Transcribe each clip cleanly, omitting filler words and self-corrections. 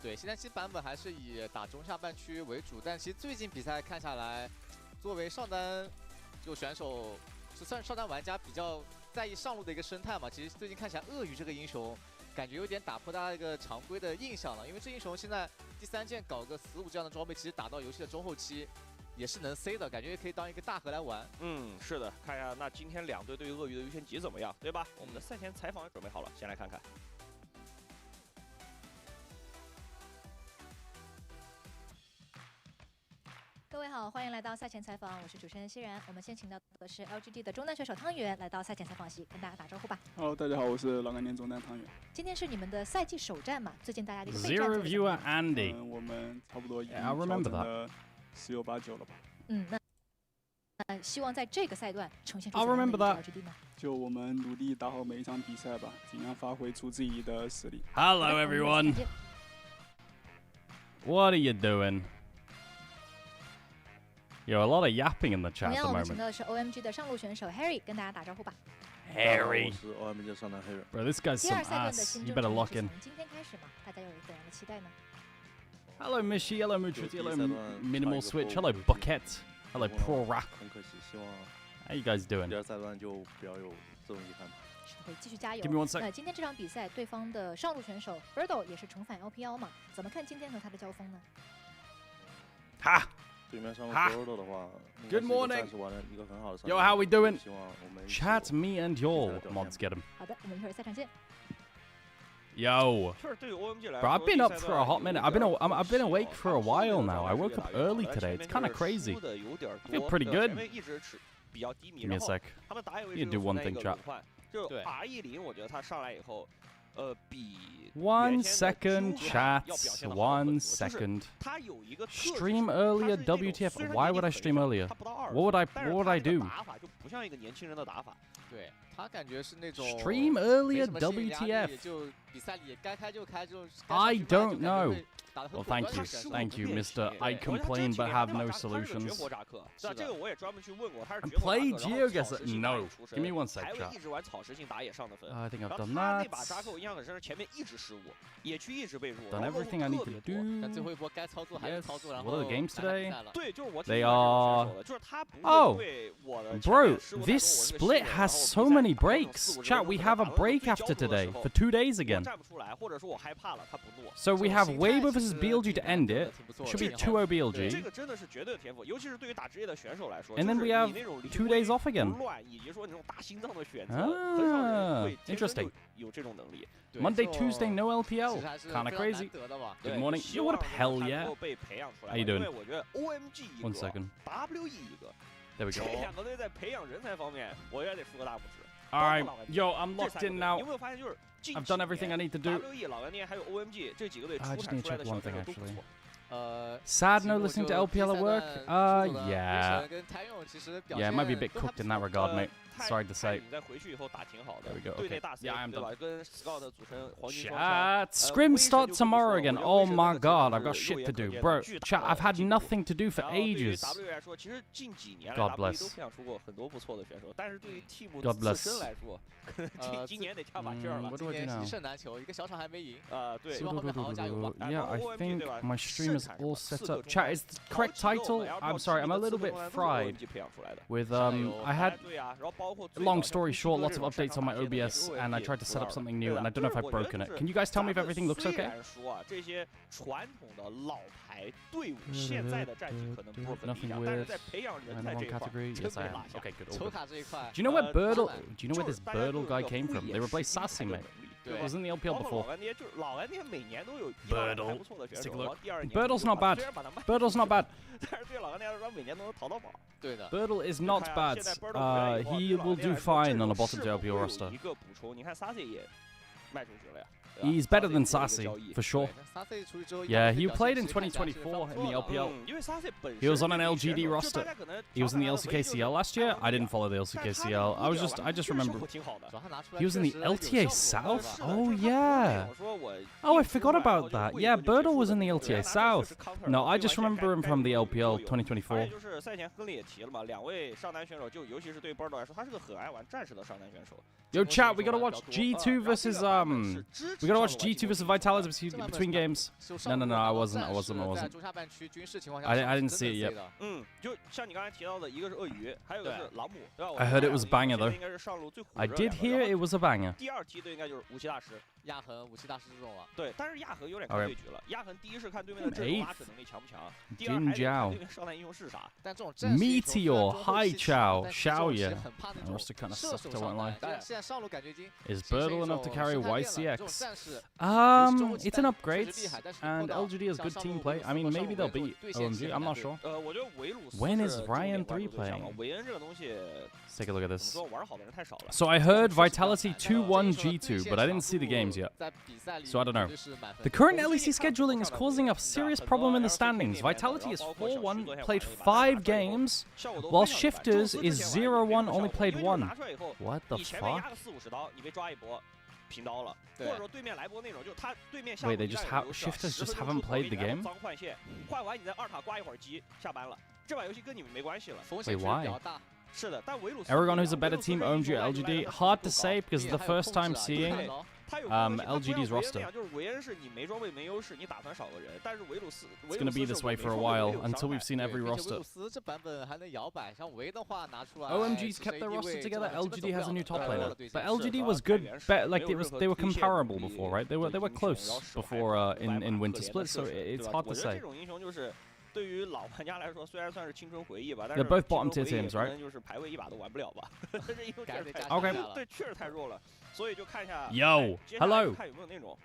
对，现在其实版本还是以打中下半区为主，但其实最近比赛看下来，作为上单就选手，是算上单玩家比较在意上路的一个生态嘛。其实最近看起来鳄鱼这个英雄，感觉有点打破大家一个常规的印象了，因为这英雄现在第3件搞个4-5这样的装备，其实打到游戏的中后期。 也是能 C 的感觉，也可以当一个大河来玩。是的，看一下那今天两队对于鳄鱼的优先级怎么样，对吧？我们的赛前采访也准备好了，先来看看。各位好，欢迎来到赛前采访，我是主持人欣然。我们先请到的是 LGD 的中单选手汤圆来到赛前采访席，跟大家打招呼吧。Hello， 大家好，我是老干年中单汤圆。今天是你们的赛季首战嘛？最近大家的备战 Zero viewer Andy。我们差不多已经 I remember that。 16、8、9了吧？那希望在这个赛段呈现出 I remember that。LGD 吗？就我们努力打好每一场比赛吧，尽量发挥出自己的实力。Hello everyone。What are you doing? Yo, a lot of yapping in the chat at the moment. 同样，我们请到的是 OMG 的上路选手 Harry， 跟大家打招呼吧。Harry。我是 OMG 的上单 Harry。 Bro, this guy's some ass. You better lock in. 从今天开始嘛，大家有怎样的期待呢？ Hello Mishi, hello Mutriti, hello Minimal Switch, hello Bucket, hello Pro-Ra. How you guys doing? 第二赛段就不要有这种遗憾吧。会继续加油。 Give me one sec. 那今天这场比赛，对方的上路选手 Birdo 也是重返 LPL 嘛？怎么看今天和他的交锋呢？哈。 对面上路 Birdo 的话 ，Good morning. 是玩了一个很好的赛 Yo, how we doing? 希望我们 Chat me and your mods get him. 好的，我们一会儿赛场见。 Yo. 确实对于 OMG 来 Bro, 说 I've been up for a hot minute. I've been awake for a while now. I woke up early today. It's kind of crazy. I feel pretty good. 前面一直比较低迷， Give me a sec. 他们打野位 You do one thing, chat. 就 R10， 我觉得他上来以后，比 1 second, chat. 1 second. 他有一个 Stream earlier, WTF. Why would I stream earlier? What would I do? 打法就不像一个年轻人的打法。对他感觉是那种 Stream earlier, WTF. 就比赛里该开就开，就 I don't know. Well, thank you, Mister. I complain but have no solutions. And play GeoGuessr? No. Give me 1 sec, chat. I think I've done that. Done everything I need to do. 但最后一波该操作还是操作，然后 What are the games today? 对，就是我 They are. Oh, bro, this split has so many breaks. Chat, we have a break after today for 2 days again. So we have Weibo versus BLG to end it. Should be 2-0 BLG. And then we have 2 days off again. Ah, interesting. Monday, Tuesday, no LPL. Kinda crazy. Good morning. Yo, what up, hell yeah? How you doing? 1 second. There we go. Alright, yo, I'm locked in now. I've done everything I need to do. I just need to check one thing actually. Sad no listening to LPL at work? Yeah. Yeah, it might be a bit cooked in that regard, mate. Sorry to say. There we go. Okay. Yeah, I am done. Chat. Scrim start tomorrow again. Oh my god, I've got shit to do. Bro, chat, I've had nothing to do for ages. God bless. God bless. What do I do now? Yeah, I think my stream is all set up. Chat, is the correct title? I'm sorry, I'm a little bit fried with, I had, long story short, lots of updates on my OBS, and I tried to set up something new, and I don't know if I've broken it. Can you guys tell me if everything looks okay? Nothing weird. I'm in one category. Yes, I am. Okay, good. All good. Do you know where Birdle? Do you know where this Birdle guy came from? They replaced Sassy, mate. It was in the LPL before. Birdle. Let's take a look. Birdle's not bad. Birdle's not bad. Birdle is not bad. He will do fine on a bottom to LPL roster. He's better than Sassy, for sure. Yeah, he played in 2024 in the LPL. He was on an LGD roster. He was in the LCKCL last year. I didn't follow the LCKCL. I just remember. He was in the LTA South? Oh, yeah. Oh, I forgot about that. Yeah, Birdle was in the LTA South. No, I just remember him from the LPL 2024. Yo, chat, we gotta watch G2 versus, We gotta watch G2 versus Vitality between games. No, I wasn't. I didn't see it yet. 就像你刚才提到的，一个是鳄鱼，还有一个是朗姆，对吧 I heard it was a banger though. 应该是上路最火热 I did hear it was a banger. 第二梯队应该就是武器大师。 亚恒武器大师这种了，对，但是亚恒有点看对局了。亚恒第一是看对面的阵容拉扯能力强不强，第二还 Jin 是看 Jiao 对面上来英雄是啥。但这种 Meteor, High Chow, Xiao Ye. 很怕那 That 种 roster kind of 射 sucked, 手 I 上 won't 来 lie. 但现在上路感觉已经 Is Birdle enough to carry 这种 YCX? 战士 It's an upgrade, and LGD has good team play. I mean, maybe they'll beat OMG. I'm not sure. 我觉得维鲁斯 When is 是 Ryan 重点关注 3对象 playing? 韦恩这个东西， Let's take a look at 怎么 this. 说玩好的人太少了。 So I heard Vitality 2-1 G2, but I didn't see the games yet. So I don't know. The current LEC scheduling is causing a serious problem in the standings. Vitality is 4-1, played 5 games, while Shifters is 0-1, only played 1. What the fuck? Wait, they just have Shifters just haven't played the game? Wait, why? Aragon, who's a better team, OMG or LGD? Hard to say because it's the first time seeing LGD's roster. It's gonna be this way for a while until we've seen every roster. OMG's kept their roster together. LGD has a new top laner, but LGD was good. Like they were comparable before, right? They were close before in Winter Split, so it's hard to say. 对于老玩家来说，虽然算是青春回忆吧，但 They're both bottom tier teams, right? 就是排位一把都玩不了吧？这因为确实太 OK 对，确实太弱了，所以就看一下 Yo, hello. 看有没有那种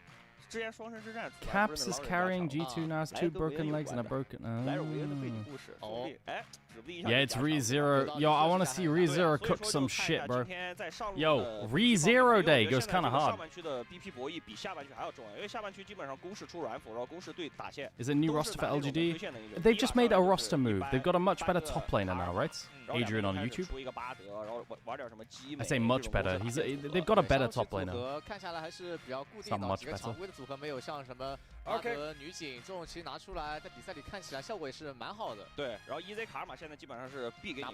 之前双生之战 Caps is carrying G2 now has 2 broken legs and a broken. 来个维恩的背景故事，说不定哎，指不定一下 Yeah, it's ReZero. Yo, I want to see ReZero cook some shit, bro. Yo, ReZero Day goes kind of hard. 上半区的 BP 博弈比下半区还要重要，因为下半区基本上攻势出软辅，然后攻势对打线。 Is it a new roster for LGD? They've just made a roster move. They've got a much better top laner now, right? Adrian on YouTube. I say much better. They've got a better top laner. 看下来还是比较固定 Not 的， much 几个 better. 常规的组合没有像什么阿和女警这种，其实拿出来在比赛里看起来效果也是蛮好的。对，然后 EZ 卡尔玛现在基本上是 B 给你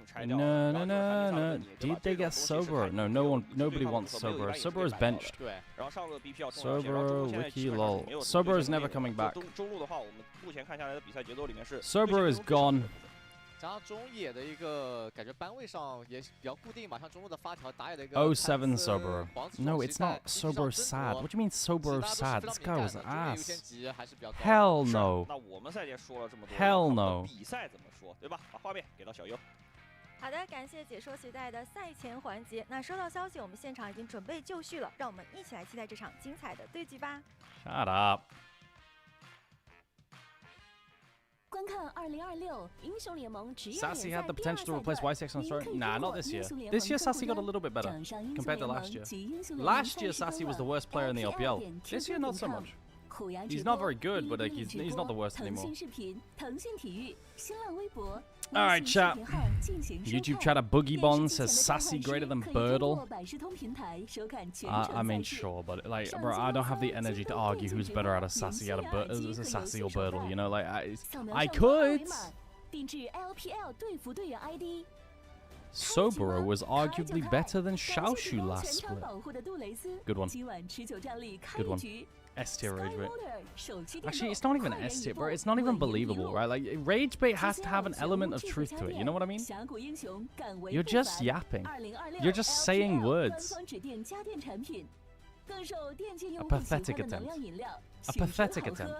拆掉。 No. Did they get Sober? No, nobody wants Sober. Sober is benched. 对，然后上路的 BP 要重 Sober, Wiki, lol. Sober is never coming back. 中路的话，我们目前看下来的比赛节奏里面是 Sober is gone. 加上中野的一个感觉班位上也比较固定嘛，像中路的发条打野的一个 07 Sober. No, it's not Sober sad. What do you mean Sober sad? This guy was ass. Hell no. 那我们赛前说了这么多 Hell no. 比赛怎么说，对吧？把画面给到小优。好的，感谢解说携带的赛前环节。那收到消息，我们现场已经准备就绪了，让我们一起来期待这场精彩的对局吧。 Shut up. 观看2026英雄联盟职业 Sassy had the potential to replace YCX on start. Nah, not this year. This year, Sassy got a little bit better compared to last year. Last year, Sassy was the worst player in the LPL. This year, not so much. He's not very good, but he's not the worst anymore. Alright, chat. YouTube chat at Boogie Bond says Sassy greater than Birdle. I mean, sure, but like, bro, I don't have the energy to argue who's better out of Sassy, Sassy or Birdle. You know, like I could. Sobero was arguably better than Xiaoshu last split. Good one. Good one. S tier rage bait. Actually, it's not even S tier, bro. It's not even believable, right? Like, rage bait has to have an element of truth to it. You know what I mean? You're just yapping. You're just saying words. A pathetic attempt. A pathetic attempt.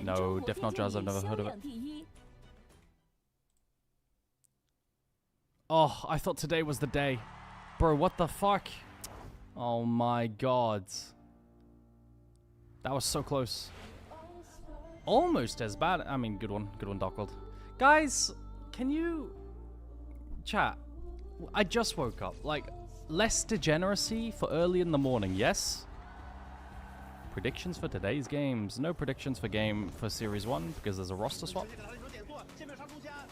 No, Def Not Jazz, I've never heard of it. Oh, I thought today was the day. Bro, what the fuck? Oh my god. That was so close. Almost as bad. I mean, good one, Dockworld. Guys, can you... Chat, I just woke up. Like, less degeneracy for early in the morning, yes? Predictions for today's games. No predictions for Series 1 because there's a roster swap.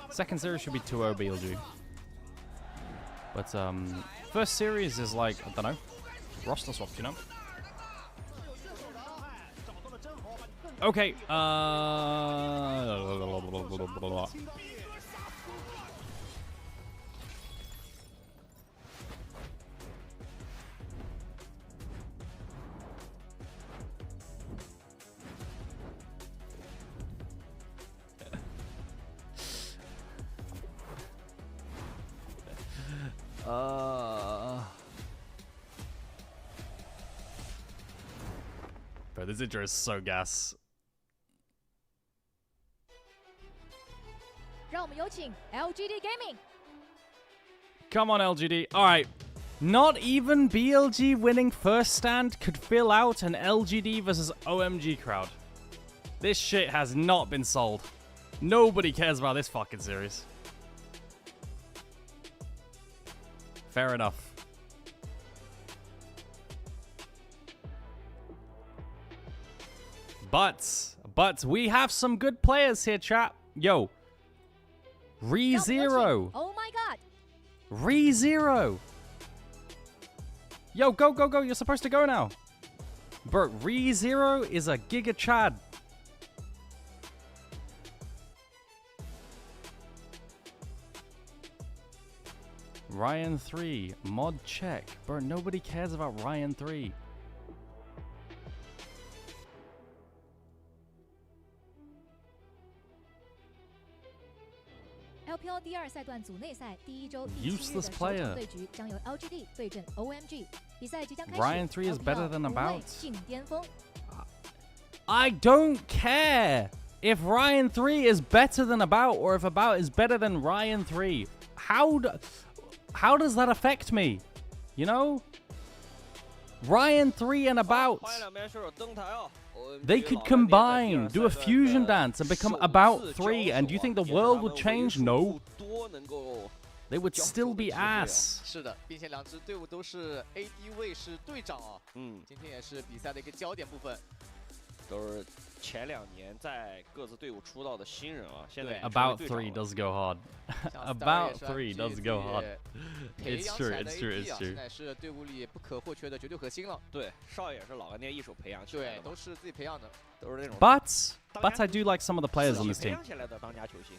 Second series should be 2-0 BLG. But, first series is like, I don't know, roster swap, you know? Okay, Bro, this intro is so gas. 让我们有请 LGD Gaming。 Come on, LGD. All right. Not even BLG winning first stand could fill out an LGD versus OMG crowd. This shit has not been sold. Nobody cares about this fucking series. Fair enough. But we have some good players here, chat. Yo. ReZero. Oh my god. ReZero. Yo, go, go, go. You're supposed to go now. Bro, ReZero is a Giga Chad. Ryan 3. Mod check. Bro, nobody cares about Ryan 3. LPL 第2赛段组内赛第1周第7日的 Useless 首 player 场对局将由 LGD 对阵 OMG， 比赛即将开始。 Ryan 3 is better than LPL About. 无畏进巅峰。 I don't care if Ryan 3 is better than About or if About is better than Ryan 3. How does that affect me? You know? Ryan 3 and About. They could combine, do a fusion dance and become About 3. And do you think the world would change? No. They would still be ass. 是的，并且两支队伍都是 AD 位是队长啊。今天也是比赛的一个焦点部分。都是前2年在各自队伍出道的新人啊，现在 About 3 does go hard. About 3 does go hard. It's true, it's true, it's true. 现在是队伍里不可或缺的绝对核心了。对，少爷也是老干爹一手培养起来的，对，都是自己培养的，都是那种。 But I do like some of the players on this 培 team. 养起来的当家球星。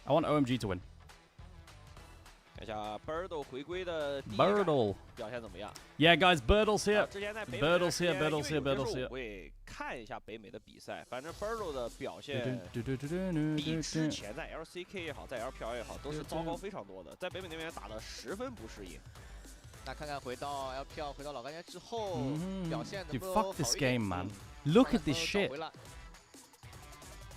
I want OMG to win. 看一下 Birdo 回归的第一 Birdo 表现怎么样 Yeah, guys, Birdle's here. 之前在北美 Birdle's here, 因为 Birdle's here, 有的时候 Birdle's here. 我会看一下北美的比赛，反正 Birdo 的表现比之前在 LCK 也好，在 LPL 也好，都是糟糕非常多的，在北美那边打得十分不适应。那看看回到 LPL 回到老干爹之后，表现能 Dude, 够 fuck 好 this 一点 game, man. Look at this 找 shit. 回来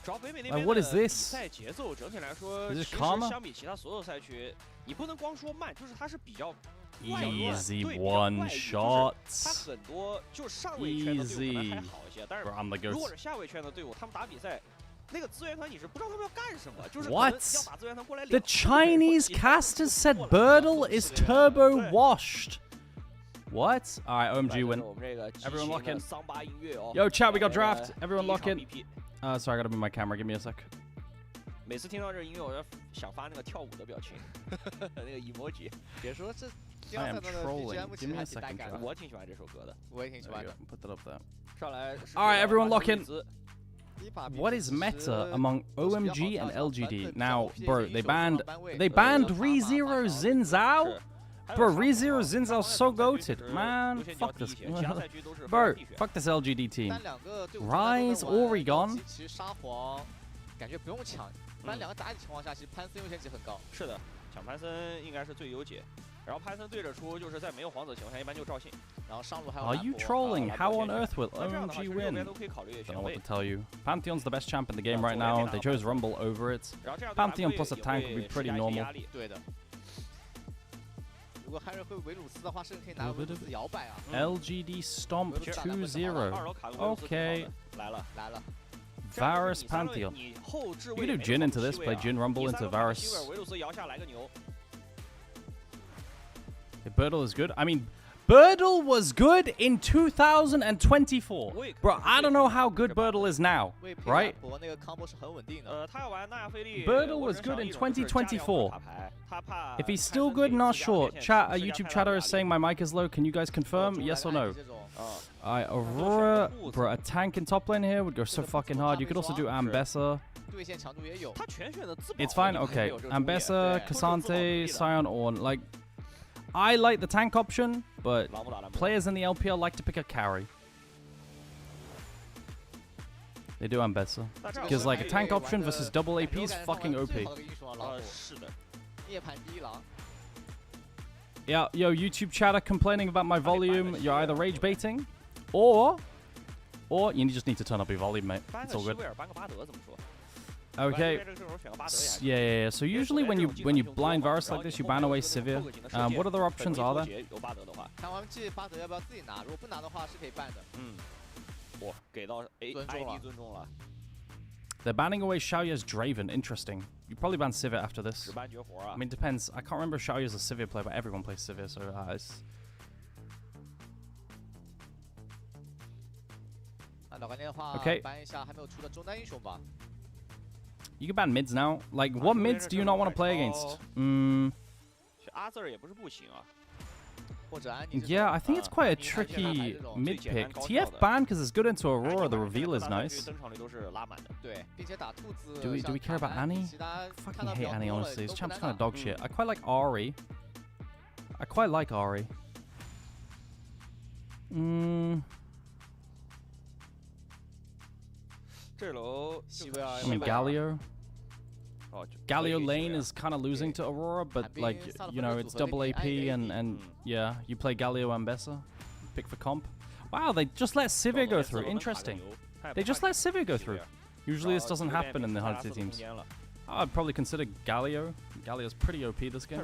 主要北美那 Like, 边 what 的 is 比 this? 赛节奏整体来说， Is 其 this 实 karma? 相比其他所有赛区，你不能光说慢，就是它是比较 Easy 对， one 它 shots. 很多就上位圈的队伍可能还好一些，但是 Bro, I'm the 如果 ghost. 是下位圈的队伍，他们打比赛，那个资源团你是不知道他们要干什么，就是可 What? 能要打资源团过来。 The Chinese casters said Birdle is turbo washed. What? Alright, OMG win. Everyone lock in. Yo, chat, we got draft. Everyone lock in. Sorry, I gotta move my camera. Give me a sec. 每次听到这音乐，我就想发那个跳舞的表情，那个 emoji。别说这第 I 二 am 赛段的 trolling. BGM 其 Give 实 me 还 a 挺带 second, 感的， chat. 我挺喜欢这首歌的。我也挺喜欢的。 Put that up there. 上来 Alright, everyone lock in. 第一把 What is 其实 meta among 都是比较好 OMG 打 and 的 LGD? 反正 Now, 找 bro, 一些 they 英雄 banned 上班位 they 的 banned 打法 ReZero 是 Zinzao. 还有 Bro, 沙 ReZero 皇 Zinzao 沙 so 皇的赛区 goated, 其实 man. 优先较 Fuck 低 this. 一些，其他赛区都是非常 Bro, 地选。 fuck this LGD team. 但两个队伍 Rise 都在玩 Oregon 其实沙皇感觉不用抢，一般两个打起情况下，其实潘森优先级很高。是的，抢潘森应该是最优解。然后潘森对着出，就是在没有皇子情况下，一般就赵信。然后上路还有 Are 兰 you 博 trolling? How on earth will 那这样的话，其 OMG 实右边 win? 都可以考虑 Don't 选 know 位 what to。tell you. Pantheon's the best champ in the game right now. They chose Rumble over it. 然后这样 Pantheon plus a tank would be 也 pretty 会施加一些 normal. 压力。对的。如果汉瑞会维鲁斯的话，甚至可以拿维鲁斯摇摆啊。 LGD Stomp 二 2-0. 楼卡个维鲁斯挺好的 Okay. 来了。来了， Varus Pantheon. 你后置 You 位 can do 没 Jin 有 into 防 this, 区位 play 啊 Jin Rumble 你 into 三个防区 Varus. 位维鲁斯摇下来个牛。 Birdle is good. I mean, Birdle was good in 2024. Bro, I don't know how good Birdle is now, 为配 right? 兰博那个 combo 是很稳定的。他要玩纳亚菲利。 Birdle was good in 2024. If he's still good, not sure. Chat, YouTube chatter is saying my mic is low. Can you guys confirm? Yes or no? 这种 Alright, Aurora. Bro, a tank in top lane here would go so fucking hard. You could also do Ambessa. 对线强度也有。他全选的自保 It's fine. 你看 Okay, 有这个 Ambessa, 对 Cassante, Scion, Ornn. Like, I like the tank option, but 狼不打狼不打 players in the LPL like to pick a carry. They do Ambessa. Because, like, a tank option versus double AP is fucking OP. 是的，涅槃第一狼。Yeah, yo, YouTube chatter complaining about my volume. You're either rage baiting, or you just need to turn up your volume, mate. It's all good. Okay. Yeah. So usually when you blind virus like this, you ban away Sivir. What other options are there? They're banning away Xiaoya's Draven. Interesting. You probably ban Sivir after this. I mean, depends. I can't remember if Xiaoya's a Sivir player, but everyone plays Sivir, so it's... Okay. You can ban mids now. Like, what mids do you not want to play against? Yeah, I think it's quite a tricky mid pick. TF ban because it's good into Aurora. The reveal is nice. Do we care about Annie? I fucking hate Annie, honestly. This champ's kind of dog shit. I quite like Ari. I mean, Galio. Galio lane is kind of losing to Aurora, but like, you know, it's double AP and yeah, you play Galio Ambessa, pick for comp. Wow, they just let Sivir go through. Interesting. They just let Sivir go through. Usually this doesn't happen in the 100 teams. I'd probably consider Galio. Galio's pretty OP this game.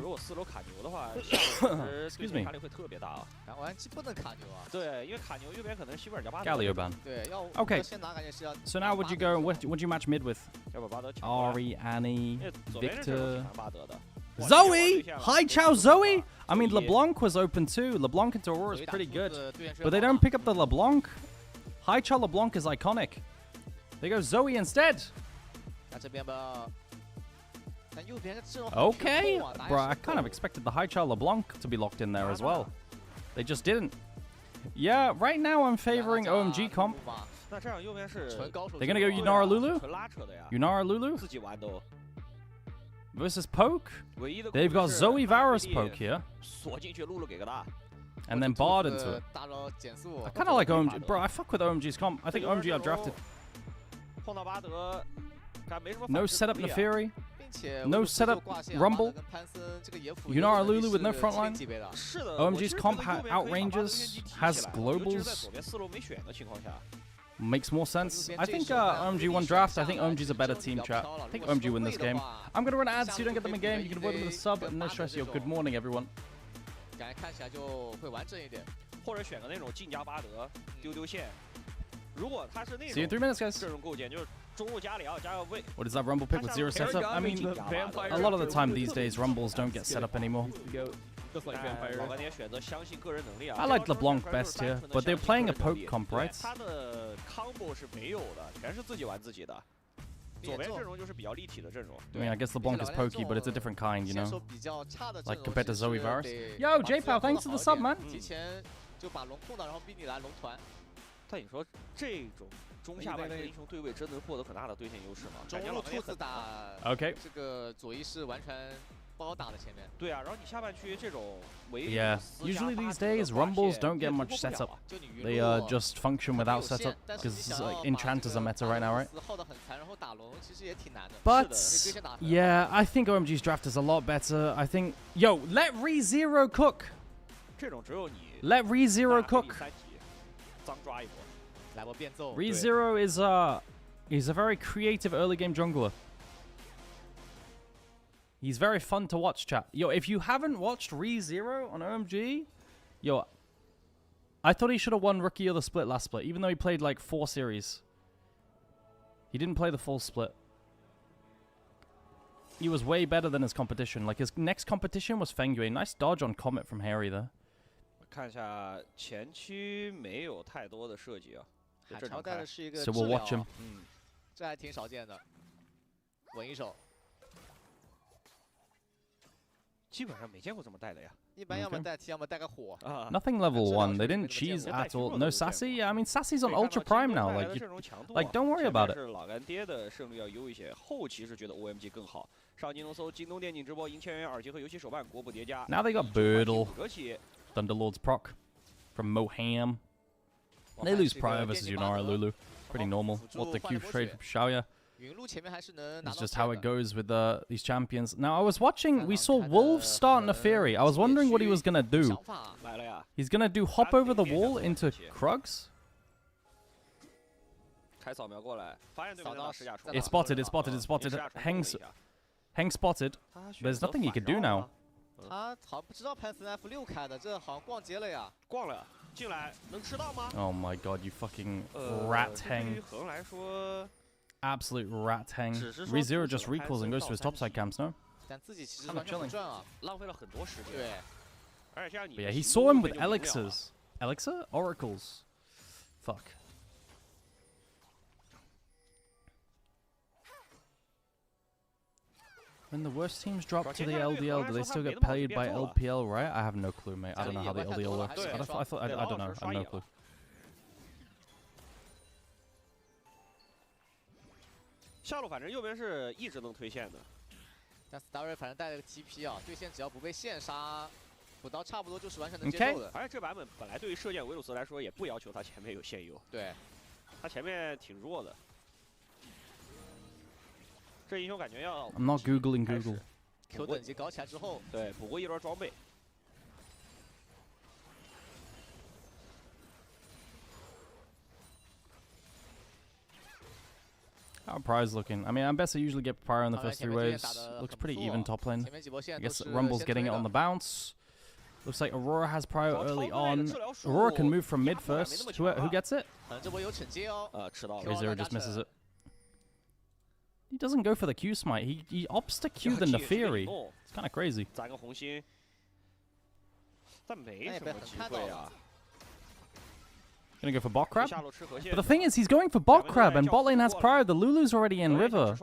Excuse me. Galio ban. Okay. So now would you go? What would you match mid with? Ari, Annie, Victor, Zoe. Hi, Chow, Zoe. I mean, LeBlanc was open too. LeBlanc into Aurora is pretty good, but they don't pick up the LeBlanc. Hi, Chow LeBlanc is iconic. They go Zoe instead. Okay, bro, I kind of expected the Haichao LeBlanc to be locked in there as well. They just didn't. Yeah, right now I'm favoring OMG comp. They're gonna go Yunara Lulu? Yunara Lulu? Versus Poke? They've got Zoe Varus Poke here. And then Bard into it. I kind of like OMG. Bro, I fuck with OMG's comp. I think OMG outdrafted. No setup Neferi. No setup Rumble. Yunara Lulu with no frontline. OMG's comp outranges, has globals. Makes more sense. I think OMG won draft. I think OMG's a better team, chat. I think OMG win this game. I'm going to run ads so you don't get them in game. You can avoid them with a sub. And no stress. Yo, good morning, everyone. See you in 3 minutes, guys. What is that Rumble pick with 0 setup? I mean, a lot of the time these days, Rumbles don't get set up anymore. I like LeBlanc best here, but they're playing a Poke comp, right? I mean, I guess LeBlanc is pokey, but it's a different kind, you know? Like, compared to Zoe Varus. Yo, J-Pal, thanks for the sub, man. Okay. Yeah, usually these days Rumbles don't get much setup. They just function without setup because Enchant is a meta right now, right? But yeah, I think OMG's draft is a lot better. I think, yo, let ReZero cook. Let ReZero cook. ReZero is a very creative early game jungler. He's very fun to watch, chat. Yo, if you haven't watched ReZero on OMG, yo, I thought he should have won Rookie of the Split last split, even though he played like 4 series. He didn't play the full split. He was way better than his competition. Like, his next competition was Feng Yue. Nice dodge on Comet from Harry there. So we'll watch him. Nothing level 1. They didn't cheese at all. No Sassy? Yeah, I mean, Sassy's on Ultra Prime now. Like, don't worry about it. Now they got Birdle. Thunderlord's proc from Moham. They lose Prior versus Yunara Lulu. Pretty normal. What the Q trade from Xiaoya. It's just how it goes with these champions. Now, I was watching, we saw Wolves start in a Fury. I was wondering what he was going to do. He's going to do hop over the wall into Krugs? It's spotted, it's spotted, it's spotted. Heng spotted. There's nothing he could do now. 他好像不知道潘森 F6 开的，这好像逛街了呀。逛了，进来能吃到吗 ？Oh my god, you fucking rat hang. 对于恒来说 ，absolute rat hang. ReZero just recalls and goes to his topside camps, no? 但自己其实完全不赚啊，浪费了很多时间。对，而且这样你 yeah, he saw him with elixirs. Elixir? Oracles. Fuck. When the worst teams drop to the LDL, do they still get paid by LPL, right? I have no clue, mate. I don't know how the LDL works. I don't know. I have no clue. 下路反正右边是一直能推线的。但 Starry 反正带了个 TP 啊，对线只要不被线杀，补刀差不多就是完全能接受的。而且这版本本来对于射箭维鲁斯来说，也不要求他前面有线优。对，他前面挺弱的。 这英雄感觉要 I'm not googling Google. Q 等级搞起来之后，对，补过一轮装备。How Prize looking? I mean, Ambessa usually get Pyro in the first 3 waves. Looks pretty even top lane. I guess Rumble's getting it on the bounce. Looks like Aurora has Pyro early on. Aurora can move from mid first. Who gets it? ReZero just misses it. He doesn't go for the Q smite. He opts to Q the Neferi. It's kind of crazy. 攒个红心，但没什么机会啊。 Gonna go for bot crab? But the thing is, he's going for bot crab, and bot lane has Pyro. The Lulu's already in river.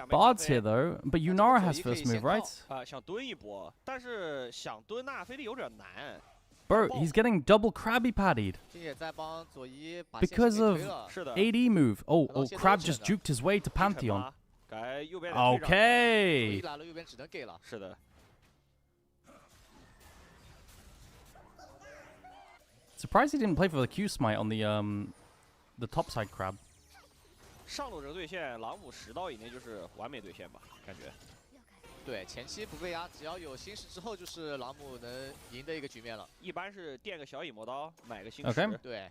Bard's here though, but Yunara has first move, right? 想蹲一波，但是想蹲纳菲利有点难。 Bro, he's getting double Krabby Paddied. Because of AD move. Oh, Crab just juked his way to Pantheon. Okay. Surprised he didn't play for the Q smite on the topside Crab. 上路这个对线，朗姆10刀以内就是完美对线吧，感觉。 对，前期不被压，只要有星石之后，就是朗姆能赢的一个局面了。一般是垫个小影魔刀，买个星石。Okay. 对，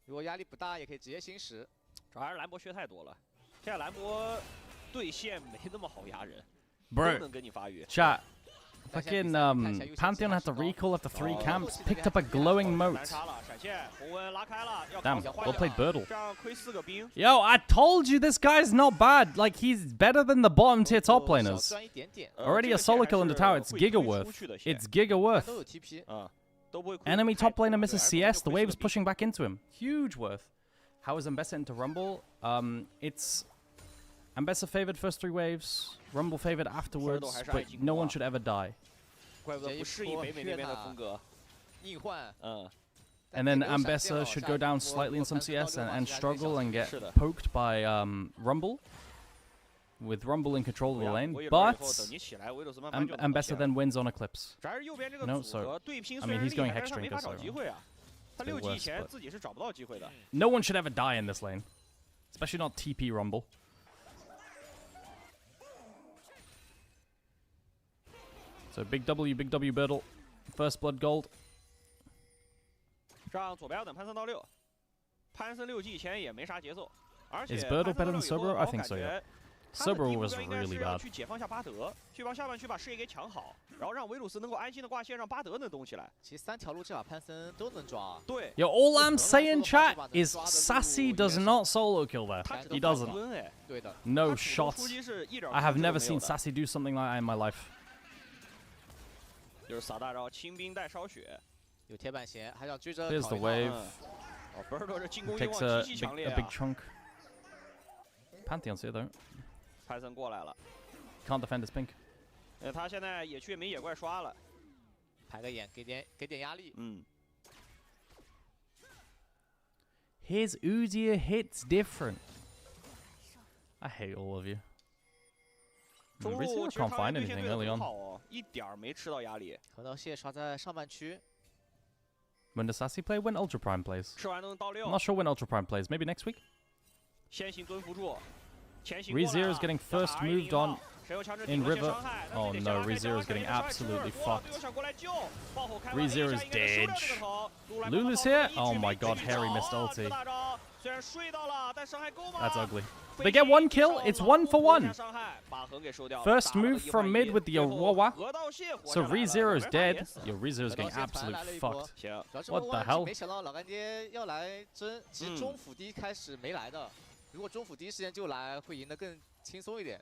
如果压力不大，也可以直接星石。主要还是兰博削太多了，现在兰博对线没那么好压人， Bro, 都能跟你发育。 Chat. Fucking Pantheon had to recall after 3 camps, picked up a glowing moat. Damn, well played Birdle. Yo, I told you this guy's not bad. Like, he's better than the bottom tier top laners. Already a solo kill in the tower, it's Giga worth. It's Giga worth. Enemy top laner misses CS, the wave's pushing back into him. Huge worth. How is Ambessa into Rumble? It's Ambessa favored first 3 waves, Rumble favored afterwards, but no one should ever die. And then Ambessa should go down slightly in some CS and struggle and get poked by Rumble, with Rumble in control of the lane, but Ambessa then wins on Eclipse. No, so, I mean, he's going Hex Drinker, so worse, but no one should ever die in this lane, especially not TP Rumble. So big W Birdle, first blood gold. 上左边要等潘森到6，潘森6技前也没啥节奏，而且 Is Birdle better than Cerberus? I think so, yeah. Cerberus was really bad. 去解放下巴德，去帮下半区把视野给抢好，然后让维鲁斯能够安心的挂线，让巴德能动起来。其实3条路这把潘森都能抓。对。Yo, all I'm saying, chat, is Sassy does not solo kill there. He doesn't. No shots. I have never seen Sassy do something like that in my life. 就是撒大招，清兵带烧血，有铁板鞋，还想追着。 Here's the wave. Takes a big chunk. Pantheon's here though. 潘森过来了 ，Can't defend his pink. 他现在野区没野怪刷了，排个眼，给点压力。His Uzier hits different. I hate all of you. ReZero can't find anything early on. 一点没吃到压力。河道蟹刷在上半区。 When does Sassy play? When Ultra Prime plays. 吃完能到6。I'm not sure when Ultra Prime plays. Maybe next week. ReZero is getting first moved on in River. Oh no, ReZero is getting absolutely fucked. ReZero is dead. Lulu's here? Oh my god, Harry missed ulti. That's ugly. They get 1 kill, it's 1 for 1. First move from mid with the Aurora. So ReZero is dead. Yo, ReZero is getting absolutely fucked. What the hell? 没想到老干爹要来争，其实中辅第一开始没来的，如果中辅第一时间就来，会赢得更轻松一点。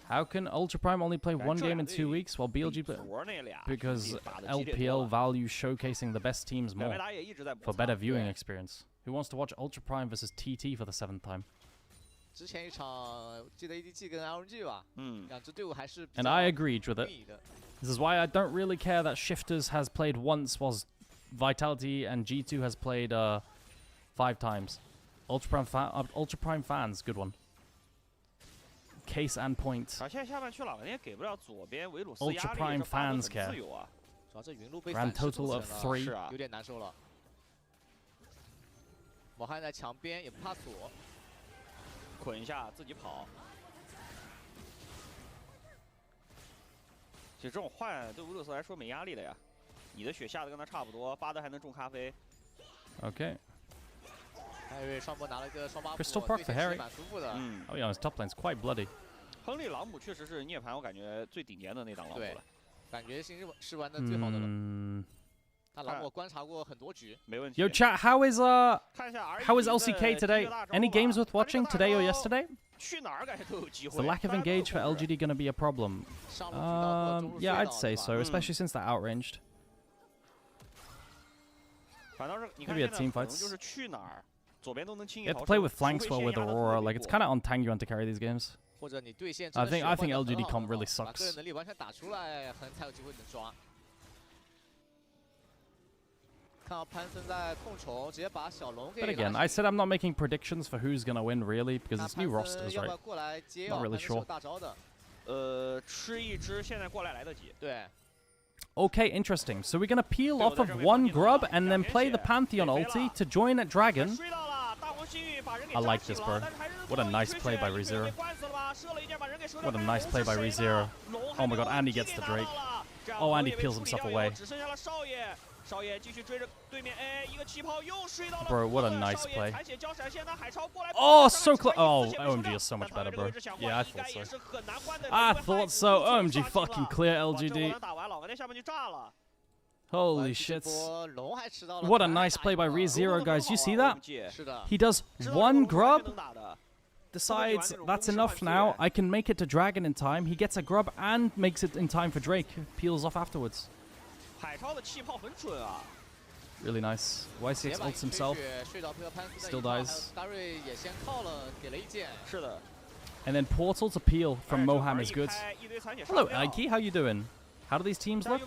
How can Ultra Prime only play 1 game in 2 weeks while BLG play? Because LPL values showcasing the best teams more for better viewing experience. Who wants to watch Ultra Prime versus TT for the 7th time? 之前一场记得 ADG 跟 LG 吧，两支队伍还是比较 And I agreed with it. This is why I don't really care that Shifters has played once, whilst Vitality and G2 has played 5 times. Ultra Prime fans, good one. Case and point. Ultra Prime fans care. Grand total of 3. 有点难受了。莫汉在墙边也不怕锁，捆一下自己跑。其实这种换对乌鲁斯来说没压力的呀，你的血下的跟他差不多，巴德还能种咖啡。Okay. 还有双波拿了一个双八 Crystal Park for Harry. 蛮舒服的。Oh yeah, his top lane's quite bloody. 亨利朗姆确实是涅槃，我感觉最顶尖的那档朗姆了。感觉新是玩的最好的了。他朗姆观察过很多局，没问题。 Yo, chat, how is LCK today? Any games worth watching today or yesterday? 去哪儿感觉都有机 Is 会。 the lack of engage for LGD going to be a problem? Yeah, I'd say so, especially since they're outranged. 反倒是你看 Maybe 现 a 在 team 可能 fights. 就是去哪儿，左边都能轻易 You 逃 have 生。to play with flanks 除非 well with 先压得 Aurora. 特别 Like, it's 过 kind of on Tangyuan to carry these games. 或者你对线 I think 真的 LGD 很好 comp really 把个人 sucks. 能力完全打出来，才有机会能抓。看到潘森在控虫，直接把小龙给。 But again, I said I'm not making predictions for who's going to win, really, because it's new rosters, 要不 right? 要过来接 Not really sure. 大招的。吃一只现在过来来得及。对。 Okay, interesting. So we're going to peel off of 1 grub and then play the Pantheon ulti to join at Dragon. I like this, bro. What a nice play by ReZero. What a nice play by ReZero. Oh my god, and he gets the Drake. Oh, and he peels himself away. Bro, what a nice play. Oh, so close. Oh, OMG is so much better, bro. Yeah, I thought so. I thought so. OMG fucking clear LGD. Holy shit. What a nice play by ReZero, guys. You see that? He does 1 grub, decides that's enough now. I can make it to Dragon in time. He gets a grub and makes it in time for Drake. Peels off afterwards. Really nice. YCX ults himself. Still dies. And then portal to peel from Moham is good. Hello, Ike. How you doing? How do these teams look?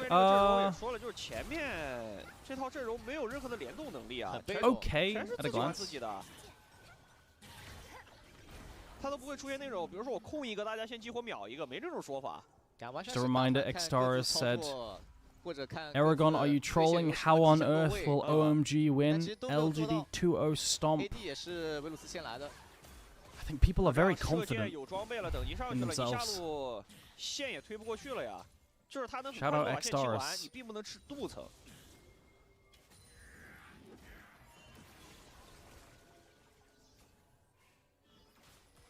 Okay, at a glance. 他都不会出现那种，比如说我控一个，大家先激活秒一个，没这种说法。 Just a reminder, Xtaris said, Aragon, are you trolling? How on earth will OMG win? LGD 2-0 stomp. I think people are very confident in themselves. Shout out Xtaris. 你并不能吃镀层。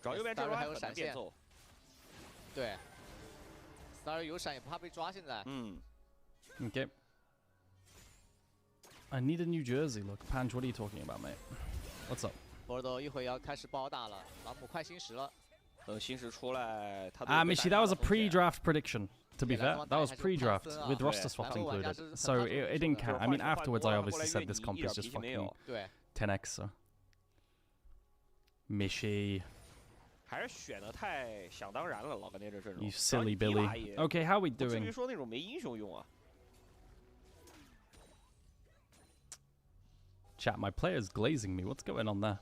找右边这轮还有闪现，对 ，Star 有闪也不怕被抓，现在。Okay. I need a New Jersey look. Panch, what are you talking about, mate? What's up? 波多一会要开始包大了，朗姆快新时了。等新时出来，他。Michi, that was a pre-draft prediction. To be fair, that was pre-draft with roster swaps included, so it didn't count. I mean, afterwards, I obviously said this comp is just fucking 10x. So. Michi. 还是选的太想当然了，老干爹这阵容。 You silly Billy. Okay, how are we doing? 至于说那种没英雄用啊。 Chat, my player's glazing me. What's going on there?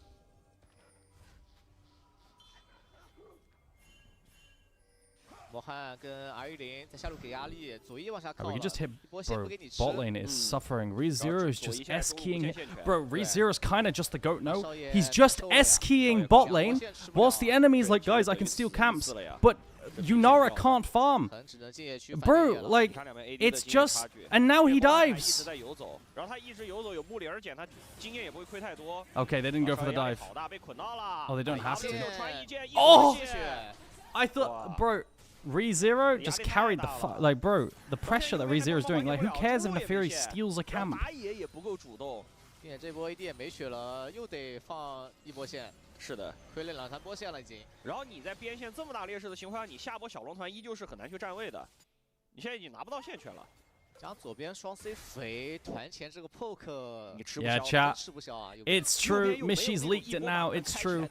博汉跟 R10在下路给压力，左翼往下靠 We 了。 can just hit, 一波线 bro. 不给你吃。 Bot lane is suffering. ReZero is just S keying. Bro, ReZero is kind of just the goat. No, he's just S keying bot lane, whilst the enemy's like, guys, I can steal camps, but Yunara can't farm. Bro, like, it's just, and now he dives. Okay, they didn't go for the dive. Oh, they don't have to. Oh, I thought, bro, ReZero just carried the like, bro, the pressure that ReZero is doing. Like, who cares if Neferi steals a camp? 并且这波 AD 也没血了，又得放一波线。是的，傀儡2、3波线了已经。然后你在边线这么大劣势的情况下，你下波小龙团依旧是很难去站位的。你现在已经拿不到线权了。加左边双 C 肥团前这个 poke， 你吃不消， Yeah, chat. 吃不消啊。It's true. Mishy's leaked it now. It's true.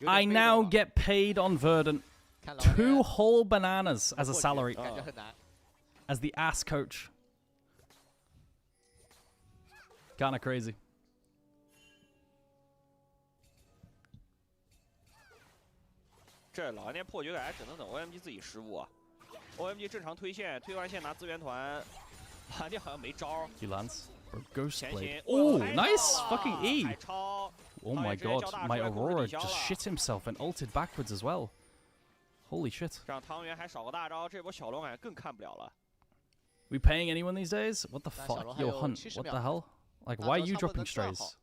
I now get paid on Verdant 2 whole bananas as a salary, 感觉很难。 as the ass coach. Kinda crazy. 这老年破局改只能等 OMG 自己失误啊。OMG 正常推线，推完线拿资源团，老年好像没招。 He lands. Bro, Ghost 前 Blade. 行， Oh, nice fucking E. 海超 Oh my god, my Aurora just shit himself and ulted backwards as well. Holy shit. 让汤圆还少个大招，这波小龙感觉更看不了了。 We paying anyone these days? What the fuck? Yo, Hunt, what the hell? Like, why are you dropping strays?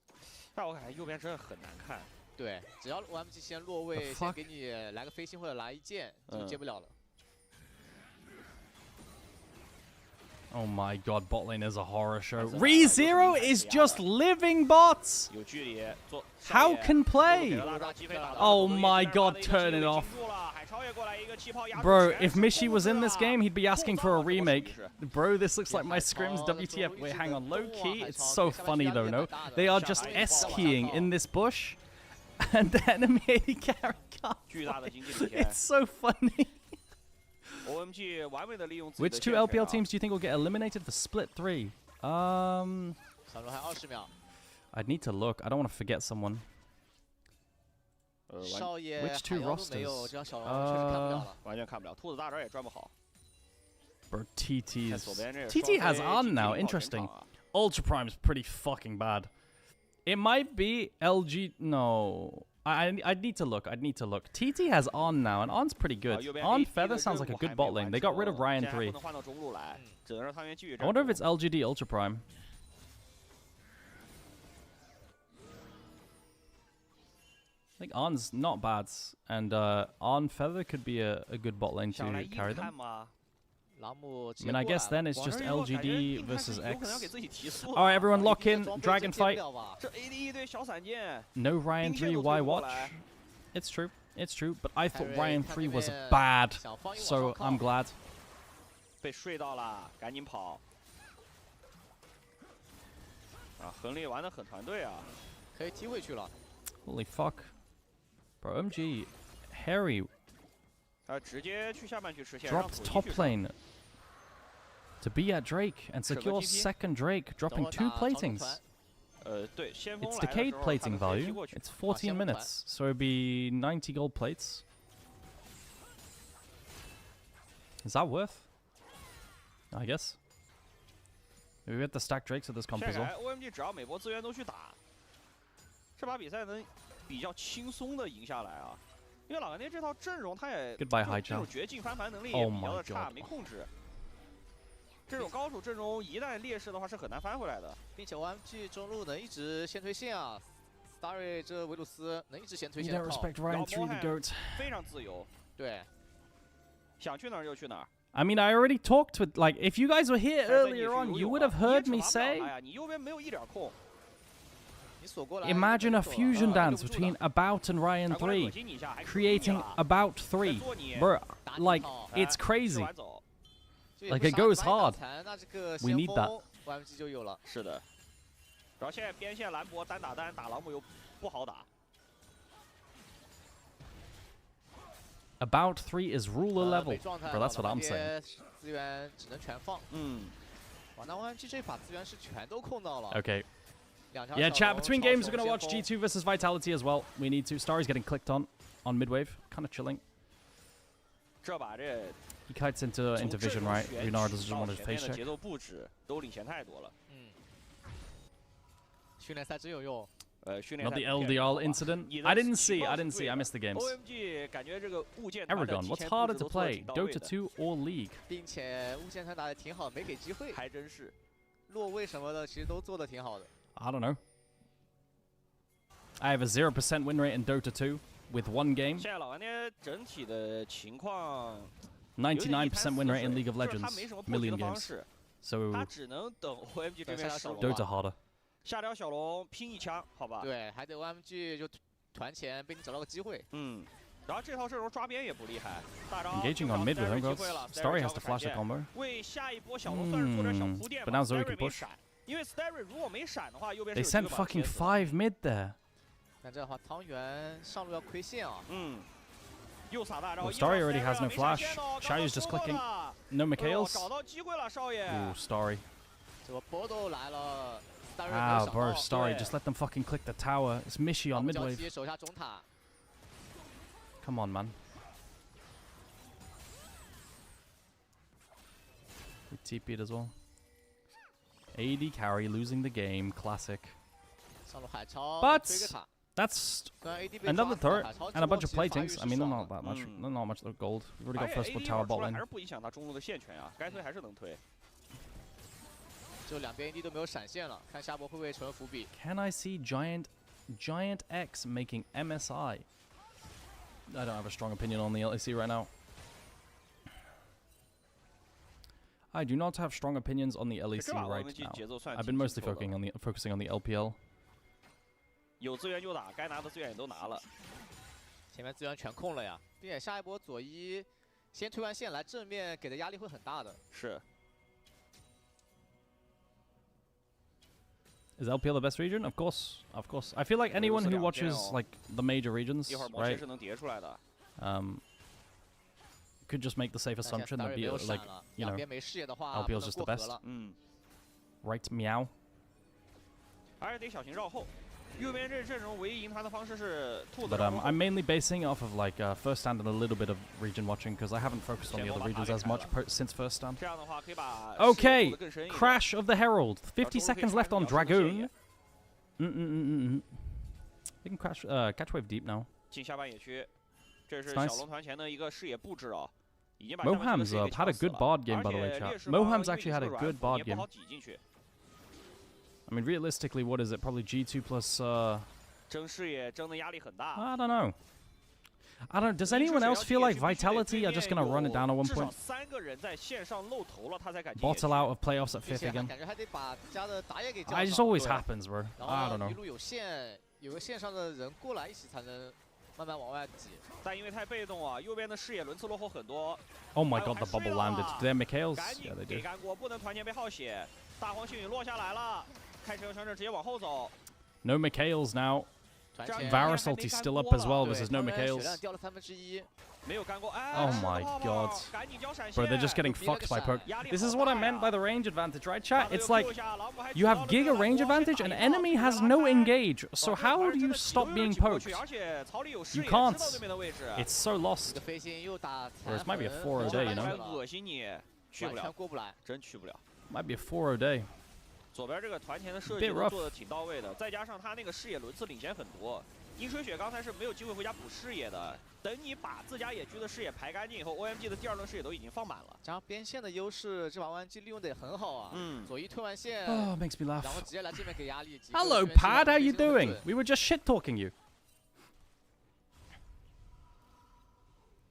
但我感觉右边真的很难看。对，只要 OMG 先落位，先给你来个飞星或者来一剑，就接不了了。 Oh my god, bot lane is a horror show. ReZero is just living bots! 有距离， How can play? Oh my god, turn it off. Bro, if Mishy was in this game, he'd be asking for a remake. Bro, this looks like my scrims WTF. Wait, hang on, low key? It's so funny though, no? They are just S-keying in this bush, and the enemy AD carry can't. It's so funny. Which 2 LPL teams do you think will get eliminated for split 3? I'd need to look. I don't want to forget someone. Which 2 rosters? Bro, TT has on now. Interesting. Ultra Prime's pretty fucking bad. It might be LG. No. I'd need to look. I'd need to look. TT has On now, and On's pretty good. On Feather sounds like a good bot lane. They got rid of Ryan 3. I wonder if it's LGD Ultra Prime. I think On's not bad, and On Feather could be a good bot lane to carry them. I mean, I guess then it's just LGD versus X. Alright, everyone lock in. Dragon fight. No Ryan 3, why watch? It's true. It's true. But I thought Ryan 3 was bad. So I'm glad. Holy fuck. Bro, OMG. Harry dropped top lane to be at Drake and secure second Drake, dropping 2 platings. It's decayed plating value. It's 14 minutes, so it'd be 90 gold plates. Is that worth? I guess. Maybe we have to stack Drakes with this comp as well. Goodbye, high jump. Oh my god. 这种高手阵容一旦劣势的话是很难翻回来的，并且 OMG 中路能一直先推线啊 ，Starry 这维鲁斯能一直先推线。 You don't respect Ryan 3 the goat. 非常自由，对，想去哪儿就去哪儿。 I mean, I already talked with, like, if you guys were here earlier on, you would have heard me say, imagine a fusion dance between About and Ryan 3, creating About 3. Bro, like, it's crazy. Like, it goes hard. We need that. 是的，然后现在边线兰博单打单，打朗姆又不好打。 About 3 is ruler level. Bro, that's what I'm saying. Okay. Yeah, chat, between games, we're going to watch G2 versus Vitality as well. We need to. Starry's getting clicked on mid-wave. Kind of chilling. 这把这 He kites into vision, right? Lunar doesn't want his face check. 节奏布置都领先太多了。训练赛真有用。Not the LDL incident. I didn't see. I missed the games. OMG 感觉这个物件 Aragon, what's harder to play, Dota 2 or League? 并且物件团打得挺好，没给机会。还真是。落位什么的其实都做得挺好的。I don't know. I have a 0% win rate in Dota 2 with one game. 现在老玩家整体的情况 99% win rate in League of Legends, million games. So 他只能等 OMG 对面手 Dota harder. 下条小龙拼一枪，好吧？对，还得 OMG 就团前被你找到个机会。然后这套阵容抓边也不厉害，大招 engaging on mid with homegrown. Starry has to flash the combo. 为下一波小龙算是做点小铺垫 But now Zoe can push. 因为 Starry 如果没闪的话，右边 They sent fucking 5 mid there. 那这样的话，汤圆上路要亏线啊。右撒大招。Oh, Starry already has no flash. Xiaoyu's just clicking. No Mikhails. 找到机会了，少爷。Ooh, Starry. 这个波都来了。 Ah, bro, Starry, just let them fucking click the tower. It's Mishi on mid wave. Come on, man. We TP'd as well. AD carry losing the game, classic. But that's another turret and a bunch of platings. I mean, not that much. Not much gold. We've already got first blood tower bot lane. 就两边 AD 都没有闪现了，看下波会不会存伏笔。Can I see Giant X making MSI? I don't have a strong opinion on the LEC right now. I do not have strong opinions on the LEC right now. I've been mostly focusing on the LPL. 有资源就打，该拿的资源也都拿了。前面资源全控了呀，并且下一波左一先推完线来正面给的压力会很大的。是。 Is LPL the best region? Of course, of course. I feel like anyone who watches like the major regions, right? Could just make the safe assumption that like you know, LPL is just the best. Right, meow. 还是得小心绕后。右边这阵容唯一赢他的方式是兔子。But I'm mainly basing off of like first stand and a little bit of region watching because I haven't focused on the other regions as much since first stand. Okay, crash of the Herald. 50 seconds left on Dragoon. They can crash, catch wave deep now. 进下半野区，这是小龙团前的一个视野布置啊。 Moham's had a good bard game, by the way, chat. Moham's actually had a good bard game. I mean, realistically, what is it? Probably G2 plus. I don't know. I don't. Does anyone else feel like Vitality are just gonna run it down at one point? Bottle out of playoffs at 5th again. It just always happens, bro. I don't know. 有个线上的人过来一起才能慢慢往外挤。但因为太被动啊，右边的视野轮次落后很多。Oh my god, the bubble landed. Did they have Mikhails? Yeah, they did. 给干过，不能团前被耗血。大黄星宇落下来了，开车旋转直接往后走。No Mikhails now. Varus ulti's still up as well versus no Mikhails. Oh my god. Bro, they're just getting fucked by poke. This is what I meant by the range advantage, right, chat? It's like, you have giga range advantage, and enemy has no engage. So how do you stop being poked? You can't. It's so lost. Whereas might be a 4-0 day, you know? 去不了，真去不了。 Might be a 4-0 day. 左边这个团前的设计都做的挺到位的，再加上他那个视野轮次领先很多。银水雪刚才是没有机会回家补视野的，等你把自家野区的视野排干净以后 ，OMG 的第二轮视野都已经放满了。加上边线的优势，这把 OMG 利用的也很好啊。左一推完线， makes me laugh. 然后直接来这边给压力。Hello, Pad. How you doing? We were just shit talking you.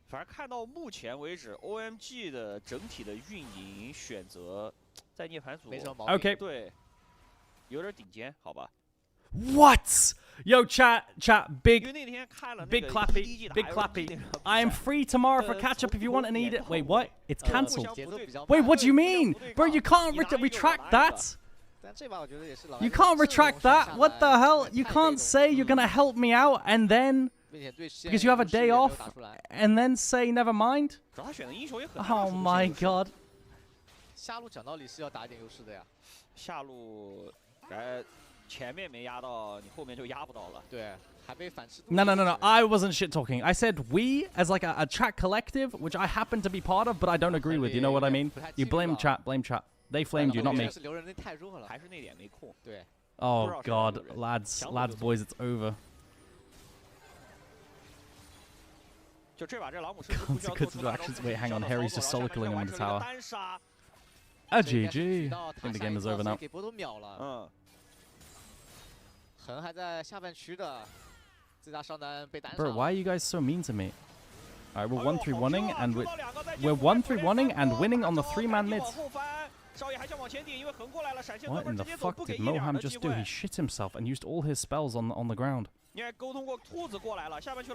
反正看到目前为止 ，OMG 的整体的运营选择在涅槃组没什么毛病。 Okay. 对，有点顶尖，好吧。 What? Yo, chat, big clappy. I am free tomorrow for catch up if you want and need it. Wait, what? It's cancelled. Wait, what do you mean? Bro, you can't retract that. You can't retract that. What the hell? You can't say you're gonna help me out and then because you have a day off and then say never mind. Oh my god. 下路讲道理是要打一点优势的呀。下路前面没压到，你后面就压不到了。对，还被反制。No. I wasn't shit talking. I said we as like a chat collective, which I happen to be part of, but I don't agree with. You know what I mean? You blame chat. They flamed you, not me. 留人太弱了，还是那点没控。对。Oh god, lads, boys, it's over. 就这把这老母狮不需要 Wait, hang on. Harry's just solo-killing him in the tower. GG. I think the game is over now. 给波都秒了。恒还在下半区的，自家上单被单上。 Bro, why are you guys so mean to me? Alright, we're 1-3-1ing and we're 1-3-1ing and winning on the 3-man mid. What in the fuck did Moham just do? He shit himself and used all his spells on the ground.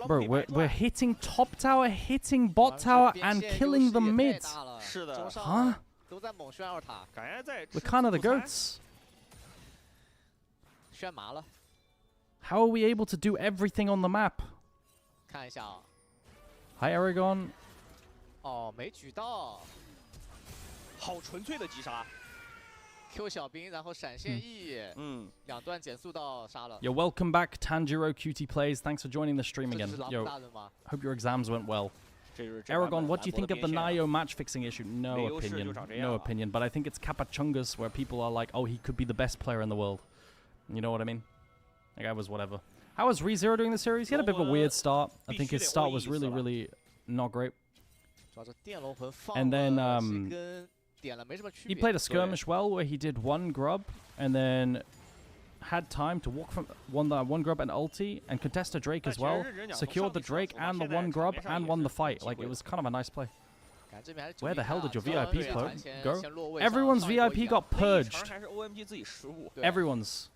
Bro, we're hitting top tower, hitting bot tower, and killing the mid. Huh? We're kind of the goats. How are we able to do everything on the map? 看一下啊。 Hi, Aragon. 哦，没举到。好纯粹的击杀。Q 小兵，然后闪现 E， 两段减速到杀了。Yo, welcome back, Tanjiro QT Plays. Thanks for joining the stream again. Yo, hope your exams went well. Aragon, what do you think of the Nio match fixing issue? No opinion. But I think it's Kapachungus where people are like, oh, he could be the best player in the world. You know what I mean? That guy was whatever. How was ReZero doing the series? He had a bit of a weird start. I think his start was really not great. And then he played a skirmish well where he did one grub and then had time to walk from one grub and ulti and contest a Drake as well. Secured the Drake and the one grub and won the fight. Like, it was kind of a nice play. Where the hell did your VIPs go? Everyone's VIP got purged. Everyone's.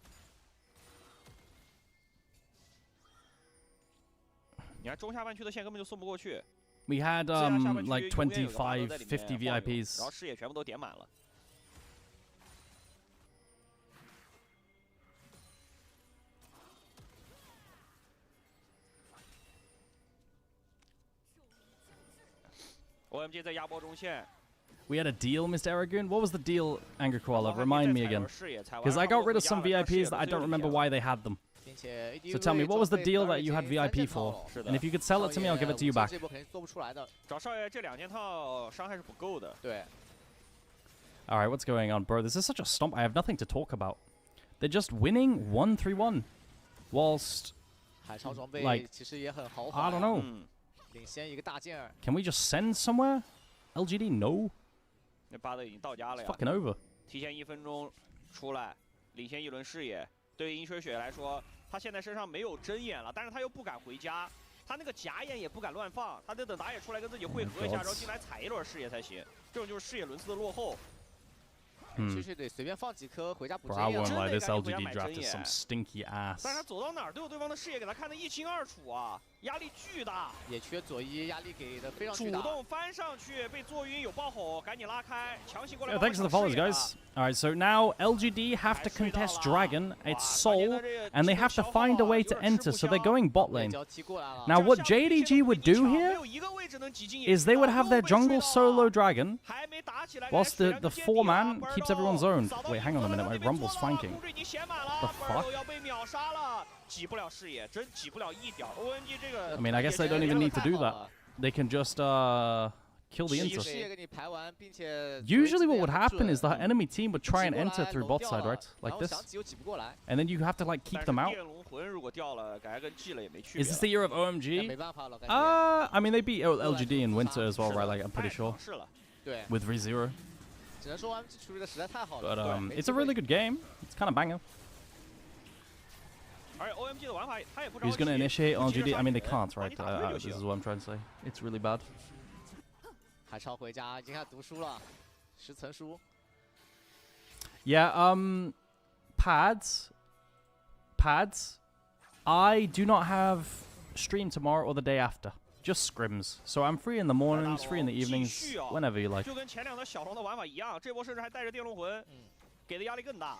We had like 25, 50 VIPs. OMG 在压波中线。 We had a deal, Mr. Aragoon. What was the deal, Angry Koala? Remind me again. Because I got rid of some VIPs that I don't remember why they had them. So tell me, what was the deal that you had VIP for? And if you could sell it to me, I'll give it to you back. Alright, what's going on, bro? This is such a stomp. I have nothing to talk about. They're just winning 1-3-1. Whilst, like, I don't know. Can we just send somewhere? LGD, no. It's fucking over. 提前1分钟出来，领先一轮视野。对于银水雪来说，他现在身上没有针眼了，但是他又不敢回家，他那个假眼也不敢乱放，他得等打野出来跟自己汇合一下，然后进来踩一轮视野才行。这种就是视野轮次的落后。 就是得随便放几颗回家补针。 Bro, I won't lie, this LGD draft is some stinky ass. 但是他走到哪儿都有对方的视野给他看得一清二楚啊，压力巨大。也缺左一，压力给的非常巨大。主动翻上去被坐晕有爆吼，赶紧拉开，强行过来。 Thanks for the follows, guys. Alright, so now LGD have to contest Dragon, it's Soul, and they have to find a way to enter, so they're going bot lane. Now, what JDG would do here is they would have their jungle solo Dragon, whilst the 4-man keeps everyone zoned. Wait, hang on a minute, my Rumble's flanking. The fuck? I mean, I guess they don't even need to do that. They can just kill the inter. Usually what would happen is the enemy team would try and enter through bot side, right? Like this. And then you have to like keep them out. Is this the year of OMG? I mean, they beat LGD in winter as well, right? Like, I'm pretty sure. With ReZero. But it's a really good game. It's kind of banger. Who's going to initiate on GD? I mean, they can't, right? This is what I'm trying to say. It's really bad. 海超回家已经开始读书了，10层书。 Yeah, pads. I do not have stream tomorrow or the day after. Just scrims. So I'm free in the mornings, free in the evenings, whenever you like. 就跟前两个小龙的玩法一样，这波甚至还带着电龙魂，给的压力更大。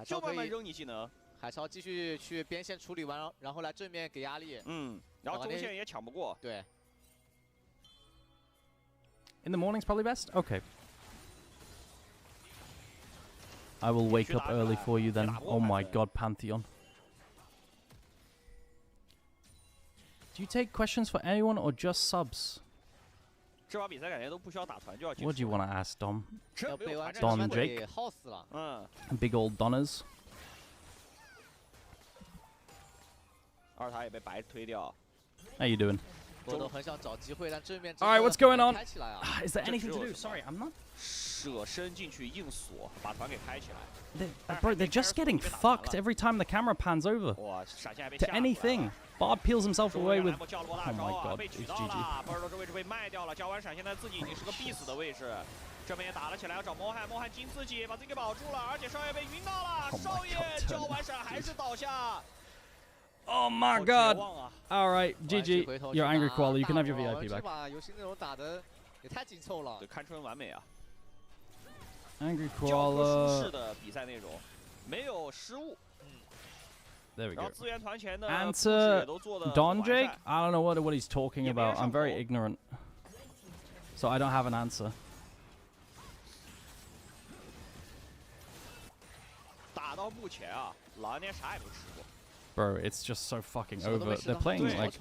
就慢慢扔你技能。海超继续去边线处理完，然后来正面给压力。然后中线也抢不过。对。 In the morning's probably best? Okay. I will wake up early for you then. Oh my god, Pantheon. Do you take questions for anyone or just subs? What do you want to ask, Dom? Don and Jake? Big old Donners. How you doing? Alright, what's going on? Is there anything to do? Sorry, I'm not... Bro, they're just getting fucked every time the camera pans over. To anything. Bob peels himself away with... Oh my god, it's GG. Oh my god. Alright, GG. You're angry koala. You can have your VIP back. Angry koala. There we go. Answer Don Jake? I don't know what he's talking about. I'm very ignorant. So I don't have an answer. Bro, it's just so fucking over. They're playing like...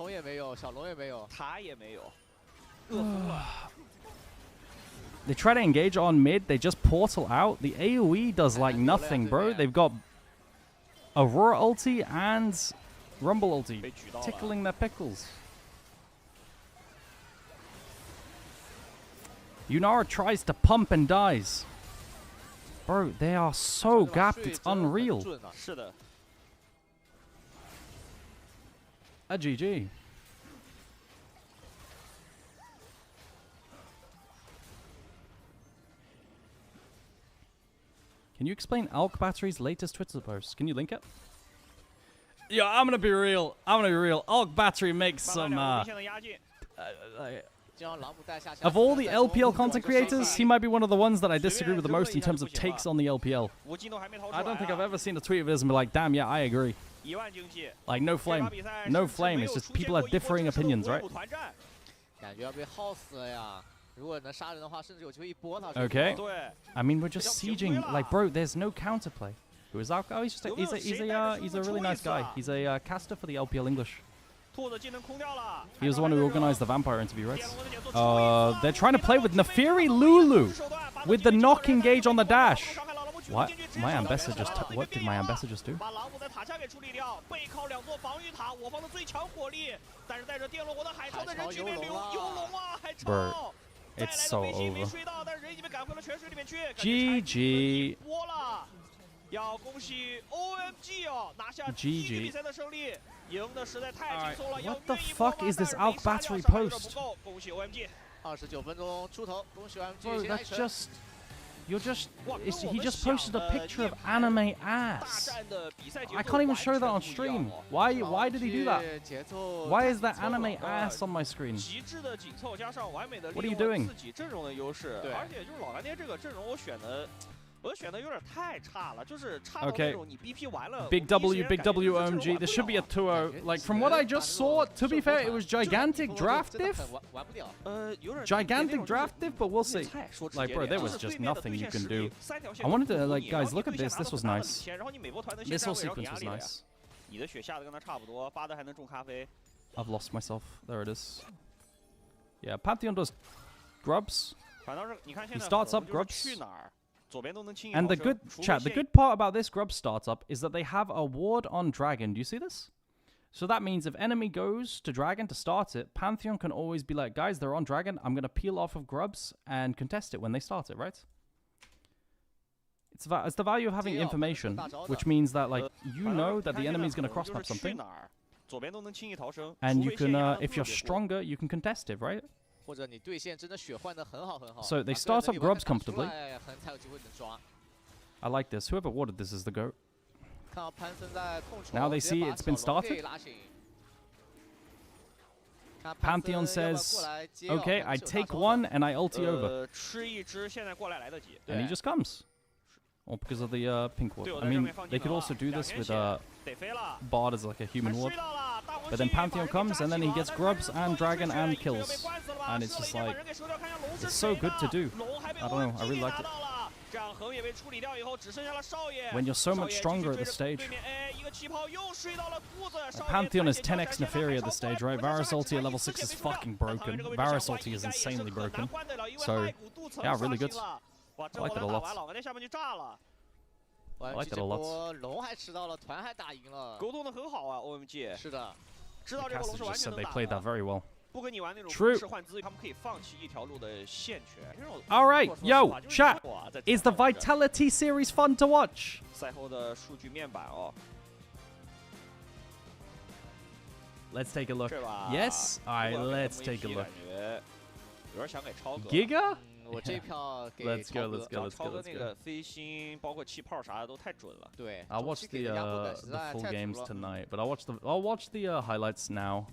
They try to engage on mid, they just portal out. The AoE does like nothing, bro. They've got Aurora ulti and Rumble ulti tickling their pickles. Yunara tries to pump and dies. Bro, they are so gapped, it's unreal. A GG. Can you explain Alk Battery's latest Twitter post? Can you link it? Yeah, I'm gonna be real. Alk Battery makes some of all the LPL content creators, he might be one of the ones that I disagree with the most in terms of takes on the LPL. I don't think I've ever seen a tweet of his and be like, damn, yeah, I agree. Like, no flame. No flame. It's just people have differing opinions, right? Okay. I mean, we're just sieging. Like, bro, there's no counterplay. Who is Alk? Oh, he's a really nice guy. He's a caster for the LPL English. He was the one who organized the vampire interview, right? They're trying to play with Nefiri Lulu with the knock engage on the dash. What? My ambassador just... What did my ambassador just do? Bro, it's so over. GG. GG. Alright, what the fuck is this Alk Battery post? Bro, that's just... You're just... he just posted a picture of anime ass. I can't even show that on stream. Why did he do that? Why is that anime ass on my screen? What are you doing? Okay. Big W, OMG. This should be a 2-0. Like, from what I just saw, to be fair, it was gigantic draft diff. Gigantic draft diff, but we'll see. Like, bro, there was just nothing you can do. I wanted to, like, guys, look at this. This was nice. This whole sequence was nice. I've lost myself. There it is. Yeah, Pantheon does grubs. He starts up grubs. And the good part about this grub startup is that they have a ward on Dragon. Do you see this? So that means if enemy goes to Dragon to start it, Pantheon can always be like, guys, they're on Dragon. I'm going to peel off of grubs and contest it when they start it, right? It's the value of having information, which means that, like, you know that the enemy is going to cross map something. And you can, if you're stronger, you can contest it, right? So they start up grubs comfortably. I like this. Whoever warded this is the GOAT. Now they see it's been started. Pantheon says, okay, I take one and I ulti over. And he just comes. Or because of the pink ward. I mean, they could also do this with Bard as like a human ward. But then Pantheon comes and then he gets grubs and Dragon and kills. And it's just like, it's so good to do. I don't know, I really liked it. 这样横也被处理掉以后，只剩下了少爷。 When you're so much stronger at the stage. 对面哎，一个气泡又睡到了兔子。 Pantheon is 10x Neferi at this stage, right? Varus ulti at level 6 is fucking broken. Varus ulti is insanely broken. So, yeah, really good. I like that a lot. I like that a lot. 龙还吃到了，团还打赢了，沟通的很好啊 ，OMG。是的，知道这个龙是完 Just 全 said 能 they 打 played that 的。 very well. 不跟你玩那种 True. 士换资，他们可以放弃一条路的线权。 All right, yo, chat. Is the Vitality series fun to watch? 赛后的数据面板哦。 Let's take a look. 是吧 Yes? Alright, let's take a look. 感觉有点想给超哥。 Giga? 我这票给 Let's go, 超哥 let's go, let's 超 go, 哥 let's 那 go. 个飞星，包括气泡啥的都太准了。对， I'll watch 中期给的压迫感实 the 在 full 太足 games 了。 tonight, but I'll watch the highlights now.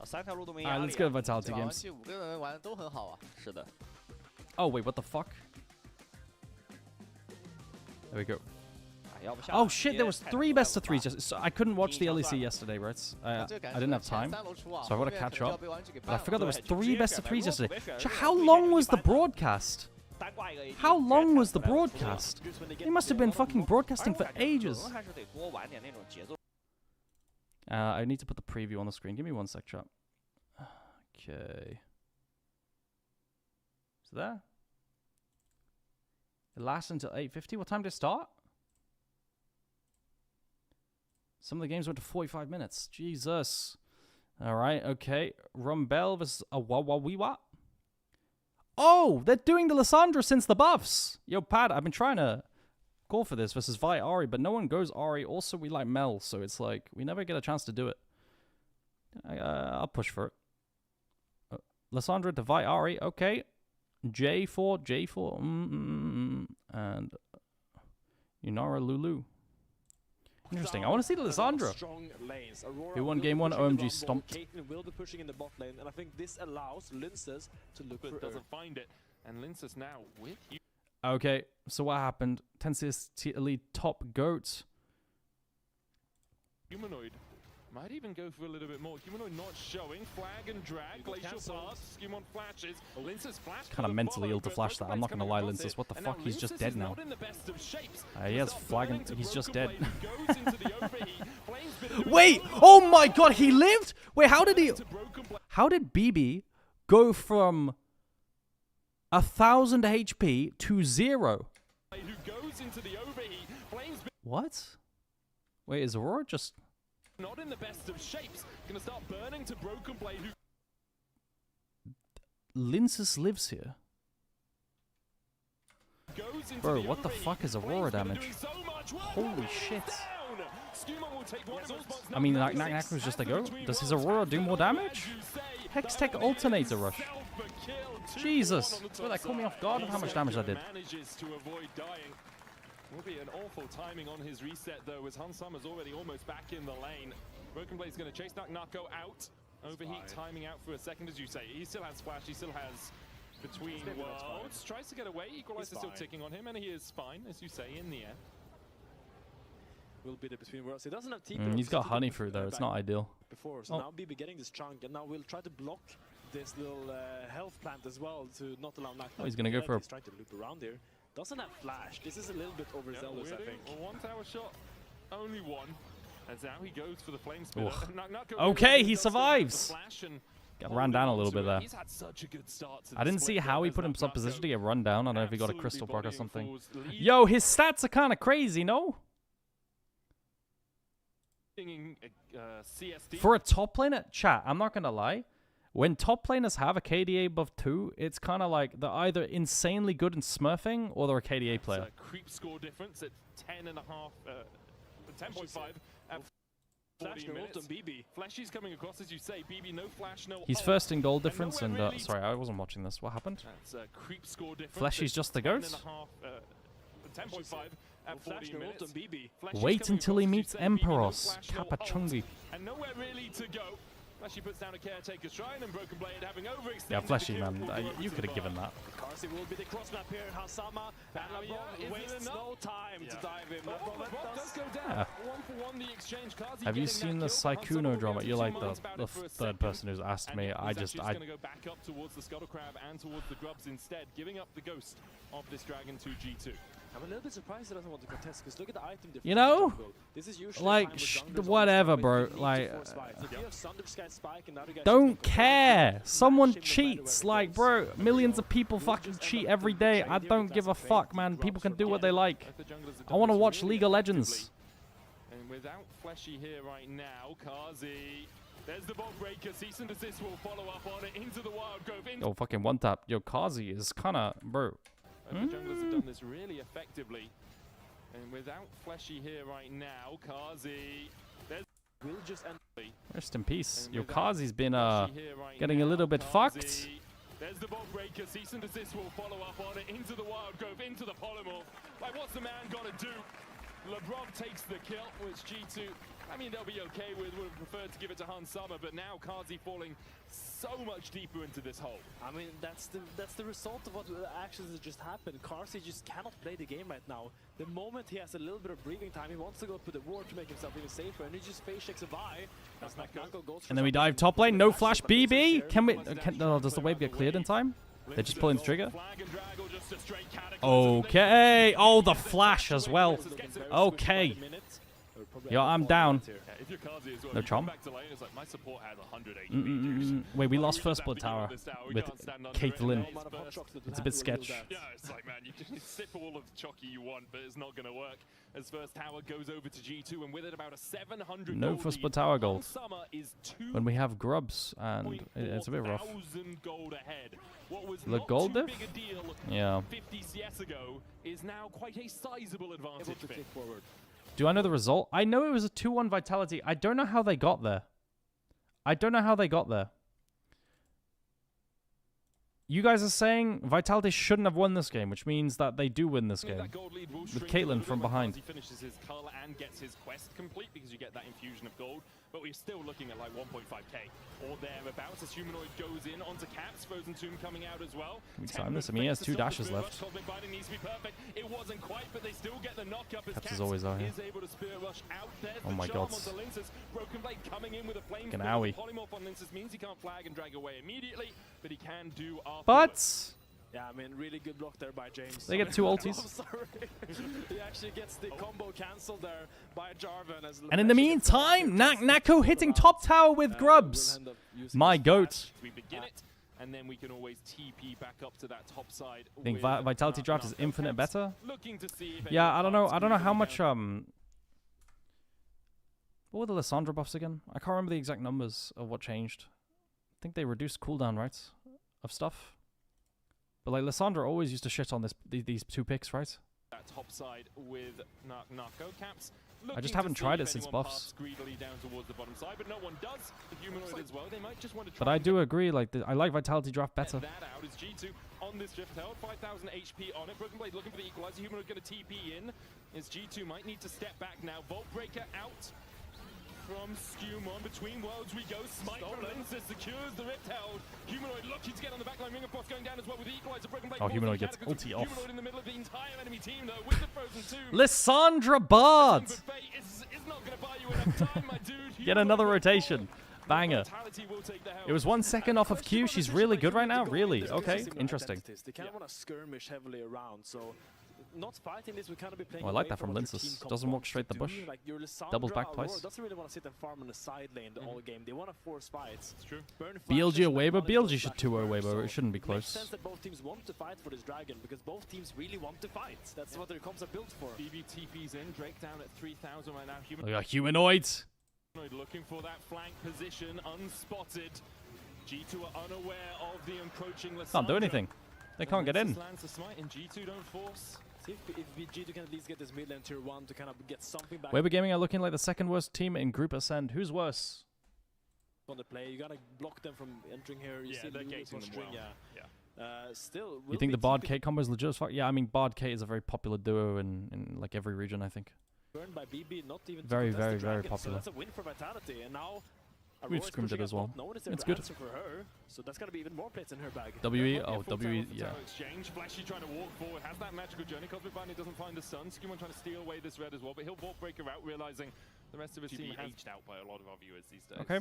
3条路都没压 Alright, 力 let's go 啊。 Vitality 这把玩 games. 具5个人玩的都很好啊。是的。 Oh wait, what the fuck? There we go. 哎要不下 Oh 来 shit, 直 there 接 was 太 3 快 best 了 of 3 吧 just so I couldn't watch the LEC yesterday, right? I 这感 I 觉 didn't have 前 time. 3楼出啊 so I've got to 后面 catch 可能就 up. 要被玩具给 But I 办 forgot there 了 was 对， 3 直接 best of 选 3 白 yesterday. 如果别选 So 如果 how 对 long 面 was the 一般 broadcast? 单挂一个 AD How 直接 long 看 was 出 the 来了出了 broadcast? They must have been fucking broadcasting for 而我感觉可 ages. 能还是得多玩点那种节奏。 I need to put the preview on the screen. Give me 1 sec, chat. Okay. Is it there? It lasts until 8:50. What time did it start? Some of the games went to 45 minutes. Jesus. All right, okay. Rumbel versus Wawawiwa. Oh, they're doing the Lissandra since the buffs. Yo, Pat, I've been trying to call for this versus Vi Ari, but no one goes Ari. Also, we like Mel, so it's like we never get a chance to do it. I'll push for it. Lissandra to Vi Ari, okay. J4, and Yunara Lulu. Interesting. I want to see the Lissandra. Who won game 1? OMG stomped. Will be pushing in the bot lane, and I think this allows Linces to look for doesn't find it, and Linces now with you. Okay, so what happened? Tensis Elite top goat. Humanoid might even go for a little bit more. Humanoid not showing. Flag and drag. Glacial pass. Skimon flashes. Linces flash. Kind of mentally ill to flash that. I'm not gonna lie, Linces. What the fuck? He's just dead now. He has flag and he's just dead. Wait! Oh my god, he lived? Wait, how did BB go from 1000 HP to 0? What? Wait, is Aurora just... Not in the best of shapes. Gonna start burning to Broken Blade. Linces lives here. Bro, what the fuck is Aurora damage? Holy shit. I mean, Nak was just a go. Does his Aurora do more damage? Hextech alternator rush. Jesus. Well, that caught me off guard of how much damage that did. Will be an awful timing on his reset though, as Hansama's already almost back in the lane. Broken Blade's going to chase Nak go out. Overheat timing out for a second, as you say. He still has flash, he still has between worlds. Tries to get away, Equalizer still ticking on him, and he is fine, as you say, in the air. Will be the between worlds. He doesn't have TP. He's got honey fruit though, it's not ideal. Before, so now BB getting this chunk, and now we'll try to block this little health plant as well to not allow Nak. Oh, he's going to go for a... He's trying to loop around here. Doesn't have flash. This is a little bit overzealous, I think. A 1 tower shot, only one. As now he goes for the flame spitter. Okay, he survives. Got run down a little bit there. I didn't see how he put himself position to get run down. I don't know if he got a crystal block or something. Yo, his stats are kind of crazy, no? For a top laner, chat, I'm not gonna lie. When top laners have a KDA above 2, it's kind of like they're either insanely good in smurfing or they're a KDA player. Creep score difference at 10.5, 10.5 at 40 minutes. BB. Flashy's coming across, as you say. BB, no flash, no. He's first in gold difference, and sorry, I wasn't watching this. What happened? That's creep score difference. Flashy's just the goat. 10.5 at 40 minutes. BB. Wait until he meets Emperos, Kapachungi. And nowhere really to go. Fleshy puts down a caretaker's shrine and Broken Blade having overextended. Yeah, Fleshy, man. You could have given that. Carsey will be the cross map here. Hansama and wastes no time to dive in. Does go down. 1-for-1 the exchange. Have you seen the Saikuno drama? You're like the third person who's asked me. Just going to go back up towards the Scuttle Crab and towards the Grubs instead, giving up the ghost of this Dragon to G2. I'm a little bit surprised he doesn't want to contest, because look at the item difference. You know, this is usually like whatever, bro. Like, don't don't care. Someone cheats. Like, bro, millions of people fucking cheat every day. I don't give a fuck, man. People can do what they like. I want to watch League of Legends. And without Fleshy here right now, Kazi. There's the Bolt Breaker. Cease and desist will follow up on it into the Wild Grove. Oh, fucking one tap. Yo, Kazi is kind of, bro. The junglers have done this really effectively. And without Fleshy here right now, Kazi. We'll just end. Rest in peace. Yo, Kazi's been getting a little bit fucked. There's the Bolt Breaker. Cease and desist will follow up on it into the Wild Grove, into the Polymorph. Like, what's the man got to do? LeBron takes the kill, which G2, I mean, they'll be okay with, would have preferred to give it to Hansama, but now Kazi falling so much deeper into this hole. I mean, that's the result of what actions that just happened. Carsey just cannot play the game right now. The moment he has a little bit of breathing time, he wants to go put the ward to make himself even safer, and he just face checks a buy. And then we dive top lane, no flash BB. Can we, does the wave get cleared in time? They're just pulling the trigger. Okay. Oh, the flash as well. Okay. Yo, I'm down. No charm. Wait, we lost first blood tower with Caitlyn. It's a bit sketch. Yeah, it's like, man, you can sip all of the chalky you want, but it's not going to work. As first tower goes over to G2, and with it about a 700 no first blood tower gold. When we have grubs, and it's a bit rough. The gold diff? Yeah. 50 CS ago is now quite a sizable advantage. Do I know the result? I know it was a 2-1 Vitality. I don't know how they got there. I don't know how they got there. You guys are saying Vitality shouldn't have won this game, which means that they do win this game. With Caitlyn from behind. He finishes his cull and gets his quest complete because you get that infusion of gold. But we're still looking at like 1.5k or thereabouts as Humanoid goes in onto Caps. Frozen Tomb coming out as well. Can we time this? I mean, he has 2 dashes left. It wasn't quite, but they still get the knockup as Caps is always out here. able to spirit rush out there. Oh my god. Broken Blade coming in with a flame. Polymorph on Linces means he can't flag and drag away immediately, but he can do afterwards. But yeah, I mean, really good block there by James. They get 2 ultis. I'm sorry. He actually gets the combo cancelled there by Jarvan. And in the meantime, Nako hitting top tower with grubs. My goat. We begin it, and then we can always TP back up to that top side. I think Vitality draft is infinite better. Yeah, I don't know. I don't know how much. What were the Lissandra buffs again? I can't remember the exact numbers of what changed. I think they reduced cooldown, right, of stuff. But like Lissandra always used to shit on these 2 picks, right? That top side with Narco Caps. I just haven't tried it since buffs. Down towards the bottom side, but no one does. The Humanoid as well. They might just want to try. But I do agree. Like I like Vitality draft better. That out is G2 on this drift held. 5,000 HP on it. Broken Blade looking for the equalizer. Humanoid going to TP in. As G2 might need to step back now. Vault Breaker out. From Skewmon, between worlds we go. Smite from Linces secures the rift held. Humanoid lucky to get on the backline. Ring of Frost going down as well with the equalizer. Broken Blade. Oh, Humanoid gets ulti off. Humanoid in the middle of the entire enemy team though with the Frozen Tomb. Lissandra Bard! It's not gonna buy you enough time, my dude. Get another rotation. Banger. It was 1 second off of Q. She's really good right now. Really? Okay. Interesting. They kind of want to skirmish heavily around, so not fighting this, we kind of be playing. Oh, I like that from Linces. Doesn't walk straight the bush. Like doubles back twice. Doesn't really want to sit and farm on the side lane the whole game. They want to force fights. It's true. BLG away, but BLG should 2-0 away, but it shouldn't be close. Makes sense that both teams want to fight for this dragon because both teams really want to fight. That's what their comps are built for. BB TP's in. Drake down at 3,000 right now. Look at Humanoids. Looking for that flank position, unspotted. G2 are unaware of the encroaching Lissandra. Can't do anything. They can't get in. And G2 don't force. See if G2 can at least get this mid lane tier 1 to kind of get something back. Weber Gaming are looking like the 2nd worst team in Group Ascend. Who's worse? On the play, you gotta block them from entering here. You see they're gating them well. Still, you think the Bard K combo is legit as fuck? Yeah, I mean Bard K is a very popular duo in like every region, I think. Burned by BB, not even very popular. So that's a win for Vitality, and now We've scrimmed it as well. It's good. For her, so that's gonna be even more plates in her bag. WE, oh, WE, yeah. Exchange. Flashy trying to walk forward, has that magical journey. Cosmic Bunny doesn't find the sun. Skimon trying to steal away this red as well, but he'll Vault Breaker out, realizing the rest of his team has aged out by a lot of our viewers these days. Okay.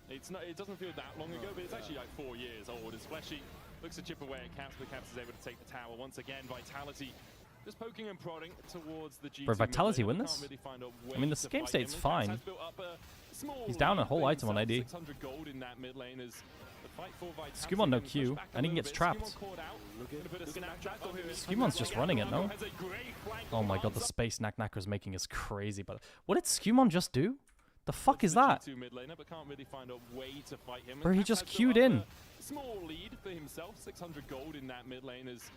It's not. It doesn't feel that long ago, but it's actually like 4 years old. As Fleshy looks to chip away at Caps, but Caps is able to take the tower once again. Vitality just poking and prodding towards the G2. Bro, Vitality win this? Really I mean, the game state's fine. He's down a whole item on AD. Skimon no Q, and he gets trapped. Skimon's just running it, no? Oh my god, the space Knack-Knacker's making is crazy. But what did Skimon just do? The fuck is that? Bro, he just queued in. Small lead for himself, 600 gold in that mid lane is.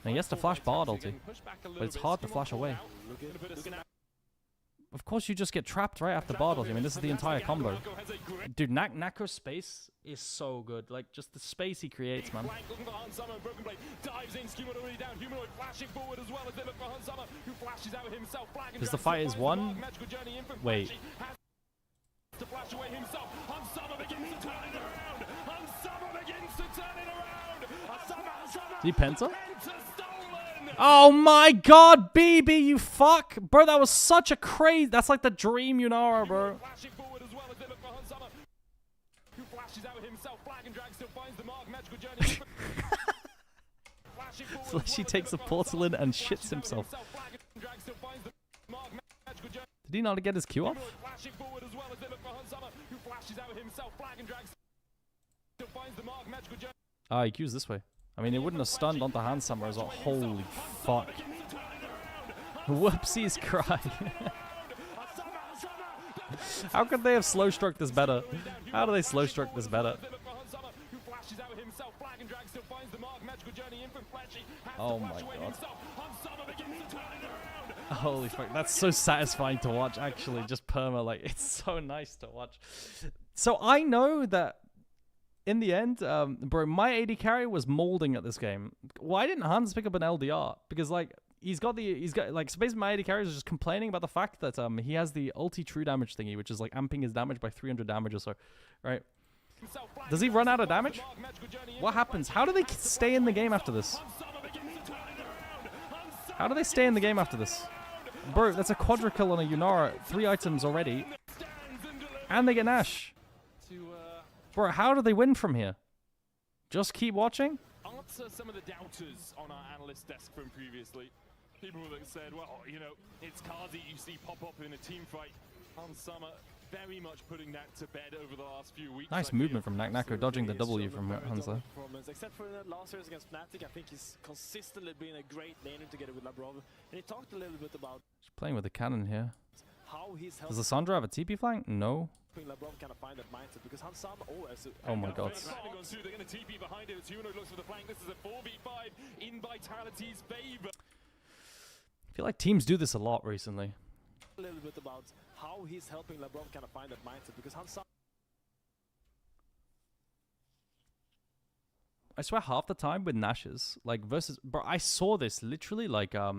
And he has to flash Bard ulti, but it's hard to flash away. Of course you just get trapped right after Bard ulti. I mean, this is the entire combo. Dude, Knack-Knacker's space is so good. Like, just the space he creates, man. Because the fight is won. Wait. To flash away himself, Hansama begins to turn it around. Hansama begins to turn it around. Did he penta? Oh my god, BB, you fuck! Bro, that was such a crazy. That's like the dream Yunara, bro. Flashing forward as well as they look for Hansama, who flashes out himself. Flag and Drag still finds the mark. Magical journey. Fleshy takes the portal in and shits himself. Did he not get his Q off? Ah, he Q's this way. I mean, it wouldn't have stunned onto Hansama as well. Holy fuck. Whoopsies cry. How could they have slow struck this better? How do they slow struck this better? Oh my god. Holy fuck, that's so satisfying to watch, actually, just perma, like, it's so nice to watch. So I know that, in the end, bro, my AD carry was molding at this game. Why didn't Hans pick up an LDR? Because, like, he's got, like, so basically my AD carry is just complaining about the fact that he has the ulti true damage thingy, which is, like, amping his damage by 300 damage or so, right? Does he run out of damage? What happens? How do they stay in the game after this? How do they stay in the game after this? Bro, that's a quadra-kill on a Yunara. 3 items already. And they get Nash. Bro, how do they win from here? Just keep watching? Answer some of the doubters on our analyst desk from previously. People that said, well, you know, it's Kazi you see pop up in a team fight. Hansama very much putting that to bed over the last few weeks. Nice movement from Knack-Knacker, dodging the W from Hansa. Except for the last years against Fnatic, I think he's consistently been a great laner together with Labrov. And he talked a little bit about Just playing with the cannon here. how he's Does Lissandra have a TP flank? No. Labrov kind of find that mindset because Hansama always. Oh my god. They're going to TP behind it. Juno looks for the flank. This is a 4v5 in Vitality's favor. I feel like teams do this a lot recently. A little bit about how he's helping Labrov kind of find that mindset because Hansama. I swear half the time with Nashes, like versus, bro, I saw this literally like, I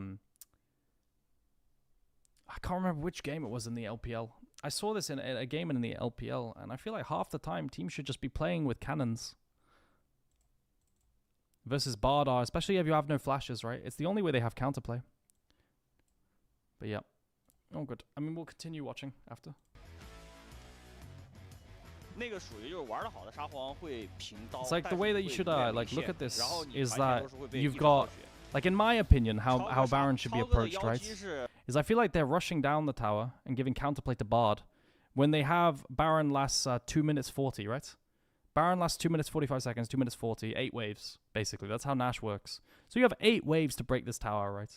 can't remember which game it was in the LPL. I saw this in a game in the LPL, and I feel like half the time teams should just be playing with cannons. Versus Bardar, especially if you have no flashes, right? It's the only way they have counterplay. But yeah. Oh, good. I mean, we'll continue watching after. It's like the way that you should like look at this is that you've got, like in my opinion, how Baron should be approached, right? Is I feel like they're rushing down the tower and giving counterplay to Bard when they have Baron lasts 2 minutes 40, right? Baron lasts 2 minutes 45 seconds, 2 minutes 40, 8 waves basically. That's how Nash works. So you have 8 waves to break this tower, right?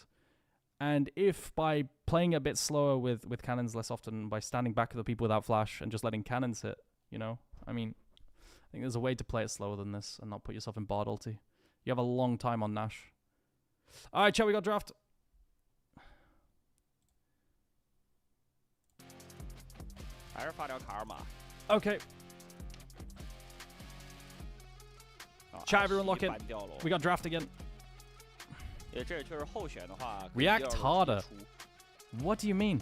And if by playing a bit slower with cannons less often, by standing back to the people without flash and just letting cannons hit, you know? I mean, I think there's a way to play it slower than this and not put yourself in Bard ulti. You have a long time on Nash. Alright, chat, we got draft. Okay. Chat, everyone lock in. We got draft again. React harder. What do you mean?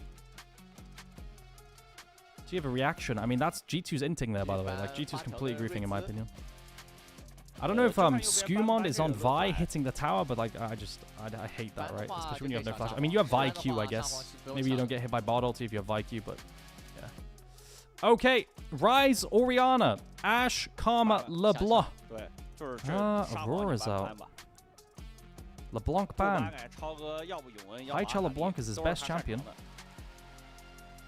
Do you have a reaction? I mean, that's G2's inting there, by the way. Like, G2's completely griefing, in my opinion. I don't know if Skumond is on Vi hitting the tower, but like, I hate that, right? Especially when you have no flash. I mean, you have Vi Q, I guess. Maybe you don't get hit by bot ulti if you have Vi Q, but yeah. Okay, Rise, Orianna, Ashe, Karma, LeBlanc. Aurora's out. LeBlanc ban. Haicha LeBlanc is his best champion.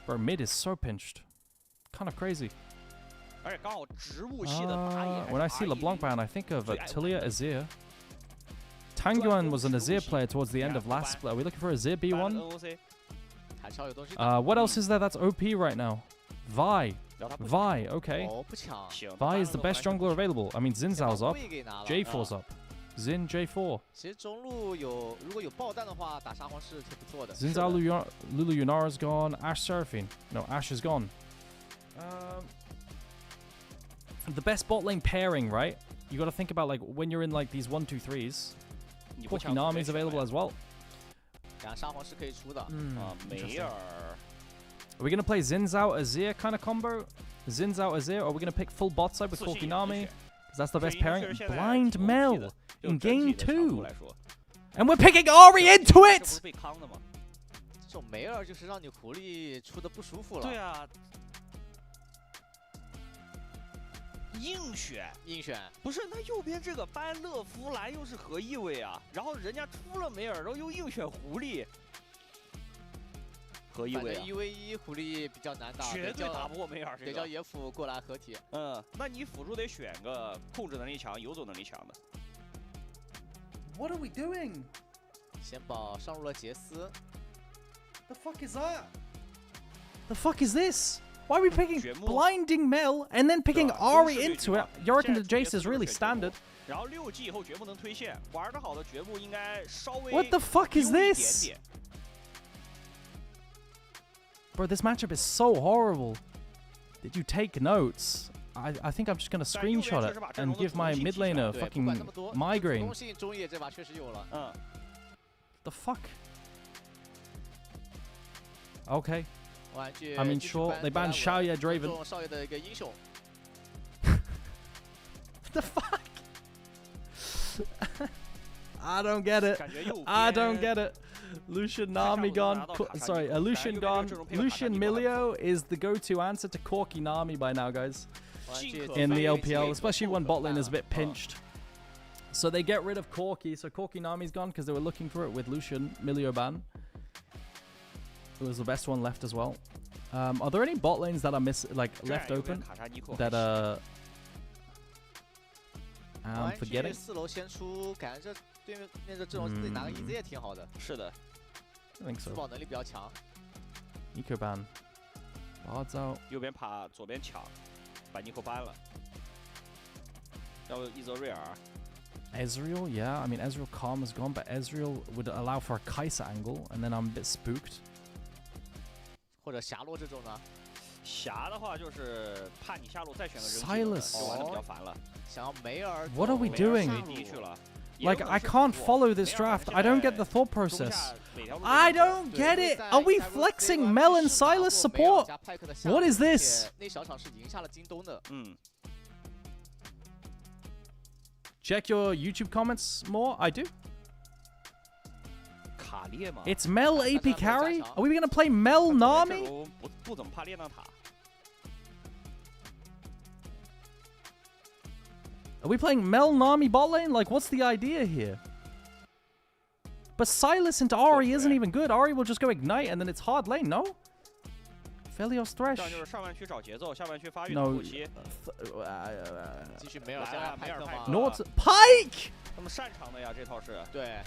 Bro, mid is so pinched. Kind of crazy. When I see LeBlanc ban, I think of Tilia Azir. Tangyuan was an Azir player towards the end of last split. Are we looking for Azir B1? What else is there that's OP right now? Vi. Vi, okay. Vi is the best jungler available. I mean, Xin Zhao's up. J4's up. Xin J4. Xin Zhao Lulu Yunara's gone. Ashe Seraphine. No, Ashe is gone. The best bot lane pairing, right? You got to think about like when you're in like these 1-2-3s. Corki Nami's available as well. Are we gonna play Xin Zhao Azir kind of combo? Xin Zhao Azir, or are we gonna pick full bot side with Corki Nami? Because that's the best pairing. Blind Mel in game 2. And we're picking Ari into it! 这种梅尔就是让你狐狸出的不舒服了。对啊。硬选，不是那右边这个班勒夫兰又是何意味啊？然后人家出了梅尔，然后又硬选狐狸，何意味啊？1v1狐狸比较难打，绝对打不过梅尔，得叫野辅过来合体。那你辅助得选个控制能力强、游走能力强的。What are we doing? 先宝上路了杰斯。The fuck is that? The fuck is this? Why are we picking Blinding Mel and then picking Ari into it? You reckon the Jace is really standard? What the fuck is this? Bro, this matchup is so horrible. Did you take notes? I think I'm just gonna screenshot it and give my mid laner fucking migraine. The fuck? Okay. I mean, sure, they banned Xiaoye Draven. What the fuck? I don't get it. I don't get it. Lucian Nami gone. Sorry, Lucian gone. Lucian Milio is the go-to answer to Corki Nami by now, guys. In the LPL, especially when bot lane is a bit pinched. So they get rid of Corki. So Corki Nami's gone because they were looking for it with Lucian Milio ban. It was the best one left as well. Are there any bot lanes that are left open that I'm forgetting? 4楼先出，感觉这对面这阵容自己拿个 EZ 也挺好的。是的 I think so. 自保能力比较强。Nico ban. Bard's out. 右边爬，左边抢，把 Nico 搬了。要伊泽瑞尔。Ezreal, yeah. I mean, Ezreal Calm is gone, but Ezreal would allow for a Kai'Sa angle, and then I'm a bit spooked. 或者霞落这种呢？霞的话就是怕你下路再选个人 Silas 就玩的比较烦了。想要梅尔 What are we doing? Like, I can't follow this draft. I don't get the thought process. I don't get it. Are we flexing Mel and Silas support? What is this? 那小场是赢下了京东的。Check your YouTube comments more. I do. 卡列吗 It's Mel AP carry? Are we gonna play Mel Nami? 不怎么怕列那塔。Are we playing Mel Nami bot lane? Like, what's the idea here? But Silas into Ari isn't even good. Ari will just go ignite and then it's hard lane, no? Felios Thresh. 这样就是上半区找节奏，下半区发育 No. 后期。继续梅尔加派克吗 North Pike! 他们擅长的呀，这套是。对。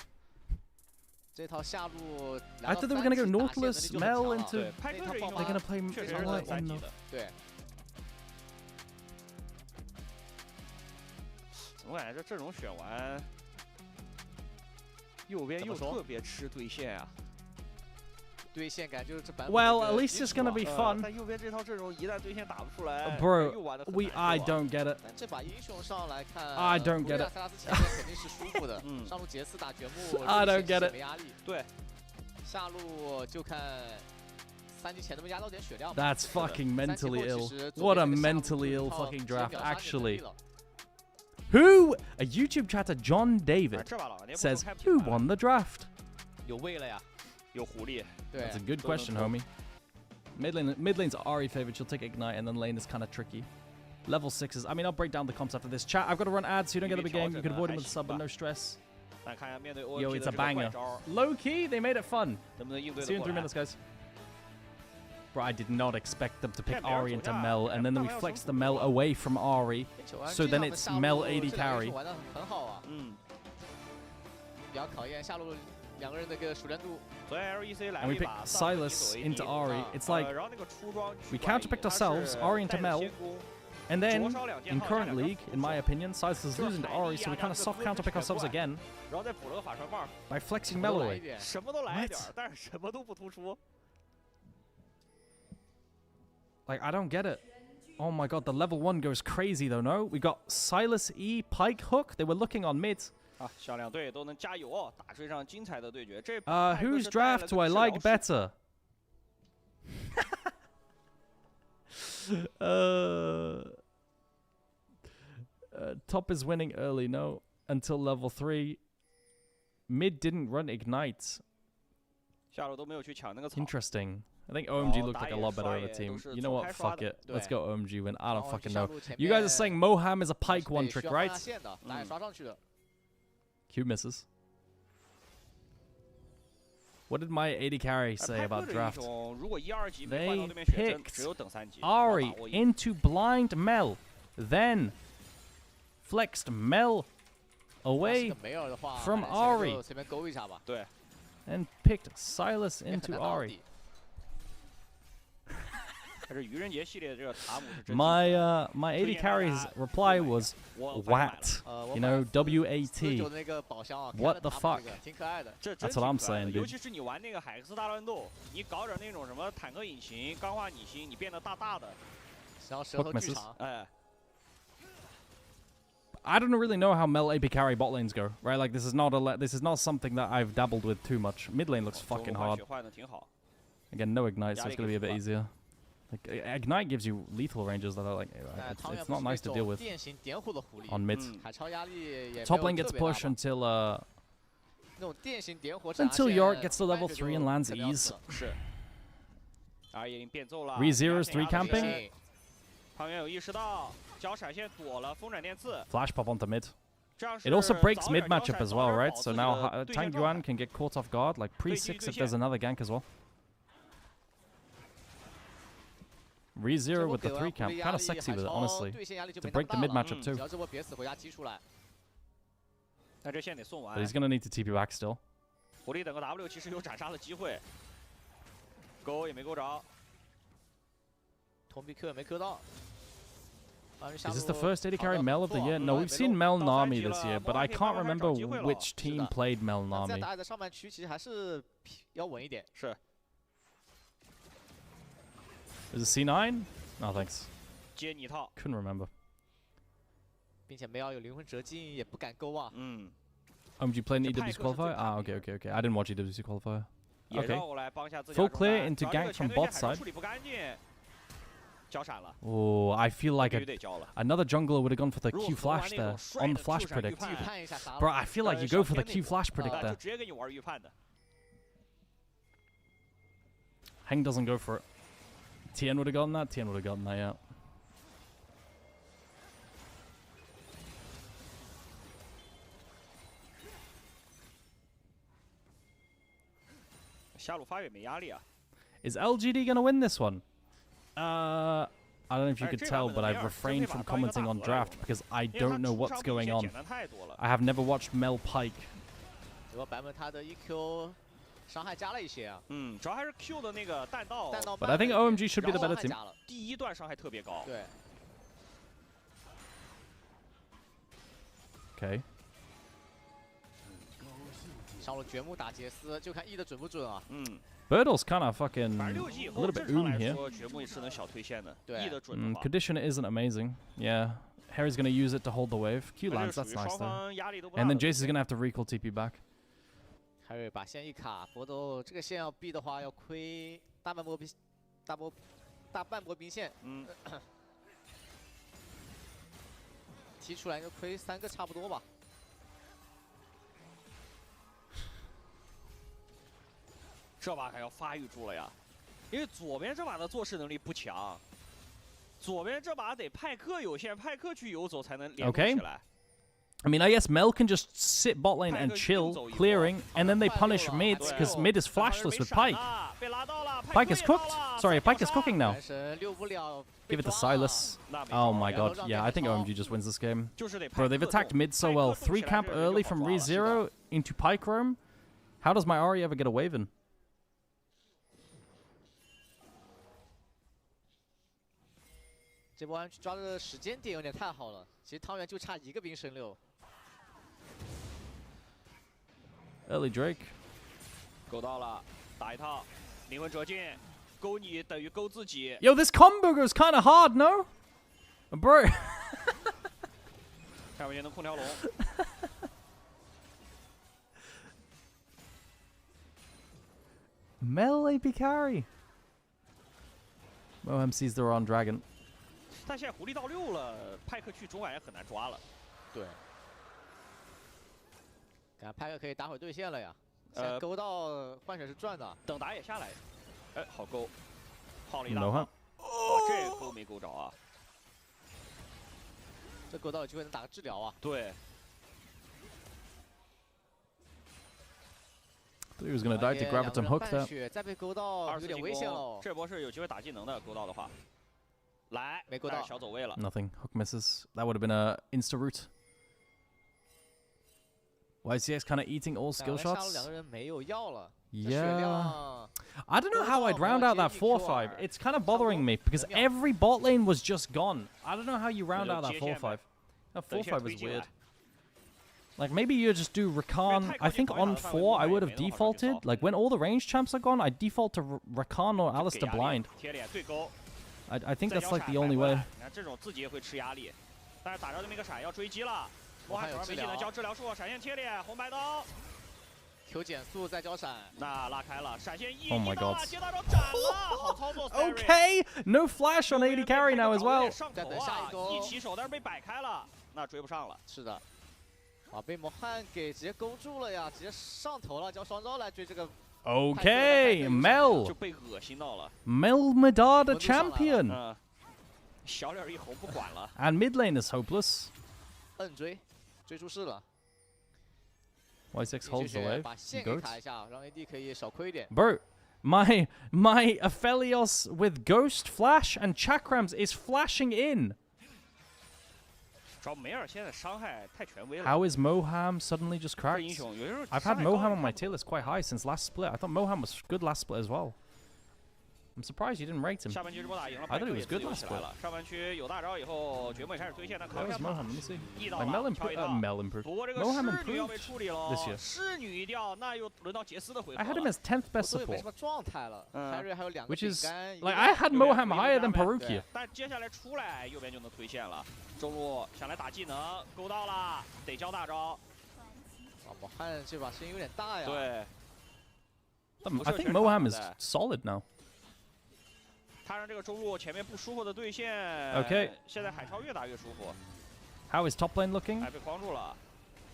这套下路。I thought they were gonna go Nautilus, Mel into. 派克这 They're gonna play 确实是很三级的。对。怎么感觉这阵容选完，右边又特别吃对线啊？对线感就是这版。Well, at least it's gonna be fun. 但右边这套阵容一旦对线打不出来 Bro, I don't get it. 但这把英雄上来看 I don't get it. 塞拉斯前面肯定是舒服的。上路杰斯打掘木 I don't get it. 没压力。对。下路就看3级前能不能压到点血量。That's fucking mentally ill. What a mentally ill fucking draft, actually. Who? A YouTube chatter, John David, says, who won the draft? 有位了呀，有狐狸。 That's a good question, homie. Mid lane's Ahri favored. She'll take Ignite, and then lane is kind of tricky. Level 6s. I mean, I'll break down the comps after this. Chat, I've got to run ads so you don't get the big game. You can avoid them with a sub, but no stress. Yo, it's a banger. Low key, they made it fun. See you in 3 minutes, guys. Bro, I did not expect them to pick Ahri into Mel, and then we flexed the Mel away from Ahri, so then it's Mel 80 carry. And we picked Silas into Ahri. It's like we counterpicked ourselves, Ahri into Mel, and then in current league, in my opinion, Silas is losing to Ahri, so we kind of soft counterpick ourselves again by flexing Mel away. What? Like, I don't get it. Oh my god, the level 1 goes crazy though, no? We got Silas E, Pike Hook. They were looking on mid. Whose draft do I like better? Top is winning early, no? Until level 3. Mid didn't run Ignite. Interesting. I think OMG looked like a lot better of a team. You know what? Fuck it. Let's go OMG win. I don't fucking know. You guys are saying Moham is a Pike 1 trick, right? Q misses. What did my 80 carry say about draft? They picked Ahri into blind Mel, then flexed Mel away from Ahri, and picked Silas into Ahri. My 80 carries reply was WAT. You know, W-A-T. What the fuck? That's what I'm saying, dude. Hook misses. I don't really know how Mel AP carry bot lanes go, right? Like this is not something that I've dabbled with too much. Mid lane looks fucking hard. Again, no ignite, so it's gonna be a bit easier. Like, Ignite gives you lethal ranges that are like, it's not nice to deal with on mid. Top lane gets pushed until Yorick gets to level 3 and lands ease. Re-Zero's 3 camping. Flash pop onto mid. It also breaks mid matchup as well, right? So now Tang Yuan can get caught off guard, like pre-6 if there's another gank as well. Re-Zero with the 3 camp, kind of sexy with it, honestly. To break the mid matchup too. But he's gonna need to TP back still. Is this the first 80 carry Mel of the year? No, we've seen Mel Nami this year, but I can't remember which team played Mel Nami. Is it C9? No, thanks. Couldn't remember. OMG played an EWC qualifier? Ah, okay. I didn't watch EWC qualifier. Okay. Full clear into gank from bot side. Oh, I feel like another jungler would have gone for the Q flash there on the flash predict. Bro, I feel like you go for the Q flash predict there. Heng doesn't go for it. Tien would have gotten that. Tien would have gotten that, yeah. Is LGD gonna win this one? I don't know if you could tell, but I've refrained from commenting on draft because I don't know what's going on. I have never watched Mel Pike. But I think OMG should be the better team. Okay. Birdle's kind of fucking a little bit here. Conditioner isn't amazing. Yeah. Harry's going to use it to hold the wave. Q lands, that's nice though. And then Jace is going to have to recall TP back. 大半波兵线，踢出来一个亏3个差不多吧。这把可要发育住了呀，因为左边这把的做事能力不强，左边这把得派克有限，派克去游走才能联动起来。 I mean, I guess Mel can just sit bot lane and chill, clearing, and then they punish mids because mid is flashless with Pyke. Pyke is cooked. Sorry, Pyke is cooking now. Give it to Silas. Oh my god. Yeah, I think OMG just wins this game. Bro, they've attacked mid so well. 3 camp early from ReZero into Pyke roam. How does my Ahri ever get a wave in? 这波抓的时间点有点太好了，其实汤圆就差1个兵升6。 Early Drake. 勾到了，打一套，灵魂折进，勾你等于勾自己。Yo, this combo goes kind of hard, no? Bro. 看不见的空调龙。Mel AP carry. Mohem sees the on dragon. 但现在狐狸到6了，派克去中晚也很难抓了。对。 感觉派克可以打会对线了呀，勾到换血是赚的。等打野下来，哎，好勾，耗了一大炮。哇，这勾没勾着啊！这勾到有机会能打个治疗啊。对。Thought he was gonna die to grab some hook there. 再被勾到有点危险喽。这波是有机会打技能的，勾到的话。来，没勾到，小走位了。 Nothing. Hook misses. That would have been a insta route. YCX kind of eating all skill shots. Yeah. I don't know how I'd round out that 4-5. It's kind of bothering me because every bot lane was just gone. I don't know how you round out that 4-5. That 4-5 is weird. Like maybe you just do Rakan. I think on 4 I would have defaulted. Like when all the range champs are gone, I default to Rakan or Alistair blind. I think that's like the only way. 魔汉手上没技能交治疗术，闪现贴脸，红白刀，Q 减速再交闪，那拉开了，闪现一， Oh my god! 接大招斩了，好操作。Okay, no flash on AD carry now as well. 再等下一勾，一起手但是被摆开了，那追不上了。是的，哇，被魔汉给直接勾住了呀，直接上头了，交双招来追这个。 Okay, Mel. 就被恶心到了。Mel Medada champion. 小脸一红不管了。And mid lane is hopeless. 摁追。 追出事了 ，Y6 holds the wave. 把线给卡一下，让 AD 可以少亏一点。Bro, my Aphelios with Ghost Flash and Chakrams is flashing in. 主要梅尔现在伤害太权威了。 How is Moham suddenly just cracked? I've had Moham on my tier list quite high since last split. I thought Moham was good last split as well. I'm surprised you didn't rate him. I thought he was good last split. 上半区有大招以后，绝梦开始兑现，但扛下。 Moham? Let me see. Like Mel improved. 不过这个侍女要被处理了。侍女一掉，那又轮到杰斯的回合。 I had him as 10th best support. 没什么状态了。Harry 还有2个 Which is like I had Moham higher than Perukia. 但接下来出来，右边就能推线了。中路想来打技能，勾到了，得交大招。啊，魔汉这把声音有点大呀。对。I think Moham is solid now. 他让这个中路前面不舒服的对线 ，OK， 现在海超越打越舒服。How is top lane looking？ 被框住了，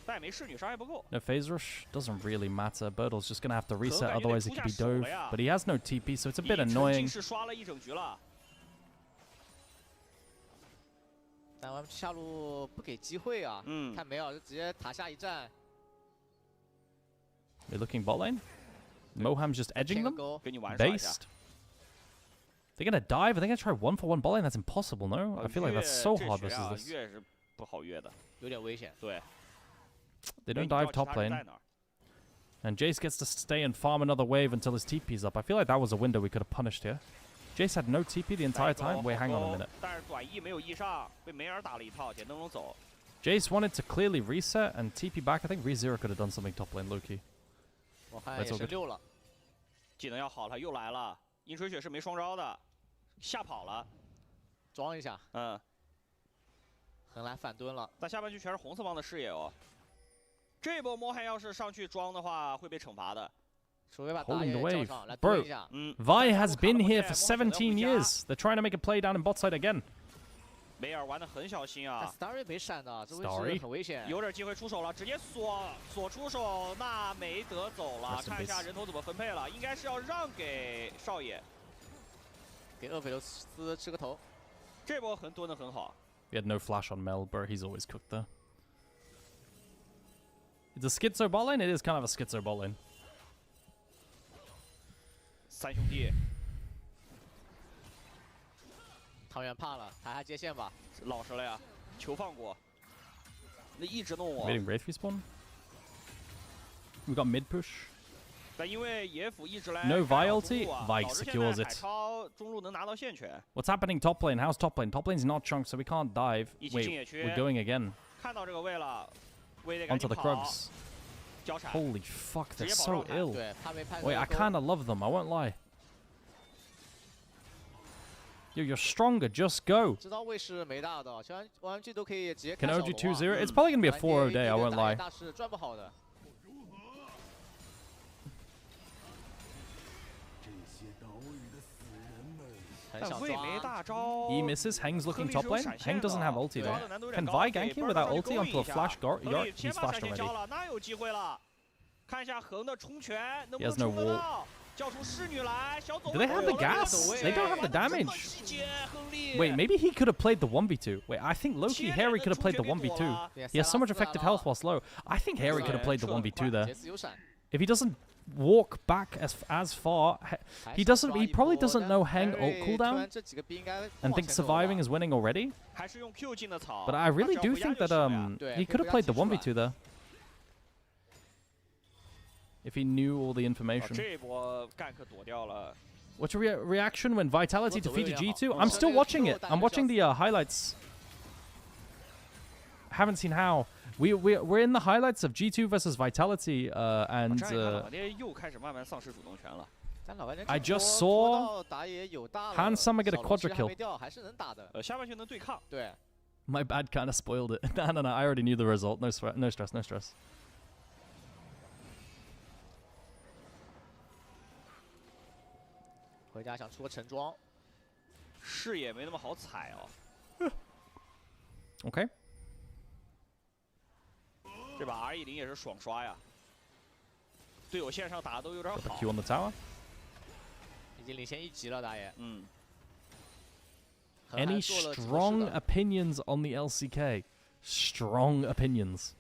但也没侍女伤害不够。 No phase rush doesn't really matter. Birdle's just gonna have to reset, otherwise it could be dove. But he has no TP, so it's a bit annoying. 是刷了一整局了。但我们下路不给机会啊，看没有，就直接塔下一站。They're looking bot lane. Moham's just edging them. 跟你玩耍一下。 They're gonna dive. Are they gonna try 1-for-1 bot lane? That's impossible, no? I feel like that's so hard versus this. 越是不好越的，有点危险。对。They don't dive top lane. And Jace gets to stay and farm another wave until his TP's up. I feel like that was a window we could have punished here. Jace had no TP the entire time. Wait, hang on a minute. 但是短 E 没有 E 上，被梅尔打了一套，捡灯笼走。 Jace wanted to clearly reset and TP back. I think ReZero could have done something top lane, low-key. 我看也是6了。技能要好了，又来了。银水雪是没双招的。 吓跑了，装一下，很难反蹲了。但下半区全是红色方的视野哦。这波魔汉要是上去装的话，会被惩罚的。Holding the wave. Bro, Vi has been here for 17 years. They're trying to make a play down in bot side again. 梅尔玩的很小心啊 ，Starry 没闪的，这位置很危险，有点机会出手了，直接锁出手，那没得走了。看一下人头怎么分配了，应该是要让给少爷，给厄斐琉斯吃个头。这波蹲得很好。He had no flash on Mel, bro. He's always cooked there. It's a schizo bot lane. It is kind of a schizo bot lane. 三兄弟。 汤圆怕了，抬下接线吧。老实了呀，球放过，那一直弄我。Waiting Wraith respawn. We got mid push. 但因为野辅一直来 No Vi ulti, Vi secures it. 中路能拿到线权。 What's happening top lane? How's top lane? Top lane's not chunked, so we can't dive. Wait, we're going again. 看到这个位了，位得 Onto the Krugs. Holy fuck, they're so ill. Wait, I kind of love them. I won't lie. Yo, you're stronger. Just go. Can OG 2-0? It's probably gonna be a 4-0 day. I won't lie. He misses. Heng's looking top lane. Heng doesn't have ulti though. Can Vi gank him without ulti onto a flash Yort? He's flashed already. He has no wall. Do they have the gas? They don't have the damage. Wait, maybe he could have played the 1v2. Wait, I think low-key Harry could have played the 1v2. He has so much effective health while slow. I think Harry could have played the 1v2 there. If he doesn't walk back as far, he probably doesn't know Heng ult cooldown and thinks surviving is winning already. But I really do think that he could have played the 1v2 there. If he knew all the information. What's your reaction when Vitality defeated G2? I'm still watching it. I'm watching the highlights. Haven't seen how. We're in the highlights of G2 versus Vitality and I just saw Han Summer get a quadra kill. My bad, kind of spoiled it. No, I already knew the result. No stress, no stress. 回家想出个橙装，视野没那么好踩哦。OK。这把 R10也是爽刷呀，队友线上打的都有点好。Q on the tower。已经领先1级了，大爷。嗯。Any strong opinions on the LCK? Strong opinions.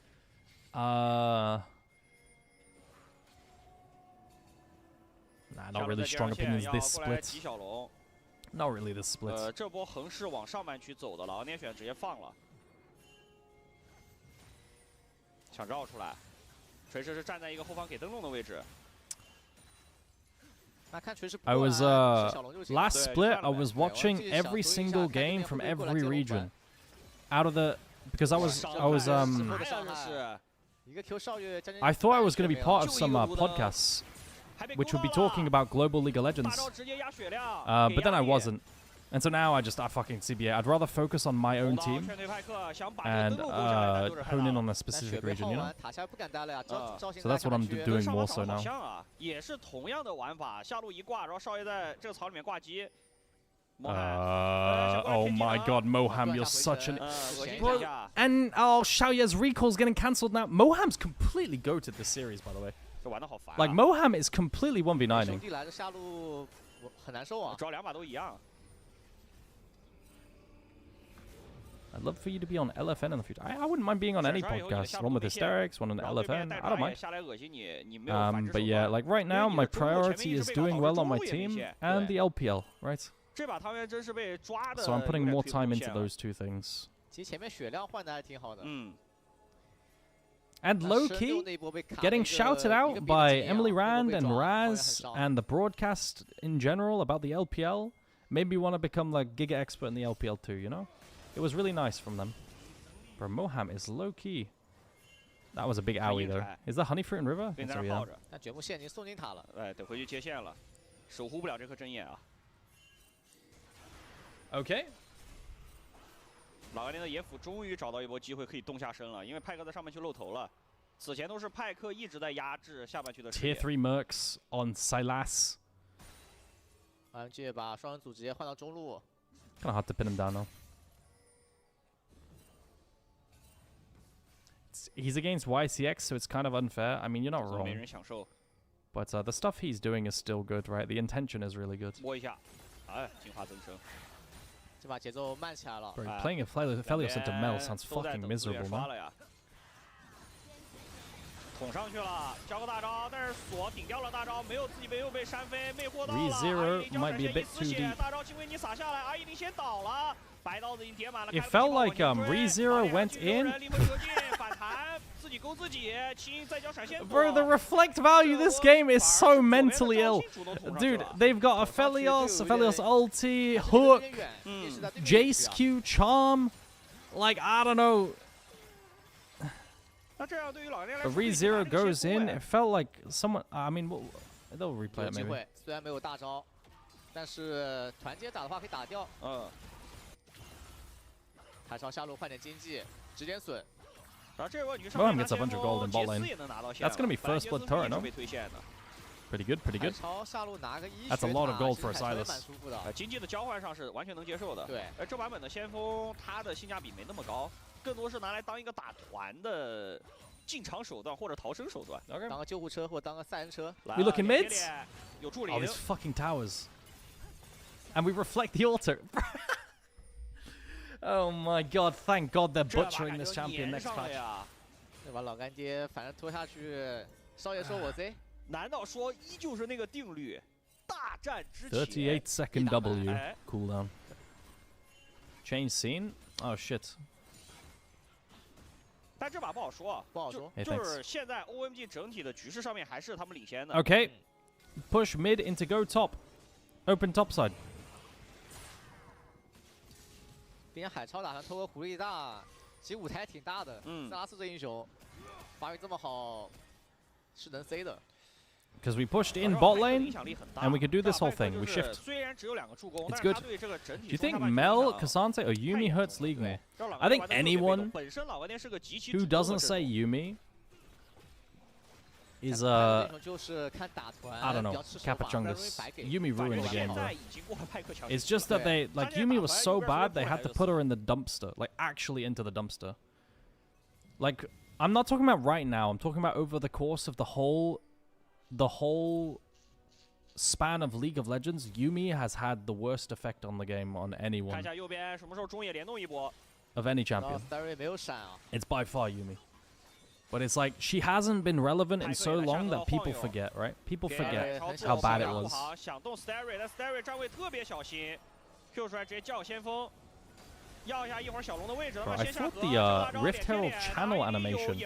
Nah, not really strong opinions this split. Not really this split. 这波横是往上半区走的了，老聂选直接放了，想绕出来，锤石是站在一个后方给灯笼的位置。I was last split. I was watching every single game from every region. Out of the because I thought I was going to be part of some podcasts. Which would be talking about global League of Legends. But then I wasn't. And so now I fucking CBA. I'd rather focus on my own team and hone in on a specific region, you know? So that's what I'm doing more so now. Oh my god, Moham, you're such an... Bro, and Xiaoye's recall's getting cancelled now. Moham's completely goated this series, by the way. Like, Moham is completely 1v9ing. I'd love for you to be on LFN in the future. I wouldn't mind being on any podcast. One with Hysterics, one on LFN. I don't mind. But yeah, like right now, my priority is doing well on my team and the LPL, right? So I'm putting more time into those two things. And low-key, getting shouted out by Emily Rand and Raz and the broadcast in general about the LPL made me want to become like Giga expert in the LPL too, you know? It was really nice from them. Bro, Moham is low-key. That was a big owie though. Is that Honeyfruit and River? So, yeah. Okay. 老年的野辅终于找到一波机会可以动下身了，因为派克在上面去露头了。此前都是派克一直在压制下半区的视 Tier 野。 3 Mercs on Silas. OMG 把双人组直接换到中路。 Kind of hard to pin him down though. He's against YCX, so it's kind of unfair. I mean, you're not 没 wrong. 人享受。 But the stuff he's doing is still good, right? The intention is really good. 摸一下，哎，进化增生。 这把节奏慢起来了。 Bro, playing a Felios into Mel sounds fucking miserable, man. 捅上去了，交个大招，但是锁顶掉了大招，没有自己没有被扇飞，魅惑到了。 ReZero might be a bit too deep. 大招请为你洒下来，R1先倒了，白刀子已经叠满了。 It felt like ReZero went in. 反弹，自己勾自己，亲再交闪现。 Bro, the reflect value this game is so mentally ill. Dude, they've got a Felios ulti, hook, Jace Q, charm. Like, I don't know. ReZero goes in, it felt like someone. I mean, they'll replay it maybe. 虽然没有大招，但是团结打的话可以打掉。海潮下路换点经济，直接损。 Bohem gets a bunch of gold in bot lane. That's gonna be first blood turret, no? Pretty good, pretty good. That's a lot of gold for a Silas. 经济的交换上是完全能接受的。对，而这版本的先锋，它的性价比没那么高，更多是拿来当一个打团的进场手段或者逃生手段。当个救护车或当个赛恩车。 We looking mids? 有助理。 Oh, these fucking towers. And we reflect the altar. Oh my god, thank god they're butchering this champion next patch. 这把老干爹反正拖下去，少爷说我贼。难道说依旧是那个定律？大战之前。 38-second W cooldown. Change scene? Oh shit. 但这把不好说，不好说。就是现在 OMG 整体的局势上面还是他们领先的。 Okay, push mid into go top. Open top side. 并且海超打算偷个狐狸大，其实舞台挺大的。塞拉斯这英雄发挥这么好，是能 C 的。 Because we pushed in bot lane, and we could do this whole thing. We shift. It's good. Do you think Mel, Cassante, or Yumi hurts League more? I think anyone who doesn't say Yumi is I don't know, Capachungus. Yumi ruined the game, bro. It's just that they, like, Yumi was so bad, they had to put her in the dumpster. Like, actually into the dumpster. Like, I'm not talking about right now, I'm talking about over the course of the whole span of League of Legends. Yumi has had the worst effect on the game on anyone. Of any champion. It's by far Yumi. But it's like, she hasn't been relevant in so long that people forget, right? People forget how bad it was. Bro, I thought the Rift Herald channel animation...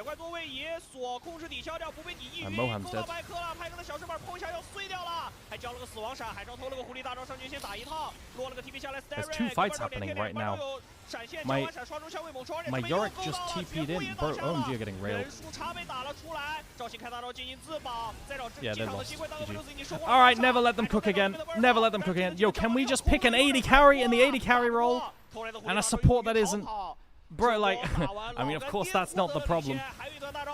And Moham's dead. There's two fights happening right now. My Yorick just TP'd in. Bro, OMG are getting railed. Yeah, they lost. GG. Alright, never let them cook again. Never let them cook again. Yo, can we just pick an AD carry in the AD carry role? And a support that isn't... Bro, like... I mean, of course that's not the problem.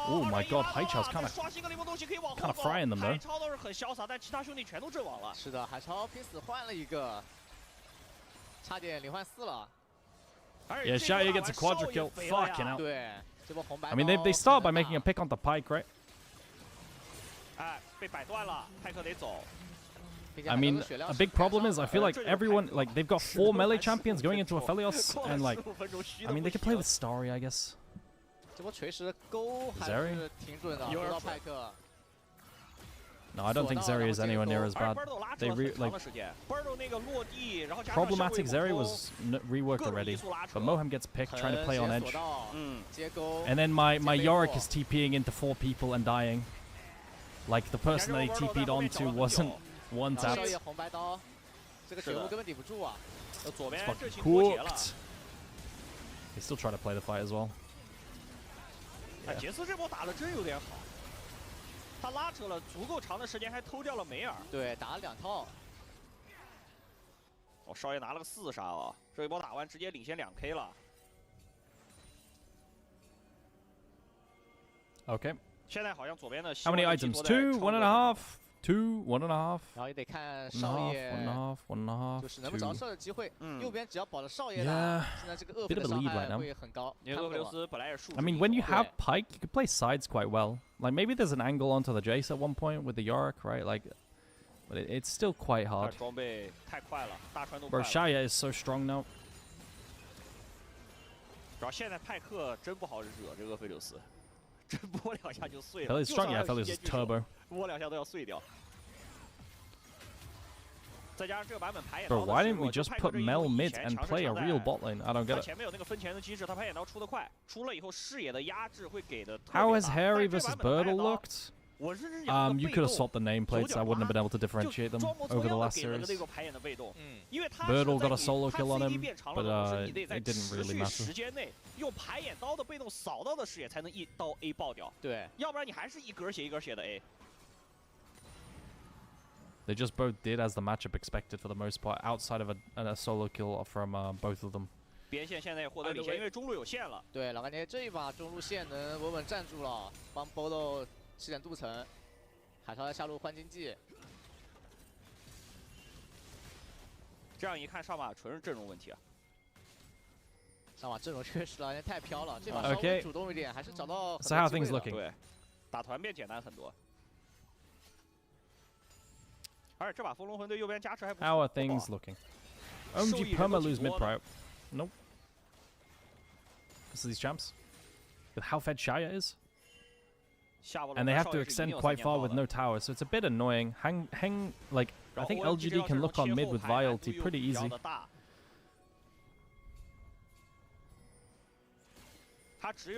Oh my god, Haichao's kind of frying them though. 是的，海潮拼死换了一个，差点0换4了。 Yeah, Xiaoyu gets a quadra kill. Fucking hell. 对，这波红白。 I mean, they start by making a pick on the Pike, right? I mean, a big problem is I feel like everyone, like, they've got 4 melee champions going into a Felios, and like, I mean, they could play with Starry, I guess. 这波锤石勾还是挺准的，勾到派克。 No, I don't think Zeri is anywhere near as bad. They like problematic Zeri was reworked already, but Mohem gets picked trying to play on edge, and then my Yorick is TPing into 4 people and dying. Like the person that he TP'd onto wasn't one tapped. It's fucking cooked. They still try to play the fight as well. 杰斯这波打的真有点好。 他拉扯了足够长的时间，还偷掉了梅尔。对，打了2套。哦，少爷拿了个4杀啊！这一波打完，直接领先2K 了。Okay, 现在好像左边的 How many items? 2, 1.5, 2, 1.5. 然后也得看少爷， 1.5, 就是能不能找到少爷的机会。右边只要保了少爷 Yeah. 的，现在这个厄斐的伤害会很高。因为厄斐琉斯本来也数。I mean, when you have Pike, you could play sides quite well. Like maybe there's an angle onto the Jace at one point with the Yorick, right? Like, but it's still quite hard. 装备太快了，大川都 Bro, Shaya is so strong now. 主要现在派克真不好惹这个厄斐琉斯，真摸2下就碎了。 Philly's strong, yeah. Philly's turbo. 摸2下都要碎掉。再加上这个版本排眼 Bro, why didn't we just put Mel mid and play a real bot lane? I don't get 他 it. 前面有那个分钱的机制，他排眼刀出得快，出了以后视野的压制会给的。 How has Harry versus Birdle looked? 我是 You could have swapped the nameplates. I wouldn't have been able to differentiate them over the last series. Birdle got a solo kill on him, but it didn't really matter. 时间内用排眼刀的被动扫到的视野才能一刀 A 爆掉，对，要不然你还是一格血一格血的 A。 They just both did as the matchup expected for the most part, outside of a solo kill from both of them. 边线现在也获得领先，因为中路有线了。对，老干爹这一把中路线能稳稳站住了，帮 Bodo 吃点镀层，海潮在下路换经济。这样一看，上马纯是阵容问题啊。上马阵容确实老干爹太飘了，这把稍微主动一点，还是找到很多 So how 机会 things 的。 looking? 对，打团变简单很多。 而且这把风龙魂对右边加持还不错。 How are things looking? OMG perma lose mid prio. Nope. Because these champs. With how fed Shaya is. And they have to extend quite far with no tower, so it's a bit annoying. Like, I think LGD can look on mid with Vi ulti pretty easy.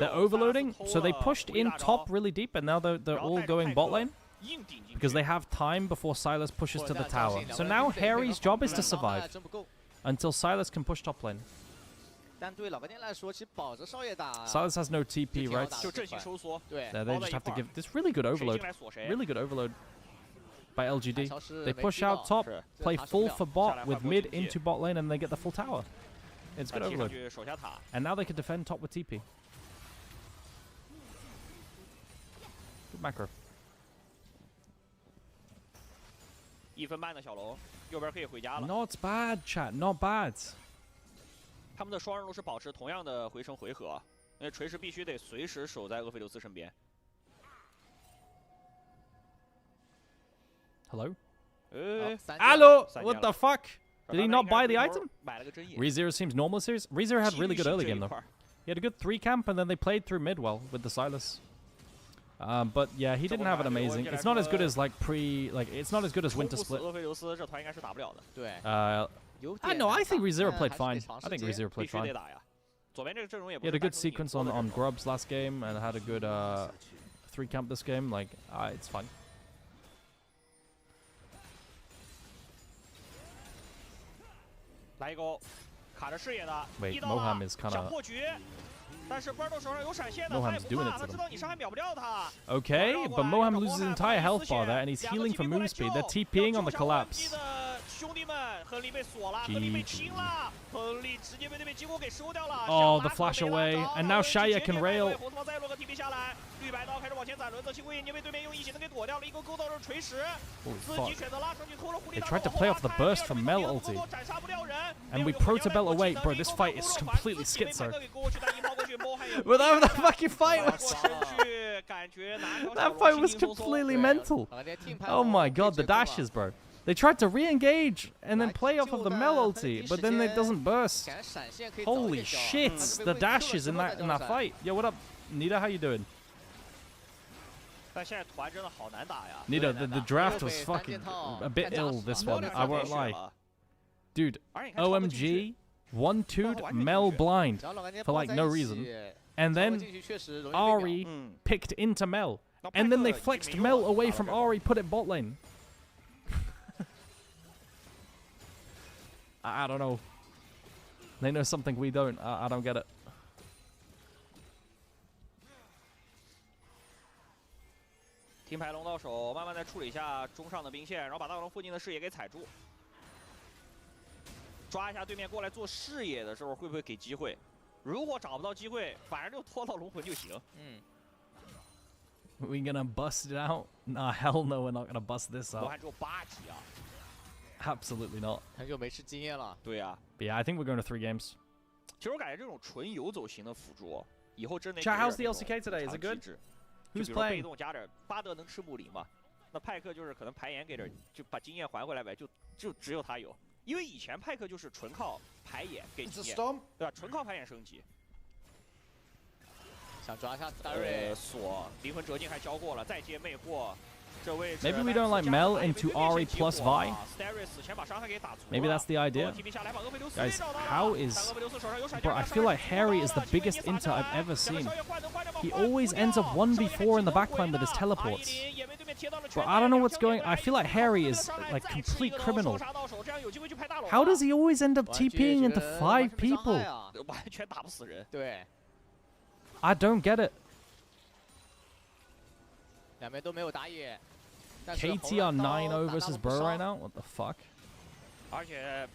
They're overloading, so they pushed in top really deep, and now they're all going bot lane. Because they have time before Silas pushes to the tower. So now Harry's job is to survive until Silas can push top lane. Silas has no TP, right? Yeah, they just have to give this really good overload. Really good overload by LGD. They push out top, play full for bot with mid into bot lane, and they get the full tower. It's good overload. And now they can defend top with TP. Good macro. 1分半的小龙，右边可以回家了。 Not bad, chat. Not bad. 他们的双人路是保持同样的回城回合，因为锤石必须得随时守在厄斐琉斯身边。Hello? Hello? What the fuck? Did he not buy the item? 买了个真野。 ReZero seems normal series. ReZero had really good early game though. He had a good 3 camp and then they played through mid well with the Silas. But yeah, he didn't have an amazing. It's not as good as like it's not as good as Winter Split. I know. I think ReZero played fine. I think ReZero played fine. He had a good sequence on Grubs last game and had a good 3 camp this game. Like, it's fine. Wait, Moham is kind of. Moham's doing it to them. Okay, but Moham loses his entire health bar there, and he's healing for move speed. They're TPing on the collapse. GG. Oh, the flash away, and now Shaya can rail. They tried to play off the burst from Mel ulti. And we pro-to-belt away. Bro, this fight is completely schizo. Whatever that fucking fight was. That fight was completely mental. Oh my god, the dashes, bro. They tried to re-engage and then play off of the Mel ulti, but then it doesn't burst. Holy shit, the dashes in that fight. Yo, what up, Nita? How you doing? Nita, the draft was fucking a bit ill this one, I won't lie. Dude, OMG 1-2'd Mel blind for like no reason. And then Ahri picked into Mel. And then they flexed Mel away from Ahri, put it bot lane. I don't know. They know something we don't. I don't get it. 停牌龙到手，慢慢再处理一下中上的兵线，然后把大龙附近的视野给踩住，抓一下对面过来做视野的时候会不会给机会？如果找不到机会，反而就拖到龙魂就行。We gonna bust it out? Nah, hell no, we're not gonna bust this 罗 out. 汉只有8级啊。 Absolutely not. 很久没吃经验了。对呀。 But yeah, I think we're going to 3 games. 其实我感觉这种纯游走型的辅助，以后真的。Chat, how's the LCK today? Is it good? Who's playing? 被动加点，巴德能吃木林嘛？那派克就是可能排野给点，就把经验还回来呗，就只有他有。因为以前派克就是纯靠排野给经验，对吧？纯靠排野升级。想抓一下达瑞。锁灵魂折镜还教过了，再接魅惑。 Maybe we don't like Mel into Ari plus Vi. Maybe that's the idea. Guys, how is... Bro, I feel like Harry is the biggest inter I've ever seen. He always ends up 1v4 in the backline with his teleports. Bro, I don't know what's going... I feel like Harry is like complete criminal. How does he always end up TPing into 5 people? I don't get it. KTR 9-0 versus Bro right now? What the fuck? 而且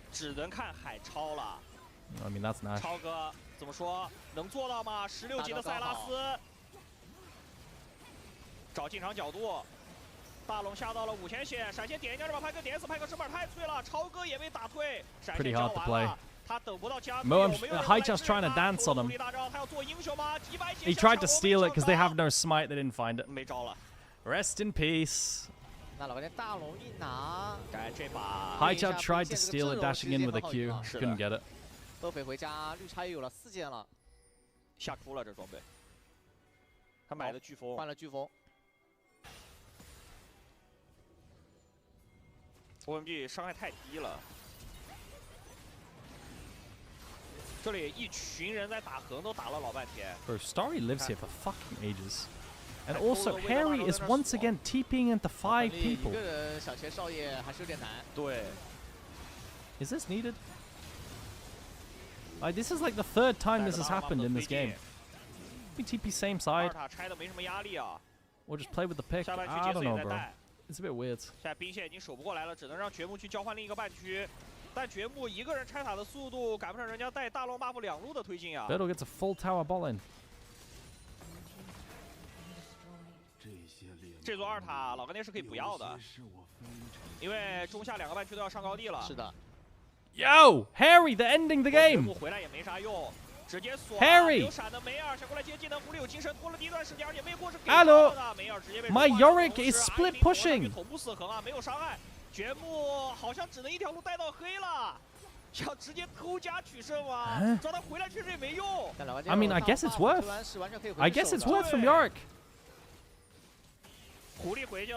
只能看海超了。I mean that's nice. 超哥怎么说？能做到吗？16级的塞拉斯，找进场角度，大龙下到了5000血，闪现点一下就把派克点死，派克身板太脆了，超哥也被打退，闪现交完了。 Haicha's trying to dance on him. He tried to steal it because they have no smite. They didn't find it. Rest in peace. Haicha tried to steal it, dashing in with a Q. Couldn't get it. 都飞回家，绿茶也有了4件了。下哭了这装备。他买的飓风，换了飓风。OMG 伤害太低了。 这里一群人在打横，都打了老半天。Bro, Starry lives here for fucking ages. And also, Harry is once again TPing into 5 people. Is this needed? Like, this is like the 3rd time this has happened in this game. We TP same side. Or just play with the pick. I don't know, bro. It's a bit weird. 现在兵线已经守不过来了，只能让掘木去交换另一个半区。 但掘木一个人拆塔的速度赶不上人家带大龙 buff 2路的推进啊 Beto gets a full tower ball in. 这座2塔老干爹是可以不要的，因为中下2个半区都要上高地了。是的。Yo, Harry, they're ending the game. 回来也没啥用，直接锁。Harry. 有闪的梅尔想过来接技能，狐狸有精神拖了第一段时间，而且魅惑是给 Hello. 的。梅尔直接被 My Yorick is split pushing. 头部4横啊，没有伤害。 掘木好像只能一条路带到黑了，想直接偷家取胜吗？找他回来确实也没用。I mean, I guess it's worth. I guess it's worth from Yorick.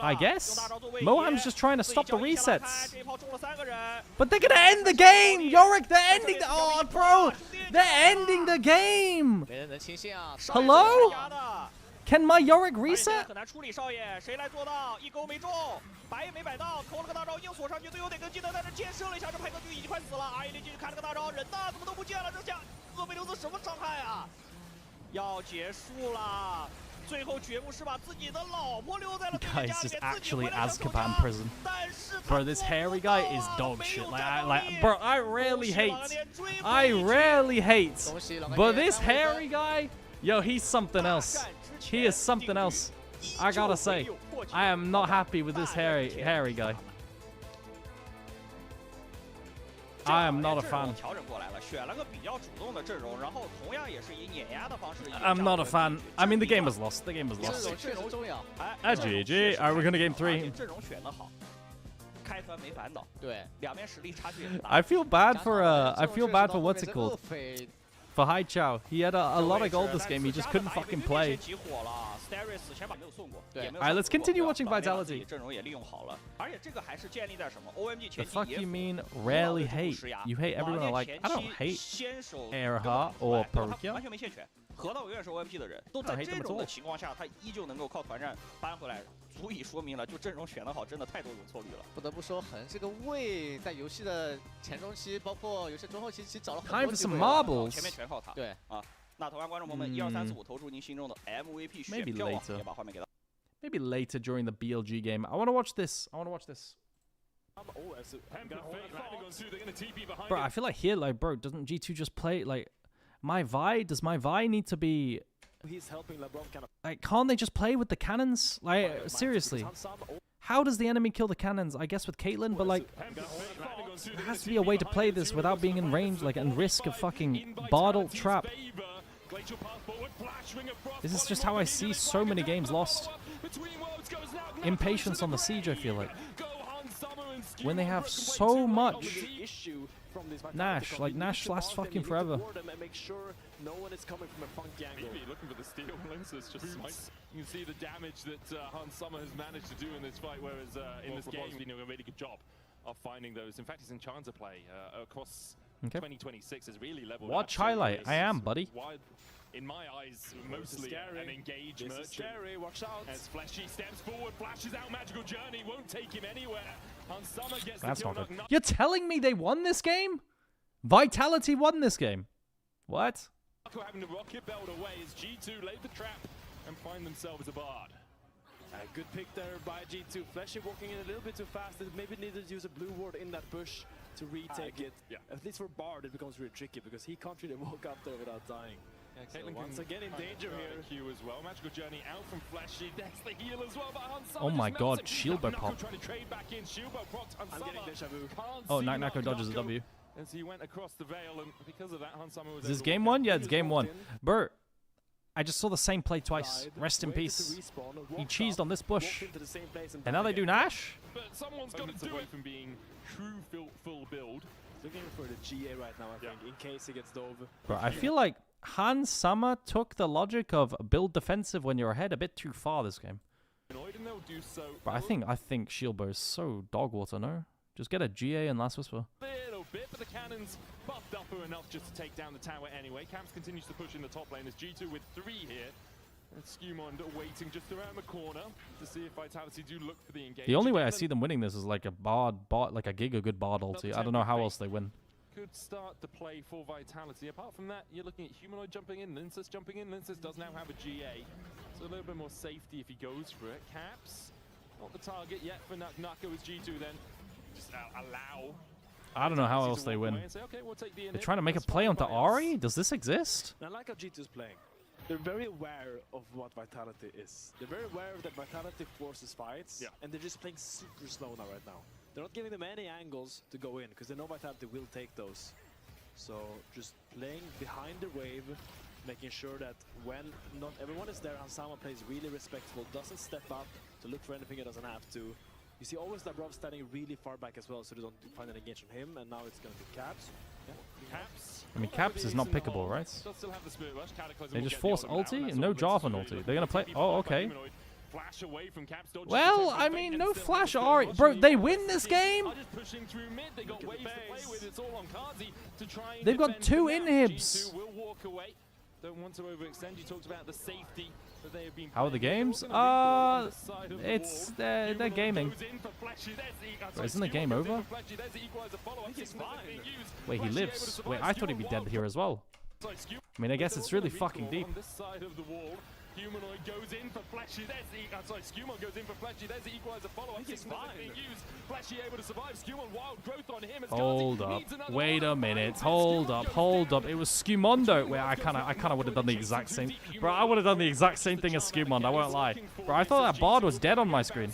I guess. Moham's just trying to stop the resets. But they're gonna end the game! Yorick, they're ending the... Oh, bro! They're ending the game! Hello? Can my Yorick reset? 很难处理，少爷，谁来做到？一勾没中，白也没摆到，投了个大招硬锁上去，队友得跟进的，但是建设了一下，这派克就已经快死了。阿伊林进去开了个大招，人呢？怎么都不见了？这下厄梅留斯什么伤害啊？要结束了。最后掘木是把自己的老婆留在了对面家里面， actually Azkaban prison. Bro, this Harry guy is dog shit. Bro, I rarely hate. But this Harry guy, yo, he's something else. He is something else. I gotta say, I am not happy with this Harry guy. I am not a fan. I'm not a fan. I mean, the game was lost. The game was lost. GG. Alright, we're gonna game 3. I feel bad for what's it called? For Haichao. He had a lot of gold this game. He just couldn't fucking play. Alright, let's continue watching Vitality. The fuck you mean rarely hate? You hate everyone I like. I don't hate Erha or Perugia. 河道永远是 OMG 的人，都在这种的情况下，他依旧能够靠团战扳回来，足以说明了，就阵容选得好，真的太多容错率了。不得不说，恒这个位在游戏的前中期，包括游戏中后期，其实找了很 Time 多 for 机 some 会。 marbles. 前面全靠他。对啊，那同样观众朋友们，1、2、3、4、5投出您心中的 MVP 选票啊，也把画面给到。Maybe later during the BLG game. I want to watch this. Bro, I feel like here, like, bro, doesn't G2 just play, like, does my Vi need to be He's helping LeBron kind of. Like, can't they just play with the cannons? Like, seriously. How does the enemy kill the cannons? I guess with Caitlyn, but like, there has to be a way to play this without being in range, like, and risk a fucking bottle trap. This is just how I see so many games lost. Impatience on the siege, I feel like. When they have so much Nash, like Nash lasts fucking forever. Make sure no one is coming from a funky angle. Maybe looking for the steal. Linces just smites. You can see the damage that Hans Sommer has managed to do in this fight, whereas in this game, he's doing a really good job of finding those. In fact, he's in Chancer play across 2026 is really leveled. Watch highlight. I am, buddy. In my eyes, mostly an engaged merchant. Scary, watch out. As Fleshy steps forward, flashes out Magical Journey, won't take him anywhere. Hans Sommer gets That's the kill. not good. You're telling me they won this game? Vitality won this game. What? Having the rocket belt away as G2 laid the trap and find themselves a Bard. A good pick there by G2. Fleshy walking in a little bit too fast. They maybe needed to use a blue ward in that bush to retake it. Yeah. At least for Bard, it becomes really tricky because he can't really walk up there without dying. Yeah, So once again in danger here. Q as well. Magical Journey out from Fleshy. There's the heal as well. But Hans Sommer Oh my just god, melts it. Shieldbow pop. Trying to trade back in. Shieldbow procs Hans I'm Sommer. getting deja vu. Oh, Nako dodges a W. As he went across the veil, and because of that, Hans Sommer was. Is this able to game walk one? out. Yeah, it's game one. Bert, I just saw the same play twice. Rest in Waited to peace. respawn, He walked cheesed up, on this bush. walked into the same place And now they died do again. Nash? But someone's got to do away from being true full build. Looking for the GA right now, I think, in case he gets dove. Bro, I feel like Hans Sommer took the logic of build defensive when you're ahead a bit too far this game. And they'll do so. But I think Shieldbow is so dog water, no? Just get a GA and Last Whisper. Little bit, but the cannons buffed up are enough just to take down the tower anyway. Camps continues to push in the top lane as G2 with 3 here. And Skewmond waiting just around the corner to see if Vitality do look for the engagement. The only way I see them winning this is like a bard, like a Giga good bard ulti. I don't know how else they win. Could start to play for Vitality. Apart from that, you're looking at Humanoid jumping in, Linces jumping in. Linces does now have a GA, so a little bit more safety if he goes for it. Caps, not the target yet for Nako as G2 then. Just allow. I don't know how else they win. Say, okay, we'll take the They're trying to make a play onto Ahri? Does this exist? And I like how G2's playing. They're very aware of what Vitality is. They're very aware that Vitality forces fights, and they're just playing super slow now right now. They're not giving them any angles to go in, because they know Vitality will take those. So just playing behind the wave, making sure that when not everyone is there, Hans Sommer plays really respectful, doesn't step up to look for anything he doesn't have to. You see always Labrov standing really far back as well, so they don't find an engage on him, and now it's going to be Caps. Caps. I mean, Caps is not pickable, right? Still have the Spirit Rush. Cataclysm They will just get the force auto down. ulti That's and no all good Jarvan to do. ulti. They're gonna play. Oh, okay. Flash away from Caps, dodges Well, the I bait mean, and no still flash has the Ahri. Spirit Bro, Rush. they win this game? Are just pushing through mid. They got waves to play with. It's all on Kazi to try and They've got defend 2 for now. inhibs. G2 will walk away. Don't want to overextend. You talked about the safety that they have been. How are the playing. games? They're all gonna be on the side of the It's wall. they're Humanoid gaming. goes in for Flashy. There's the- Bro, isn't the game Skewmond goes in over? for Flashy. There's the equalizer follow-up. He's Signal fine. being used. Wait, he Flashy able to lives. survive. Wait, I thought he'd be Skewmond dead wild here as well. Sorry, Skew- I mean, I guess They're it's all really gonna fucking recall deep. on this side of the wall. Humanoid goes in for Flashy. There's the sorry, Skewmond goes in for Flashy. There's the equalizer follow-up. He's Signal fine. being used. Flashy able to survive. Skewmond wild growth on him. As Hold Gazi up. needs another Wait a one. minute. Skewmond Hold up. goes Hold up. down. It was Skewmondo. Where I kind of would have done the exact same. Bro, I would have done the exact same thing as Skewmond. I won't lie. Bro, I thought that Bard was dead on my screen.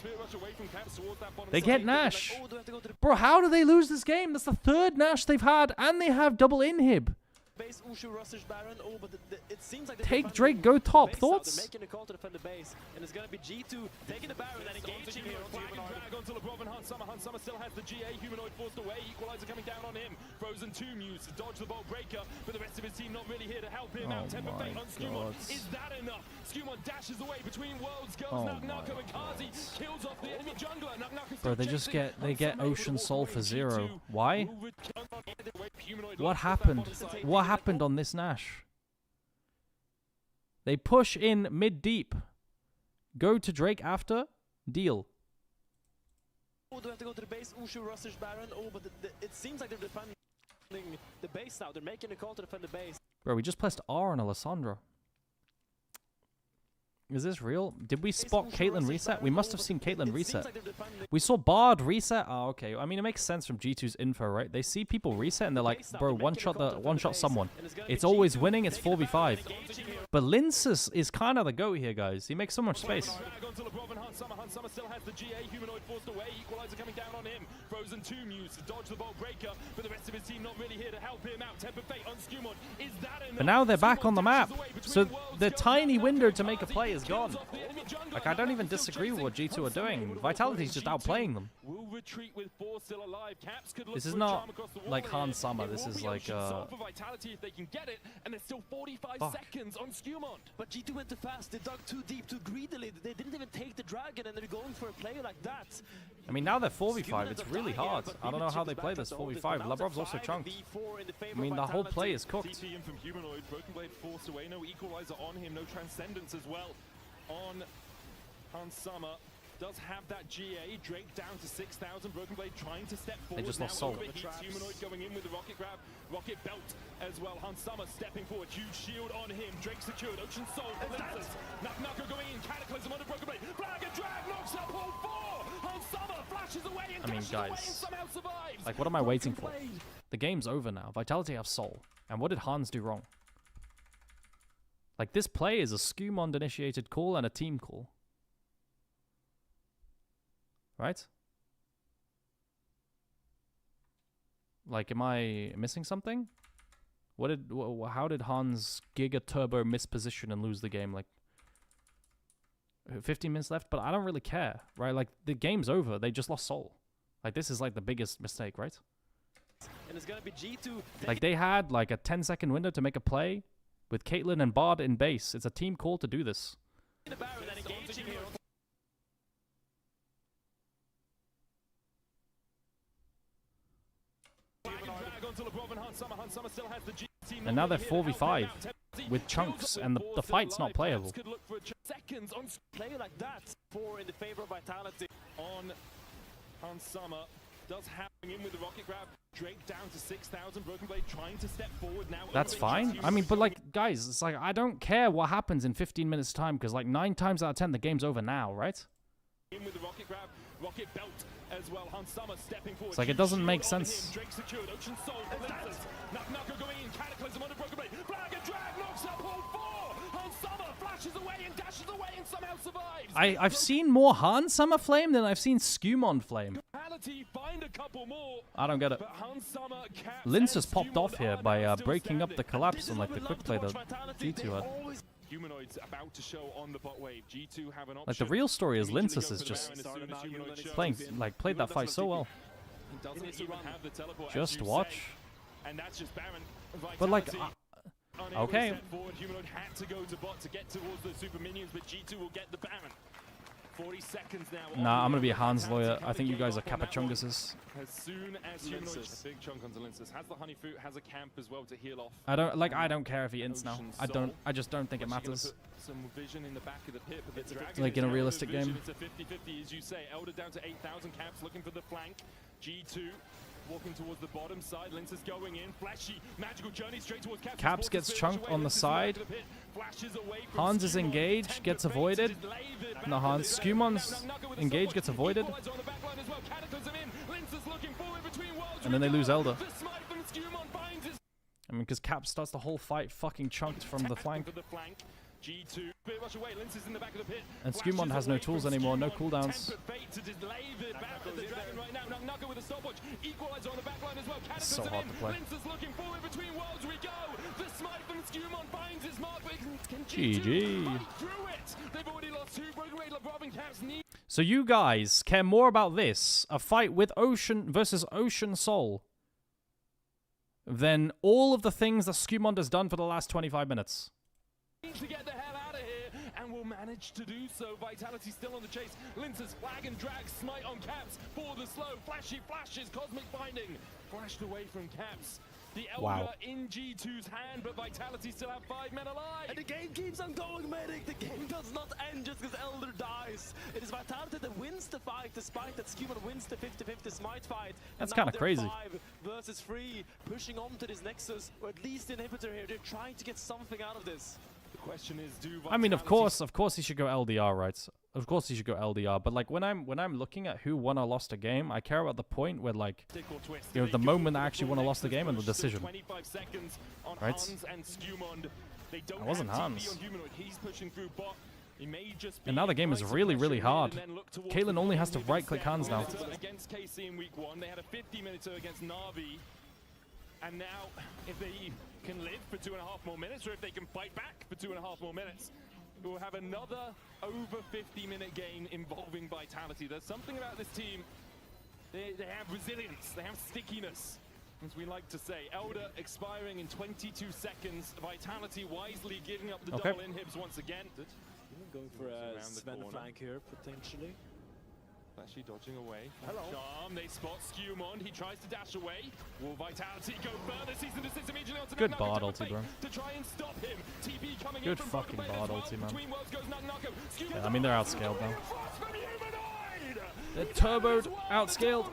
They get Nash. Oh, do I have to go to the Bro, how do they lose this game? That's the 3rd Nash they've had, and they have double inhib. base? Ushu rushes Baron. Oh, but it seems like they're Take defending Drake, go top. base now. They're Thoughts? making a call to defend the base, and it's gonna be G2 taking the Baron and engaging here onto Flag and Humanoid. drag onto LeBron and Hans Sommer. Hans Sommer still has the GA. Humanoid forced away. Equalizer coming down on him. Frozen 2 Muse to dodge the bolt breaker, but the rest of his team not really here to help him out. Oh Temper my Fate on Skewmon. God. Is that enough? Skewmon dashes away between worlds. Goes Oh Nako my and Kazi. Kills off the enemy jungler. Nako Bro, they just get Ocean Soul for 0. Why? What happened? What happened on this Nash? They push in mid deep. Go to Drake after. Deal. Oh, do I have to go to the base? Ushu rushes Baron. Oh, but it seems like they're defending the base now. They're making a call to defend the base. Bro, we just pressed R on Alessandra. Is this real? Did we spot Caitlyn reset? We must have seen Caitlyn reset. We saw Bard reset. Oh, okay. I mean, it makes sense from G2's info, right? They see people reset and they're like, bro, one shot someone. It's always winning. It's 4v5. But Linces is kind of the GOAT here, guys. He makes so much space. Still has the GA humanoid forced away. Equalizer coming down on him. Frozen 2 Muse to dodge the bolt breaker, but the rest of his team not really here to help him out. Temper Fate on Skewmon. Is that enough? But now they're back on the map. So the tiny window to make a play is gone. Like, I don't even disagree with what G2 are doing. Vitality's just outplaying them. This is not like Han Summer. This is like for Vitality if they can get it, and there's still 45 seconds on Skewmon. But G2 went too fast. They dug too deep, too greedily. They didn't even take the dragon, and they're going for a play like that. I mean, now they're 4v5. It's really hard. I don't know how they play this 4v5. Labrov's also chunked. I mean, the whole play is cooked. TP from Humanoid. Broken Blade forced away. No Equalizer on him. No Transcendence as well on Han Summer. Does have that GA. Drake down to 6,000. Broken Blade trying to step forward. They just lost Soul. Humanoid going in with the rocket grab. Rocket belt as well. Han Summer stepping forward. Huge shield on him. Drake secured. Ocean Soul. Naka going in. Cataclysm on the Broken Blade. Flag and drag knocks up all 4. Han Summer flashes away and dashes away and somehow survives. Like, what am I waiting for? The game's over now. Vitality have Soul. And what did Hans do wrong? Like, this play is a Skewmon-initiated call and a team call. Right? Like, am I missing something? How did Hans Giga Turbo misposition and lose the game? Like, 15 minutes left, but I don't really care, right? Like, the game's over. They just lost Soul. Like, this is like the biggest mistake, right? And it's gonna be G2. Like, they had like a 10-second window to make a play with Caitlyn and Bard in base. It's a team call to do this. And now they're 4v5 with chunks, and the fight's not playable. Seconds on play like that. 4 in the favor of Vitality on Han Summer. Does happen in with the rocket grab. Drake down to 6,000. Broken Blade trying to step forward now. That's fine. I mean, but like, guys, it's like, I don't care what happens in 15 minutes time, because like 9 times out of 10 the game's over now, right? In with the rocket grab, rocket belt as well. Han Summer stepping forward. It's like, it doesn't make sense. Drake secured. Ocean Soul. Naka going in. Cataclysm on the Broken Blade. Flag and drag knocks up all 4. Han Summer flashes away and dashes away and somehow survives. I've seen more Han Summer flame than I've seen Skewmon flame. Find a couple more. I don't get it. Lince has popped off here by breaking up the collapse on like the quick play that G2 had. Humanoids about to show on the bot wave. G2 have an option. Like, the real story is Linces is just played that fight so well. Just watch. And that's just Baron. But like, okay. Humanoid had to go to bot to get towards the super minions, but G2 will get the Baron. 40 seconds now. Nah, I'm gonna be a Hans lawyer. I think you guys are Capachunguses. As soon as Humanoid, a big chunk onto Linces. Has the honey fruit, has a camp as well to heal off. I don't care if he ints now. I just don't think it matters. Some vision in the back of the pit, but the like in a realistic game. It's a 50-50 as you say. Elder down to 8,000 caps looking for the flank. G2 walking towards the bottom side. Linces going in. Flashy magical journey straight towards Caps. Caps gets chunked on the side. Hans is engaged, gets avoided. No, Hans. Skewmon's engaged, gets avoided. And then they lose Elder. I mean, because Caps starts the whole fight fucking chunked from the flank. G2 rush away. Linces in the back of the pit. And Skewmon has no tools anymore, no cooldowns. It's so hard to play. GG. So you guys care more about this, a fight with Ocean versus Ocean Soul, than all of the things that Skewmon has done for the last 25 minutes. To get the hell out of here, and will manage to do so. Vitality still on the chase. Linces flag and drag, smite on Caps for the slow. Flashy flashes, cosmic binding. Flashed away from Caps. The Elder in G2's hand, but Vitality still have 5 men alive. And the game keeps on going, Medic. The game does not end just because Elder dies. It is Vitality that wins the fight, despite that Skewmon wins the 50-50 smite fight. That's kind of crazy. 5 versus 3, pushing on to this Nexus, or at least the inhibitor here. They're trying to get something out of this. Question is, do I mean, of course he should go LDR, right? Of course he should go LDR. But like when I'm looking at who won or lost a game, I care about the point where like, you know, the moment I actually won or lost the game and the decision. Right? That wasn't Hans. And now the game is really, really hard. Caitlyn only has to right-click Hans now. Against KC in week 1, they had a 50-minute against Na'Vi. And now, if they can live for 2.5 more minutes, or if they can fight back for 2.5 more minutes, we'll have another over 50-minute game involving Vitality. There's something about this team. They have resilience. They have stickiness, as we like to say. Elder expiring in 22 seconds. Vitality wisely giving up the double inhibs once again. Going for a Sven flank here, potentially. Flashy dodging away. Hello. Charm, they spot Skewmond. He tries to dash away. Will Vitality go further? Season desist immediately onto Good bard ulti, bro. To try and stop him. TP coming Good in fucking bard ulti, man. Yeah, I mean, they're outscaled now. They're turboed, outscaled.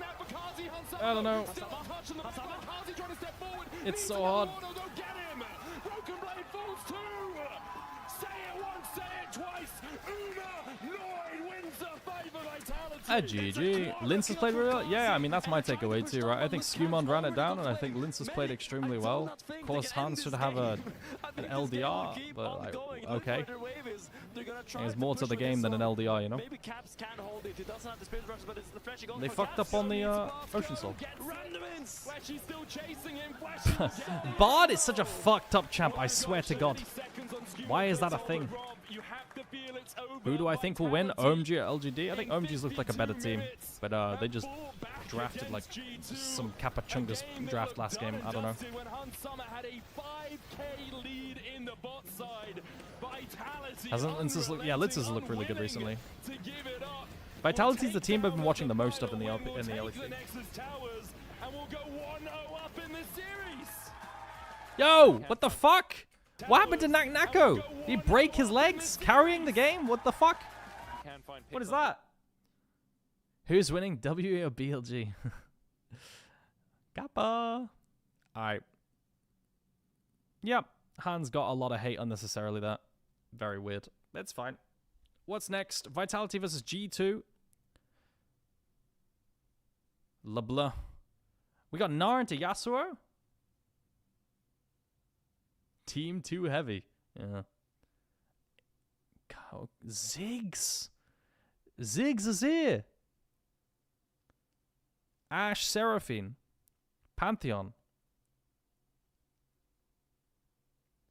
I don't know. It's so hard. Broken Blade falls too. Say it once, say it twice. Uma Lloyd wins the fight for Vitality. GG. Lince has played really well. Yeah, I mean, that's my takeaway too, right? I think Skewmond ran it down, and I think Lince has played extremely well. Of course, Hans should have an LDR, but like, okay. There's more to the game than an LDR, you know? They fucked up on the Ocean Soul. Bard is such a fucked up champ, I swear to God. Why is that a thing? Who do I think will win? OMG or LGD? I think OMG's looked like a better team, but they just drafted like some Kapachungas draft last game. I don't know. Hasn't Lince's looked? Yeah, Lince's looked really good recently. Vitality's the team I've been watching the most of in the LEC. Yo, what the fuck? What happened to Nako? Did he break his legs carrying the game? What the fuck? What is that? Who's winning, WA or BLG? Kappa. Alright. Yep. Hans got a lot of hate unnecessarily there. Very weird. That's fine. What's next? Vitality versus G2. LeBlanc. We got Gnar into Yasuo. Team too heavy. Yeah. Ziggs. Ziggs is here. Ashe Seraphine. Pantheon.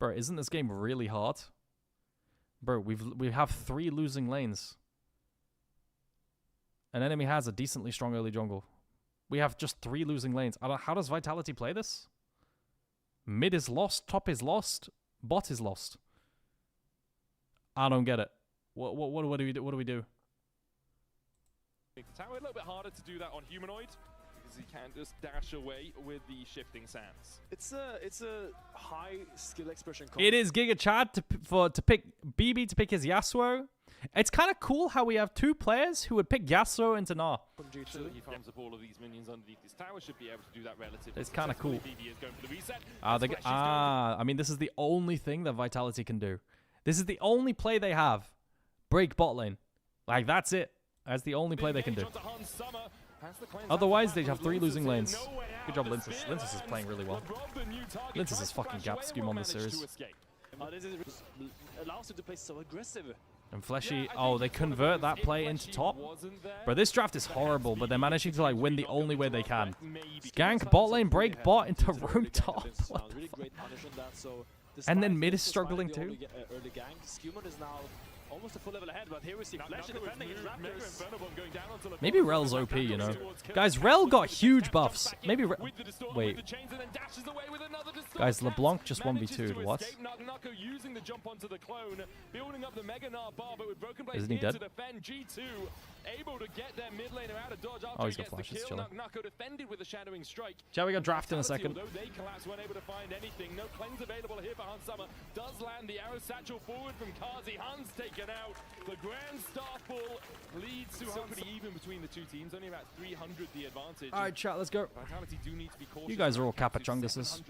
Bro, isn't this game really hard? Bro, we have 3 losing lanes. An enemy has a decently strong early jungle. We have just 3 losing lanes. How does Vitality play this? Mid is lost, top is lost, bot is lost. I don't get it. What do we do? What do we do? Tower a little bit harder to do that on Humanoid because he can't just dash away with the shifting sands. It's a high skill expression. It is Giga Chad to pick BB to pick his Yasuo. It's kind of cool how we have 2 players who would pick Yasuo into Gnar. He farms up all of these minions underneath this tower, should be able to do that relatively. It's kind of cool. BB is going for the reset. I mean, this is the only thing that Vitality can do. This is the only play they have. Break bot lane. Like, that's it. That's the only play they can do. Otherwise, they have 3 losing lanes. Good job, Linces. Linces is playing really well. Linces is fucking gapped Skewmond this series. This allows him to play so aggressive. And Fleshy, oh, they convert that play into top? Bro, this draft is horrible, but they're managing to like win the only way they can. Gank bot lane, break bot into roam top. What the fuck? And then mid is struggling too. Almost a full level ahead, but here we see Flash defending his Raptors. Maybe Rel's OP, you know. Guys, Rel got huge buffs. Maybe wait. Guys, LeBlanc just 1v2'd. What? Isn't he dead? Oh, he's got flashes, chilling. Shall we go draft in a second? No cleanse available here for Hans Summer. Does land the arrow satchel forward from Kazi. Hans taken out. The Grand Starfall leads to pretty even between the 2 teams. Only about 300 the advantage. All right, chat, let's go. Vitality do need to be cautious. You guys are all Kapachunguses.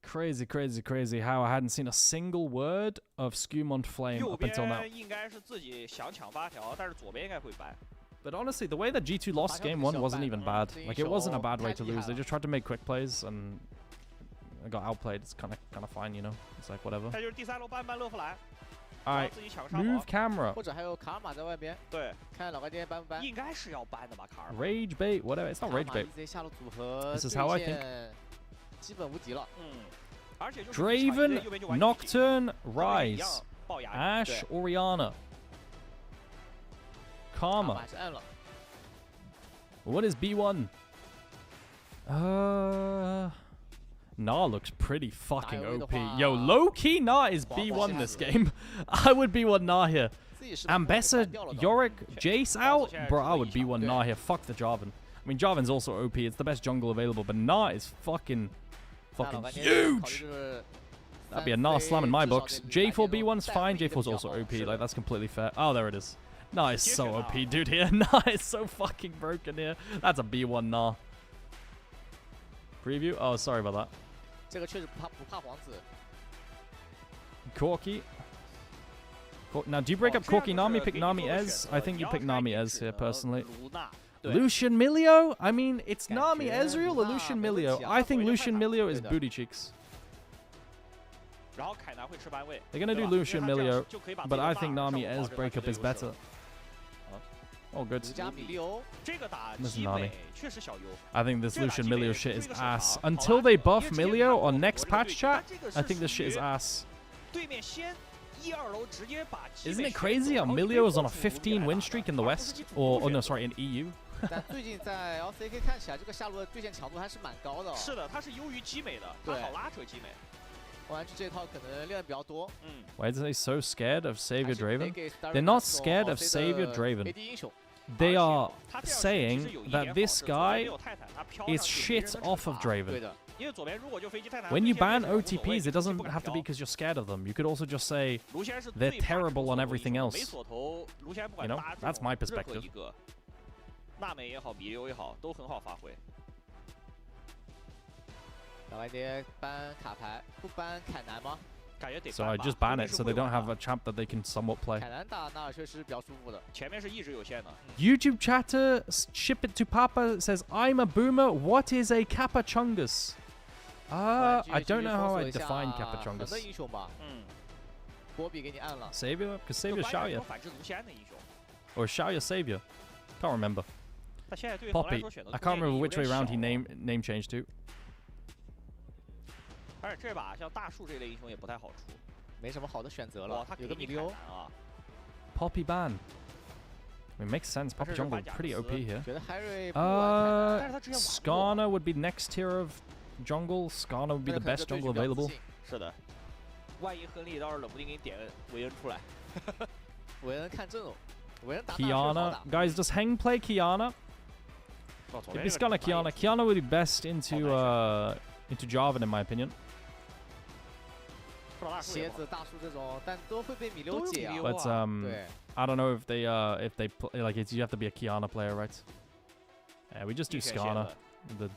Crazy, crazy, crazy how I hadn't seen a single word of Scumont Flame up until now. 应该是自己想抢8条，但是左边应该会掰。 But honestly, the way that G2 lost game 1 wasn't even bad. Like, it wasn't a bad way to lose. They just tried to make quick plays and I got outplayed. It's kind of fine, you know. It's like whatever. 他就是第3楼搬乐芙兰。 Alright, move camera. 或者还有卡尔玛在外边。对，看老干爹搬不搬？应该是要搬的吧，卡尔玛。 Rage bait, whatever. It's not rage bait. This is how I think. 基本无敌了。而且 Draven, Nocturne, Rise, Ashe, Orianna, Karma. What is B1? Na looks pretty fucking OP. Yo, low-key Na is B1 this game. I would B1 Na here. Ambessa, Yorick, Jace out? Bro, I would B1 Na here. Fuck the Jarvan. I mean, Jarvan's also OP. It's the best jungle available, but Na is fucking huge. That'd be a Na slam in my books. J4 B1's fine. J4's also OP. Like, that's completely fair. Oh, there it is. Na is so OP, dude, here. Na is so fucking broken here. That's a B1 Na. Preview? Oh, sorry about that. 这个确实不怕皇子。 Corki. Now, do you break up Corki Nami, pick Nami Ez? I think you pick Nami Ez here, personally. Lucian Milio? I mean, it's Nami Ezreal or Lucian Milio? I think Lucian Milio is booty cheeks. They're gonna do Lucian Milio, but I think Nami Ez breakup is better. Oh, good. This is Nami. I think this Lucian Milio shit is ass. Until they buff Milio on next patch chat, I think this shit is ass. Isn't it crazy how Milio is on a 15 win streak in the West? Or, oh no, sorry, in EU? 但最近在 LCK 看起来，这个下路的对线强度还是蛮高的。是的，他是优于基美的，他好拉扯基美。OMG 这套可能练的比较多。Why are they so scared of Savior Draven? They're not scared of Savior Draven. They are saying that this guy is shit off of Draven. When you ban OTPs, it doesn't have to be because you're scared of them. You could also just say they're terrible on everything else. You know, that's my perspective. 娜美也好，米流也好，都很好发挥。老干爹搬卡牌，不搬凯南吗？ So I just ban it so they don't have a champ that they can somewhat play. 凯南打纳尔确实比较舒服的。前面是一直有限的。YouTube chatter ship it to Papa says I'm a boomer. What is a Kappa Chungus? I don't know how I define Kappa Chungus. 英雄吧。波比给你按了。Savior, because Savior Xiaoya. Or Xiaoya Savior. Can't remember. Poppy. I can't remember which way around he name changed to. 而且这把像大树这类英雄也不太好出，没什么好的选择了。有个米溜啊。Poppy ban. I mean, makes sense. Poppy jungle pretty OP here. 觉得 Harry Skarner would be next tier of jungle. Skarner would be the best jungle available. 是的。万一亨利到时候冷不丁给你点韦恩出来。韦恩看阵容。 Kiana. Guys, does Heng play Kiana? If he's gonna Kiana, Kiana would be best into Jarvan in my opinion. But I don't know if they like you have to be a Kiana player, right? Yeah, we just do Skarner. The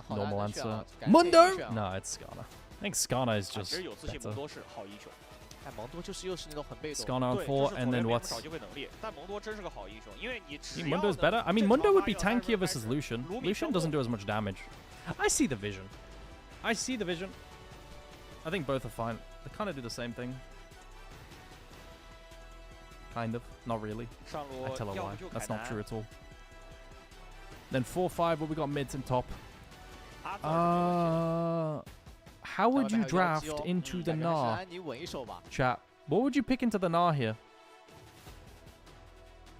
normal answer. Mundo? No, it's Skarner. I think Skarner is just better. Skarner on 4, and then what's... Mundo's better? I mean, Mundo would be tankier versus Lucian. Lucian doesn't do as much damage. I see the vision. I see the vision. I think both are fine. They kind of do the same thing. Kind of. Not really. I tell a lie. That's not true at all. Then 4-5, what we got mids and top. How would you draft into the Gnar? Chat. What would you pick into the Gnar here?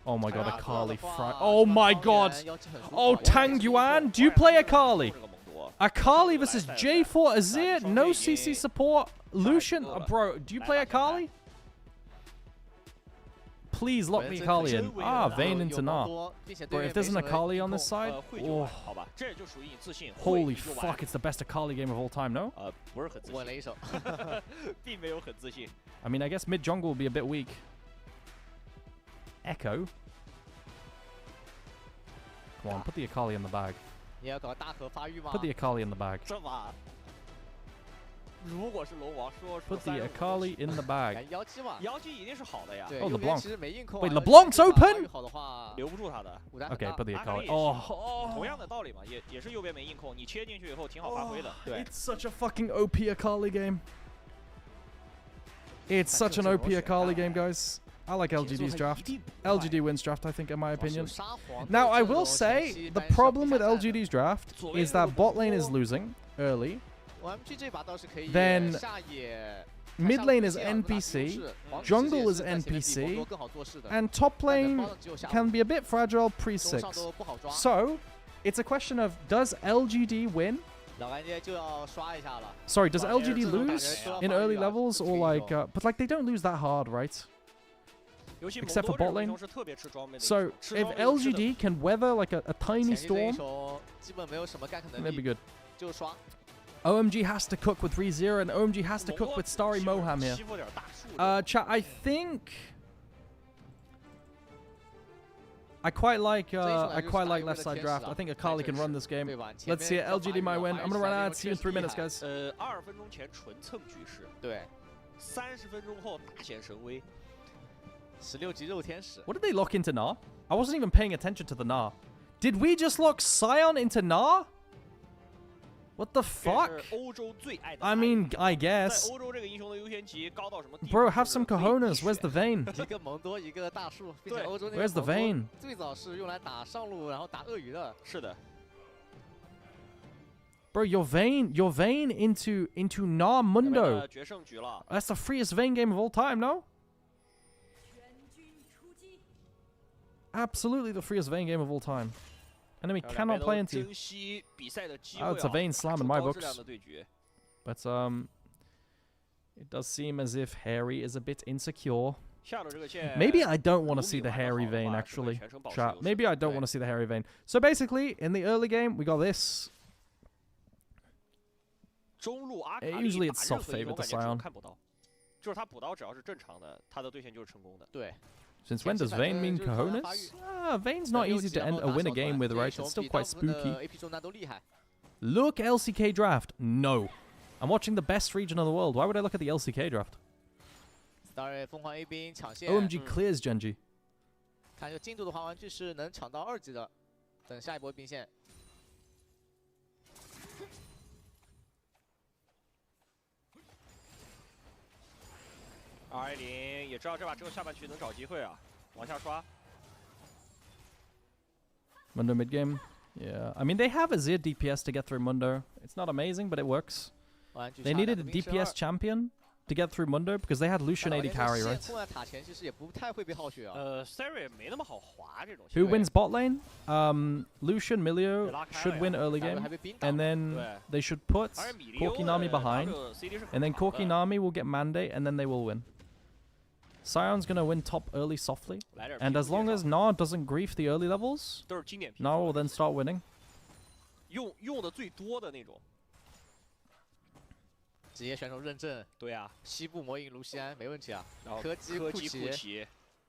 Oh my god, Akali fry. Oh my god! Oh, Tang Yuan, do you play Akali? Akali versus J4 Azir, no CC support. Lucian, bro, do you play Akali? Please lock the Akali in. Ah, Vayne into Gnar. Bro, if there's an Akali on this side, oh. Holy fuck, it's the best Akali game of all time, no? I mean, I guess mid jungle will be a bit weak. Echo. Come on, put the Akali in the bag. Put the Akali in the bag. 如果是龙王，说 Put the Akali in the bag. 妖姬嘛，妖姬一定是好的呀。对 Oh, 右边 LeBlanc. 其实没硬控。 Wait, LeBlanc's open? 好的话，留不住他的。Okay, put the 阿卡丽 Akali. 也是 Oh, 同样的道理嘛，也是右边没硬控，你切进去以后挺好发挥的。对 it's such a fucking OP Akali game. It's such an OP Akali game, guys. I like LGD's draft. LGD wins draft, I think, in my opinion. Now, I will say, the problem with LGD's draft is that bot lane is losing early. Then mid lane is NPC, jungle is NPC, and top lane can be a bit fragile pre-6. So, it's a question of, does LGD win? Sorry, does LGD lose in early levels or like, but like they don't lose that hard, right? Except for bot lane. So if LGD can weather like a tiny storm, that'd be good. OMG has to cook with ReZero and OMG has to cook with Starry Moham here. Chat, I think I quite like left side draft. I think Akali can run this game. Let's see it. LGD might win. I'm gonna run out. See you in 3 minutes, guys. 2分钟前纯蹭局势，对，30分钟后大显神威。16级肉天使。 What did they lock into Na? I wasn't even paying attention to the Na. Did we just lock Sion into Na? What the fuck? I mean, I guess. Bro, have some cojones. Where's the Vayne? Where's the Vayne? Bro, your Vayne into Na Mundo. That's the freest Vayne game of all time, no? Absolutely the freest Vayne game of all time. Enemy cannot play into you. Oh, it's a Vayne slam in my books. But it does seem as if Harry is a bit insecure. Maybe I don't want to see the Harry Vayne, actually. Chat. Maybe I don't want to see the Harry Vayne. So basically, in the early game, we got this. Usually it's soft favor to Sion. Since when does Vayne mean cojones? Vayne's not easy to win a game with, right? It's still quite spooky. Look, LCK draft. No. I'm watching the best region of the world. Why would I look at the LCK draft? OMG clears GenG. 看这个进度的话，玩具是能抢到2级的，等下一波兵线。210也知道这把只有下半区能找机会啊，往下刷。Mundo mid game. Yeah, I mean they have a Zir DPS to get through Mundo. It's not amazing, but it works. They needed a DPS champion to get through Mundo because they had Lucian AD carry, right? Who wins bot lane? Lucian, Milio should win early game, and then they should put Corki Nami behind, and then Corki Nami will get mandate, and then they will win. Sion's gonna win top early softly, and as long as Na doesn't grief the early levels, Na will then start winning. 用的最多的那种。 职业选手认证，对啊，西部魔影卢锡安没问题啊。柯基库奇，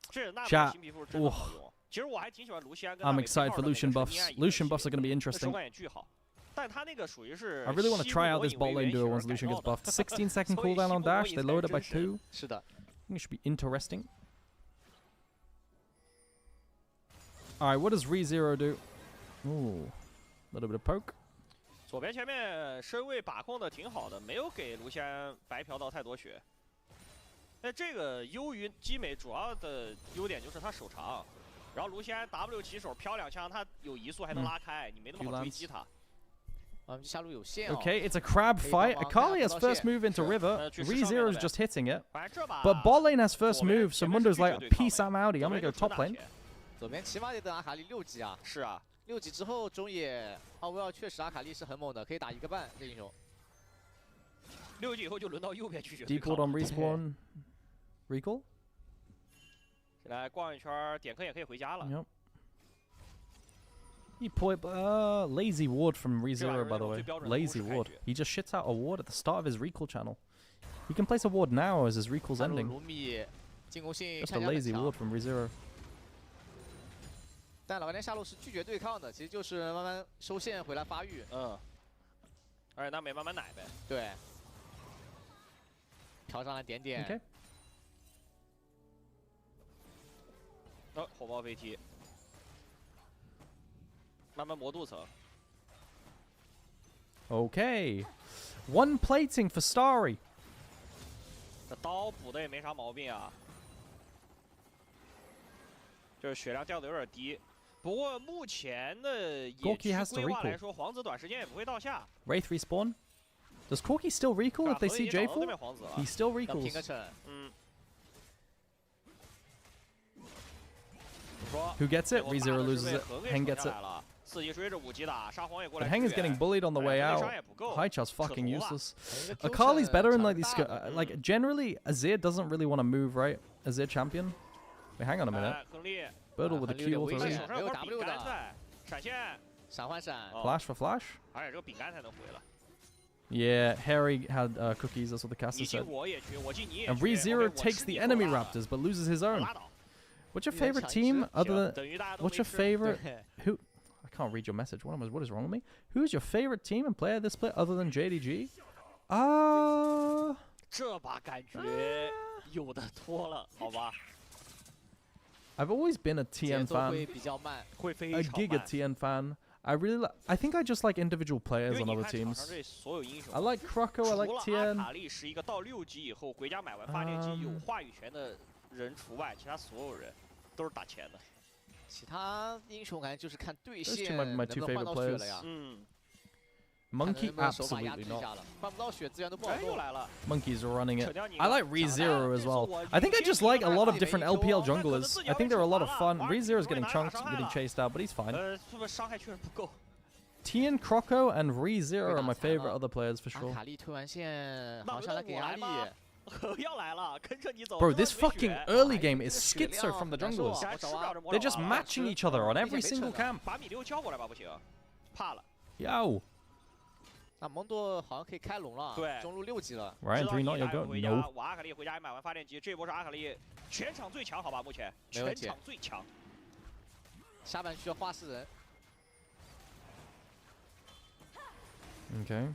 这纳米新皮肤真的好用。其实我还挺喜欢卢锡安跟。I'm excited for Lucian buffs. Lucian buffs are going to be interesting. 手感也巨好，但他那个属于是。 I really want to try out this bot lane duo once Lucian gets buffed. 16-second cooldown on dash. They lowered it by 2. 是的， I think it should be interesting. All right, what does ReZero do? Ooh, a little bit of poke. 左边前面身位把控的挺好的，没有给卢锡安白嫖到太多血。那这个优于基美主要的优点就是他手长，然后卢锡安 W 起手飘2枪，他有移速还能拉开，你没那么好追击他。下路有线。Okay, it's a crab fight. Akali has first move into river. ReZero is just hitting it. But bot lane has first move, so Mundo's like, peace, I'm outie. I'm gonna go top lane. 左边起码得等阿卡丽6级啊。是啊。 6级之后，中野奥威尔确实阿卡丽是很猛的，可以打1个半这英雄。6级以后就轮到右边去。Deep ward on respawn. Recall. 来逛一圈，点坑也可以回家了。Yep. He put lazy ward from ReZero, by the way. Lazy ward. He just shits out a ward at the start of his recall channel. He can place a ward now as his recall's ending. Just a lazy ward from ReZero. 但老白天下路是拒绝对抗的，其实就是慢慢收线回来发育。而且那没慢慢奶呗。对。飘上来点点。 Okay. 火爆飞踢，慢慢磨镀层。 Okay. One plating for Starry. 这刀补的也没啥毛病啊，就是血量掉的有点低。不过目前的野区规划来说，皇子短时间也不会到下。Wraith respawn. Does Corki still recall if they see J4? He still recalls. Who gets it? ReZero loses it. Heng gets it. But Heng is getting bullied on the way out. Haicha's fucking useless. Akali's better in like these. Like generally, Azir doesn't really want to move, right? Azir champion. Wait, hang on a minute. Birdle with a Q auto. Flash for flash. Yeah, Harry had cookies. That's what the caster said. And ReZero takes the enemy Raptors, but loses his own. What's your favorite team other than? What's your favorite? Who? I can't read your message. What is wrong with me? Who's your favorite team and player this split other than JDG? 这把感觉有的拖了，好吧。 I've always been a TN fan. A giga TN fan. I think I just like individual players on other teams. I like Croco. I like TN. 阿卡丽是一个到6级以后回家买完发电机有话语权的人除外，其他所有人都是打钱的。其他英雄感觉就是看对线 my 能不 two 能换 favorite 到血了 players. 呀。Monkey absolutely not. 换不到血资源都不好用。Monkeys are running it. I like ReZero as well. I think I just like a lot of different LPL junglers. I think they're a lot of fun. ReZero's getting chunked, getting chased out, but he's fine. 伤害确实不够。 Tian, Croco, and ReZero are my favorite other players for sure. 卡莉推完线，好像来给压力。 Bro, this fucking early game is schizo from the junglers. They're just matching each other on every single camp. 把米六交过来吧，不行，怕了。 Yo. 那蒙多好像可以开龙了，对，中路6级了。 Ryan 3 not your go. No. 我阿卡丽回家也买完发电机，这波是阿卡丽全场最强，好吧？目前全场最强。下半区要画4人。 Okay.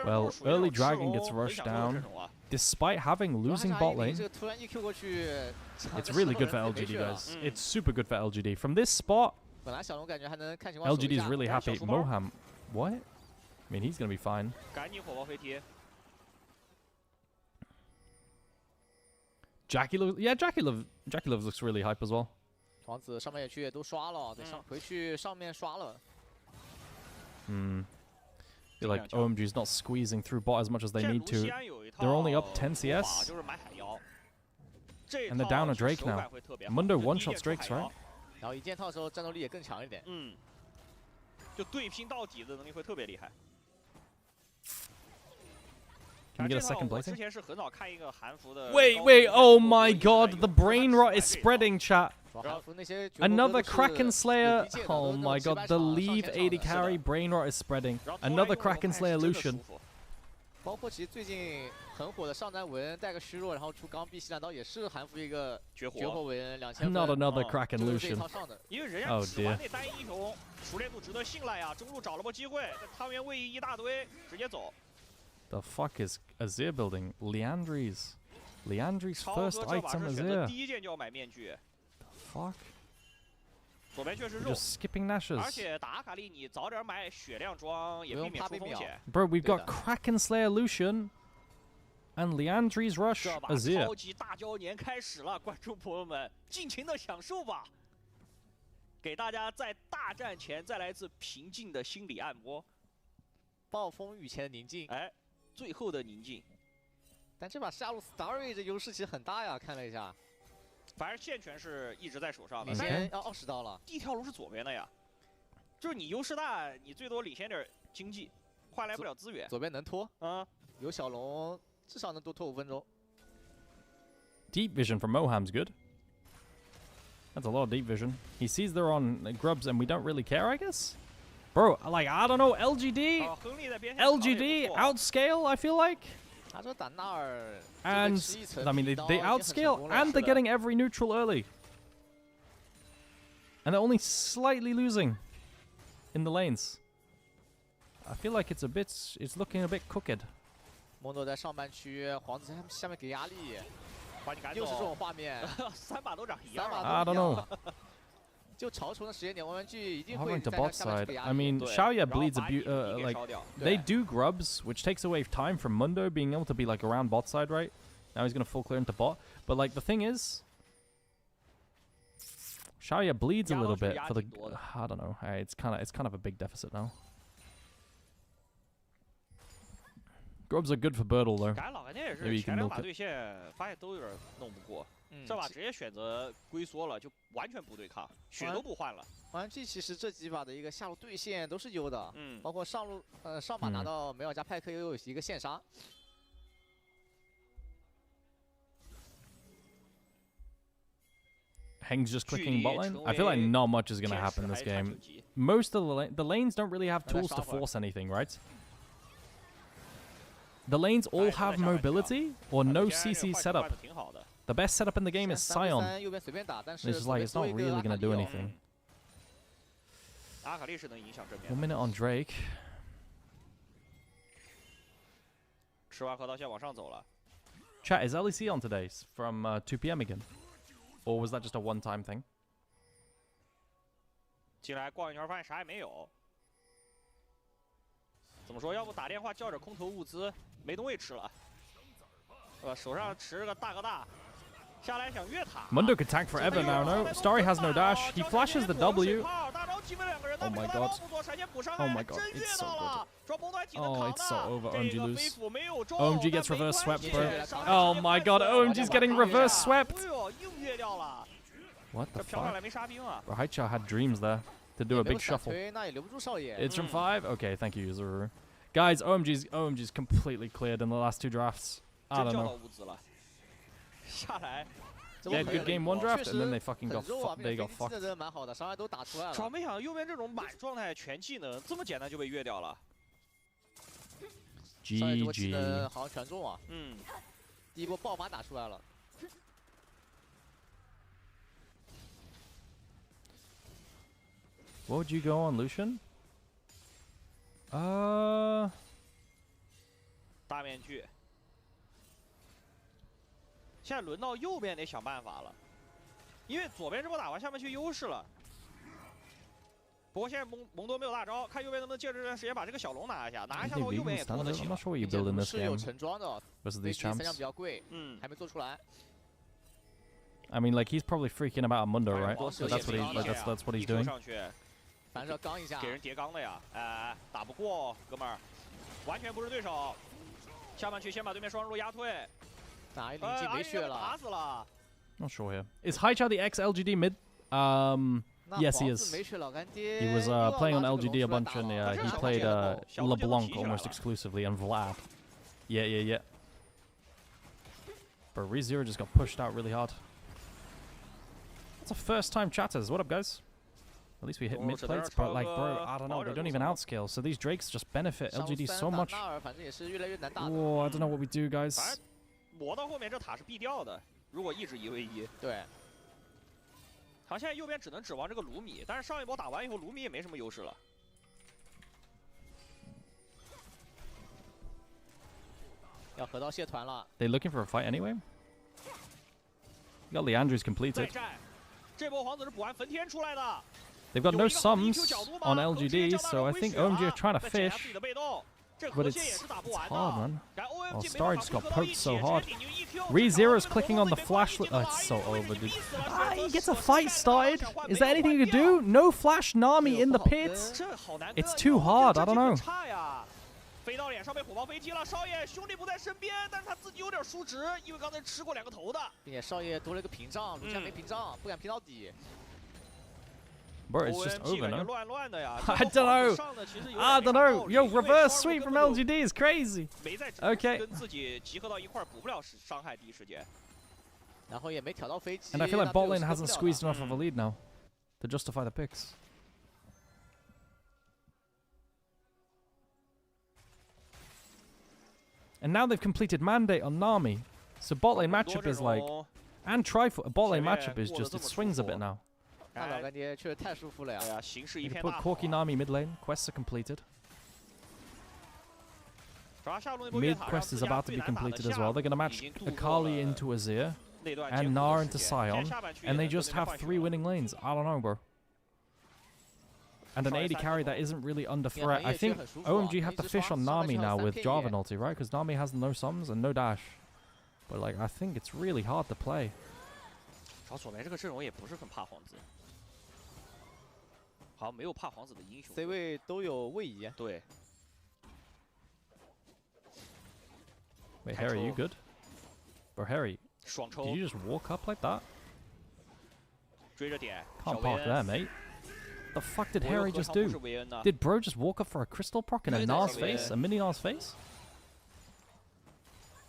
Well, early dragon gets rushed down, despite having losing bot lane. It's really good for LGD, guys. It's super good for LGD. From this spot, LGD is really happy. Moham, what? I mean, he's gonna be fine. Jackie Love looks really hype as well. 皇子上面野区也都刷了，得回去上面刷了。 Feel like OMG's not squeezing through bot as much as they need to. They're only up 10 CS. And they're down a Drake now. Mundo one-shots Drakes, right? 然后一件套的时候战斗力也更强一点。就对拼到底的能力会特别厉害。 Can we get a second plating? 之前是很早看一个韩服的。 Wait, oh my god, the brain rot is spreading, chat. Another Kraken Slayer. Oh my god, the leave 80 carry brain rot is spreading. Another Kraken Slayer Lucian. 包括其实最近很火的上单文带个虚弱，然后出钢臂吸弹刀也是韩服一个绝活文2000。Not another Kraken Lucian. 因为人家只玩那单英雄，熟练度值得信赖呀。中路找了波机会，汤圆位移一大堆，直接走。 The fuck is Azir building? Leandri's first item Azir. 第一件就要买面具。 Fuck. 左边确实肉。 Just skipping Nashes. 而且打阿卡丽，你早点买血量装，也避免出风险。 Bro, we've got Kraken Slayer Lucian and Leandri's Rush Azir. 超级大交年开始了，观众朋友们，尽情的享受吧。给大家在大战前再来一次平静的心理按摩。暴风雨前的宁静。哎，最后的宁静。但这把下路 Starry 这优势其实很大呀，看了一下。 反正线权是一直在手上的，领先要20刀了。第一条龙是左边的呀，就是你优势大，你最多领先点经济，换来不了资源。左边能拖，有小龙至少能多拖5分钟。Deep vision from Moham's good. That's a lot of deep vision. He sees they're on grubs and we don't really care, I guess. Bro, like I don't know, LGD outscale, I feel like. And I mean, they outscale and they're getting every neutral early. And they're only slightly losing in the lanes. I feel like it's looking a bit cooked. 蒙多在上半区，皇子在下面给压力，把你赶走。又是这种画面， 3把都长一样。I don't know. 就潮虫的时间点，OMG 一定会 Hovering to 在 bot 下面去给 side. 压 I 力。 mean, 对 Xiaoya 然后 bleeds 把你给 like 烧掉。 they do grubs, which takes away time from Mundo being able to be like around bot side, right? Now he's gonna full clear into bot. But like the thing is, Xiaoya bleeds a little bit for the. I don't know. It's kind of a big deficit now. Grubs are good for Birdle though. 感觉老干爹也 Maybe 是 you 前 can 2 milk 把 it. 对线发现都有点弄不过，这把直接选择龟缩了，就完全不对抗，血都不换了。OMG 其实这几把的一个下路对线都是优的，嗯，包括上路上把拿到梅尔加派克又有一个线杀。 Heng's just clicking bot lane. I feel like not much is gonna happen this game. Most of the lanes don't really have tools to force anything, right? The lanes all have mobility or no CC setup. The best setup in the game is Sion. It's just like it's not really gonna do anything. 1 minute on Drake. 吃完核桃先往上走了。 Chat, is LEC on today from 2 PM again? Or was that just a one-time thing? 进来逛一圈，发现啥也没有。怎么说？要不打电话叫点空投物资，没东西吃了，对吧？手上持个大哥大，下来想越塔。Mundo could tank forever now. No, Starry has no dash. He flashes the W. Oh my god. Oh my god, it's so good. Oh, it's so over. OMG lose. OMG gets reverse swept, bro. Oh my god, OMG's getting reverse swept. What the fuck? Bro, Haicha had dreams there to do a big shuffle. It's from 5? Okay, thank you, Zuru. Guys, OMG's completely cleared in the last 2 drafts. I don't know. They had good game 1 draft, and then they fucking got fucked. 主要没想到右边这种满状态全技能这么简单就被越掉了。GG。好像全中啊。嗯。第一波爆发打出来了。 What would you go on, Lucian? 大面具。现在轮到右边得想办法了，因为左边这波打完，下面去优势了。不过现在蒙多没有大招，看右边能不能借着这段时间把这个小龙拿一下，拿一下后右边也拖得起。 I'm not sure what you build in this 是有成装的 versus these champs. 3比较贵，还没做出来。 I mean, like he's probably freaking about Mundo, right? So that's what he's doing. 反正要刚一下，给人叠刚的呀，打不过，哥们儿，完全不是对手。下半区先把对面双人路压退。打一临近没血了，打死了。Not sure here. Is Haicha the ex LGD mid? Yes, he is. He was playing on LGD a bunch, and he played LeBlanc almost exclusively, and Vlad. Yeah. But ReZero just got pushed out really hard. It's a first-time chatters. What up, guys? At least we hit mid plates, but like, bro, I don't know. They don't even outscale, so these Drakes just benefit LGD so much. Oh, I don't know what we do, guys. 磨到后面这塔是必掉的，如果一直1v1。对。好，现在右边只能指望这个卢米，但是上一波打完以后，卢米也没什么优势了。要河道蟹团了。They looking for a fight anyway? You got Leandre's completed. 这波皇子是补完焚天出来的。 They've got no sums on LGD, so I think OMG are trying to fish. But it's hard, man. Oh, Starry just got poked so hard. ReZero's clicking on the flash. Oh, it's so over, dude. He gets a fight started. Is there anything you can do? No flash Nami in the pits. It's too hard. I don't know. 飞到脸上被火爆飞击了，少爷兄弟不在身边，但是他自己有点输值，因为刚才吃过2个头的，并且少爷多了一个屏障，卢夏没屏障，不敢拼到底。 Bro, it's just over, no? 乱乱的呀 I don't know. I don't know. Yo, reverse sweep from LGD is crazy. 没在 Okay. 跟自己集合到一块儿，补不了伤害第一时间。然后也没挑到飞机。 And I feel like bot lane hasn't squeezed enough of a lead now to justify the picks. And now they've completed mandate on Nami, so bot lane matchup is like, and bot lane matchup is just, it swings a bit now. 那老干爹确实太舒服了呀！哎呀，形势一片 Put 大好。 Corki Nami mid lane. Quests are completed. Mid quest is about to be completed as well. They're gonna match Akali into Azir and Gnar into Sion, and they just have 3 winning lanes. I don't know, bro. And an AD carry that isn't really under threat. I think OMG have to fish on Nami now with Jarvan ulti, right? Because Nami has no sums and no dash. But like, I think it's really hard to play. 然后左边这个阵容也不是很怕皇子，好像没有怕皇子的英雄。 C 位都有位移。对。 Wait, Harry, you good? Bro, Harry, did you just walk up like that? 追着点。 Can't park there, mate. The fuck did Harry just do? Did bro just walk up for a crystal proc in a Nar's face? A mini Nar's face?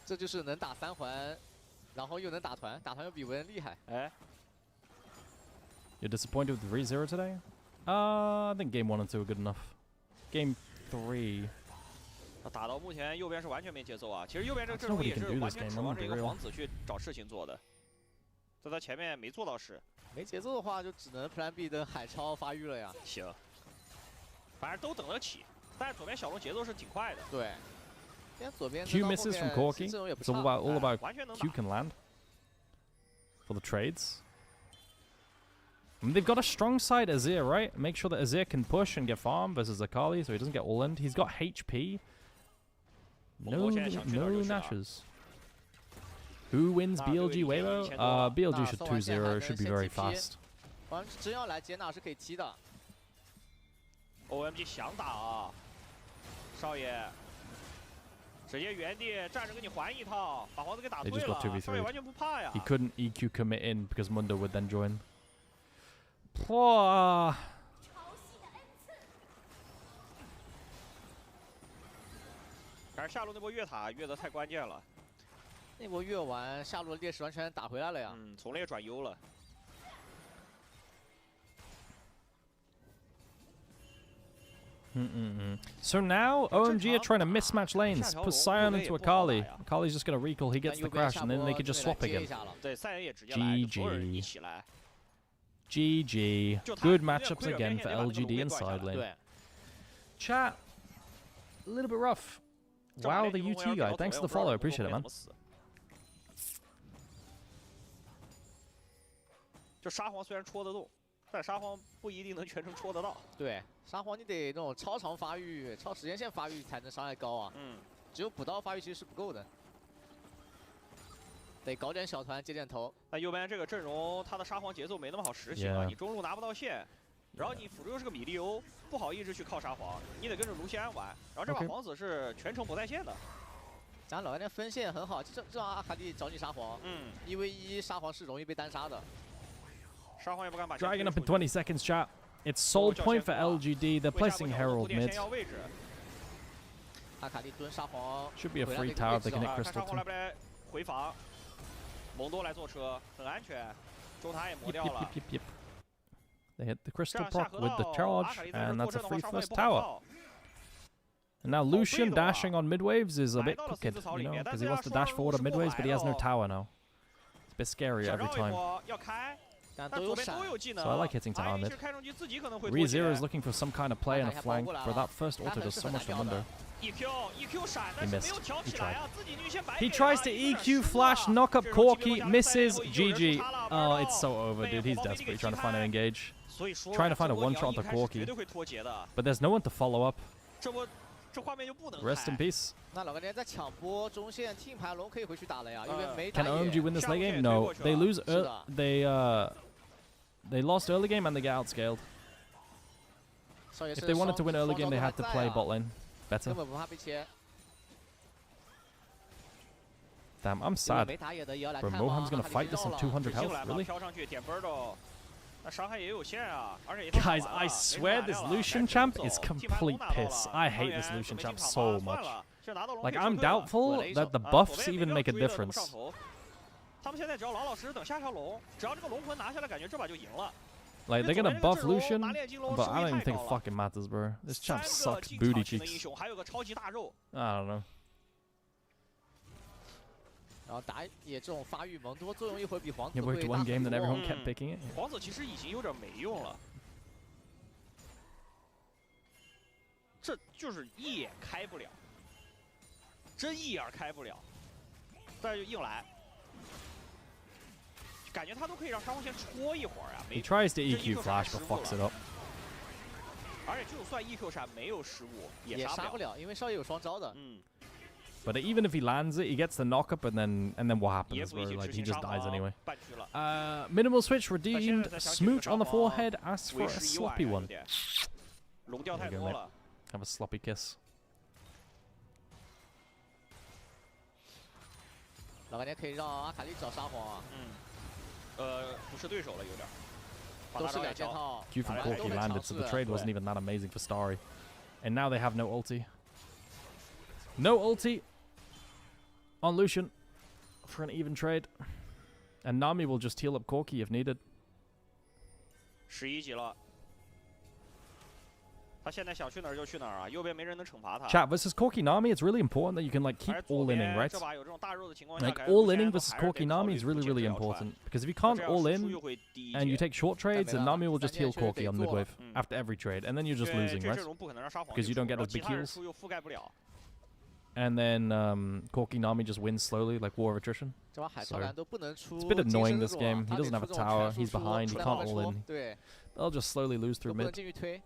这就是能打3环，然后又能打团，打团又比文厉害。哎。You're disappointed with 3-0 today? I think game 1 and 2 are good enough. Game 3. 打到目前右边是完全没节奏啊！其实右边这个阵容也是完全指望这个皇子去找事情做的，在他前面没做到事。没节奏的话，就只能 Plan B 等海超发育了呀。行，反正都等得起。但是左边小龙节奏是挺快的。对。左边 Q misses from Corky. It's all about Q can land for the trades. I mean, they've got a strong side Azir, right? Make sure that Azir can push and get farm versus Akali, so he doesn't get all in. He's got HP. No Nashes. Who wins BLG Weibo? BLG should 2-0. Should be very fast. OMG 想打啊，少爷，直接原地站着给你还一套，把皇子给打退了。少爷完全不怕呀。He couldn't EQ commit in because Mundo would then join. 哇！但是下路那波越塔越得太关键了。那波越完，下路的劣势完全打回来了呀。嗯，从劣转优了。So now OMG are trying to mismatch lanes. Put Sion into Akali. Akali's just gonna recall. He gets the crash, and then they could just swap again. GG. GG. Good matchups again for LGD in side lane. Chat, a little bit rough. Wow, the UT guy. Thanks for the follow. Appreciate it, man. 就沙皇虽然戳得动，但沙皇不一定能全程戳得到。对，沙皇你得那种超长发育、超时间线发育才能伤害高啊。嗯，只有补刀发育其实是不够的。 得搞点小团接点头。但右边这个阵容，他的沙皇节奏没那么好实行啊！你中路拿不到线，然后你辅助又是个米利欧，不好一直去靠沙皇，你得跟着卢锡安玩。然后这把皇子是全程不在线的。咱老干爹分线很好，这让阿卡丽找你沙皇。嗯，1v1沙皇是容易被单杀的。沙皇也不敢把。Dragging up in 20 seconds, chat. It's soul point for LGD. They're placing Herald mid. 阿卡丽蹲沙皇。 Should be a free tower if they can hit Crystal 2。回防。 蒙多来坐车，很安全，中塔也磨掉了。They hit the crystal proc with the charge, and that's a free first tower. And now Lucian dashing on mid waves is a bit crooked, you know, because he wants to dash forward on mid waves, but he has no tower now. It's a bit scary every time. So I like hitting tower mid. ReZero is looking for some kind of play on a flank, but that first auto does so much for Mundo. He missed. He tried. He tries to EQ flash, knock up Corky, misses. GG. Oh, it's so over, dude. He's desperate, trying to find an engage. Trying to find a one-shot onto Corky. But there's no one to follow up. Rest in peace. Can OMG win this late game? No. They lose. They lost early game and they get outscaled. If they wanted to win early game, they had to play bot lane better. Damn, I'm sad. Bro, Moham's gonna fight this on 200 health, really? Guys, I swear this Lucian champ is complete piss. I hate this Lucian champ so much. Like, I'm doubtful that the buffs even make a difference. Like, they're gonna buff Lucian, but I don't even think it fucking matters, bro. This champ sucks booty cheeks. I don't know. 然后打野这种发育蒙多作用一会比皇子 It worked one game, then everyone kept picking it. 皇子其实已经有点没用了，这就是一眼开不了。真一眼开不了，但是就硬来，感觉他都可以让上方先戳一会儿啊。He tries to EQ flash but fucks it up. 而且就算 EQ 闪没有失误，也杀不了，因为少爷有双招的。But even if he lands it, he gets the knock up, and then what happens? Bro? Like he just dies anyway. Minimal switch redeemed. Smooch on the forehead asks for a sloppy one. 龙掉太多了。Have a sloppy kiss. 老半天可以让阿卡丽找沙皇啊。不是对手了，有点。都是2件套。 Q from Corki landed, so the trade wasn't even that amazing for Starry. And now they have no ulti. No ulti on Lucian for an even trade. And Nami will just heal up Corki if needed. 11级了。他现在想去哪儿就去哪儿啊，右边没人能惩罚他。Chat versus Corki Nami, it's really important that you can like keep all-inning, right? Like all-inning versus Corki Nami is really, really important. Because if you can't all-in and you take short trades, then Nami will just heal Corki on midwave after every trade. And then you're just losing, right? Because you don't get as big heals. And then Corki Nami just wins slowly, like War of Attrition. So it's a bit annoying this game. He doesn't have a tower, he's behind, he can't all-in. They'll just slowly lose through mid.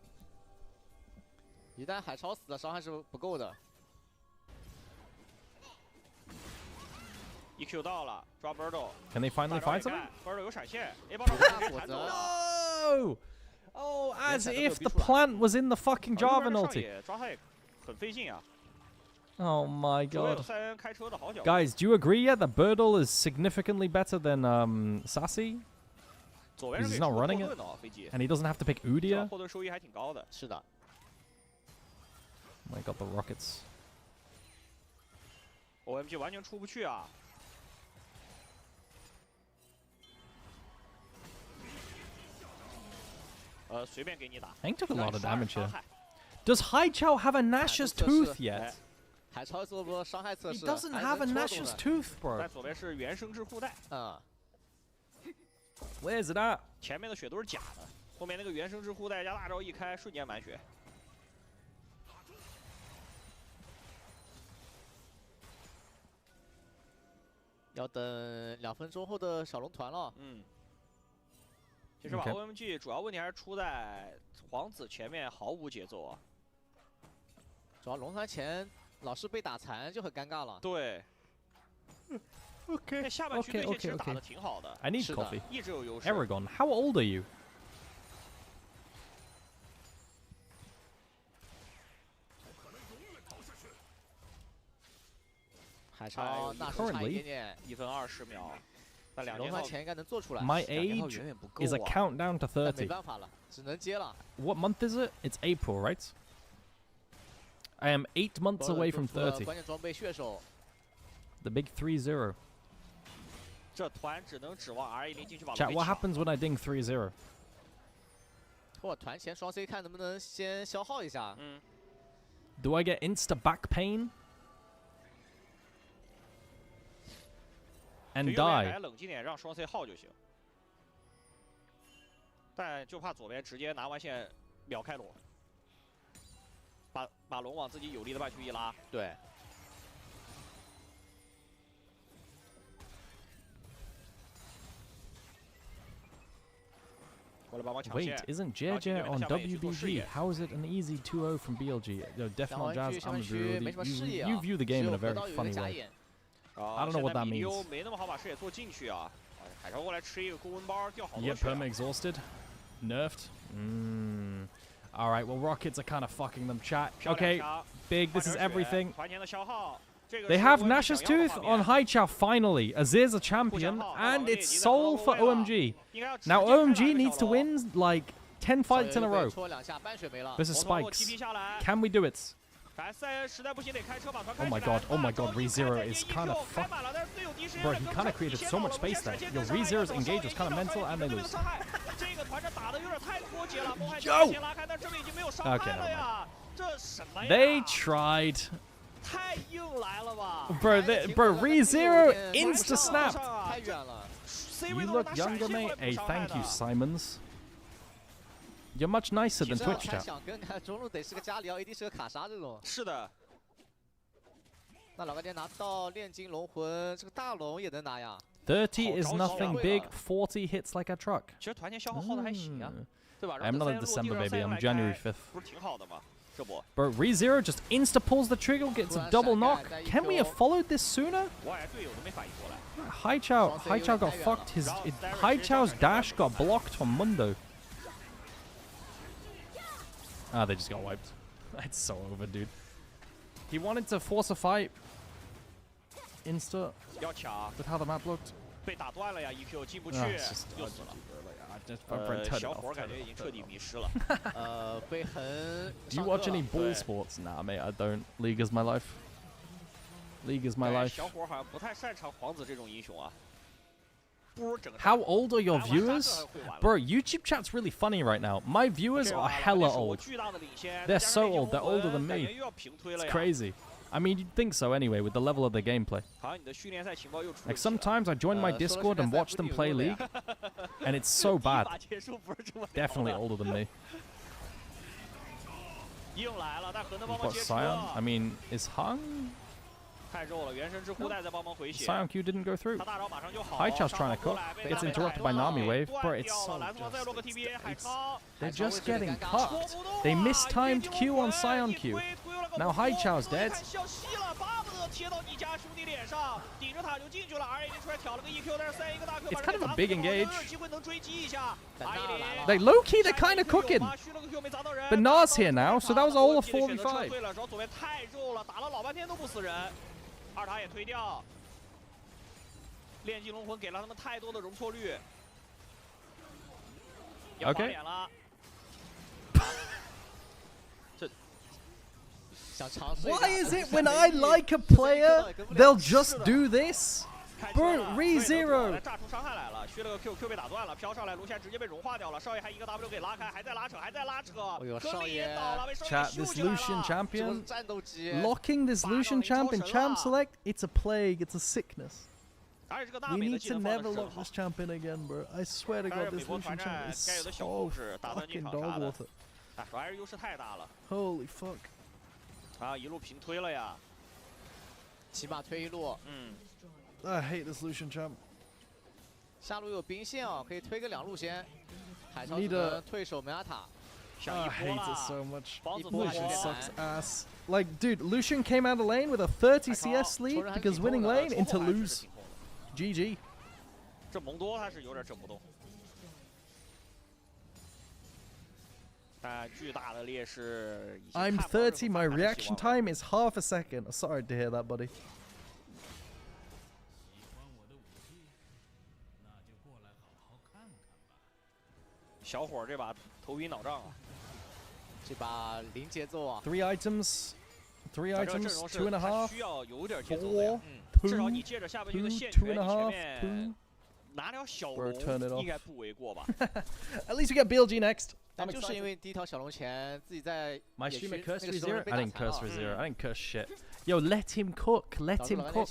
一旦海超死了，伤害是不够的。EQ 到了，抓 Birdo。Can they finally find something? Birdo 有闪现 ，A 爆弹走。No! Oh, as if the plant was in the fucking Jarvan ulti. 抓他也很费劲啊。Oh my god. 塞恩开车的好脚。 Guys, do you agree yet that Birdle is significantly better than Sassy? Because he's not running it, and he doesn't have to pick Udia. 后盾收益还挺高的。是的。 Oh my god, the rockets. OMG 完全出不去啊！随便给你打。Hank took a lot of damage here. Does Haichao have a Nash's tooth yet? 海超做过伤害测试。 He doesn't have a Nash's tooth, bro. 在左边是原生之护带。Where's it at? 前面的血都是假的，后面那个原生之护带加大招一开，瞬间满血。 要等2分钟后的小龙团了。其实吧 ，OMG 主要问题还是出在皇子前面毫无节奏啊。主要龙团前老是被打残，就很尴尬了。对。Okay. 下半区对线其实打得挺好的。 I need coffee. 一直有优势。 Aragon, how old are you? 海超那时差一点点，1分20秒，但龙团前应该能做出来。 My age is a countdown to 30. 没办法了，只能接了。 What month is it? It's April, right? I am 8 months away from 30. 关键装备血手 The big 3-0. 这团只能指望 R10进去把。 Chat, what happens when I ding 3-0? 或团前双 C 看能不能先消耗一下。Do I get insta back pain? And die. 冷静点，让双 C 耗就行。但就怕左边直接拿完线秒开龙，把龙往自己有利的半区一拉。对。Wait, isn't JJ on WBG? How is it an easy 2-0 from BLG? No, definitely Jazz. I'm agree with you. You view the game in a very funny way. I don't know what that means. Yep, perma exhausted. Nerfed. Alright, well, Rockets are kind of fucking them, chat. Okay, big, this is everything. They have Nash's Tooth on Haichao finally. Azir's a champion, and it's Soul for OMG. Now, OMG needs to win, like, 10 fights in a row. This is Spikes. Can we do it? Oh my god, ReZero is kind of fucked. Bro, he kind of created so much space there. Your ReZero's engage was kind of mental and they lose. Yo! Okay, never mind. They tried. Bro, ReZero insta-snapped. You look younger, mate. Hey, thank you, Simons. You're much nicer than Twitch chat. 想跟中路得是个加里奥 AD 是个卡莎这种。是的。那老干爹拿到炼金龙魂，这个大龙也能拿呀。 30 is nothing big. 40 hits like a truck. 其实团前消耗耗的还行啊，对吧？ I'm not a December baby. I'm January 5th. 不是挺好的吗？这不。 Bro, ReZero just insta pulls the trigger, gets a double knock. Can we have followed this sooner? 我感觉队友都没反应过来。Hai Chao got fucked. Hai Chao's dash got blocked on Mundo. Ah, they just got wiped. It's so over, dude. He wanted to force a fight. Insta. 要抢。 With how the map looked. 被打断了呀 ，EQ 进不去，又死了。小伙感觉已经彻底迷失了。被横。 Do you watch any ball sports? Nah, mate, I don't. League is my life. League is my life. 小伙好像不太擅长皇子这种英雄啊。 How old are your viewers? Bro, YouTube chat's really funny right now. My viewers are hella old. They're so old, they're older than me. It's crazy. I mean, you'd think so anyway, with the level of the gameplay. Like, sometimes I join my Discord and watch them play League, and it's so bad. Definitely older than me. You've got Scion. I mean, is Hung? Scion Q didn't go through. Hai Chao's trying to cook. Gets interrupted by Nami Wave. Bro, it's so they're just getting cooked. They mistimed Q on Scion Q. Now Hai Chao's dead. It's kind of a big engage. Like, low-key, they're kind of cooking. But Na's here now, so that was all a 4v5. 二塔也推掉，炼金龙魂给了他们太多的容错率。要打脸了。这想尝试。 Why is it when I like a player, they'll just do this? Bro, ReZero. 炸出伤害来了，削了个 Q 被打断了，飘上来，卢线直接被融化掉了。少爷还一个 W 给拉开，还在拉扯，还在拉扯。格力也倒了，被少爷 Chat, this Lucian champion, 战斗机 locking this Lucian champ in champ select, it's a plague, it's a sickness. We need to never lock this champ in again, bro. I swear to God, this Lucian champ is so fucking dog water. 还是优势太大了。 Holy fuck. 啊，一路平推了呀。起码推一路。I hate this Lucian champ. 下路有兵线哦，可以推个2路先。海潮只能退守梅亚塔。I hate it so much. Lucian sucks ass. Like, dude, Lucian came out of lane with a 30 CS lead because winning lane into lose. GG. 这蒙多他是有点整不动。但巨大的劣势。I'm 30. My reaction time is half a second. Sorry to hear that, buddy. 小伙这把头晕脑胀啊！这把零节奏啊 ！3 items, 2.5, 需要有点节奏的呀。至少你借着下半局的线权，你前面拿条小龙应该不为过吧 ？At least we get BLG next. 但就是因为第一条小龙前自己在 My streamer curse ReZero. I didn't curse ReZero. I didn't curse shit. Yo, let him cook. Let him cook.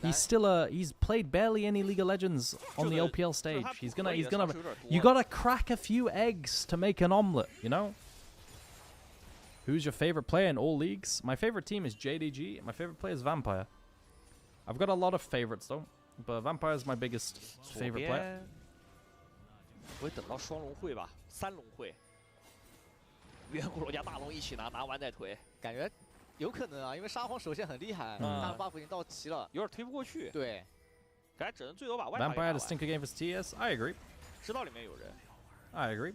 He's still he's played barely any League of Legends on the LPL stage. He's gonna. You gotta crack a few eggs to make an omelet, you know? Who's your favorite player in all leagues? My favorite team is JDG. My favorite player is Vampire. I've got a lot of favorites though, but Vampire is my biggest favorite player. 我等到双龙会吧，3龙会，远古龙加大龙一起拿完再推，感觉。 有可能啊，因为沙皇手线很厉害，大的 buff 已经到齐了，有点推不过去。对，感觉只能最多把外塔。 Vampire had a stinker game for TS. I agree. 知道里面有人。I agree.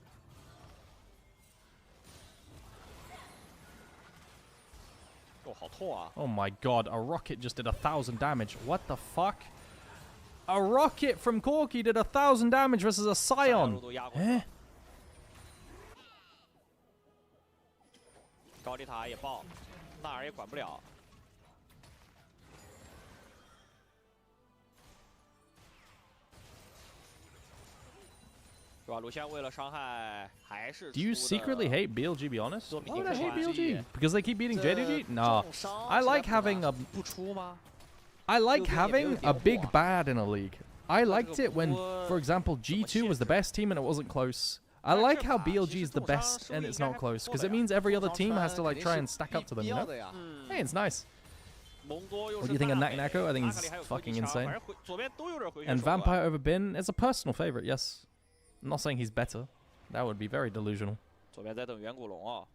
哦，好痛啊 ！Oh my god, a rocket just did 1,000 damage. What the fuck? A rocket from Corki did 1,000 damage versus a Scion. 哎。高丽塔也爆。 纳尔也管不了，是吧？卢线为了伤害还是。 Do you secretly hate BLG? Be honest. Why would I hate BLG? Because they keep beating JDG? No. I like having a. I like having a big bad in a league. I liked it when, for example, G2 was the best team and it wasn't close. I like how BLG is the best and it's not close, because it means every other team has to like try and stack up to them, you know? Hey, it's nice. What do you think of Nako? I think he's fucking insane. And Vampire over Bin is a personal favorite, yes. I'm not saying he's better. That would be very delusional. 左边在等远古龙啊。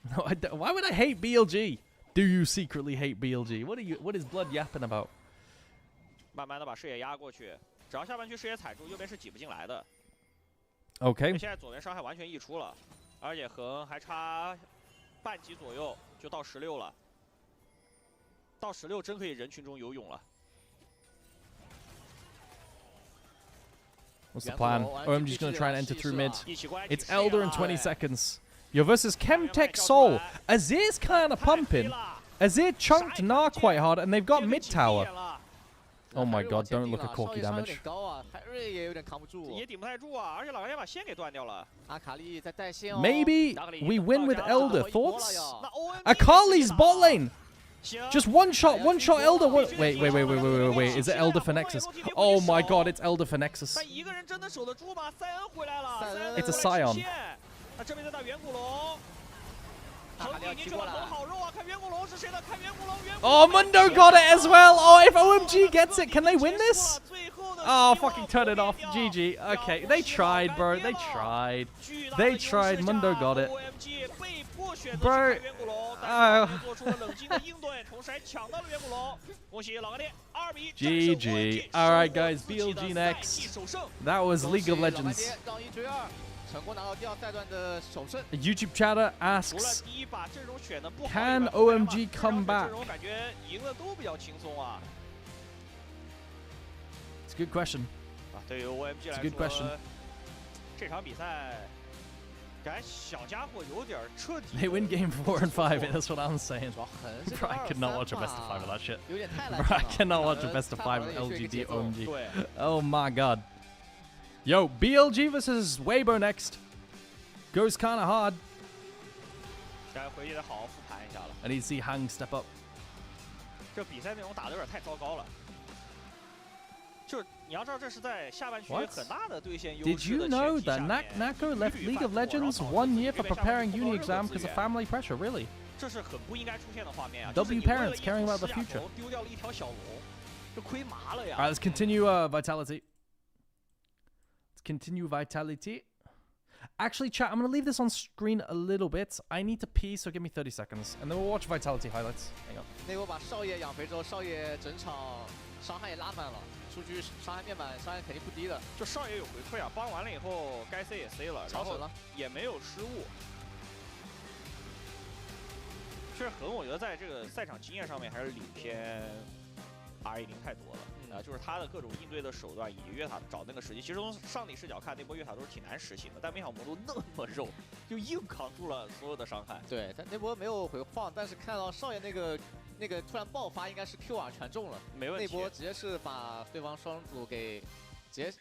No, why would I hate BLG? Do you secretly hate BLG? What is Blood yapping about? 慢慢的把视野压过去，只要下半区视野踩住，右边是挤不进来的。Okay. 现在左边伤害完全溢出了，而且横还差半级左右就到16了。到16真可以人群中游泳了。 What's the plan? OMG's gonna try and enter through mid. It's Elder in 20 seconds. Yo versus Chemtech Soul. Azir's kind of pumping. Azir chunked Na quite hard, and they've got mid tower. Oh my god, don't look at Corky damage. Maybe we win with Elder. Thoughts? Akali's bot lane! Just one shot Elder. Wait. Is it Elder for Nexus? Oh my god, it's Elder for Nexus. It's a Scion. Oh, Mundo got it as well. Oh, if OMG gets it, can they win this? Oh, fucking turn it off. GG. Okay, they tried, bro. They tried. They tried. Mundo got it. Bro. GG. Alright, guys. BLG next. That was League of Legends. A YouTube chatter asks, can OMG come back? It's a good question. It's a good question. They win game 4 and 5, that's what I'm saying. Bro, I could not watch a best of 5 of that shit. Bro, I cannot watch a best of 5 of LGD OMG. Oh my god. Yo, BLG versus Weibo next. Goes kinda hard. I need to see Hang step up. Did you know that Nako left League of Legends 1 year for preparing uni exam because of family pressure? Really? W parents caring about the future. Alright, let's continue Vitality. Let's continue Vitality. Actually, chat, I'm going to leave this on screen a little bit. I need to pee, so give me 30 seconds. And then we'll watch Vitality highlights. Hang on. 那波把少爷养肥之后，少爷整场伤害也拉满了，数据伤害面板，伤害肯定不低的。就少爷有回馈啊，帮完了以后该 C 也 C 了，然后也没有失误。确实横，我觉得在这个赛场经验上面还是领先 R10太多了。 就是他的各种应对的手段以及越塔找那个时机，其实从上帝视角看，那波越塔都是挺难实行的。但没想到魔都那么肉，就硬扛住了所有的伤害。对，但那波没有回放，但是看到少爷那个突然爆发，应该是 QR 全中了，没问题。那波直接是把对方双组给直接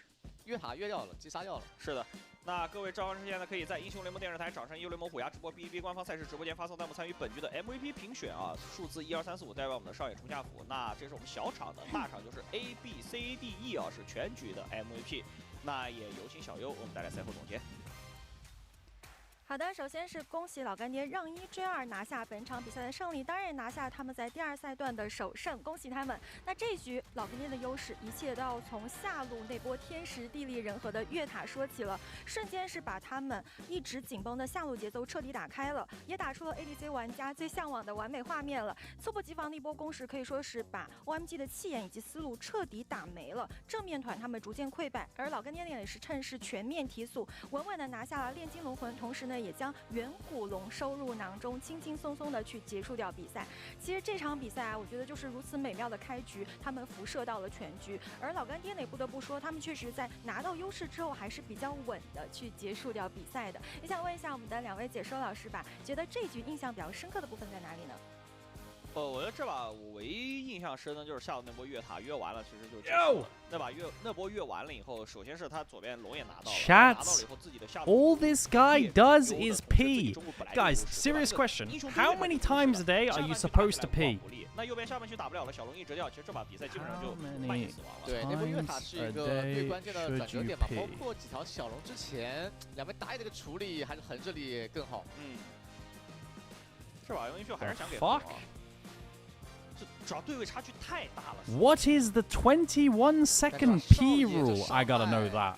越塔越掉了，击杀掉了。是的。 那各位召唤师现在可以在英雄联盟电视台、掌声优联盟虎牙直播、哔哩官方赛事直播间发送弹幕参与本局的 MVP 评选啊，数字12345代表我们的少爷冲下辅。那这是我们小场的，大场就是 A、B、C、D、E 啊，是全局的 MVP。那也有请小优为我们带来赛后总结。 好的，首先是恭喜老干爹让1追2拿下本场比赛的胜利，当然也拿下他们在第2赛段的首胜，恭喜他们。那这一局老干爹的优势，一切都要从下路那波天时地利人和的越塔说起了，瞬间是把他们一直紧绷的下路节奏彻底打开了，也打出了 ADC 玩家最向往的完美画面了。猝不及防的一波攻势，可以说是把 OMG 的气焰以及思路彻底打没了，正面团他们逐渐溃败，而老干爹呢也是趁势全面提速，稳稳的拿下了炼金龙魂，同时呢。 也将远古龙收入囊中，轻轻松松的去结束掉比赛。其实这场比赛啊，我觉得就是如此美妙的开局，他们辐射到了全局。而老干爹呢，也不得不说，他们确实在拿到优势之后，还是比较稳的去结束掉比赛的。也想问一下我们的2位解说老师吧，觉得这局印象比较深刻的部分在哪里呢？ 我觉得这把我唯一印象深的就是下路那波越塔越完了，其实就结束了。那波越完了以后，首先是他左边龙也拿到了，拿到了以后自己的下路。All this guy does is pee. Guys, serious question. How many times a day are you supposed to pee? 那右边下半区打不了了，小龙一直掉，其实这把比赛基本上就半死亡了。对，那波越塔是一个最关键的转折点嘛，包括几条小龙之前两边打野这个处理还是横这里更好。这把用英雄还是想给。主要对位差距太大了。What is the 21-second P rule? I gotta know that.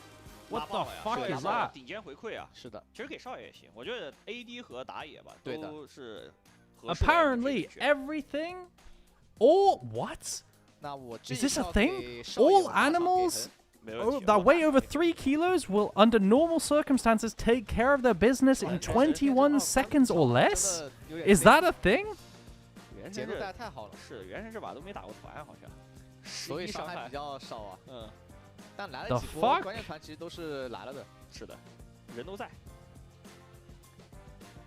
What the fuck is that? 顶尖回馈啊！是的，其实给少爷也行，我觉得 AD 和打野吧都是。Apparently everything, all what? 那我 Is this a thing? All animals that weigh over 3 kilos will, under normal circumstances, take care of their business in 21 seconds or less? Is that a thing? 节奏带太好了，是原神这把都没打过团好像，所以伤害比较少啊。嗯，但来了几波关键团其实都是来了的。是的，人都在。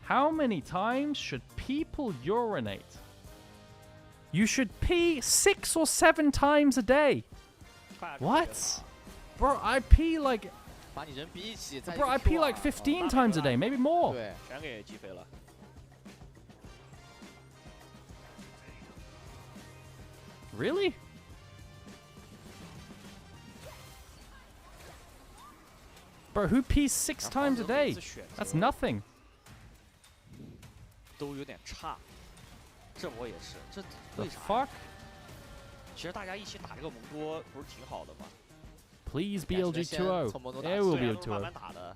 How many times should people urinate? You should pee 6 or 7 times a day. What? Bro, I pee like... Bro, I pee like 15 times a day, maybe more. 对，全给击飞了。Really? Bro, who pees 6 times a day? That's nothing. 都有点差，这我也是，这为啥 fuck？ 其实大家一起打这个蒙多不是挺好的吗 ？Please BLG 2-0. There will be a 2-0. 慢慢打的。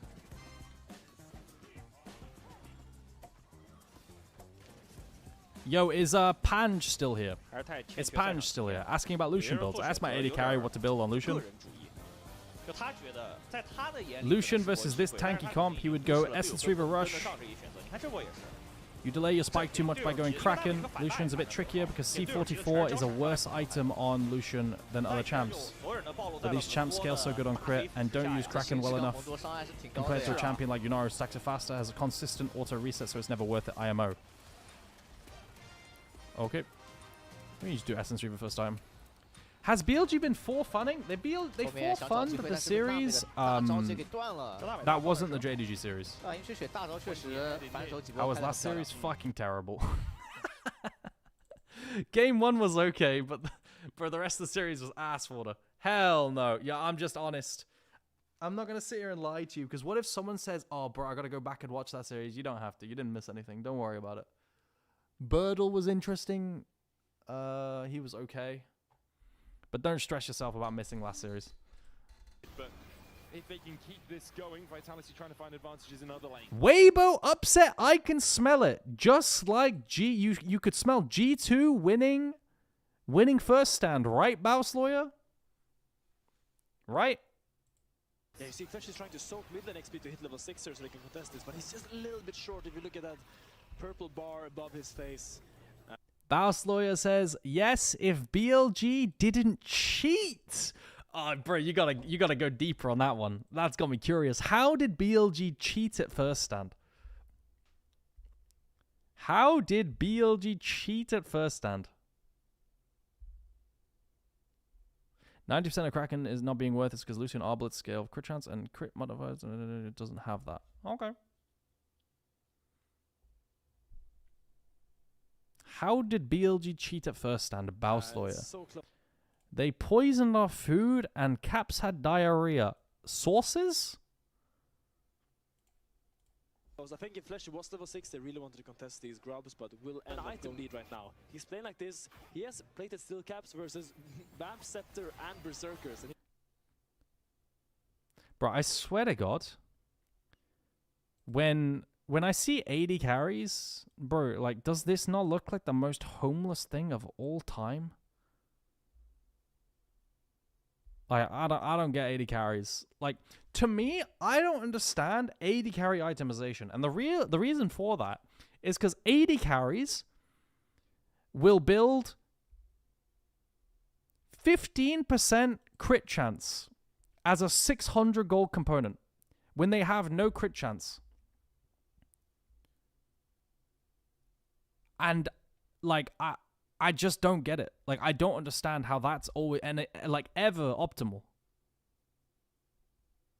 Yo, is Pange still here? Is Pange still here? Asking about Lucian builds. I asked my AD carry what to build on Lucian. Lucian versus this tanky comp, he would go Essence Reaver Rush. You delay your spike too much by going Kraken. Lucian's a bit trickier because C44 is a worse item on Lucian than other champs. But these champs scale so good on crit and don't use Kraken well enough compared to a champion like Yunara who stacks it faster, has a consistent auto reset, so it's never worth it IMO. Okay. We need to do Essence Reaver first time. Has BLG been for-funning? They for-funned the series. That wasn't the JDG series. How was last series? Fucking terrible. Game 1 was okay, but the rest of the series was ass water. Hell no. Yeah, I'm just honest. I'm not going to sit here and lie to you, because what if someone says, oh, bro, I got to go back and watch that series? You don't have to. You didn't miss anything. Don't worry about it. Birdle was interesting. He was okay. But don't stress yourself about missing last series. But if they can keep this going, Vitality trying to find advantages in other lanes. Weibo upset, I can smell it. Just like you could smell G2 winning first stand, right, Bauslawyer? Right? Yeah, you see Flesh is trying to soak mid lane XP to hit level 6 so they can contest this, but he's just a little bit short if you look at that purple bar above his face. Bauslawyer says, yes, if BLG didn't cheat. Oh, bro, you gotta go deeper on that one. That's got me curious. How did BLG cheat at first stand? How did BLG cheat at first stand? 90% of Kraken is not being worth it because Lucian Arblet scale crit chance and crit modifiers doesn't have that. Okay. How did BLG cheat at first stand? Bauslawyer. So they poisoned our food and Caps had diarrhea. Sources? I think if Flesh was level 6, they really wanted to contest these grubs, but will end up the lead right now. He's playing like this. He has plated steel caps versus Vamp Scepter and Berserkers. And bro, I swear to God, when I see 80 carries, bro, like, does this not look like the most homeless thing of all time? Like, I don't get 80 carries. Like, to me, I don't understand 80 carry itemization. And the reason for that is because 80 carries will build 15% crit chance as a 600 gold component when they have no crit chance. And, like, I just don't get it. Like, I don't understand how that's always, like, ever optimal.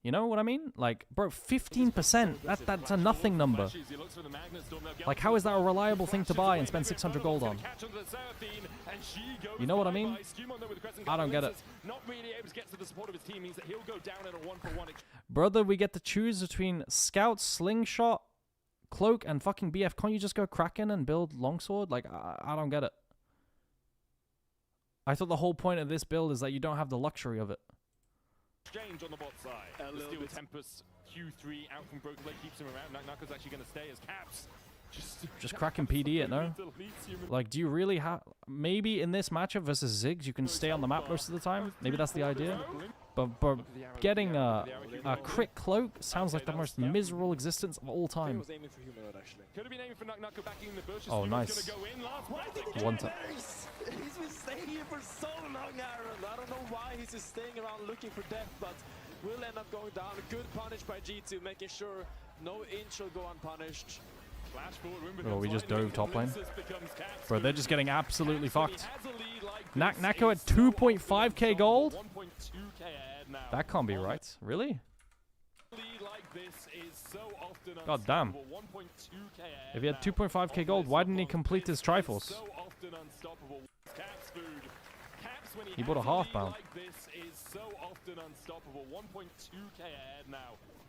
You know what I mean? Like, bro, 15%, that's a nothing number. Like, how is that a reliable thing to buy and spend 600 gold on? You know what I mean? I don't get it. Brother, we get to choose between Scout, Slingshot, Cloak, and fucking BF. Can't you just go Kraken and build Longsword? Like, I don't get it. I thought the whole point of this build is that you don't have the luxury of it. Exchange on the bot side. Steal Tempest Q3 out from Broken Blade keeps him around. Knuckle's actually going to stay as Caps. Just cracking PD it, no? Like, do you really have... Maybe in this matchup versus Ziggs, you can stay on the map most of the time. Maybe that's the idea. But getting a crit cloak sounds like the most miserable existence of all time. Oh, nice. One tap. He's been staying here for so long, Aaron. I don't know why he's just staying around looking for death, but will end up going down. A good punish by G2, making sure no inch will go unpunished. Oh, we just dove top lane. Bro, they're just getting absolutely fucked. Nako at 2.5k gold? That can't be right. Really? God damn. If he had 2.5k gold, why didn't he complete his Triforce? He bought a half bound.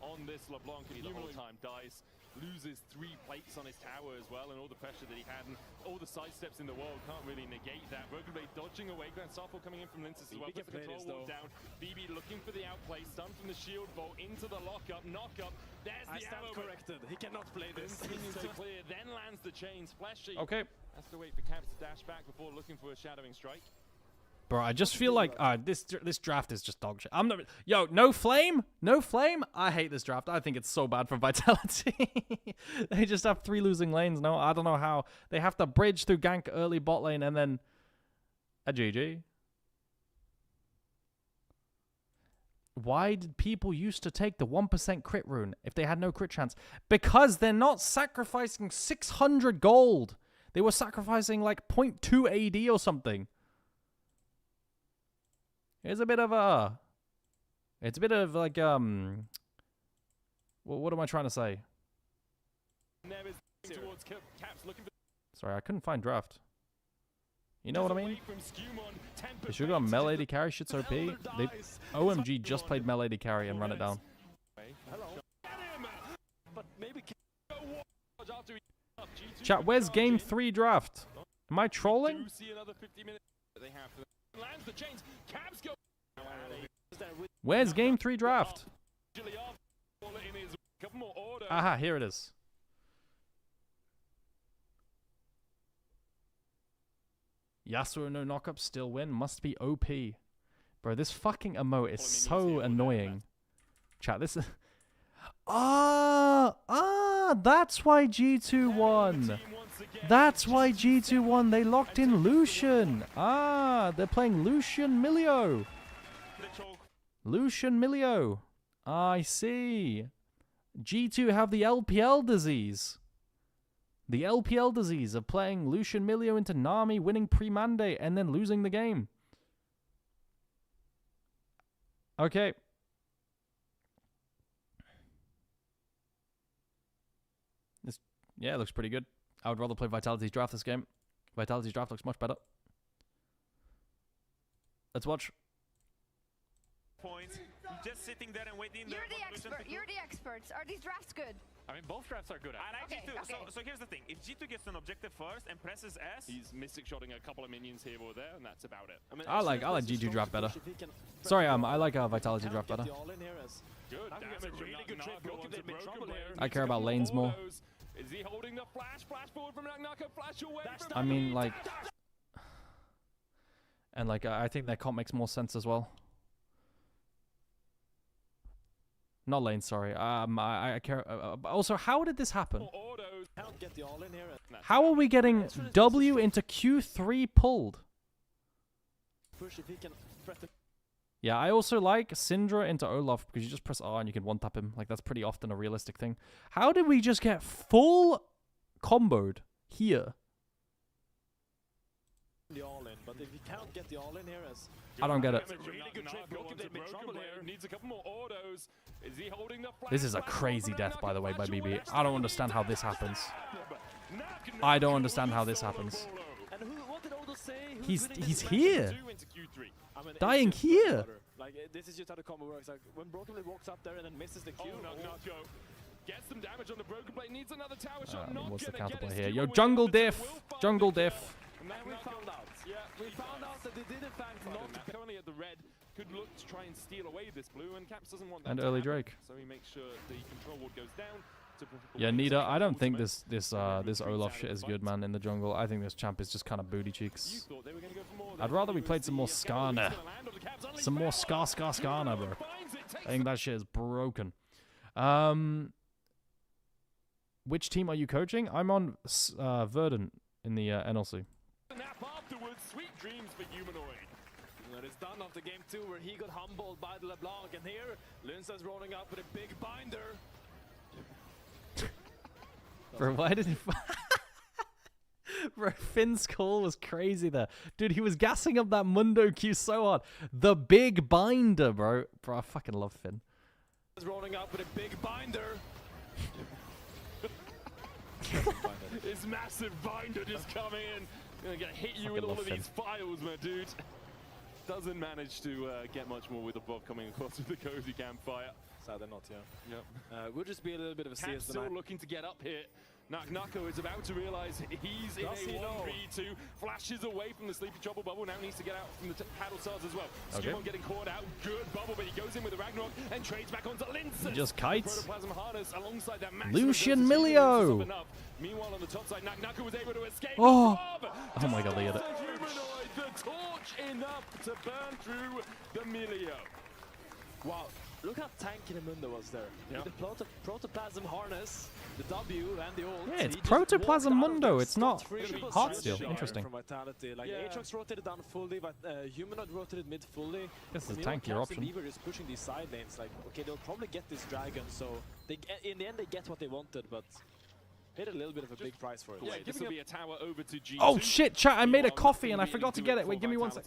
On this LeBlanc, and he the whole time dies, loses 3 plates on his tower as well, and all the pressure that he had, and all the side steps in the world can't really negate that. Broken Blade dodging away, Grand Starfall coming in from Lintus as well, puts the control wall down. BB looking for the outplay, stun from the shield vault into the lockup, knock-up. There's the arrow corrected. He cannot play this. Continues to clear, then lands the chains. Flashy. Okay. Has to wait for Caps to dash back before looking for a shadowing strike. Bro, I just feel like this draft is just dog shit. I'm not. Yo, no flame, no flame. I hate this draft. I think it's so bad for Vitality. They just have 3 losing lanes. No, I don't know how they have to bridge through gank early bot lane and then a GG. Why did people used to take the 1% crit rune if they had no crit chance? Because they're not sacrificing 600 gold. They were sacrificing like 0.2 AD or something. It's a bit of a... It's a bit of like, what am I trying to say? Sorry, I couldn't find draft. You know what I mean? They should have gone Mel AD carry, shit's OP. OMG just played Mel AD carry and run it down. Chat, where's game 3 draft? Am I trolling? Where's game 3 draft? Aha, here it is. Yasuo no knockup, still win. Must be OP. Bro, this fucking emote is so annoying. Chat, this is... that's why G2 won. That's why G2 won. They locked in Lucian. They're playing Lucian Milio. Lucian Milio. I see. G2 have the LPL disease. The LPL disease of playing Lucian Milio into Nami, winning pre-mandate, and then losing the game. Okay. Yeah, it looks pretty good. I would rather play Vitality's draft this game. Vitality's draft looks much better. Let's watch. Points. Just sitting there and waiting. You're the expert. You're the experts. Are these drafts good? I mean, both drafts are good. I like G2. Okay. So here's the thing. If G2 gets an objective first and presses S, he's mystic shotting a couple of minions here or there, and that's about it. I mean, I like G2 draft better. Sorry, I like Vitality draft better. Good damage. Really good trip. I care about lanes more. Is he holding the flash? Flash forward from Nako, flash away from I mean, like... And, like, I think that comp makes more sense as well. Not lane, sorry. I care... also, how did this happen? How are we getting W into Q3 pulled? Yeah, I also like Syndra into Olaf because you just press R and you can one-tap him. Like, that's pretty often a realistic thing. How did we just get full comboed here? I don't get it. This is a crazy death, by the way, by BB. I don't understand how this happens. I don't understand how this happens. He's here. Dying here. Like, this is just how the combo works. Like, when Broken Blade walks up there and then misses the Q. Gets some damage on the Broken Blade. Needs another tower shot. What's the counterplay here? Yo, jungle diff. Jungle diff. Man, we found out. Yeah, we found out that they did in fact not only at the red could look to try and steal away this blue, and Caps doesn't want that. And to early happen, Drake. So he makes sure the control ward goes down. Yeah, Nida, I don't think this Olaf shit is good, man, in the jungle. I think this champ is just kind of booty cheeks. I'd rather we played some more Skarner. Some more Skarner, bro. I think that shit is broken. Which team are you coaching? I'm on Verdant in the NLC. Sweet dreams for Humanoid. That is done after game 2 where he got humbled by the LeBlanc, and here Linsa's rolling up with a big binder. Bro, why did he... Bro, Finn's call was crazy there. Dude, he was gassing up that Mundo Q so hard. The big binder, bro. Bro, I fucking love Finn. He's rolling up with a big binder. His massive binder just coming in. Gonna hit you with all of these files, my dude. Doesn't manage to get much more with the Bob coming across with the cozy campfire. Sadly not, yeah. Yep. Would just be a little bit of a CS still looking to get up here. Nako is about to realize he's in a 1v2. Flashes away from the Sleepy Trouble bubble. Now needs to get out from the paddle stars as well. Skewmon getting caught out. Good bubble, but he goes in with the Ragnarok and trades back onto Lindsay. Just kites. Protoplasm harness alongside that Lucian Milio. Meanwhile, on the top side, Nako was able to escape. Oh my god, they hit it. The torch enough to burn through the Milio. Wow, look how tanky the Mundo was there. With the protoplasm harness, the W and the ult. Yeah, it's Protoplasm Mundo, it's not Heartsteel. Interesting. From Vitality. Like Aatrox rotated down fully, but Humanoid rotated mid fully. This is a tankier option. Beaver is pushing these side lanes. Like, okay, they'll probably get this dragon, so they in the end they get what they wanted, but paid a little bit of a big price for it. Yeah, this will be a tower over to G2. Oh shit, chat, I made a coffee and I forgot to get it. Wait, give me 1 sec.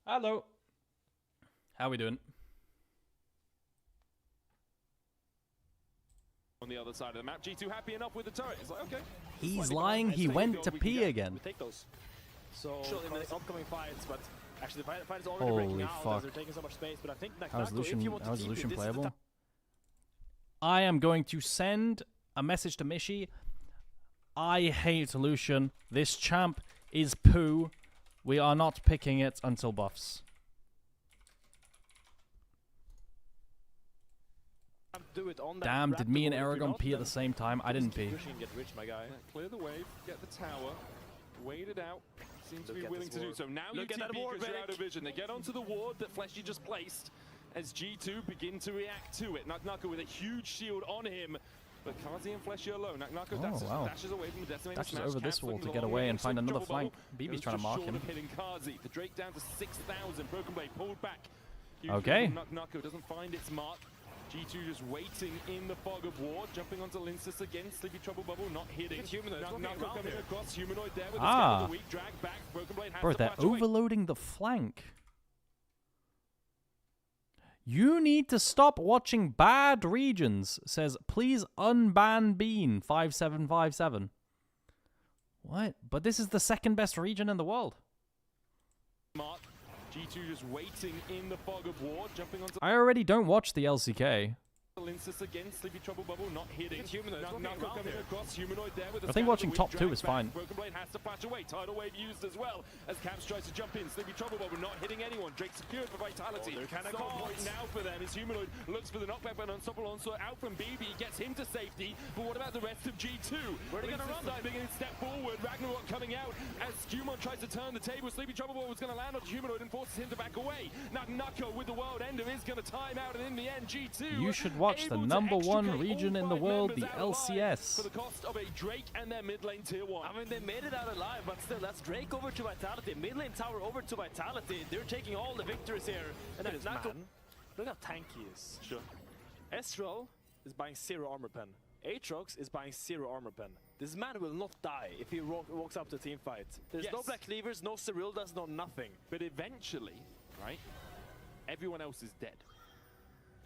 Hello. How we doing? On the other side of the map, G2 happy enough with the turret. It's like, okay. He's lying, he went to pee again. We take those. So, in the upcoming fights, but actually the fight is already breaking out as they're taking so much space, but I think How's Lucian playable? I am going to send a message to Mishi. I hate Lucian. This champ is poo. We are not picking it until buffs. Damn, did me and Aragon pee at the same time? I didn't pee. Get rich, my guy. Clear the wave, get the tower, wait it out. Seems to be willing to do so. Now you TP because you're out of vision. They get onto the ward that Fleshy just placed as G2 begin to react to it. Nako with a huge shield on him. But Kazi and Fleshy alone. Nako dashes away from the decimator smash. Over this wall to get away and find another flank. BB's trying to mark him. Hitting Kazi. The Drake down to 6,000. Broken Blade pulled back. Okay. Nako doesn't find its mark. G2 just waiting in the fog of war, jumping onto Linsis again. Sleepy Trouble Bubble not hitting. Nako coming across. Humanoid there with the scale of the weak. Drag back. Broken Blade has Bro, they're overloading the flank. You need to stop watching bad regions, says please unban Bean 5757. What? But this is the second best region in the world. Mark. G2 just waiting in the fog of war, jumping onto I already don't watch the LCK. Linsis again, Sleepy Trouble Bubble not hitting. Nako coming across, Humanoid there with I think watching top 2 is fine. Broken Blade has to flash away, Tidal Wave used as well as Caps tries to jump in. Sleepy Trouble Bubble not hitting anyone. Drake secured for Vitality. Point now for them as Humanoid looks for the knockback, but Unstoppable Onslaught out from BB gets him to safety. But what about the rest of G2? Where are they going to run? Beginning to step forward. Ragnarok coming out as Skewmon tries to turn the table. Sleepy Trouble Bubble was going to land on Humanoid and forces him to back away. Now Nako with the world ender is going to time out, and in the end, G2. You should watch the #1 region in the world, the LCS. For the cost of a Drake and their mid lane tier 1. I mean, they made it out alive, but still, that's Drake over to Vitality. Mid lane tower over to Vitality. They're taking all the victories here. And then Nako, look how tanky he is. Sure. Ezreal is buying 0 armor pen. Aatrox is buying 0 armor pen. This man will not die if he walks up to team fight. There's no Black Cleavers, no Cyrildas, no nothing. But eventually, right, everyone else is dead.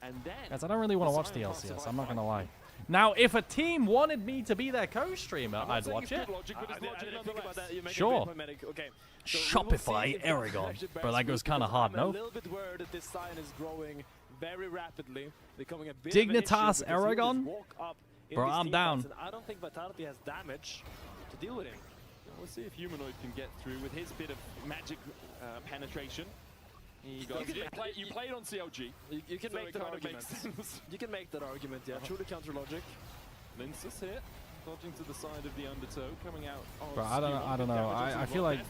And then guys, I don't really want to watch the LCS, I'm not gonna lie. Now, if a team wanted me to be their co-streamer, I'd watch it. Sure. Okay. Shopify Aragon. Bro, that goes kind of hard, no? I'm a little bit worried that this sign is growing very rapidly, becoming a bit Dignitas of an issue Aragon? Bro, I'm down. I don't think Vitality has damage to deal with him. We'll see if Humanoid can get through with his bit of magic penetration. You played on CLG. You can so make that argument. You can make that argument, yeah. Truly counter logic. Linsus here, dodging to the side of the undertow, coming out. Bro, I don't know. I feel like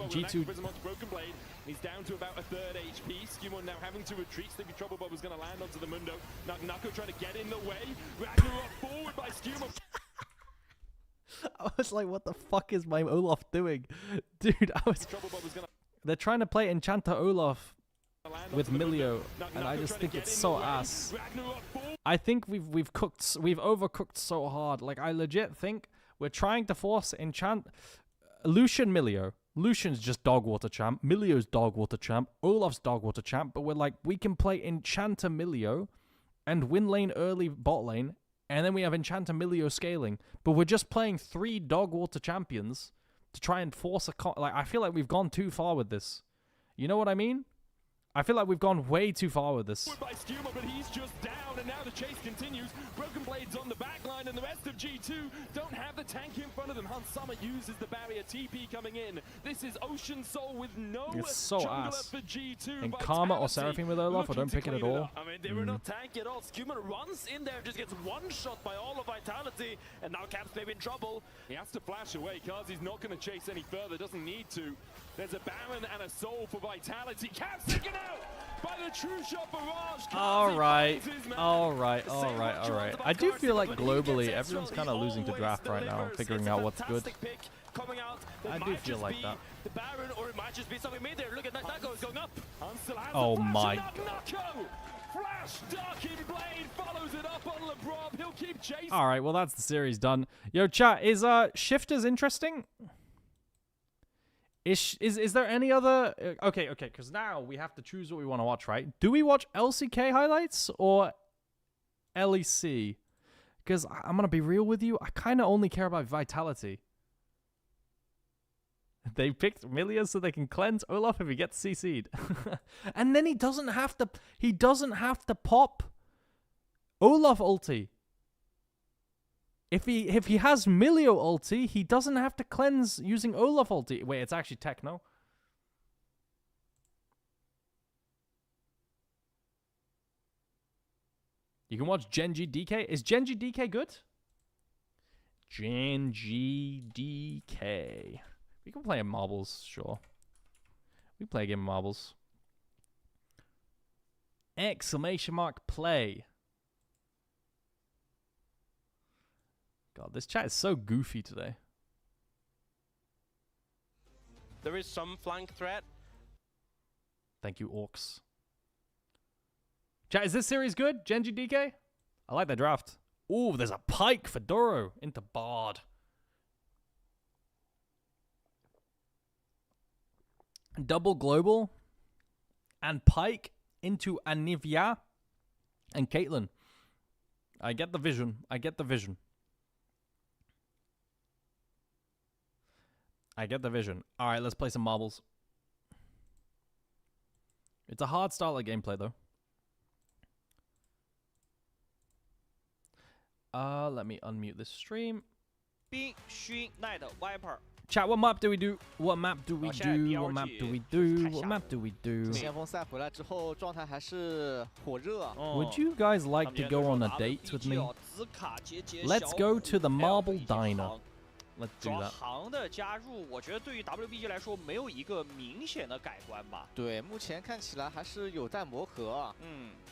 G2. Broken blade. He's down to about a third HP. Skewmon now having to retreat. Sleepy Trouble Bob was going to land onto the Mundo. Nako trying to get in the way. Ragnarok forward by Skewmon. I was like, what the fuck is my Olaf doing? Dude, they're trying to play Enchanter Olaf with Milio, and I just think it's so ass. I think we've overcooked so hard. Like, I legit think we're trying to force Lucian Milio. Lucian's just dog water champ. Milio's dog water champ. Olaf's dog water champ. But we're like, we can play Enchanter Milio and win lane early bot lane. And then we have Enchanter Milio scaling. But we're just playing 3 dog water champions to try and force I feel like we've gone too far with this. You know what I mean? I feel like we've gone way too far with this. By Skuma, but he's just down, and now the chase continues. Broken Blades on the back line, and the rest of G2 don't have the tank in front of them. Hans Sommer uses the barrier. TP coming in. This is Ocean Soul with no jungler for G2. And Karma or Seraphine with Olaf, or don't pick it at all. I mean, they were not tanky at all. Skuma runs in there, just gets one shot by all of Vitality, and now Caps maybe in trouble. He has to flash away. Kazi's not going to chase any further. Doesn't need to. There's a Baron and a Soul for Vitality. Caps taken out by the True Shot Barrage. Alright. I do feel like globally everyone's kind of losing to draft right now, figuring out what's good. I do feel like that. The Baron, or it might just be something made there. Look at that, Nako is going up. Oh my god. Flash, Darkin Blade follows it up on LeBron. He'll keep chasing. Alright, well that's the series done. Yo, chat, is Shifters interesting? Is there any other... Okay, because now we have to choose what we want to watch, right? Do we watch LCK highlights or LEC? Because I'm going to be real with you, I kind of only care about Vitality. They picked Milio so they can cleanse Olaf if he gets CC'd. And then he doesn't have to pop Olaf ulti. If he has Milio ulti, he doesn't have to cleanse using Olaf ulti. Wait, it's actually Techno. You can watch GenG DK. Is GenG DK good? GenG DK. We can play in marbles, sure. We play a game of marbles. Exclamation mark play. God, this chat is so goofy today. There is some flank threat. Thank you, Orcs. Chat, is this series good? GenG DK? I like that draft. Ooh, there's a Pike for Doro into Bard. Double Global and Pike into Anivia and Caitlyn. I get the vision. I get the vision. I get the vision. All right, let's play some marbles. It's a hard style of gameplay, though. Let me unmute this stream. Chat, what map do we do? What map do we do? What map do we do? What map do we do? Would you guys like to go on a date with me? Let's go to the Marble Diner. Let's do that. 行的加入，我觉得对于 WBG 来说没有一个明显的改观吧。对，目前看起来还是有待磨合。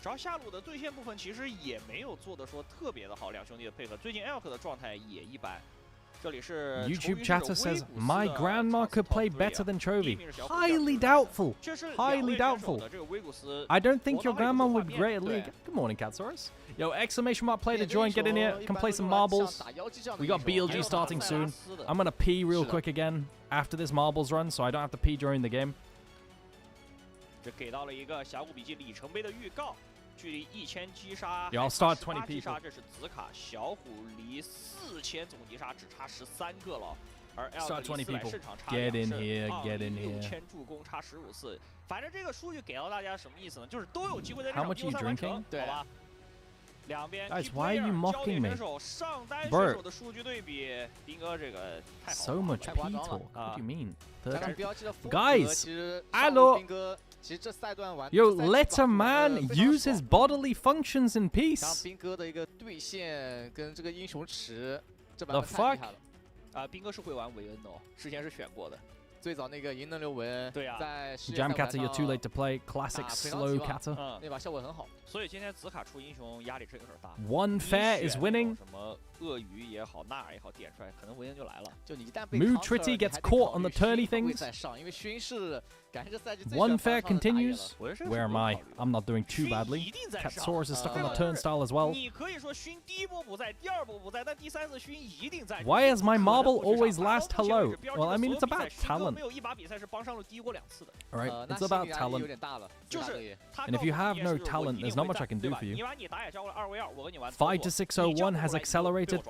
主要下路的对线部分其实也没有做的说特别的好，两兄弟的配合。最近 Elk 的状态也一般。这里是 YouTube chatter says my grandma could play better than Chovy. Highly doubtful. Highly doubtful. I don't think your grandma would be great at League. Good morning, Catsaurus. Yo, exclamation mark play to join. Get in here. Can play some marbles. We got BLG starting soon. I'm gonna pee real quick again after this marbles run, so I don't have to pee during the game. 这给到了一个峡谷笔记里程碑的预告。距离1000击杀。Yeah, I'll start 20 击杀， people. 这是紫卡，小虎离4000总击杀只差13个了。而 Start 20 people. 胜场差 Get in here, get in here. 6000助攻差15次。反正这个数据给到大家什么意思呢？就是都有机会在这 How 场 much 比 are you 赛完成， drinking? 好吧？两边 Guys, why are you mocking me? 上单选 Bro. 手的数据对比，斌哥这个太好 So 了。 much 太 P 夸张了 talk. What do you mean? 加上 BLG 的风格， Guys, 其实 hello. 斌哥其实这赛段玩 Yo, let a man use his bodily functions in 像 peace. 斌哥的一个兑现跟这个英雄池，这 The 版本太厉害了。斌哥是会玩韦恩的哦，之前是选过的。最早那个银能流文，对啊，在 Jam Kata, you're too late to play. Classic slow Kata. 那把效果很好。所以今天紫卡出英雄压力真有点大。 One fair is winning. 什么鳄鱼也好，纳尔也好，点出来，可能韦恩就来了。就你一旦被 Mood Tritty gets caught on the turny things. 再上，因为勋是感觉这赛季最 One fair continues. Where am I? I'm not doing too badly. 勋 Katsaurus is stuck on the turnstile as well. 你可以说勋第一波不在，第二波不在，但第三次勋一定在。 Why is my marble always last hello? Well, I mean, it's about talent. 没有一把比赛是帮上路低过2次的。 Alright, it's about talent. 就是 And if you have no talent, there's not much I can do for you. 你把你打野交过来2v2，我跟你玩。 5 to 601 has accelerated.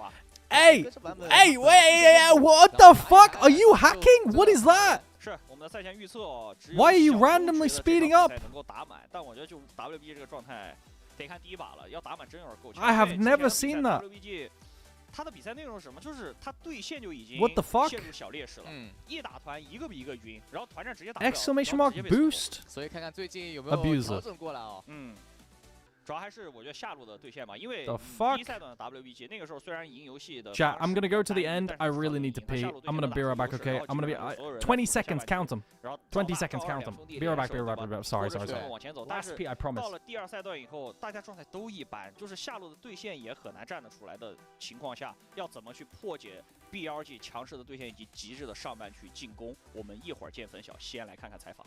Hey! Hey, wait, what the fuck? Are you hacking? What is that? 是我们的赛前预测哦。 Why are you randomly speeding up? 能够打满，但我觉得就 WBG 这个状态，得看第一把了，要打满真有点够呛。 I have never seen that. WBG 他的比赛内容是什么？就是他对线就已经 What the fuck? 陷入小劣势了。一打团一个比一个晕，然后团战直接打。 Exclamation mark boost. 所以看看最近有没有 Abuser. 调整过来哦。主要还是我觉得下路的对线嘛，因为 The 第 fuck? 一赛段的 WBG 那个时候虽然赢游戏的。 Chat, I'm gonna go to the end. I really need to pee. I'm gonna be right back, okay? I'm gonna be 20 seconds. Count them. 20 seconds. Count them. Be right back. Be right back. Be right back. Sorry, sorry, sorry. 往前走， Last P, I promise. 到了第2赛段以后，大家状态都一般，就是下路的对线也很难站得出来的情况下，要怎么去破解 BLG 强势的对线以及极致的上半区进攻？我们一会儿见分晓。先来看看采访。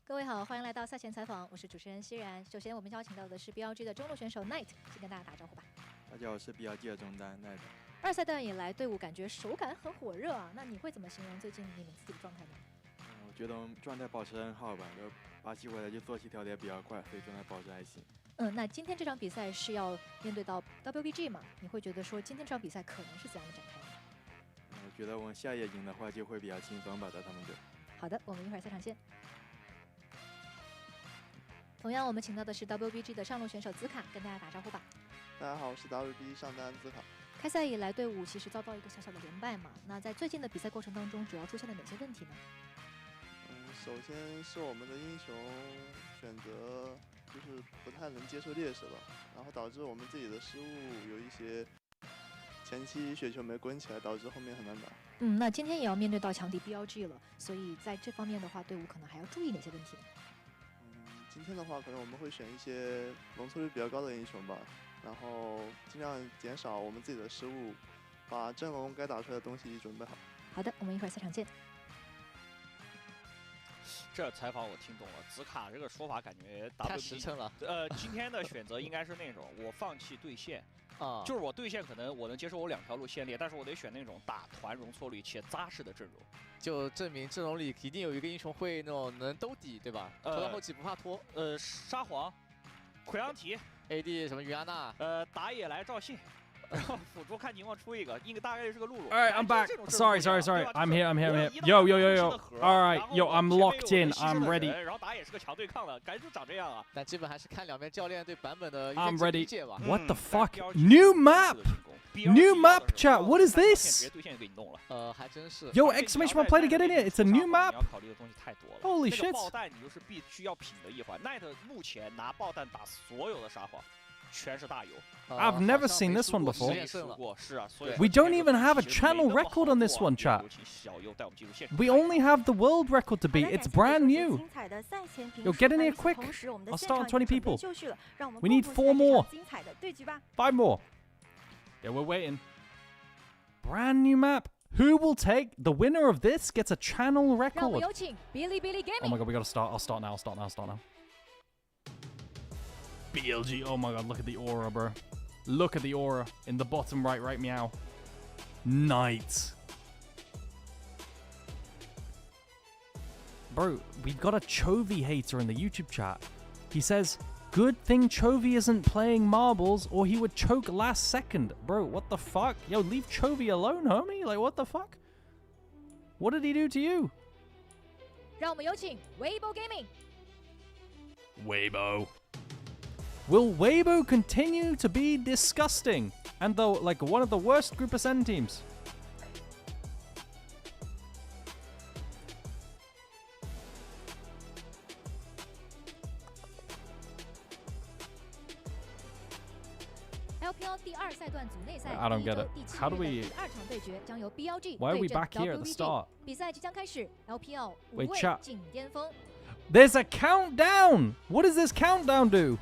各位好，欢迎来到赛前采访，我是主持人熙然。首先，我们邀请到的是 BLG 的中路选手 Knight， 先跟大家打招呼吧。大家好，我是 BLG 的中单 Knight。2赛段以来，队伍感觉手感很火热啊，那你会怎么形容最近你们自己的状态呢？我觉得我们状态保持很好吧，就巴西回来就做起跳的也比较快，所以状态保持还行。那今天这场比赛是要面对到 WBG 嘛？你会觉得说今天这场比赛可能是怎样的展开呢？我觉得我们下夜赢的话就会比较轻松吧，在他们队。好的，我们一会儿赛场见。 同样，我们请到的是 WBG 的上路选手紫卡，跟大家打招呼吧。大家好，我是 WBG 上单紫卡。开赛以来，队伍其实遭到一个小小的连败嘛。那在最近的比赛过程当中，主要出现了哪些问题呢？首先是我们的英雄选择就是不太能接受劣势吧，然后导致我们自己的失误有一些前期雪球没滚起来，导致后面很难打。那今天也要面对到强敌 BLG 了，所以在这方面的话，队伍可能还要注意哪些问题呢？ 今天的话，可能我们会选一些容错率比较高的英雄吧，然后尽量减少我们自己的失误，把阵容该打出来的东西准备好。好的，我们一会儿赛场见。这采访我听懂了，紫卡这个说法感觉太实诚了。今天的选择应该是那种我放弃对线。 就是我对线可能我能接受我2条路线列，但是我得选那种打团容错率且扎实的阵容，就证明阵容里一定有一个英雄会那种能兜底，对吧？拖到后期不怕拖。沙皇、奎昂提、AD 什么云安娜，打野来赵信，然后辅助看情况出一个，大概是个露露。 Alright, I'm back. Sorry. I'm here. Yo. Alright, yo, I'm locked in. I'm ready. 然后打野是个强对抗了，感觉就长这样啊。但基本还是看两边教练对版本的 I'm ready. 理解吧。What the fuck? New map. New map, chat. What is this? 还真是。Yo, exclamation mark play to get in it. It's a new map. Holy shit. 爆弹你就是必须要品的一环。Knight 目前拿爆弹打所有的沙皇。 全是大油。 I've never seen this one before. 是啊，所以 We don't even have a channel record on this one, chat. We only have the world record to beat. It's brand new. Yo, get in here quick. I'll start on 20 people. We need 4 more. 5 more. Yeah, we're waiting. Brand new map. Who will take the winner of this gets a channel record. Oh my god, we gotta start. I'll start now. BLG, oh my god, look at the aura, bro. Look at the aura in the bottom right meow. Knight. Bro, we've got a Chovy hater in the YouTube chat. He says, good thing Chovy isn't playing marbles or he would choke last second. Bro, what the fuck? Yo, leave Chovy alone, homie. Like, what the fuck? What did he do to you? 让我们有请 Weibo Gaming。 Weibo. Will Weibo continue to be disgusting? And though, like, one of the worst Group of 7 teams? LPL 第2赛段组内赛 I don't get it. How do we? 第2场对决将由 BLG Why are we 对阵 back here at the WBG start? 比赛即将开始 ，LPL 5 Wait, 位 chat. 进巅峰。 There's a countdown! What does this countdown do?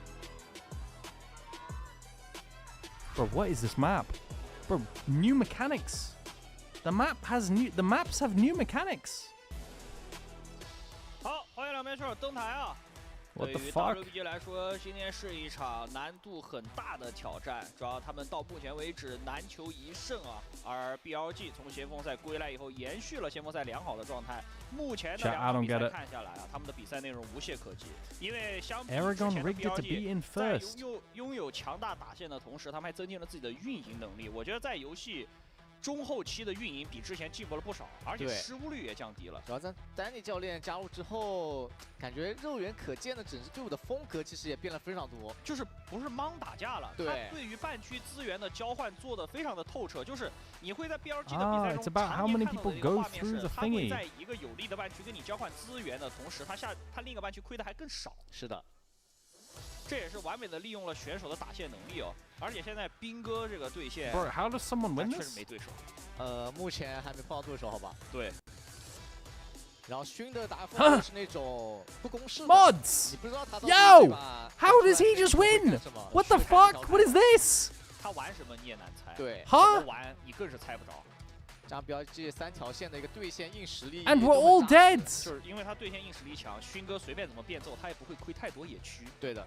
Bro, what is this map? Bro, new mechanics. The maps have new mechanics. 好，欢迎两边选手登台啊！ What 对 the 于 fuck? WBG 来说，今天是一场难度很大的挑战，主要他们到目前为止难求一胜啊。而 BLG 从先锋赛归来以后，延续了先锋赛良好的状态。目前的2场比赛看下来啊，他们的比赛内容无懈可击。因为相比之前的 BLG， 在拥有强大打线的同时，他们还增进了自己的运营能力。我觉得在游戏 中后期的运营比之前进步了不少，而且失误率也降低了。主要在丹尼教练加入之后，感觉肉眼可见的整支队伍的风格其实也变了非常多，就是不是莽打架了。对，他对于半区资源的交换做得非常的透彻，就是你会在 BLG 的比赛中 it's about how many people go 画面 through 是， the 他会 thingy. 在一个有利的半区跟你交换资源的同时，他另一个半区亏的还更少。是的。 这也是完美的利用了选手的打线能力哦，而且现在兵哥这个对线 Bro, how does someone win 确实 this? 没对手。目前还没碰到对手，好吧？对。然后勋的打法是那种不公式的 Mods! 你不知道他 Yo! How does he just win? What the fuck? What is this? 他玩什么你也难猜。对。怎么玩你更是猜不着。 这样BLG3条线的一个对线硬实力 ，And we're all dead。就是因为他对线硬实力强，勋哥随便怎么变奏，他也不会亏太多野区。对的。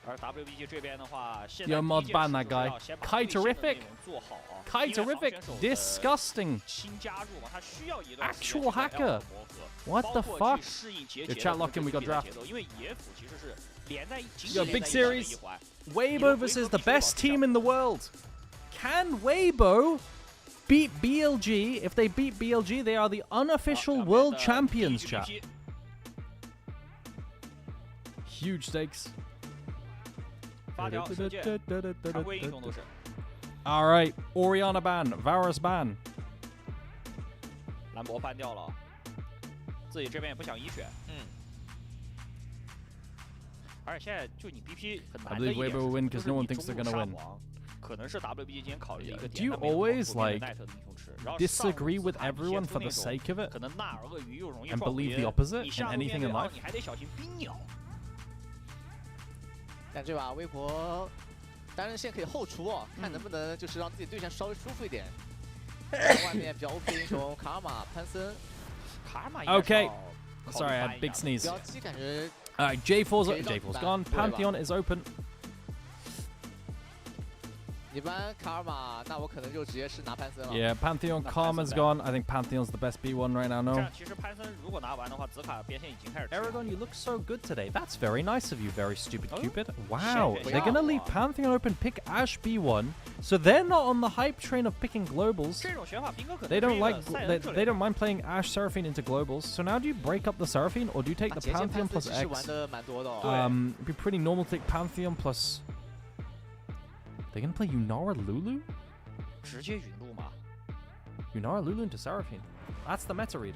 而 WBG 这边的话，现在 Yo, mod ban that guy. Kai terrific. 做好啊。 Kai terrific. Disgusting. 新加入嘛，他需要一段 Actual hacker. What the fuck? Your chat lock in. We got draft. 因为野辅其实是连在 Yo, big series. Weibo versus the best team in the world. Can Weibo beat BLG? If they beat BLG, they are the unofficial world champions, chat. Huge stakes. All right, Oriana ban, Varus ban. 兰博ban掉了，自己这边也不想一选。而且现在就你 BP 很难的一点， Weibo will win because no one thinks they're gonna win. 可能是 WBG 今天考虑的一个 Do you always like disagree with everyone for the sake of it 可能纳尔鳄鱼又容易 and believe the opposite in anything in life? 你还得小心冰鸟。但这把微博单人线可以后出哦，看能不能就是让自己对线稍微舒服一点。外面比较 OP 英雄卡尔玛、潘森，卡尔玛 Okay. Sorry, I had big sneeze. BLG 感觉 Alright, J4's gone. Pantheon is open. 一般卡尔玛，那我可能就直接是拿潘森了。 Yeah, Pantheon Karma's gone. I think Pantheon's the best B1 right now. No. 其实潘森如果拿完的话，紫卡边线已经开始。Aragon, you look so good today. That's very nice of you, very stupid Cupid. Wow, they're gonna leave Pantheon open, pick Ash B1, so they're not on the hype train of picking globals. They don't like, they don't mind playing Ash Seraphine into globals. So now do you break up the Seraphine or do you take the Pantheon plus X? It'd be pretty normal to take Pantheon plus. They're gonna play Yunara Lulu? 直接云路嘛 Yunara Lulu into Seraphine. That's the meta read.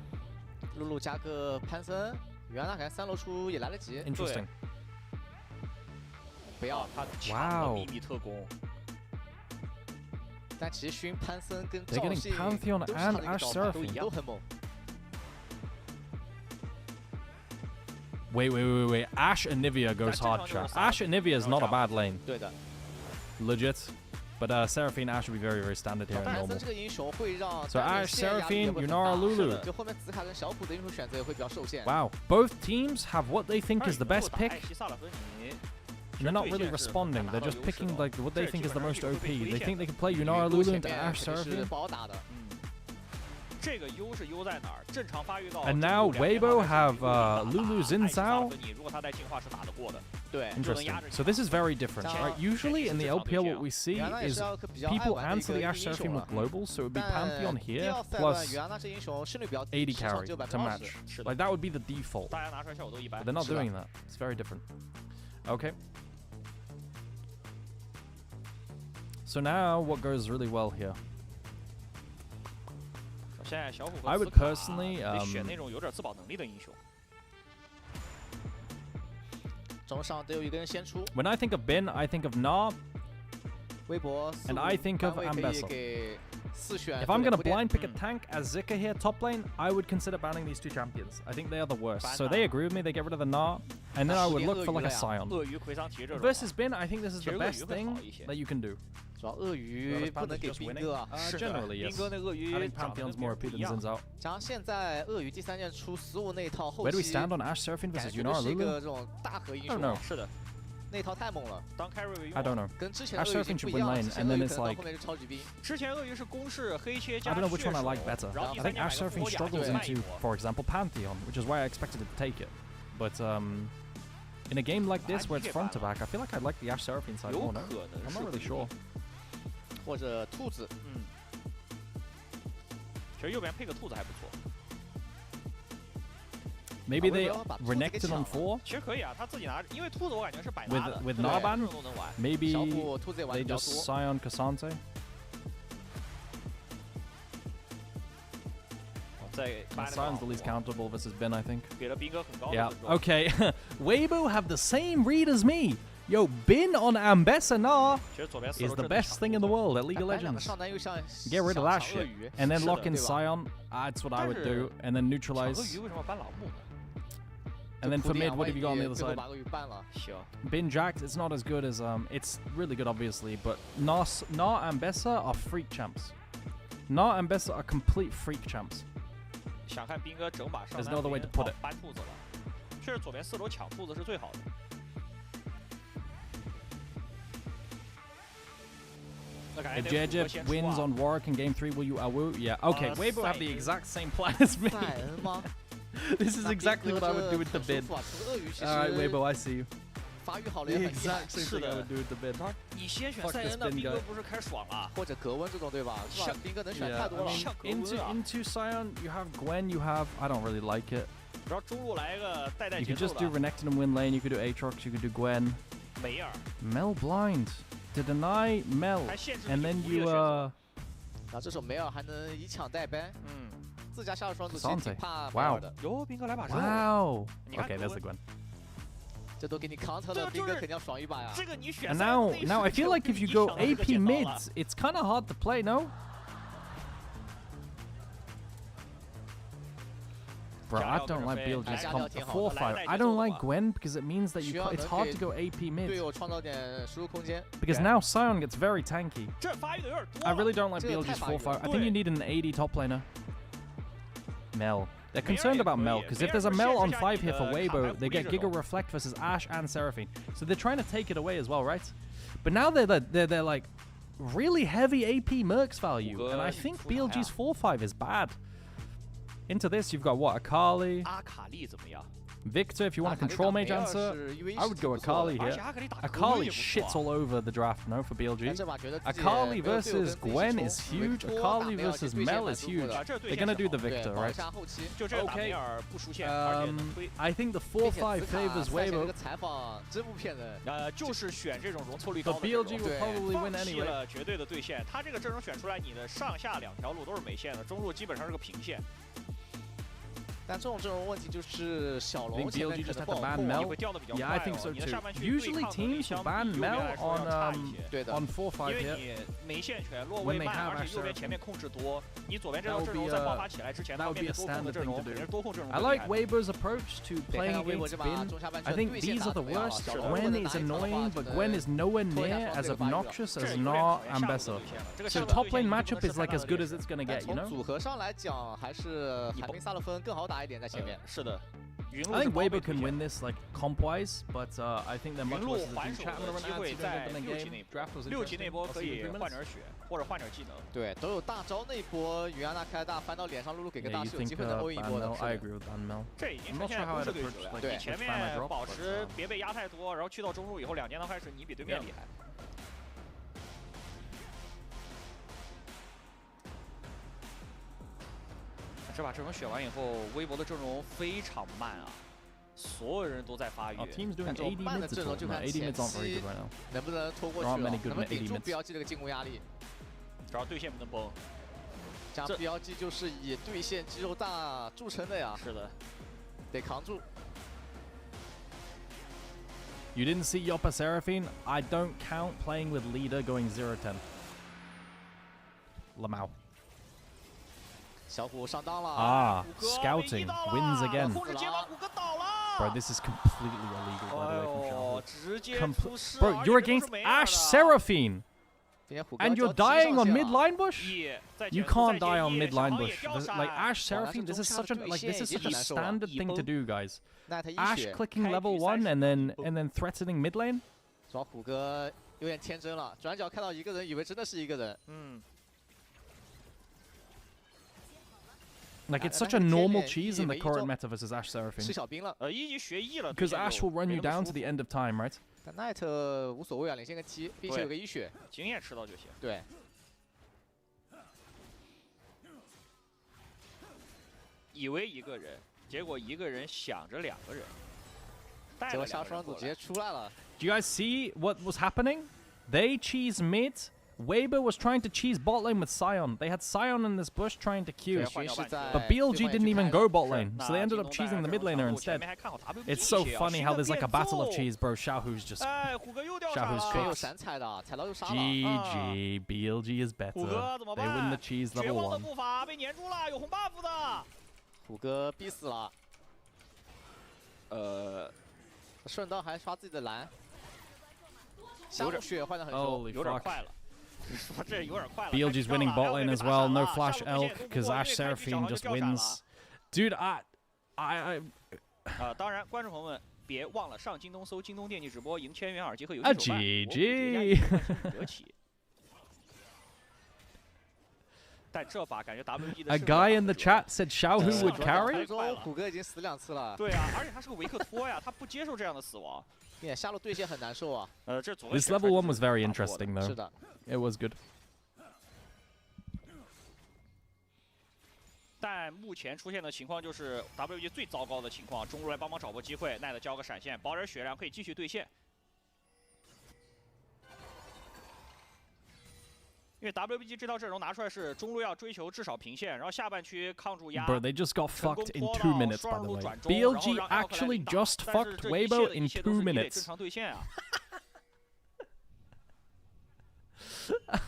露露加个潘森，原来感觉3楼出也来得及。 Interesting. 不要他抢了秘密特工。但其实勋潘森跟 They're getting Pantheon and Ash Seraphine. 都很猛。 Wait. Ash and Nivea goes hard, chat. Ash and Nivea is not a bad lane. 对的。 Legit. But Seraphine Ash would be very, very standard here and normal. So Ash, Seraphine, Yunara, Lulu. Wow. Both teams have what they think is the best pick. They're not really responding. They're just picking like what they think is the most OP. They think they can play Yunara, Lulu into Ash, Seraphine. 这个优是优在哪儿？正常发育到。And now Weibo have Lulu Xin Zhao. 如果他在进化是打得过的。对。Interesting. So this is very different, right? Usually in the LPL, what we see is people answer the Ashe Seraphine with globals, so it would be Pantheon here plus 80 carry to match. Like that would be the default. But they're not doing that. It's very different. Okay. So now what goes really well here? I would personally选那种有点自保能力的英雄。中上都有一个人先出。When I think of Bin, I think of Na. 微博 And I think of Ambessa. If I'm gonna blind pick a tank as Zika here top lane, I would consider banning these two champions. I think they are the worst. So they agree with me. They get rid of the Na, and then I would look for like a Scion. Versus Bin, I think this is the best thing that you can do. 主要鳄鱼不能给兵哥啊。Generally, yes. 兵哥那鳄鱼 I think Pantheon's more appealing than Xin Zhao. 加上现在鳄鱼第3件出15那套后期。 Where do we stand on Ashe Seraphine versus Yunara 是一个这种大核英雄。I don't know. 是的。那套太猛了。当 carry I don't know. 跟之前 Ashe Seraphine should win lane, and then it's like. 后面是超级兵。之前鳄鱼是攻势黑切 I don't know which one I like better. I think Ashe Seraphine struggles into, for example, Pantheon, which is why I expected it to take it. But in a game like this where it's front to back, I feel like I'd like the Ashe Seraphine side more. No? I'm not really sure. 或者兔子，其实右边配个兔子还不错。Maybe they renekted on 4. 其实可以啊，他自己拿，因为兔子我感觉是百搭的。With Narban, maybe they just Scion Cassante. Scion's the least countable versus Bin, I think. Yeah. Okay. Weibo have the same read as me. Yo, Bin on Ambessa Na is the best thing in the world at League of Legends. Get rid of that shit. And then lock in Scion. That's what I would do. And then neutralize. And then for mid, what have you got on the other side? Bin Jax, it's not as good as... It's really good, obviously. But Na Ambessa are freak champs. Na Ambessa are complete freak champs. There's no other way to put it. 确实左边4楼抢兔子是最好的。 If JJ wins on Warwick in Game 3, will you awoo? Yeah. Okay, Weibo have the exact same plan as me. This is exactly what I would do with the Bin. Alright, Weibo, I see you. The exact same thing I would do with the Bin. 你先选赛恩的兵哥不是开爽了？或者格温这种对吧？是吧？兵哥能选太多了。Into Scion, you have Gwen, you have... I don't really like it. 然后中路来一个带 You could just do Renekton and win lane, you could do Aatrox, you could do Gwen. Mel blind. To deny Mel, and then you 然后这手梅尔还能以抢代 ban， 自家下了双子其实挺怕梅尔的。哟，兵哥来把这。Wow. Okay, there's the Gwen. 这都给你 counter 了，兵哥肯定要爽一把呀。这个你选。And now I feel like if you go AP mids, it's kind of hard to play, no? Bro, I don't like BLG's comp 4-5. I don't like Gwen because it means that it's hard to go AP mid. Because now Scion gets very tanky. I really don't like BLG's 4-5. I think you need an 80 top laner. Mel. They're concerned about Mel because if there's a Mel on 5 here for Weibo, they get Giga Reflect versus Ashe and Seraphine. So they're trying to take it away as well, right? But now they're like really heavy AP Mercs value, and I think BLG's 4-5 is bad. Into this, you've got what? Akali. Victor, if you want a control mage answer, I would go Akali here. Akali shits all over the draft, no, for BLG. Akali versus Gwen is huge. Akali versus Mel is huge. They're gonna do the Victor, right? Okay. I think the 4-5 favors Weibo. But BLG will probably win anyway. 绝对的兑现，他这个阵容选出来，你的上下2条路都是没线的，中路基本上是个平线。 但这种问题就是小龙 BLG just had to ban Mel. Yeah, I think so too. Usually teams will ban Mel on 4-5 here. When they have Ashe Seraphine. That would be a standard thing to do. I like Weibo's approach to playing against Bin. I think these are the worst. Gwen is annoying, but Gwen is nowhere near as obnoxious as Na and Ambessa. So top lane matchup is like as good as it's gonna get, you know? 组合上来讲，还是海滨萨勒芬更好打。大一点在前面。是的。 I think Weibo can win this like comp-wise, but I think they're much worse as a team. 手的机会在6级那波可以换点血，或者换点技能。对，都有大招那波，云安娜开大翻到脸上，露露给个大是有机会再欧一波的。 I agree with Banmel. 这已经呈现不是对手了。你前面保持别被压太多，然后去到中路以后2件套开始，你比对面厉害。这把阵容选完以后，微博的阵容非常慢啊，所有人都在发育。看这种慢的阵容就看前期能不能拖过去了，能不能顶住 BLG 这个进攻压力。只要对线不能崩，这样 BLG 就是以对线肌肉大著称的呀。是的，得扛住。 You didn't see Yoppa Seraphine? I don't count playing with leader going 0-10. Lamau. 小虎上当了 scouting wins again. Bro, this is completely illegal by the way from Xiaohu. Bro, you're against Ash Seraphine. And you're dying on mid line bush? You can't die on mid line bush. Like Ash Seraphine, this is such a standard thing to do, guys. Ash clicking level 1 and then threatening mid lane. 抓虎哥有点天真了，转角看到一个人，以为真的是一个人。Like it's such a normal cheese in the current meta versus Ash Seraphine. 是小兵了，1级学艺了。 Because Ash will run you down to the end of time, right? 但 Knight 无所谓啊，领先个7，并且有个1血，经验吃到就行。对。以为一个人，结果一个人想着2个人，结果下双组直接出来了。Do you guys see what was happening? They cheese mid. Weibo was trying to cheese bot lane with Sion. They had Sion in this bush trying to Q. But BLG didn't even go bot lane, so they ended up cheesing the mid laner instead. It's so funny how there's like a battle of cheese, bro. Xiaohu's just... Xiaohu's cooked. GG. BLG is better. They win the cheese level 1. 虎哥逼死了。顺道还刷自己的蓝。下路血换得很熟，有点快了。 BLG's winning bot lane as well. No flash elk because Ash Seraphine just wins. Dude, I 当然，观众朋友们别忘了上京东搜京东电竞直播，赢1000元耳机和游戏手办。GG. 但这把感觉 WBG 的 A guy in the chat said Xiaohu would carry. 虎哥已经死2次了。对啊，而且他是个维克托呀，他不接受这样的死亡。 下路对线很难受啊。This level 1 was very interesting though. 是的 ，it was good. 但目前出现的情况就是 WBG 最糟糕的情况，中路来帮忙找波机会，奈德交个闪现，保点血量可以继续对线。因为 WBG 这套阵容拿出来是中路要追求至少平线，然后下半区抗住压。Bro, they just got fucked in 2 minutes, by the way. BLG actually just fucked Weibo in 2 minutes. 正常对线啊。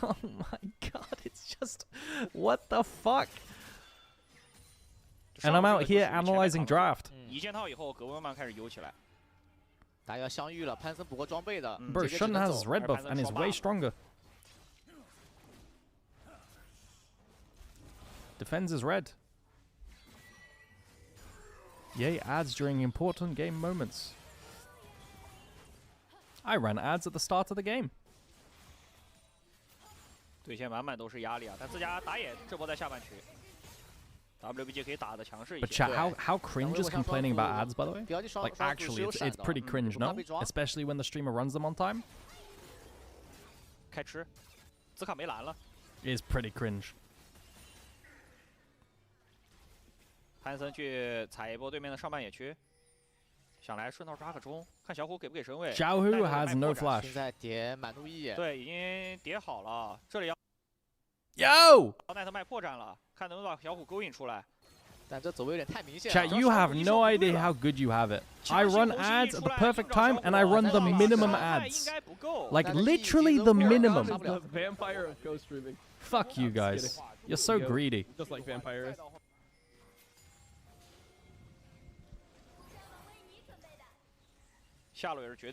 Oh my god, it's just what the fuck? And I'm out here analyzing draft. 1件套以后，格温慢慢开始悠起来。大家要相遇了，潘森补过装备的。Bro, Shun has his red buff and is way stronger. Defends his red. Yay ads during important game moments. I ran ads at the start of the game. 对线满满都是压力啊，但自家打野这波在下半区 ，WBG 可以打得强势一些。But chat, how cringe is complaining about ads, by the way? Like actually, it's pretty cringe, no? Especially when the streamer runs them on time. 开吃，兹卡没蓝了。It is pretty cringe. 潘森去踩一波对面的上半野区，想来顺道抓个中，看小虎给不给身位。Xiaohu has no flash. 现在叠满怒一眼。对，已经叠好了，这里要。Yo! 奈特卖破绽了，看能不能把小虎勾引出来。但这走位有点太明显。 Chat, you have no idea how good you have it. I run ads at the perfect time, and I run the minimum ads. Like literally the minimum. The vampire of Costreaming. Fuck you guys. You're so greedy. Just like vampires.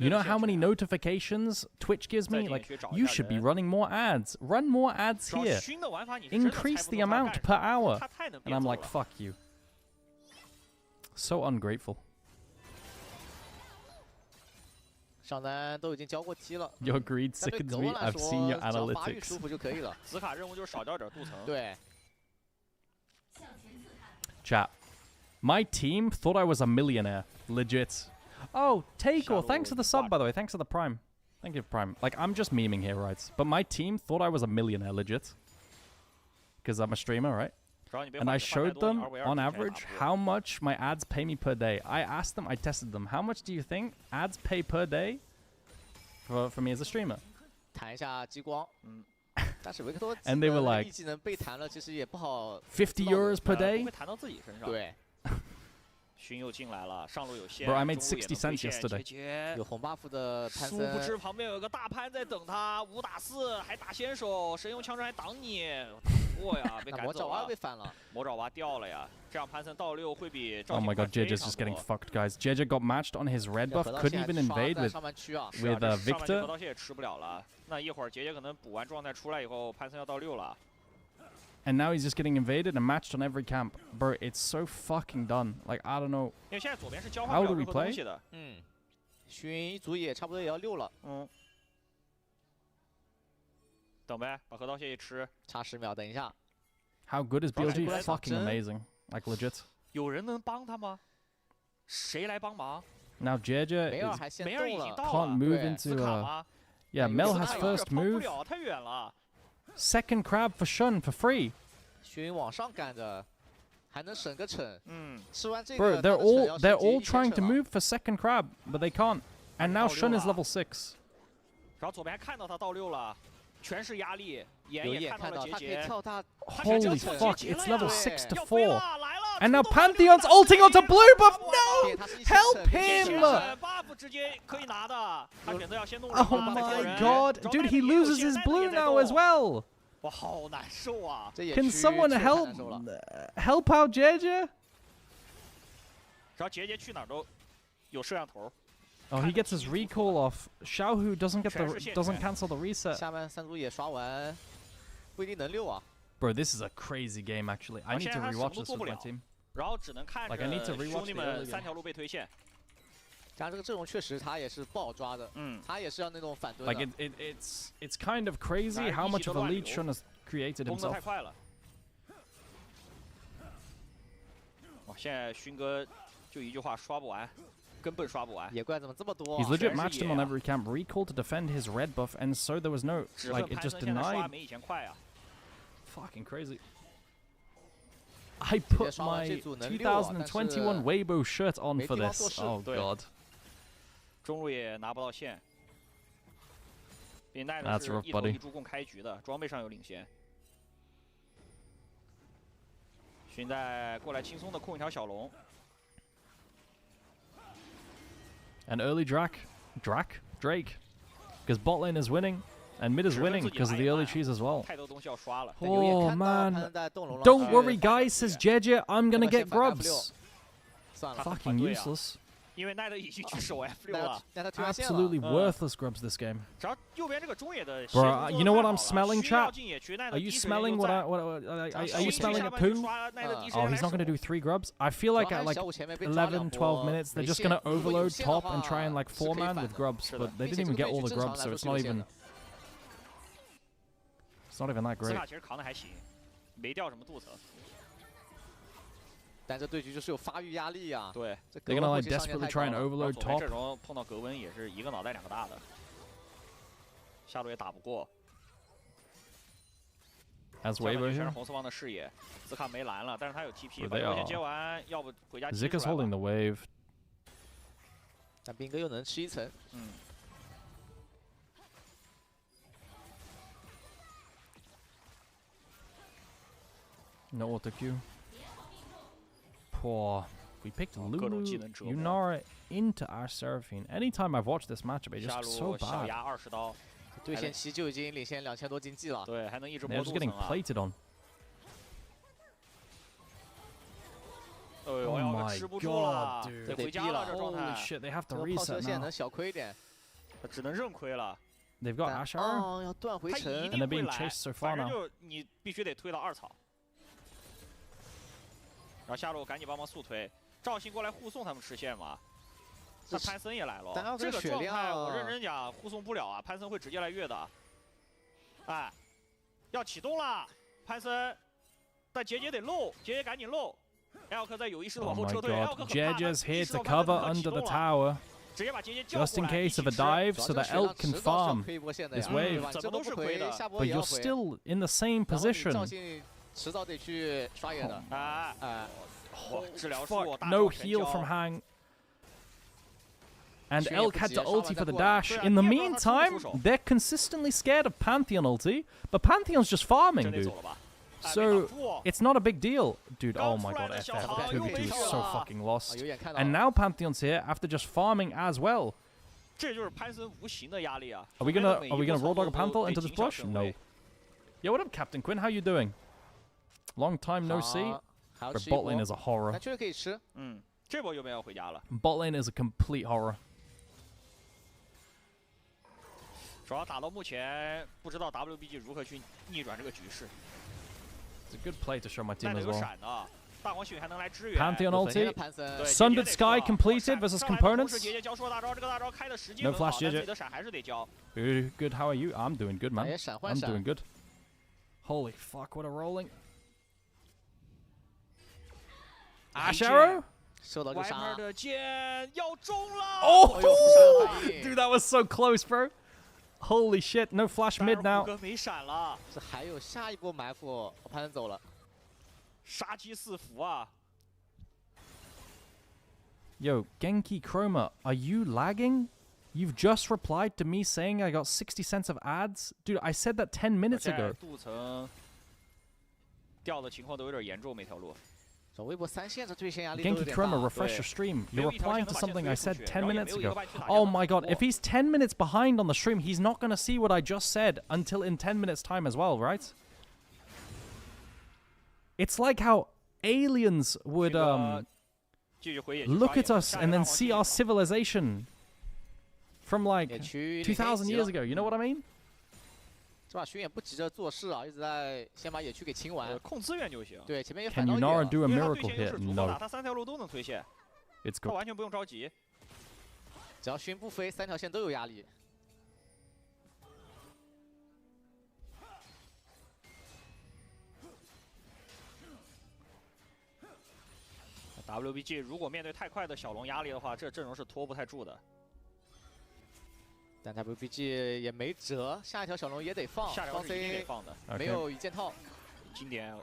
You know how many notifications Twitch gives me? Like, you should be running more ads. Run more ads here. Increase the amount per hour. And I'm like, fuck you. So ungrateful. 上单都已经交过梯了。 Your greed sickens me. I've seen your 只要发育 analytics. 舒服就可以了。紫卡任务就是少掉点镀层。对。 Chat. My team thought I was a millionaire. Legit. Oh, Takor, thanks for the sub, by the way. Thanks for the prime. Thank you, Prime. Like, I'm just memeing here, right? But my team thought I was a millionaire, legit. Because I'm a streamer, right? And I showed them, on average, how much my ads pay me per day. I asked them, I tested them. How much do you think ads pay per day for me as a streamer? 弹一下激光。但是维克多 And they were like, 技能被弹了，其实也不好。50 euros per day? 不会弹到自己身上。对。勋又进来了，上路有线。 Bro, I made 60 cents yesterday. 有红 buff 的潘森。殊不知旁边有个大潘在等他，5打4还打先手，神用枪阵还挡你，打不过呀，被赶走了。魔爪娃被反了，魔爪娃掉了呀，这样潘森到6会比。Oh my god, JJ's just getting fucked, guys. JJ got matched on his red buff, couldn't even invade with Victor. 河道线也吃不了了，那一会儿杰杰可能补完状态出来以后，潘森要到6了。 And now he's just getting invaded and matched on every camp. Bro, it's so fucking done. Like, I don't know. How do we play? 勋一组也差不多也要6了。等呗，把河道蟹一吃。差10秒，等一下。How good is BLG? Fucking amazing. Like, legit. 有人能帮他吗？谁来帮忙 Now, JJ 梅尔还先动了 can't move into yeah, Mel has first move. 太远了。 Second crab for Shun for free. 勋往上赶着，还能省个惩。吃完这 Bro, 个 they're all trying to move for second crab, but they can't. And now Shun is level 6. 然后左边还看到他到6了，全是压力，眼也看到了杰杰。 Holy fuck, it's level 6 to 4. And now Pantheon's ulting onto blue buff. No! Help him! Oh my god. Dude, he loses his blue now as well. Can someone help out JJ? Oh, he gets his recall off. Xiaohu doesn't cancel the reset. 下半3组也刷完，不一定能6啊。 Bro, this is a crazy game actually. I need to rewatch this with my team. 然后只能看着兄弟们3条路被推线。加上这个阵容确实他也是不好抓的，他也是要那种反蹲的。 Like it's kind of crazy how much of a lead Shun has created himself. 太快了。哇，现在勋哥就一句话，刷不完。 根本刷不完，野怪怎么这么多？ He's legit matched him on every camp, recall to defend his red buff, and so there was no like it just denied. Fucking crazy. I put my 2021 Weibo shirt on for this. Oh god. 中路也拿不到线。比奈的是一投一助攻开局的，装备上有领先。勋在过来轻松的控一条小龙。 And early Drake, because bot lane is winning, and mid is winning because of the early cheese as well. Oh man, don't worry guys, says JJ, I'm gonna get grubs. Fucking useless. Absolutely worthless grubs this game. Bro, you know what I'm smelling, chat? Are you smelling what are you smelling a poo? Oh, he's not going to do 3 grubs? I feel like at like 11, 12 minutes, they're just going to overload top and try and like 4-man with grubs, but they didn't even get all the grubs, so it's not even that great. 但这对局就是有发育压力呀。对 ，They're gonna like desperately try and overload top。这种碰到格温也是一个脑袋2个大的，下路也打不过。As Weibo 全是红色方的视野，兹卡没蓝了，但是他有 TP， 把优先接完，要不回家。Zika's holding the wave。但兵哥又能吃1层。No auto Q. Poor. We picked Lulu, Yunara into our Seraphine. Anytime I've watched this matchup, it's just so bad. 对线期就已经领先2000多经济了。对，还能一直摸 They're just getting plated on. Oh my god, dude. 得回家了，这状态。 Holy shit, they have to reset now. 能小亏一点，只能认亏了。 They've got Ash Arrow. 要断回城 And they're being chased so far now. 就你必须得推到2草。然后下路赶紧帮忙速推，赵信过来护送他们吃线嘛。那潘森也来了，但这个状态我认真讲护送不了啊，潘森会直接来越的。哎，要启动了，潘森，但杰杰得漏，杰杰赶紧漏。L 克在有意识的往后撤退 ，L 克 Jeja's here to cover under the tower. Just in case of a dive, so that Elk can farm his wave. But you're still in the same position. 迟早得去刷野的。Fuck, no heal from Hang. And Elk had to ulti for the dash. In the meantime, they're consistently scared of Pantheon ulti, but Pantheon's just farming, dude. So, it's not a big deal. Dude, oh my god, FF, 2v2 is so fucking lost. And now Pantheon's here after just farming as well. Are we gonna raw dog a Pantheon into this brush? No. Yo, what up, Captain Quinn? How you doing? Long time no see. But bot lane is a horror. Bot lane is a complete horror. 主要打到目前，不知道 WBG 如何去逆转这个局势。 It's a good play to show my team as well. Pantheon Pantheon ulti. Sundered Sky completed versus components. No flash, JJ. Good, how are you? I'm doing good, man. I'm doing good. Holy fuck, what a rolling. Ash arrow? Oh! Dude, that was so close, bro. Holy shit, no flash mid now. 这还有下一波埋伏，潘森走了。杀机四伏啊 Yo, Genki Chroma, are you lagging? You've just replied to me saying I got 60 cents of ads? Dude, I said that 10 minutes ago. 镀层掉的情况都有点严重，每条路。 Genki Chroma, refresh your stream. You're replying to something I said 10 minutes ago. Oh my god, if he's 10 minutes behind on the stream, he's not gonna see what I just said until in 10 minutes time as well, right? It's like how aliens would look at us and then see our civilization from like 2,000 years ago, you know what I mean? 这把巡演不急着做事啊，一直在先把野区给清完，控资源就行。对，前面也 Can Yunara do a miracle here? 因为 No. 他3条路都能推线， It's 他 good. 完全不用着急。只要熏不飞，3条线都有压力。 WBG 如果面对太快的小龙压力的话，这阵容是拖不太住的。 但 WBG 也没辙，下一条小龙也得放，下条是一定得放的，没有一件套。经典，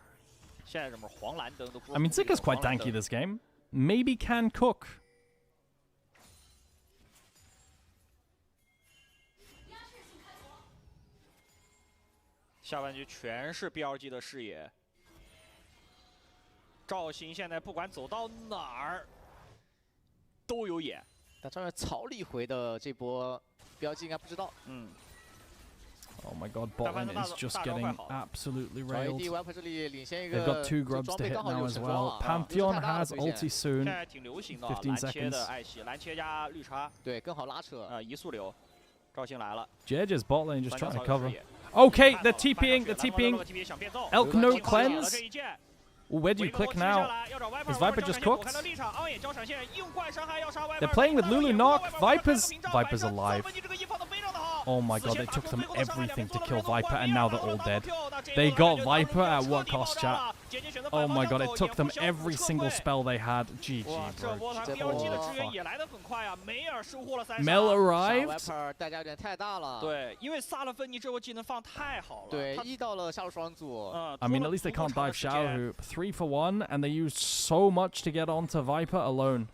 现在什么黄蓝灯都不。I mean, Zika's quite tanky this game. Maybe can cook. 下半局全是 BLG 的视野。赵鑫现在不管走到哪儿都有眼。但这曹李回的这波。 BLG 应该不知道。Oh my god, bot lane is just getting absolutely railed. They've got 2 grubs to hit now as well. Pantheon has ulti soon. 15 seconds. 蓝切加绿叉，对，更好拉扯。移速流，赵鑫来了。Jeja's bot lane just trying to cover. Okay, they're TPing, they're TPing. Elk no cleanse. Where do you click now? Is Viper just cooked? They're playing with Lulu knock. Viper's alive. Oh my god, they took them everything to kill Viper and now they're all dead. They got Viper at what cost, chat? Oh my god, it took them every single spell they had. GG, bro. Mel arrived. 代价有点太大了。对，因为萨勒芬尼这波技能放太好了。对，1到了下路双组。I mean, at least they can't dive Xiao, who 3 for 1, and they used so much to get onto Viper alone.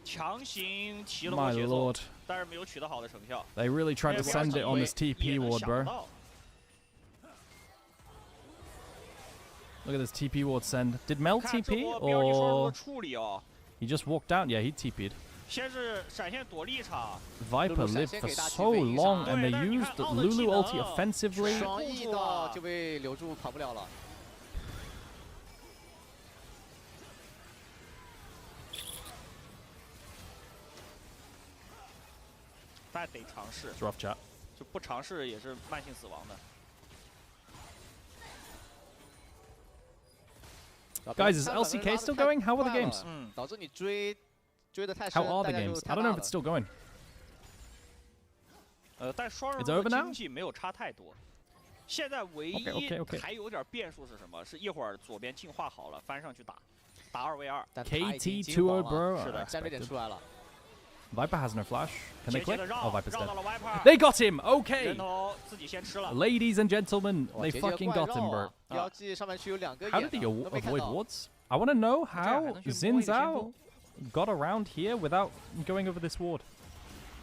强行提了波节奏，但是没有取得好的成效。They really tried to send it on this TP ward, bro. Look at this TP ward send. Did Mel TP or he just walked out? Yeah, he TP'd. Viper lived for so long, and they used the Lulu ulti offensively. 双E到就被留住，跑不了了。 但得尝试。Rough chat. 就不尝试也是慢性死亡的。Guys, is LCK still going? How are the games? 导致你追得太深， How are the games? I don't know if it's still going. 但双人的经济没有差太多。现在唯一还有点变数是什么？是一会儿左边进化好了，翻上去打2v2。KT 2-0 bro. 是的，战略点出来了。 Viper has no flash. Can they click? Oh, Viper's dead. 了 They got him. Okay. 人头自己先吃了。 Ladies and gentlemen, they fucking got him, bro. BLG 上面区有2个 How did he avoid wards? I want to know how Xin Zhao got around here without going over this ward.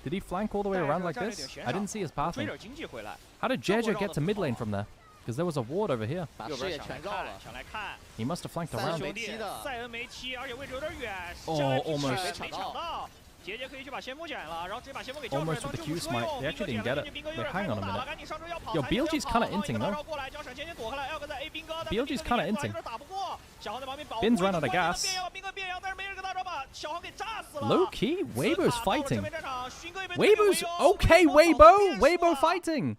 Did he flank all the way around like this? I didn't see his pathing. How did JJ get to mid lane from there? Because there was a ward over here. He must have flanked around. Oh, almost. Almost with the Q smite. They actually didn't get it. Wait, hang on a minute. Yo, BLG's kind of inting though. BLG's kind of inting. Bin's ran out of gas. Low key, Weibo's fighting. Weibo's okay, Weibo fighting.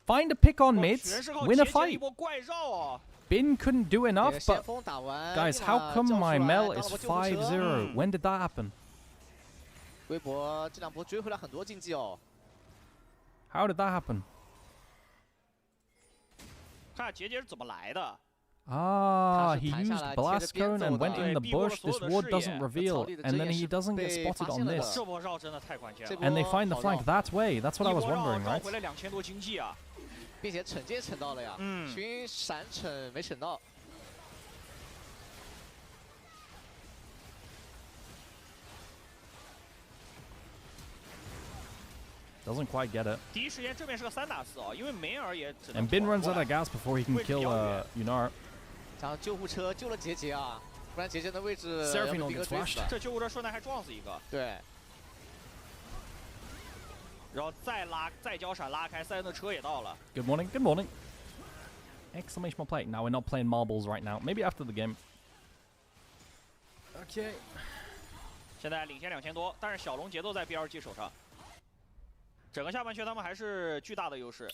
Find a pick on mids, win a fight. Bin couldn't do enough, but guys, how come my Mel is 5-0? When did that happen? 微博这2波追回来很多经济哦。How did that happen? 看杰杰是怎么来的。 Ah, he used blast cone and went in the bush. This ward doesn't reveal, and then he doesn't get spotted on this. And they find the flank that way. That's what I was wondering, right? 并且惩戒惩到了呀，群闪惩没惩到。 Doesn't quite get it. 第一时间这边是个3打4啊，因为梅尔也只能。 And Bin runs out of gas before he can kill Yunar. 然后救护车救了杰杰啊，不然杰杰的位置。Seraphino gets flashed. 这救护车顺带还撞死一个。对。然后再交闪拉开，塞恩的车也到了。 Good morning. Good morning. Exclamation point. Now we're not playing marbles right now. Maybe after the game. Okay. 现在领先2000多，但是小龙节奏在 BLG 手上。 整个下半区他们还是巨大的优势。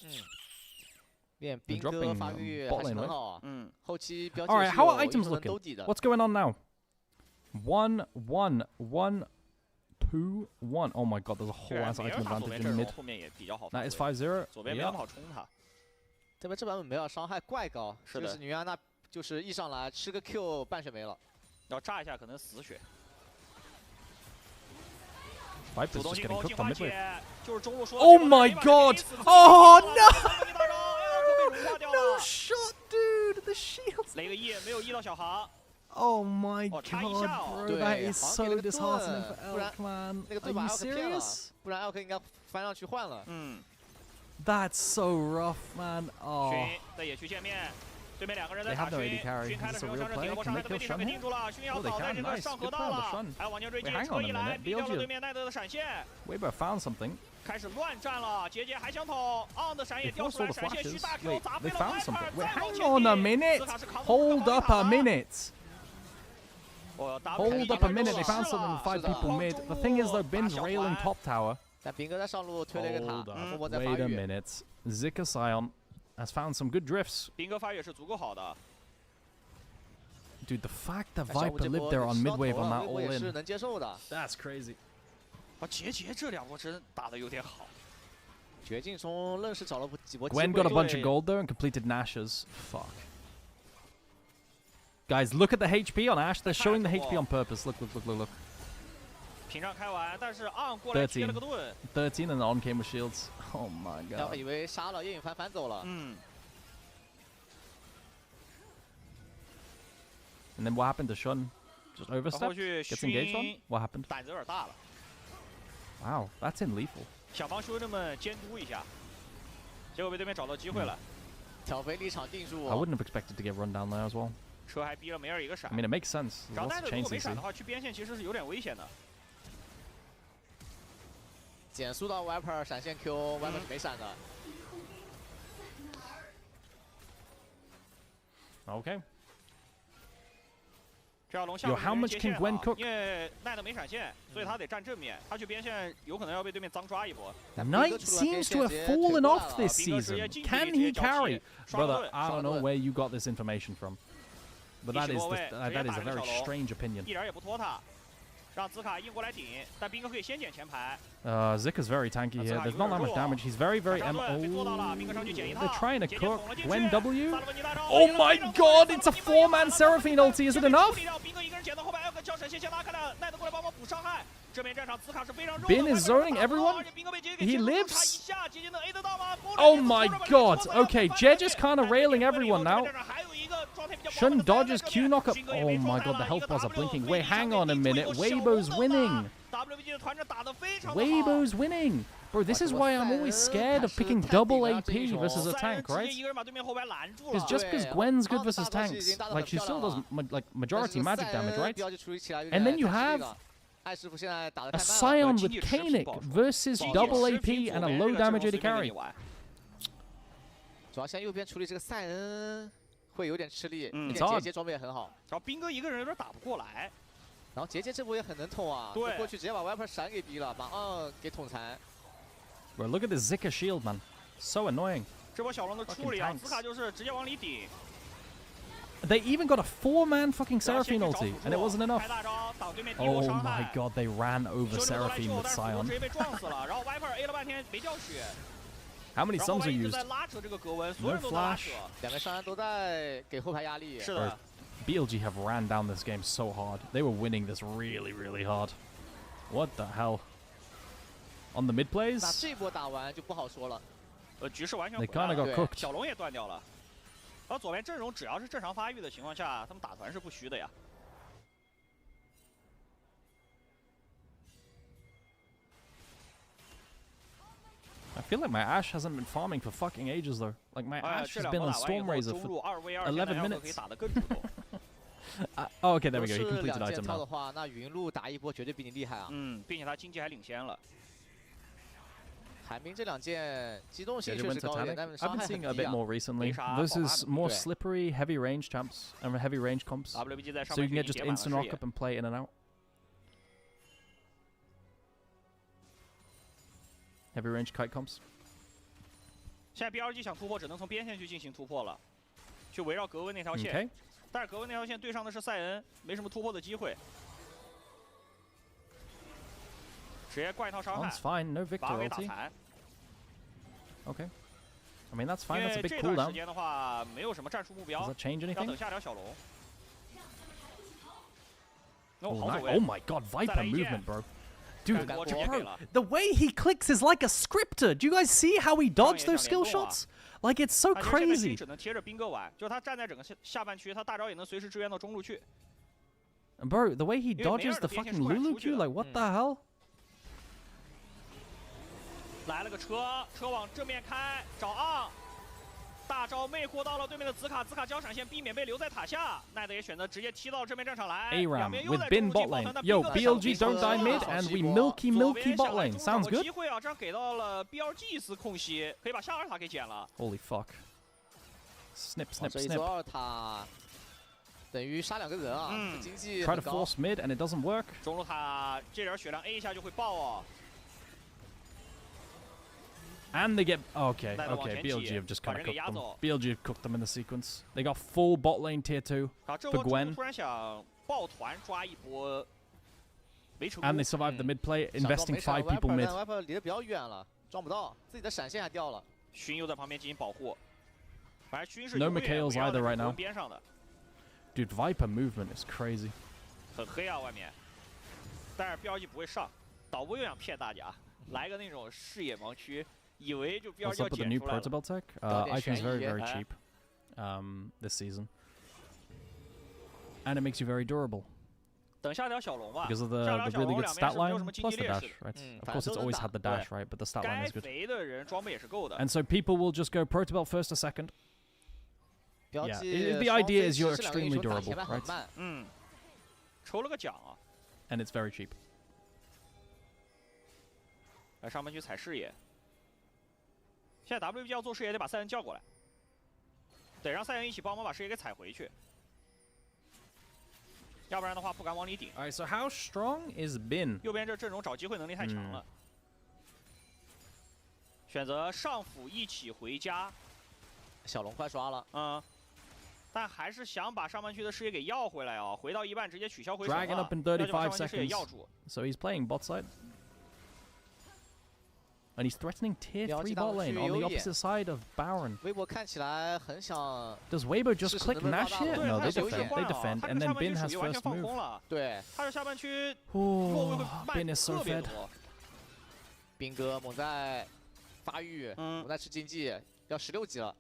练兵哥发育还是很好啊。后期标记 All right, how are items looking? What's going on now? 1, 1, 1, 2, 1. Oh my god, there's a whole ass item advantage in mid. That is 5-0. 左边没有好冲他。这边这版本没有伤害怪高，就是女安娜就是一上来吃个 Q 半血没了，要炸一下可能死血。 Viper's just getting cooked on mid wave. 就是中路说。 Oh my god! Oh no! No shot, dude! The shields. 雷个 E 没有 E 到小航。 Oh my god, bro! That is so disheartening for Elk, man. Are you serious? 不然 Elk 应该翻上去换了。That's so rough, man. Oh. 群在野区见面。 对面2个人在打群，群开的时候上阵顶过上海的背地上面定住了，群要倒在这个上河道了，还有往前追击，车一来逼掉了对面奈德的闪现。Weibo found something. 开始乱战了，杰杰还想捅 ，on 的闪也掉出来，闪现虚大 Q 砸飞了 Viper， Wait, hang on a minute. Hold up a minute. Hold up a minute. They found something with 5 people mid. The thing is though, Bin's railing top tower. 但兵哥在上路推了一个塔，默默在发育。 Wait a minute. Zika Sion has found some good drifts. 兵哥发育是足够好的。 Dude, the fact that Viper lived there on mid wave on that all in. 能接受的。 That's crazy. 杰杰这2波真打得有点好。绝境中愣是找了几波机会。 Gwen got a bunch of gold though and completed Nash's. Fuck. Guys, look at the HP on Ash. They're showing the HP on purpose. Look, look, look, look, look. 屏障开完，但是 on 过来贴了个盾。13 and on came with shields. Oh my god. 我以为杀了叶允帆反走了。And then what happened to Shun? Just overstepped? Gets engaged on? What happened? 胆子有点大了。 Wow, that's in lethal. 想帮兄弟们监督一下，结果被对面找到机会了。挑飞立场定住。 I wouldn't have expected to get run down there as well. 车还逼了梅尔一个闪。I mean, it makes sense. 然后奈德如果没闪的话，去边线其实是有点危险的。减速到 Viper 闪现 Q，Viper 是没闪的。 Okay. 这条龙下 how much can Gwen cook? 因为奈德没闪现，所以他得站正面，他去边线有可能要被对面脏抓一波。Knight seems to have fallen off this season. Can he carry? Brother, I don't know where you got this information from. But that is a very strange opinion. 一点也不拖沓，让兹卡硬过来顶，但兵哥可以先捡前排。Zika's very tanky here. There's not that much damage. He's very they're trying to cook Gwen W. Oh my god! It's a 4-man Seraphine ulti. Is it enough? Bin is zoning everyone. He lives. Oh my god. Okay, Jed is kind of railing everyone now. Shun dodges Q knockup. Oh my god, the health bars are blinking. Wait, hang on a minute. Weibo's winning. Weibo's winning. Bro, this is why I'm always scared of picking double AP versus a tank, right? Because just because Gwen's good versus tanks, like she still does like majority magic damage, right? And then you have a Scion with Kanik versus double AP and a low damage AD carry. 主要现在右边处理这个赛恩会有点吃力，杰杰装备也很好。然后兵哥一个人有点打不过来，然后杰杰这波也很能捅啊，对，过去直接把 Viper 闪给逼了，马上给捅残。Bro, look at this Zika shield, man. So annoying. 这波小龙的处理啊，兹卡就是直接往里顶。 They even got a 4-man fucking Seraphine ulti, and it wasn't enough. Oh my god, they ran over Seraphine with Scion. How many sums are used? No flash. BLG have ran down this game so hard. They were winning this really, really hard. What the hell? On the mid plays? They kind of got cooked. 小龙也断掉了。然后左边阵容只要是正常发育的情况下，他们打团是不虚的呀。 I feel like my Ashe hasn't been farming for fucking ages though. Like my Ashe has been on Storm Razor for 11 minutes. Oh, okay, there we go. He completed item now. 那云路打一波绝对比你厉害啊。并且他经济还领先了。寒冰这两件机动性确实高一点，但是 I've been seeing a bit more recently. This is more slippery, heavy range champs and heavy range comps. So you can get just instant rock up and play in and out. Heavy range kite comps. 现在 BLG 想突破，只能从边线去进行突破了，去围绕格温那条线。但是格温那条线对上的是赛恩，没什么突破的机会。直接灌一套伤害。That's fine, no Victor ulti. Okay. I mean that's fine. That's a big cooldown. 这段时间的话，没有什么战术目标。Does that change anything? 要等下条小龙。Oh my god, Viper movement, bro. Dude, bro, the way he clicks is like a scripter. Do you guys see how he dodged those skill shots? Like, it's so crazy. 只能贴着兵哥玩，就是他站在整个下半区，他大招也能随时支援到中路去。Bro, the way he dodges the fucking Lulu Q, like, what the hell? 来了个车往正面开，找昂，大招魅惑到了对面的兹卡，兹卡交闪现，避免被留在塔下。奈德也选择直接踢到正面战场来。Aram with Bin bot lane. Yo, BLG don't die mid, and we milky bot lane. Sounds good. 机会啊，这样给到了 BLG 一丝空隙，可以把下二塔给捡了。Holy fuck! Snip. 这一座二塔等于杀两个人啊，经济 Try to force mid, and it doesn't work. 中路塔这点血量 A 一下就会爆哦。 And they get okay. BLG have just kind of cooked them. BLG have cooked them in the sequence. They got full bot lane tier 2 for Gwen. And they survived the mid play, investing 5 people mid. No Mikhails either right now. Dude, Viper movement is crazy. 很黑啊，外面。但是BLG不会上，导播又想骗大家，来个那种视野盲区。 What's up with the new Protobell tech? Icon's very cheap this season. And it makes you very durable. Because of the really good stat line plus the dash, right? Of course it's always had the dash, right? But the stat line is good. And so people will just go Protobell first or second. Yeah, the idea is you're extremely durable, right? And it's very cheap. 来上门去踩视野。 现在 WBG 要做视野，得把赛恩叫过来，得让赛恩一起帮忙把视野给踩回去，要不然的话不敢往里顶。Alright, so how strong is Bin? 右边这阵容找机会能力太强了，选择上辅一起回家。小龙快刷了，但还是想把上半区的视野给要回来啊！回到一半直接取消回手 Dragging 了， up in 要把上 35 半区视野要 seconds. 住。 So he's playing bot side. And he's threatening tier 3 bot lane on the opposite side of Baron. 微博看起来很想。 Does Weibo just click Nash here? No, they defend. They defend, and then Bin has first move. 对，他是下半区 Bin is so fed. 斌哥猛在发育，猛在吃经济，要16级了。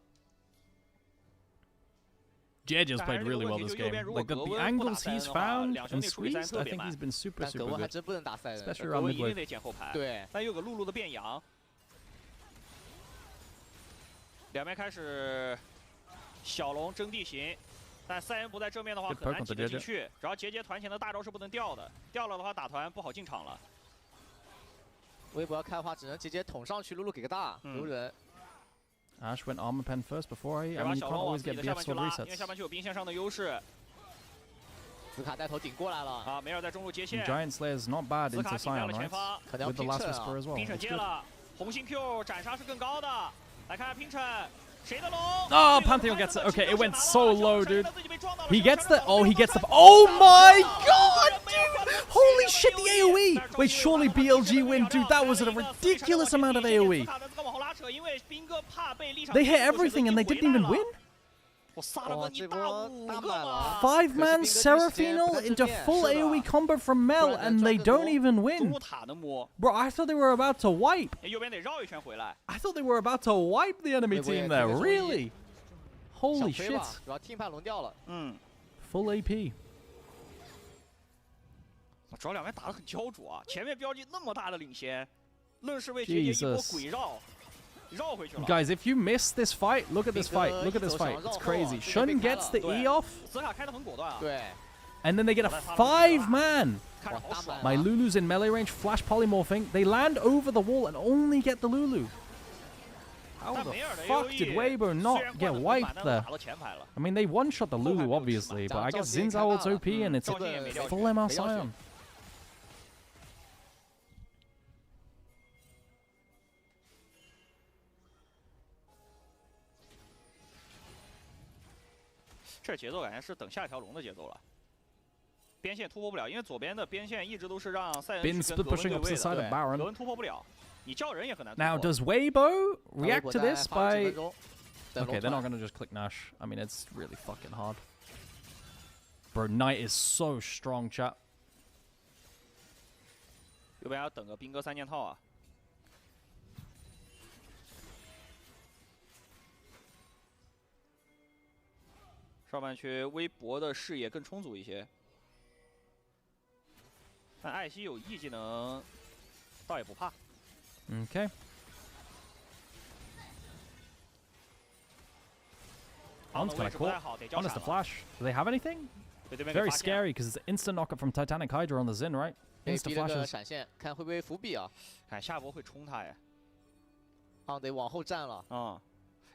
JDG has played really well this game. Like the angles he's found and squeezed, I think he's been super good. Especially around mid wave. 对，但有个露露的变羊，两边开始小龙争地形，但赛恩不在正面的话很难挤得进去。然后杰杰团前的大招是不能掉的，掉了的话打团不好进场了。微博要开的话，只能杰杰捅上去，露露给个大留人。 Ash went armor pen first before he. I mean, you can't always get BF sword resets. 因为下半区有兵线上的优势。紫卡带头顶过来了啊！梅尔在中路接线。Giant Slayer's not bad into Sion, right? With the last whisper as well. 拼 接了，红心 Q 斩杀是更高的。来看拼 谁的龙 ？Oh, Pantheon gets it. Okay, it went so low, dude. He gets the. Oh, he gets the. Oh my god, dude! Holy shit, the AOE! Wait, surely BLG win, dude. That was a ridiculous amount of AOE. They hit everything and they didn't even win? 5-man Seraphino into full AoE combo from Mel and they don't even win. Bro, I thought they were about to wipe. I thought they were about to wipe the enemy team there. Really? Holy shit. Full AP. 主要两边打得很焦灼啊！前面标记那么大的领先，愣是为杰杰一波鬼绕。 Guys, if you miss this fight, look at this fight. Look at this fight. It's crazy. Shun gets the E off. And then they get a 5-man. My Lulu's in melee range, flash polymorphing. They land over the wall and only get the Lulu. How the fuck did Weibo not get wiped there? I mean, they one-shot the Lulu, obviously, but I guess Xin Zhao ults OP and it's a full ML Sion. 这节奏感觉是等下一条龙的节奏了，边线突破不了，因为左边的边线一直都是让赛恩去跟格温对位的，格温突破不了，你叫人也很难突破。 Now does Weibo react to this by? Okay, they're not gonna just click Nash. I mean, it's really fucking hard. Bro, Knight is so strong, chat. 右边要等个兵哥3件套啊。 上半区微博的视野更充足一些，但艾希有 E 技能，倒也不怕。Okay. On's kind of cool. On is the flash. Do they have anything? Very scary because it's an instant knockup from Titanic Hydra on the Xin, right? Insta flashes. 闪现，看会不会伏笔啊？看下波会冲他呀。得往后站了。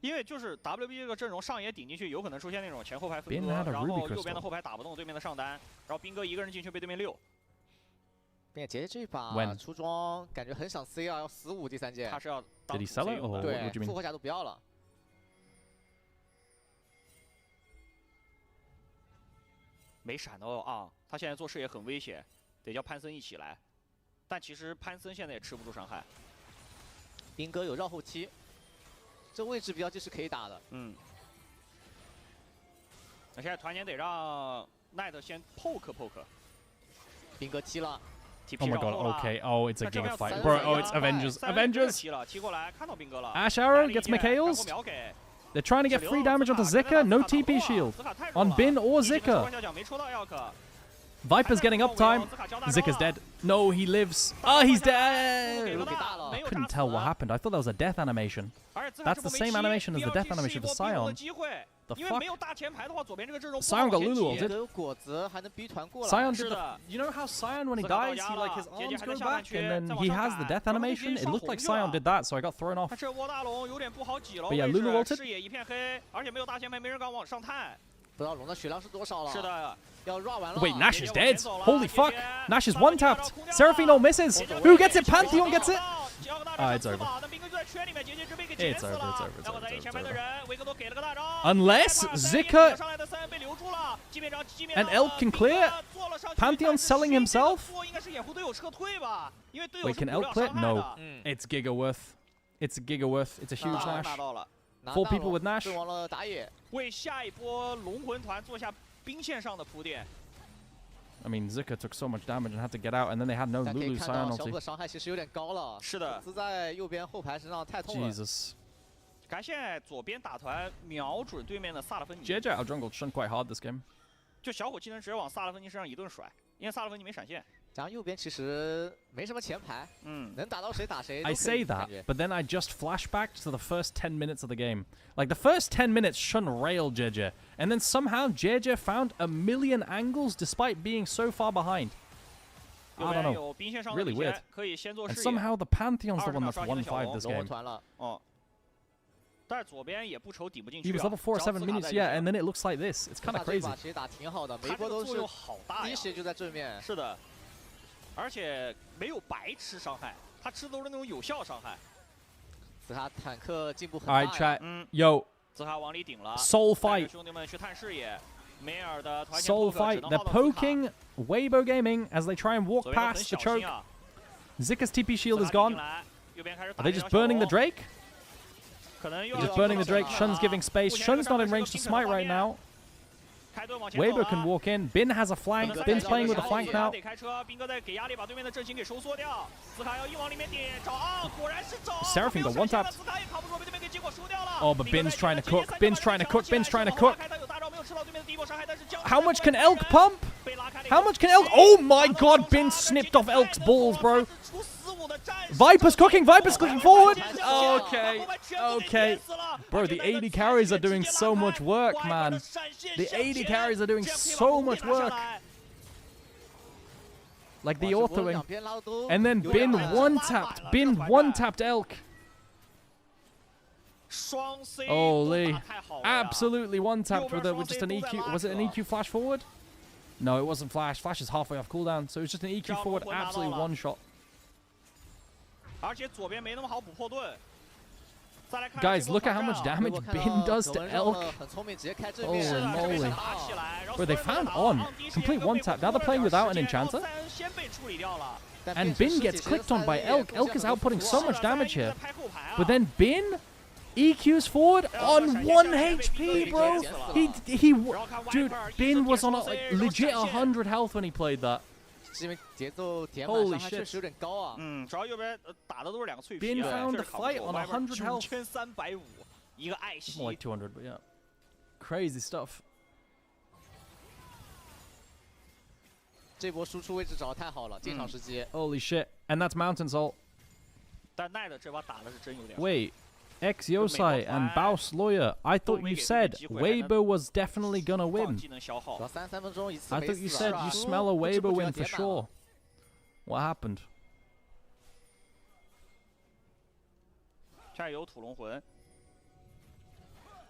因为就是 WBG 这个阵容上野顶进去，有可能出现那种前后排分割，然后右边的后排打不动对面的上单，然后兵哥一个人进去被对面溜。并且杰杰这一把出装感觉很想 C 啊，要死5第3件。他是要 Did he sell it? Or 对，复活甲都不要了。没闪到啊！他现在做视野很危险，得叫潘森一起来。但其实潘森现在也吃不住伤害。兵哥有绕后踢。 这位置标记是可以打的。那现在团前得让奈特先 poke。兵哥踢了 ，Oh my god! Okay. Oh, it's a giga fight, bro. Oh, it's Avengers. Avengers. 踢过来，看到兵哥了。Ash Arrow gets Mikhails. They're trying to get free damage onto Zika. No TP shield on Bin or Zika. Viper's getting uptime. Zika's dead. No, he lives. Oh, he's dead. I couldn't tell what happened. I thought that was a death animation. That's the same animation as the death animation for Sion. The fuck? Sion got Lulu ulted. Sion did the... You know how Sion, when he dies, he like his arms go back and then he has the death animation? It looked like Sion did that, so I got thrown off. But yeah, Lulu ulted. 不知道龙的血量是多少了？是的，要 run 完了。 Wait, Nash is dead. Holy fuck! Nash is one tapped. Seraphino misses. Who gets it? Pantheon gets it. it's over. It's over. Unless Zika and Elk can clear. Pantheon's selling himself. Wait, can Elk clear? No. It's Gigaworth. It's Gigaworth. It's a huge Nash. 4 people with Nash. 为下一波龙魂团做下兵线上的铺垫。 I mean, Zika took so much damage and had to get out, and then they had no Lulu Scion ulti. 的伤害其实有点高了。是的，死在右边后排身上太痛了。 Jesus. 看现在左边打团瞄准对面的萨勒芬尼。JJ out jungled Shun quite hard this game. 就小火技能直接往萨勒芬尼身上一顿甩，因为萨勒芬尼没闪现。 加上右边其实没什么前排，能打到谁打谁。 I say that, but then I just flashbacked to the first 10 minutes of the game. Like the first 10 minutes, Shun railed JJ, and then somehow JJ found a million angles despite being so far behind. I don't know. Really weird. And somehow the Pantheon's the one that's 1-5 this game. He was level 4 at 7 minutes, yeah, and then it looks like this. It's kind of crazy. 其实打挺好的，每一波都是第一时间就在正面。是的。 而且没有白吃伤害，他吃的都是那种有效伤害。紫卡坦克进步很大。 Alright, chat. Yo. 紫卡往里顶了。Soul fight. 兄弟们去探视野。梅尔的团 Soul fight. They're poking Weibo Gaming as they try and walk past the choke. Zika's TP shield is gone. Are they just burning the Drake? They're just burning the Drake. Shun's giving space. Shun's not in range to smite right now. Weibo can walk in. Bin has a flank. Bin's playing with a flank now. Seraphine got one tapped. Oh, but Bin's trying to cook. Bin's trying to cook. Bin's trying to cook. How much can Elk pump? How much can Elk? Oh my god, Bin snipped off Elk's balls, bro. Viper's cooking. Viper's clicking forward. Okay. Okay. Bro, the AD carries are doing so much work, man. The AD carries are doing so much work. Like the autoing. And then Bin one-tapped. Bin one-tapped Elk. Holy. Absolutely one-tapped with just an EQ. Was it an EQ flash forward? No, it wasn't flash. Flash is halfway off cooldown. So it was just an EQ forward. Absolutely one-shot. Guys, look at how much damage Bin does to Elk. Holy moly. Bro, they found On. Complete one-tap. Now they're playing without an enchanter. And Bin gets clicked on by Elk. Elk is outputting so much damage here. But then Bin EQs forward on 1 HP, bro. Dude, Bin was on legit 100 health when he played that. Holy shit. Bin found the fight on 100 health. More like 200, but yeah. Crazy stuff. 这波输出位置找得太好了，进场时机。 Holy shit. And that's Mountain's ult. 但奈的这把打的是真有点。 Wait. X Yosai and Baus Lawyer, I thought you said Weibo was definitely gonna win. I thought you said you smell a Weibo win for sure. What happened?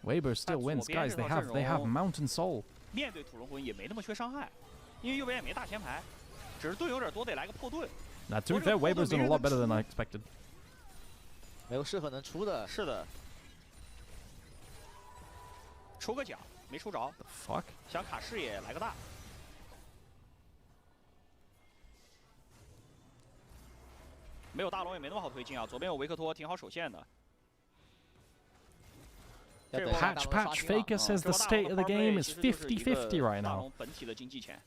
Weibo still wins, guys. They have Mountain Soul. 面对土龙魂也没那么缺伤害，因为右边也没大前排，只是盾有点多，得来个破盾。 Now, to be fair, Weibo's done a lot better than I expected. 没有适合能出的。是的。抽个奖没抽着。Fuck。想卡视野来个大。没有大龙也没那么好推进啊，左边有维克托挺好守线的。Patch Faker says the state of the game is 50-50 right now. 本体的经济钱。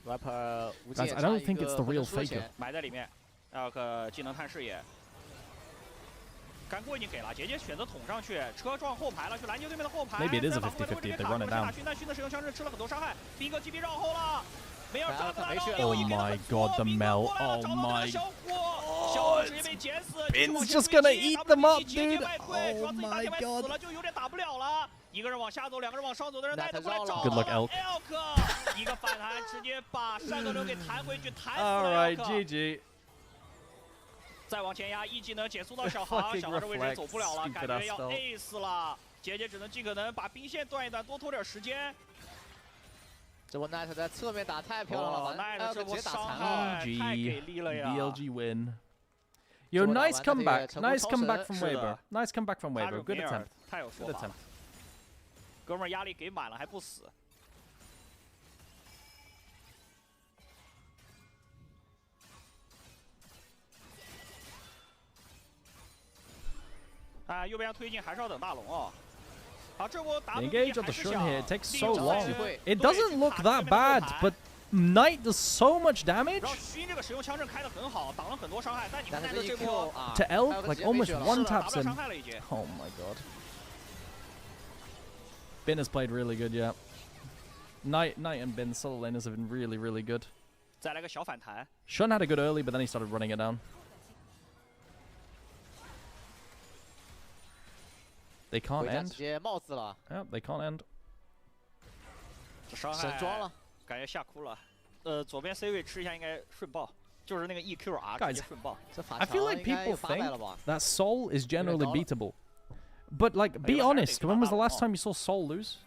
Guys, I don't think it's the real Faker. 埋在里面，还有个技能探视野。 干锅已经给了，杰杰选择捅上去，车撞后排了，去拦截对面的后排。 Maybe it is a 50-50 if they run it down. 但勋的使用枪是吃了很多伤害，兵哥击毙绕后了，没有抓到。 Oh my god, the Mel. Oh my. 小火直接被剪死。 Bin's just gonna eat them up, dude. Oh my god. 死了就有点打不了了。一个人往下走，两个人往上走的人带着过来找。 Good luck, Elk. 一个反弹直接把山头流给弹回去，弹死了。 All right, GG. 再往前压，一技能减速到小航，小航这位置走不了了，感觉要 ace 了。杰杰只能尽可能把兵线断一断，多拖点时间。这波 Knight 在侧面打太漂亮了， Knight 这波伤害太给力了呀 BLG win. Yo, nice comeback. Nice comeback from Weber. Nice comeback from Weber. Good attempt. 太有说 Good 法 attempt. 哥们儿压力给满了还不死。啊，右边推进还是要等大龙哦。好，这波 Engage on the Shun here. It takes so long. It doesn't look that bad, but Knight does so much damage. 然后熏这个使用枪阵开得很好，挡了很多伤害。但你看的这波 To Elk, like almost one taps him. 伤害了已经。Oh my god. Bin has played really good, yeah. Knight and Bin solo laners have been really, really good. 再来个小反弹。Shun had a good early, but then he started running it down. They can't end. Yeah, they can't end. 伤害感觉吓哭了。左边 C 位吃一下应该顺爆，就是那个 EQR 直接顺爆。 I feel like people think that Soul is generally beatable. But like, be honest, when was the last time you saw Soul lose?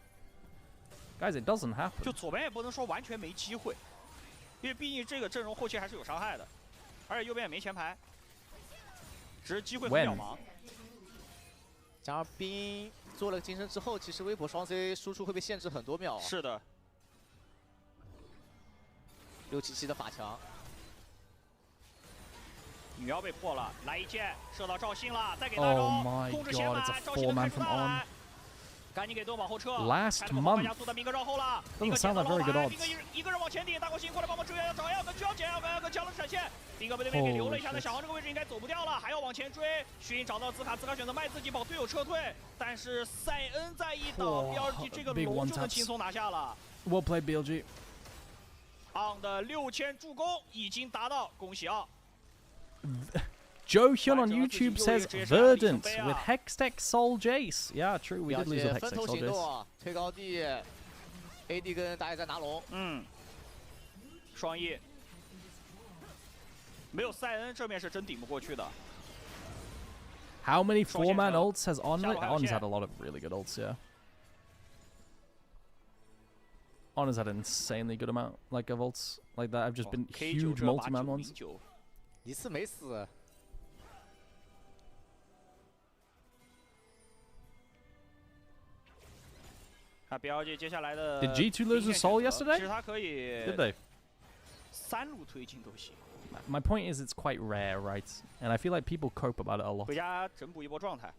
Guys, it doesn't happen. 就左边也不能说完全没机会，因为毕竟这个阵容后期还是有伤害的，而且右边也没前排，只是机会很渺茫。 加上冰做了金身之后，其实微博双 C 输出会被限制很多秒。是的。677的法强，女妖被破了，来一剑射到赵信了，再给大招，控制血满，赵信能开出来，赶紧给盾往后撤。Last month doesn't sound like very good odds. 一个人往前顶，大国星过来帮忙支援，找要个需要捡，要个强了闪现，兵哥被对面给留了一下，那小黄这个位置应该走不掉了，还要往前追。勋找到兹卡，兹卡选择卖自己保队友撤退，但是塞恩在一倒 ，BLG 这个龙就能轻松拿下了。Well played, BLG. On 的6000助攻已经达到，恭喜啊！ Joe Hyun on YouTube says Verdant with Hextech Soul Jace. Yeah, true. We did lose with Hextech Soul Jace. 推高地 ，AD 跟大爷在拿龙。双 E， 没有塞恩这面是真顶不过去的。 How many 4-man ults has Honor? Honor's had a lot of really good ults, yeah. Honor's had an insanely good amount like of ults like that. I've just been huge multi-man ones. 一次没死。啊 ，BLG 接下来的 Did G2 lose with Soul yesterday? 其实他可以 Did they? 3路推进都行。 My point is it's quite rare, right? And I feel like people cope about it a lot. 回家整补一波状态。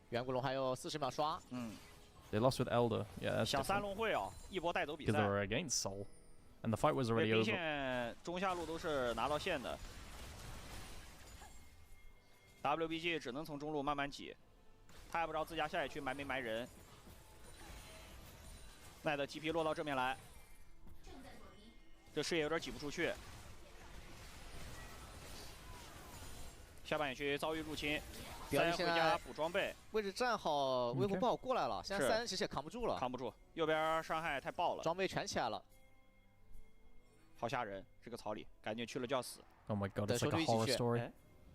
远古龙还有40秒刷。They lost with Elder. Yeah, that's 想3龙会哦，一波带走比赛。 Because they were against Soul, and the fight was already over. 兵线中下路都是拿到线的。WBG 只能从中路慢慢挤，他也不知道自家下野区埋没埋人。奈的 GP 落到这边来，这视野有点挤不出去。下半野区遭遇入侵。 3人回家补装备，位置站好，微博不好过来了。现在3人其实也扛不住了，扛不住。右边伤害太爆了，装备全起来了，好吓人！这个草里，赶紧去了就要死。 Oh my god, it's like a horror story.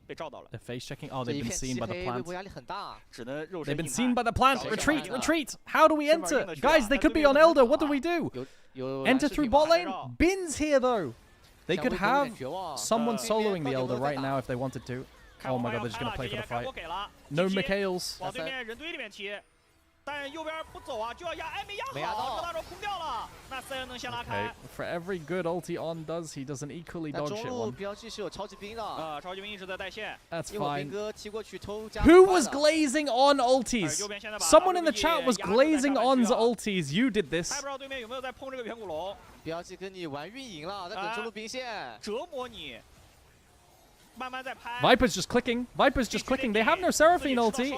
被照到了。 They're face checking. Oh, they've been seen by the plant. 微博压力很大，只能肉身 They've been seen by the plant. Retreat, Yeah. retreat. How do we enter? Guys, they could be on Elder. What do we do? Enter through bot lane? Bin's here though. They could have someone soloing the Elder right now if they wanted to. Oh my god, they're just gonna play for the fight. No Mikhails. 往对面人堆里面踢，但右边不走啊，就要压，哎，没压好，这大招空掉了。那3人能先拉开。 For every good ulti On does, he doesn't equally dodge it one. 中路BLG是有超级兵的，超级兵一直在带线。 That's 一会儿 fine. 兵哥踢过去偷加。 Who was glazing on ultis? Someone in the chat was glazing On's ultis. You did this. 还不知道对面有没有在碰这个远古龙。BLG 跟你玩运营了，在等中路兵线，折磨你。 慢慢在拍 Viper's just clicking. Viper's just clicking. They have no Seraphine ulti.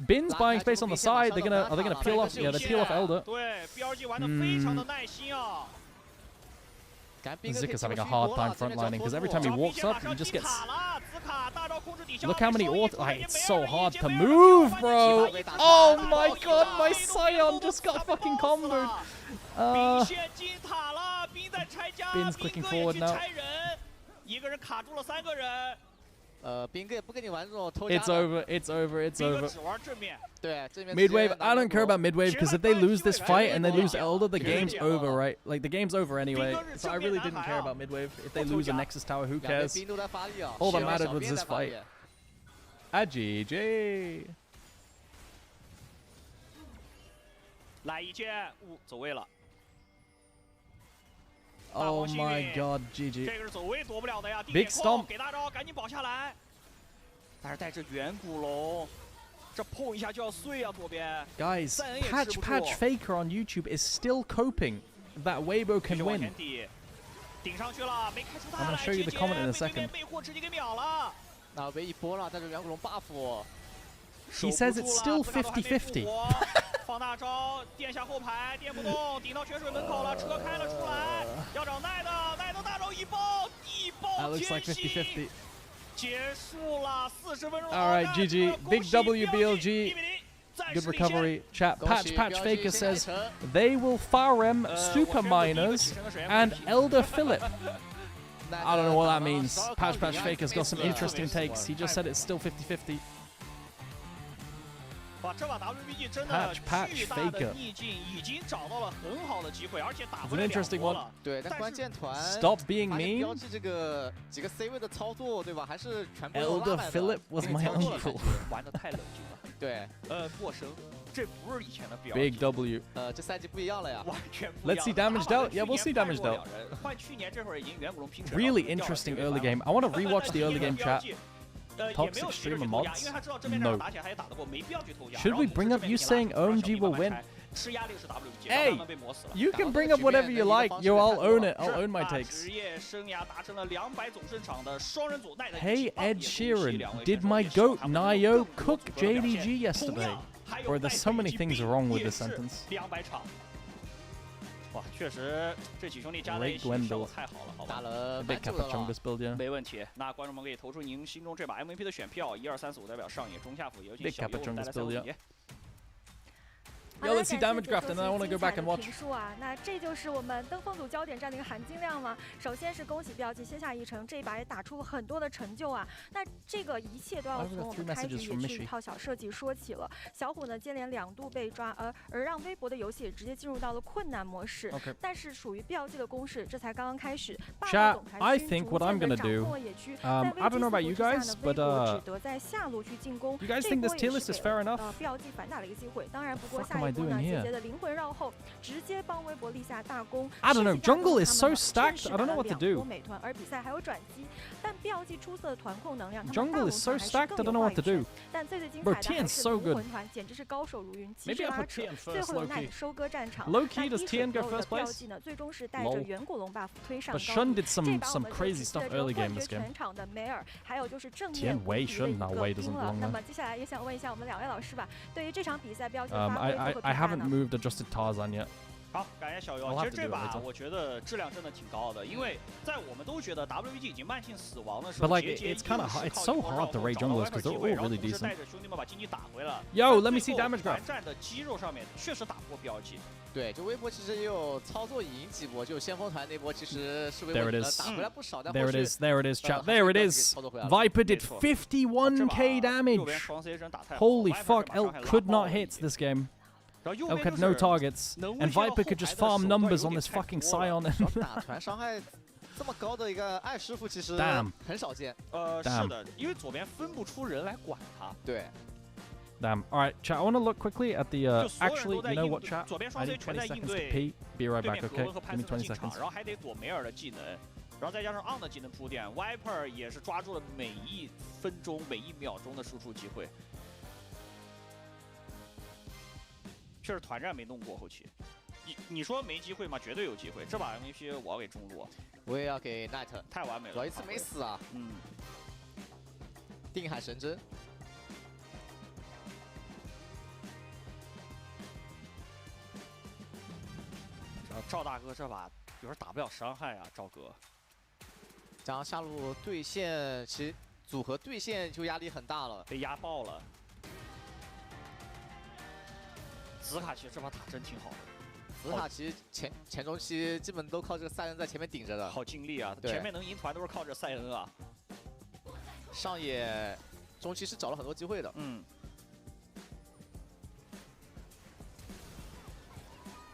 Bin's buying space on the side. Are they gonna peel off? Yeah, they peel off Elder. 对 ，BLG 玩得非常的耐心啊。 Zika's having a hard time frontlining because every time he walks up, he just gets. Look how many like, it's so hard to move, bro. Oh my god, my Scion just got fucking comboed. Bin's clicking forward now. 一个人卡住了3个人，兵哥也不跟你玩这种偷家的。 It's over. It's over. It's 兵哥 over. 只玩正面。对，正面。Midwave. I don't care about midwave because if they lose this fight and they lose Elder, the game's over, right? Like the game's over anyway. So I really didn't care about midwave. If they lose a Nexus Tower, who cares? All that mattered was this fight. GG. 来一剑，走位了。 Oh my god, GG. 这个是走位躲不了的呀。 Big stomp 给大招，赶紧保下来。但是带着远古龙，这碰一下就要碎啊，左边。Guys, Patch Faker on YouTube is still coping that Weibo can win. 顶上去了，没开出他 I'm 来。 gonna show you the comment in a second. 魅惑直接给秒了。那被一波了，带着远古龙 buff。 He says it's still 50-50. 放大招，垫下后排，垫不动，顶到泉水门口了，车开了出来，要找奈德，奈德大招一爆，一爆千星，结束了40分钟。All right, GG, big W BLG. Good recovery. Chat. Patch Faker says they will farm Super Miners and Elder Philip. I don't know what that means. Patch Faker's got some interesting takes. He just said it's still 50-50. 哇，这把 WBG 真的巨大的逆境，已经找到了很好的机会，而且打回来2波了。对，但关键团 Stop being mean. 标记这个几个 C 位的操作，对吧？还是全部 Elder Philip was my uncle. 玩的太冷静了。对，过生，这不是以前的 BLG。 Big W. 这赛季不一样了呀。完全不一样。 Let's see damage dealt. Yeah, we'll see damage dealt. 换去年这会儿已经远古龙拼成。 Really interesting early game. I want to rewatch the early game chat. Toxic streamer mods? No. Should we bring up you saying OMG will win? Hey, you can bring up whatever you like. Yo, I'll own it. I'll own my takes. Hey, Ed Sheeran, did my goat Nio cook JDG yesterday? Or there's so many things wrong with this sentence. 哇，确实这几兄弟加在一起效果太好了，好吧？打了蛮久的了，没问题。那观众们可以投出您心中这把 MVP 的选票，1、2、3、4、5代表上野、中下辅，有请小优带来3分钟。 Yo, let's see damage graph, and then I want to go back and watch. 评述啊，那这就是我们登峰组焦点战的一个含金量吗？首先是恭喜BLG先下一城，这一把也打出了很多的成就啊。那这个一切都要从我们开局也是一套小设计说起了。小虎呢接连2度被抓，而让微博的游戏也直接进入到了困难模式。但是属于BLG的攻势，这才刚刚开始。Chat, I think what I'm gonna do. I don't know about you guys, but you guys think this tier list is fair enough? BLG反打了一个机会，当然不过下一。 I don't know. Jungle is so stacked. I don't know what to do. Jungle is so stacked. I don't know what to do. Bro, Tian's so good. Maybe I put Tian first, low key. Low key, does Tian go first place? Lol. But Shun did some crazy stuff early game this game. Tian Wei Shun? No, Wei doesn't belong there. I haven't moved adjusted Tarzan yet. 好，感谢小优。其实这把我觉得质量真的挺高的，因为在我们都觉得 WBG 已经慢性死亡的时候， but like it's kind of hard. It's so hard to rate junglers because they're all really decent. 带着兄弟们把经济打回了。Yo, let me see damage graph. 战的肌肉上面确实打不过BLG。对，就微博其实也有操作赢几波，就先锋团那波其实是微博打回来不少，但 There it is. There it is. Chat. There it is. Viper did 51k damage. Holy fuck! Elk could not hit this game. Elk had no targets, and Viper could just farm numbers on this fucking Scion. 打团伤害这么高的一个艾师傅其实很少见。是的，因为左边分不出人来管他。对。 Damn. All right, chat. I want to look quickly at the. Actually, you know what, chat? I need 20 seconds to pee. Be right back. Okay. Give me 20 seconds. 然后还得躲梅尔的技能，然后再加上 On 的技能铺垫 ，Viper 也是抓住了每1分钟、每1秒钟的输出机会。 确实团战没弄过后期，你说没机会吗？绝对有机会。这把 MVP 我要给中路，我也要给 Knight， 太完美了，主要一次没死啊。定海神针。赵大哥这把有点打不了伤害啊，赵哥。加上下路对线，其实组合对线就压力很大了，被压爆了。 紫卡其实这把打真挺好的，紫卡其实前中期基本都靠这个赛恩在前面顶着的，好尽力啊！前面能赢团都是靠着赛恩啊。上野中期是找了很多机会的。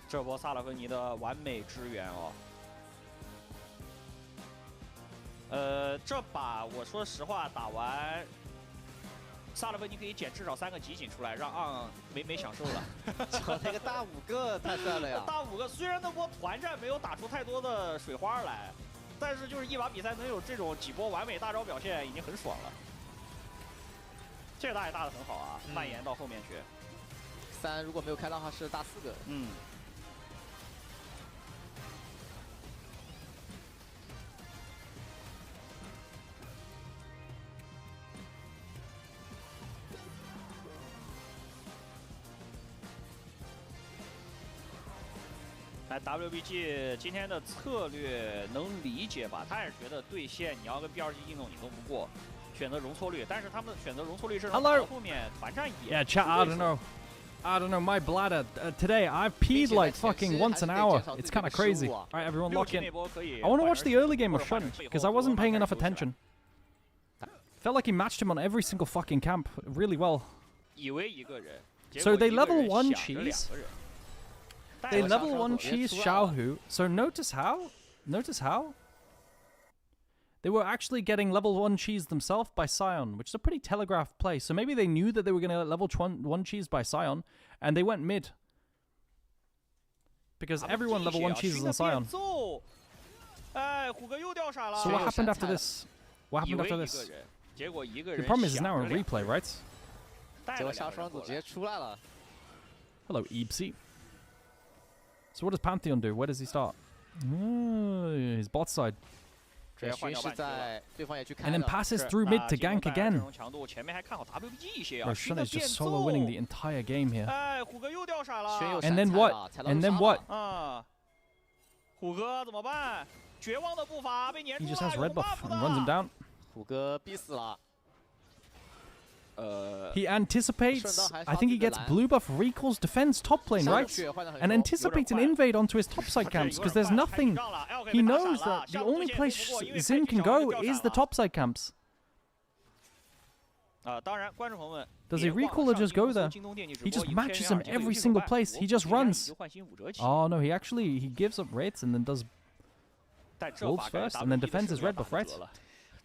这波萨勒芬尼的完美支援哦。这把我说实话打完，萨勒芬尼可以捡至少3个集锦出来，让昂没享受了。抢那个大5个太帅了呀！大5个，虽然那波团战没有打出太多的水花来，但是就是一把比赛能有这种几波完美大招表现，已经很爽了。这个大也大得很好啊，蔓延到后面去。3如果没有开到的话是大4个。来 WBG 今天的策略能理解吧？他也是觉得对线你要跟 BLG 硬弄你都不过，选择容错率，但是他们选择容错率这种后面团战也 Yeah, chat. I don't know. My bladder today. I've peed like fucking once an hour. It's kind of crazy. All right, everyone, lock in. I want to watch the early game of Shun because I wasn't paying enough attention. Felt like he matched him on every single fucking camp really well. So they level 1 cheese. They level 1 cheese Xiaohu. So notice how? They were actually getting level 1 cheese themselves by Sion, which is a pretty telegraphed play. So maybe they knew that they were going to get level 1 cheese by Sion, and they went mid. Because everyone level 1 cheeses on Sion. So what happened after this? What happened after this? The problem is it's now in replay, right? Hello, Eepsy. So what does Pantheon do? Where does he start? His bot side. And then passes through mid to gank again. Shun is just solo winning the entire game here. And then what? And then what? He just has red buff and runs him down. He anticipates, I think he gets blue buff, recalls defense top lane, right? And anticipates an invade onto his topside camps, because there's nothing. He knows that the only place Xin can go is the topside camps. Does he recall or just go there? He just matches him every single place. He just runs. Oh no, he gives up rates and then does wolves first, and then defends his red buff, right?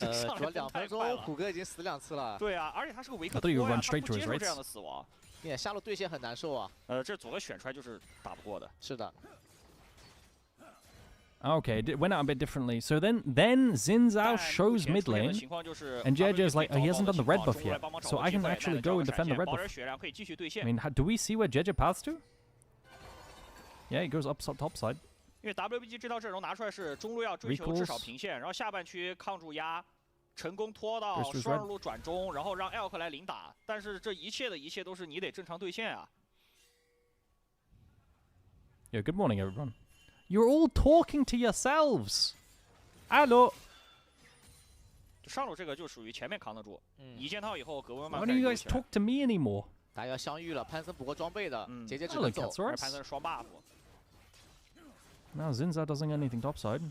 主要2分钟，虎哥已经死2次了。对啊，而且他是个维克 多呀，他不接受这样的死亡。也下路对线很难受啊。这左个选出来就是打不过的。是的。Okay, it went out a bit differently. So then Xin Zhao shows mid lane, and JJ is like, oh, he hasn't done the red buff yet, so I can actually go and defend the red buff. I mean, do we see where JJ paths to? Yeah, he goes up top side. 因为 WBG 这套阵容拿出来是中路要追求至少平线，然后下半区抗住压，成功拖到双路转中，然后让 Elk 来领打。但是这一切都是你得正常对线啊。Yeah, good morning, everyone. You're all talking to yourselves. Hello. 上路这个就属于前面扛得住，一件套以后格温慢 Why don't you guys talk to me anymore? 大家要相遇了，潘森补过装备的，姐姐只能走。潘森双 buff。 Now Zinza doesn't get anything topside.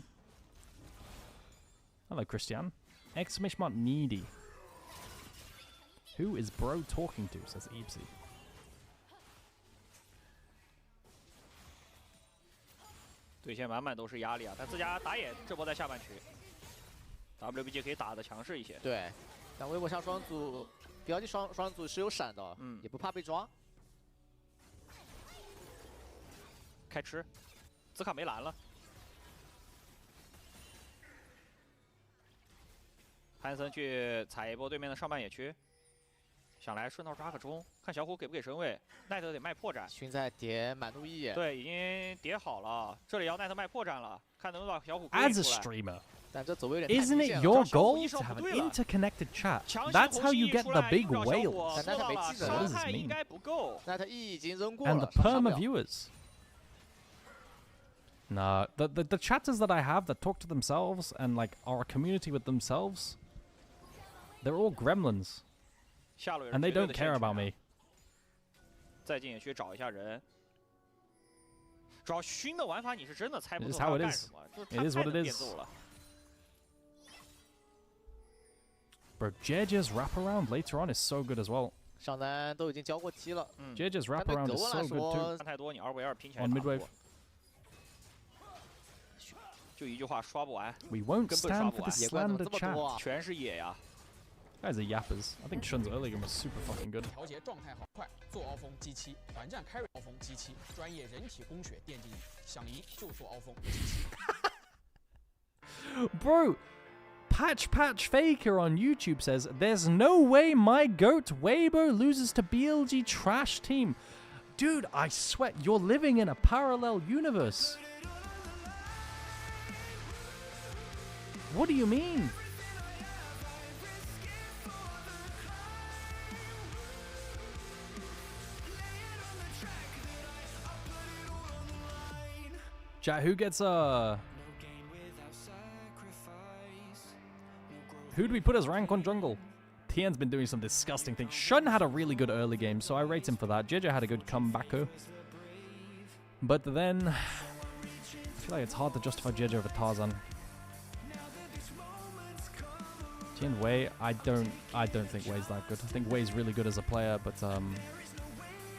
Hello, Christian. Exclamation mark needy. Who is bro talking to? Says Eepsy. 对线满满都是压力啊！但自家打野这波在下半区 ，WBG 可以打得强势一些。对，但微博上双组BLG双组是有闪的，也不怕被抓。开吃。 兹卡没蓝了，潘森去踩一波对面的上半野区，想来顺道抓个中，看小虎给不给身位。奈特得卖破绽，勋在叠满怒一，对，已经叠好了，这里要奈特卖破绽了，看能不能把小虎 As a streamer, 但这走位有点 isn't it your goal to have an interconnected chat? That's how you get the big whales. 但奈特没技能，伤害应该不够。奈特 E 已经扔过了 And the perma viewers. Nah, the chatters that I have that talk to themselves and like are a community with themselves, they're all gremlins, and they don't care about me. 再进野区找一下人，主要熏的玩法你是真的猜不透 It is 他 how 要 it 干 is. 什么，就 It is 他 what 太 it 变 is. 奏了。Bro, JJ's wraparound later on is so good as well. 上单都已经交过踢了。JJ's wraparound is so good too. 太多，你2v2拼起来 On midway. 就一句话，刷不完。 We won't stand for the slander chat. 全是野呀。 Guys are yappers. I think Shun's early game was super fucking good. 调节状态好快，做凹锋 G7，团战 carry 凹锋 G7，专业人体工学电竞椅，想赢就做凹锋 G7。 Bro, Patch Faker on YouTube says, "There's no way my goat Weibo loses to BLG trash team." Dude, I swear, you're living in a parallel universe. What do you mean? Chat, who gets who do we put as rank on jungle? Tian's been doing some disgusting things. Shun had a really good early game, so I rate him for that. JJ had a good comeback, but then I feel like it's hard to justify JJ over Tarzan. Tian Wei, I don't think Wei's that good. I think Wei's really good as a player, but I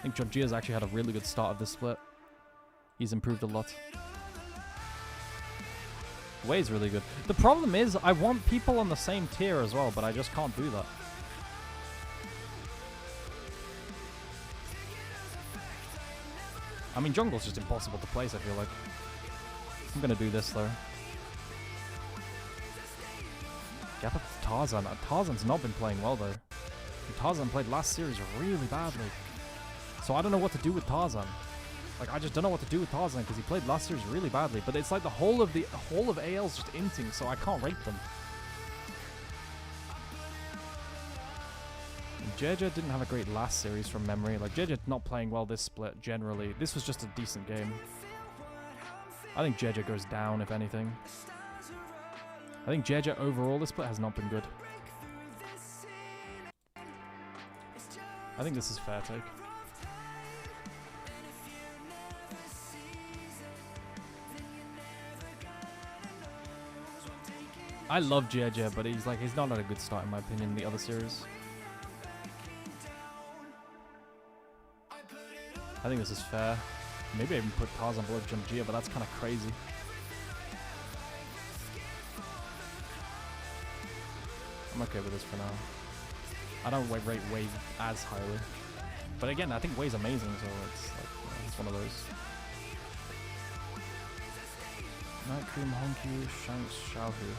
think Georgia's actually had a really good start of this split. He's improved a lot. Wei's really good. The problem is, I want people on the same tier as well, but I just can't do that. I mean, jungle's just impossible to place, I feel like. I'm gonna do this, though. Gap up to Tarzan. Tarzan's not been playing well, though. Tarzan played last series really badly. So I don't know what to do with Tarzan. Like, I just don't know what to do with Tarzan because he played last series really badly. But it's like the whole of AL's just inting, so I can't rate them. JJ didn't have a great last series from memory. Like, JJ not playing well this split generally. This was just a decent game. I think JJ goes down, if anything. I think JJ overall this split has not been good. I think this is fair take. I love JJ, but he's not at a good start in my opinion in the other series. I think this is fair. Maybe I even put Tarzan below Genji, but that's kind of crazy. I'm okay with this for now. I don't rate Wei as highly. But again, I think Wei's amazing, so it's like, it's one of those. Night Cream, Honky, Shanks, Xiaohu.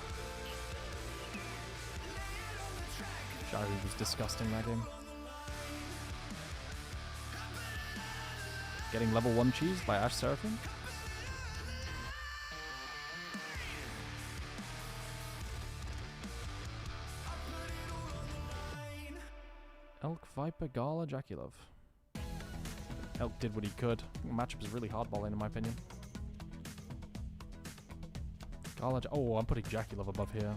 Xiaohu was disgusting that game. Getting level 1 cheese by Ash Seraphim. Elk, Viper, Gala, Jackie-Love. Elk did what he could. The matchup is really hardballing in my opinion. Gala, oh, I'm putting Jackie-Love above here.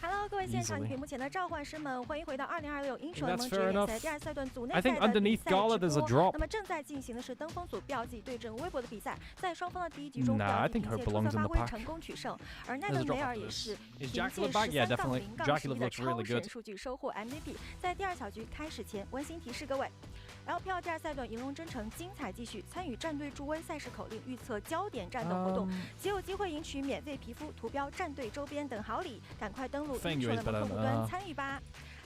Hello， 各位现场屏幕前的召唤师们，欢迎回到2026英雄联盟职业联赛第2赛段组内赛的比赛直播。那么正在进行的是登峰组标记对阵微博的比赛，在双方的第一局中，标记凭借出色发挥成功取胜，而奈德梅尔也是凭借13-0-11的超神数据收获 MVP。在第2小局开始前，温馨提示各位。LPL 第2赛段银龙征程精彩继续，参与战队助威赛事口令、预测焦点战等活动，即有机会赢取免费皮肤、图标、战队周边等好礼，赶快登录英雄联盟客户端参与吧！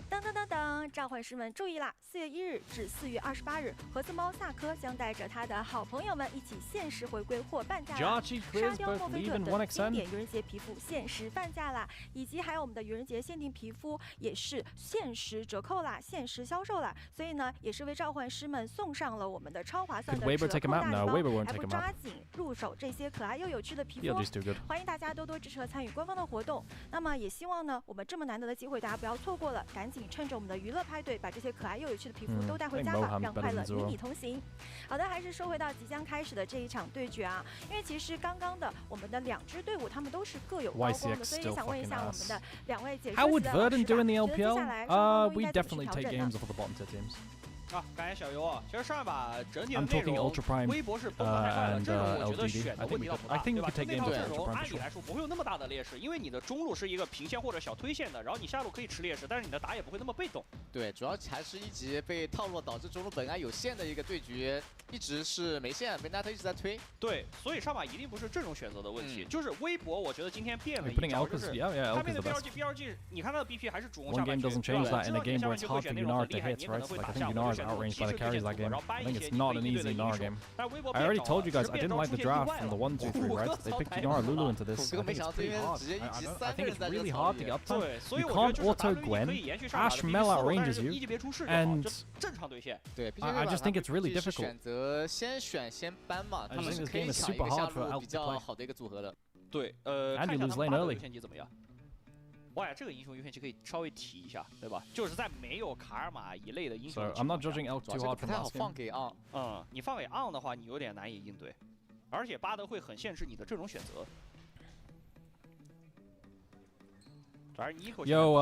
噔噔噔噔，召唤师们注意啦！4月1日至4月28日，盒子猫萨科将带着他的好朋友们一起限时回归或半价啦！沙雕、墨菲特等经典愚人节皮肤限时半价啦，以及还有我们的愚人节限定皮肤也是限时折扣啦，限时销售啦。所以呢，也是为召唤师们送上了我们的超划算的折扣大礼包，还不抓紧入手这些可爱又有趣的皮肤哦！欢迎大家多多支持和参与官方的活动。那么也希望呢，我们这么难得的机会，大家不要错过了，赶紧趁着我们的娱乐派对，把这些可爱又有趣的皮肤都带回家吧，让快乐与你同行。好的，还是说回到即将开始的这一场对决啊，因为其实刚刚的我们的2支队伍，他们都是各有高光的，所以想问一下我们的2位解说员老师吧，觉得接下来双方都应该怎么去调整呢？啊，感谢小优啊。其实上一把整体的内容，微博是崩得还快了，阵容我觉得选的问题倒不大，对吧？那套阵容按理来说不会有那么大的劣势，因为你的中路是一个平线或者小推线的，然后你下路可以吃劣势，但是你的打也不会那么被动。对，主要还是一级被套路，导致中路本来有线的一个对局一直是没线，被 Nat 一直在推。对，所以上把一定不是阵容选择的问题，就是微博我觉得今天变了一招，就是他面对 BLG， 你看他的 BP 还是主攻下半区，知道你下半区会选那种很厉害，你可能会打下，或者选那种气势推线组合，然后搬一些你可以应对的英雄。但微博 I already told you guys I didn't like the draft from the 1, 2, 3, right? They picked Yunara Lulu into this. I think it's pretty hard. I think it's really hard to get up time. You can't auto Gwen. Ash Mel outranges you, and I just think it's really difficult. 选择先选先搬嘛，他们是可以抢一个下路比较好的一个组合的。对，看一下他们的优先级怎么样。哇呀，这个英雄优先级可以稍微提一下，对吧？就是在没有卡尔玛一类的英雄。I'm not judging Elk too hard from last game. 放给 On， 你放给 On 的话，你有点难以应对，而且巴德会很限制你的阵容选择。Yo,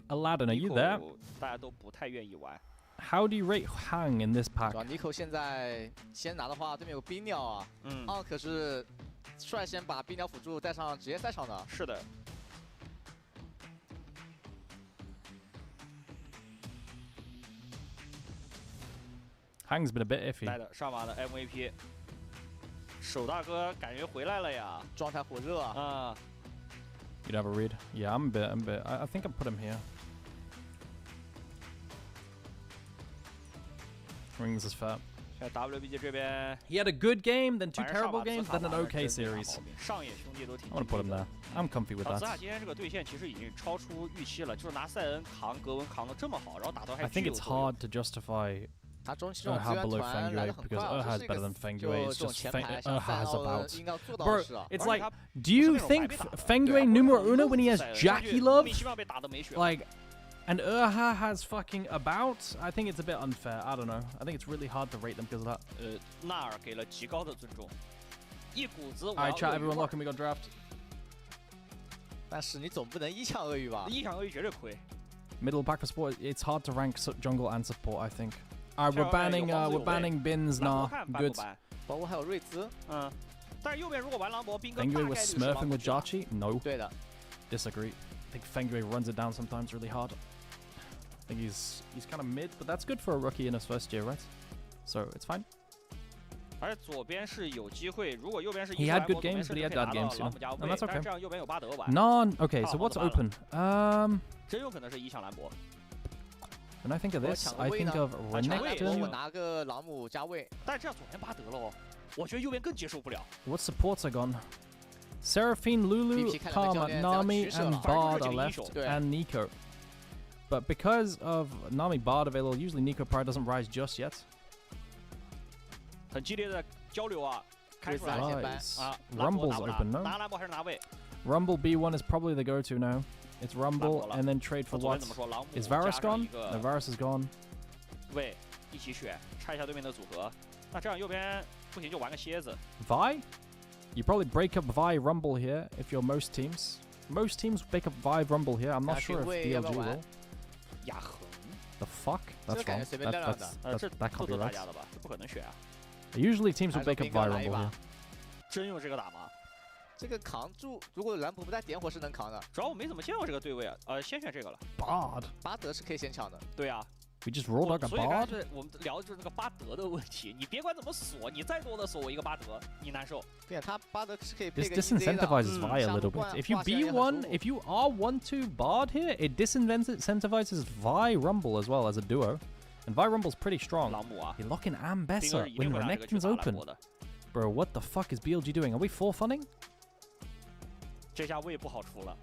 Aladdin, are you there? 大家都不太愿意玩。How do you rate Hang in this pack? Nico 现在先拿的话，对面有冰鸟啊，On 可是率先把冰鸟辅助带上职业赛场的。是的。Hang's been a bit iffy. 来的上把的 MVP， 手大哥感觉回来了呀，状态火热啊。You'd have a read. Yeah, I'm a bit. I think I put him here. Rings is fat. WBG 这边 he had a good game, then 2 terrible games, then an okay series. 上野兄弟都挺。I want to put him there. I'm comfy with that. 子塔今天这个对线其实已经超出预期了，就是拿塞恩扛格文扛得这么好，然后打到还。I think it's hard to justify. 他中期这种资源团来得很快，这是一个就这种前排像赛道应该做到的事啊。It's like, do you think Fengyue numero uno when he has Jackie Love? Like, and has fucking about? I think it's a bit unfair. I don't know. I think it's really hard to rate them because of that. 纳尔给了极高的尊重，一股子。Alright, chat, everyone, welcome. We got draft. 但是你总不能一抢鳄鱼吧？一抢鳄鱼绝对亏。Middle pack for support. It's hard to rank jungle and support. I think. Alright, we're banning bins now. Good. 包括还有瑞兹。但是右边如果玩狼博，兵哥 Fengyue was smurfing with Jachi? No. 对的。Disagree. I think Fengyue runs it down sometimes really hard. I think he's kind of mid, but that's good for a rookie in his first year, right? So it's fine. 而左边是有机会，如果右边是 he had good games, but he had bad games, you know. And that's okay. 这样右边有巴德玩。None. Okay, so what's open? 真有可能是一抢兰博。When I think of this, I think of Renekton. 我拿个朗姆加位，但是这样左边巴德了哦，我觉得右边更接受不了。What supports are gone? Seraphine, Lulu, Karma, Nami, and Bard are left, and Nico. But because of Nami Bard available, usually Nico probably doesn't rise just yet. 很激烈的交流啊，开出来啊 Rumble's open, no? 拿兰博还是拿位 Rumble B1 is probably the go-to now. It's Rumble and then trade for what? Is Varus gone? No, Varus is gone. 喂，一起选，拆一下对面的组合。那这样右边不行就玩个蝎子。Vi? You probably break up Vi Rumble here if you're most teams. Most teams break up Vi Rumble here. I'm not sure if BLG will. 雅恒 The fuck? That's wrong. That can't be right. 这不可能选啊。Usually teams will break up Vi Rumble here. 真用这个打吗？这个扛住，如果兰博不带点火是能扛的。主要我没怎么见过这个对位啊，先选这个了。Bard， 巴德是可以先抢的。对啊。We just rolled like a Bard。所以刚才我们聊的就是那个巴德的问题。你别管怎么锁，你再多的锁我一个巴德，你难受。对啊，他巴德是可以配个 This disincentivizes Vi a little bit. If you B1, if you are 1-2 Bard here, it disincentivizes Vi Rumble as well as a duo. And Vi Rumble's pretty strong. You lock in Ambessa when Renekton's open. Bro, what the fuck is BLG doing? Are we forfunning? 这下位不好出了。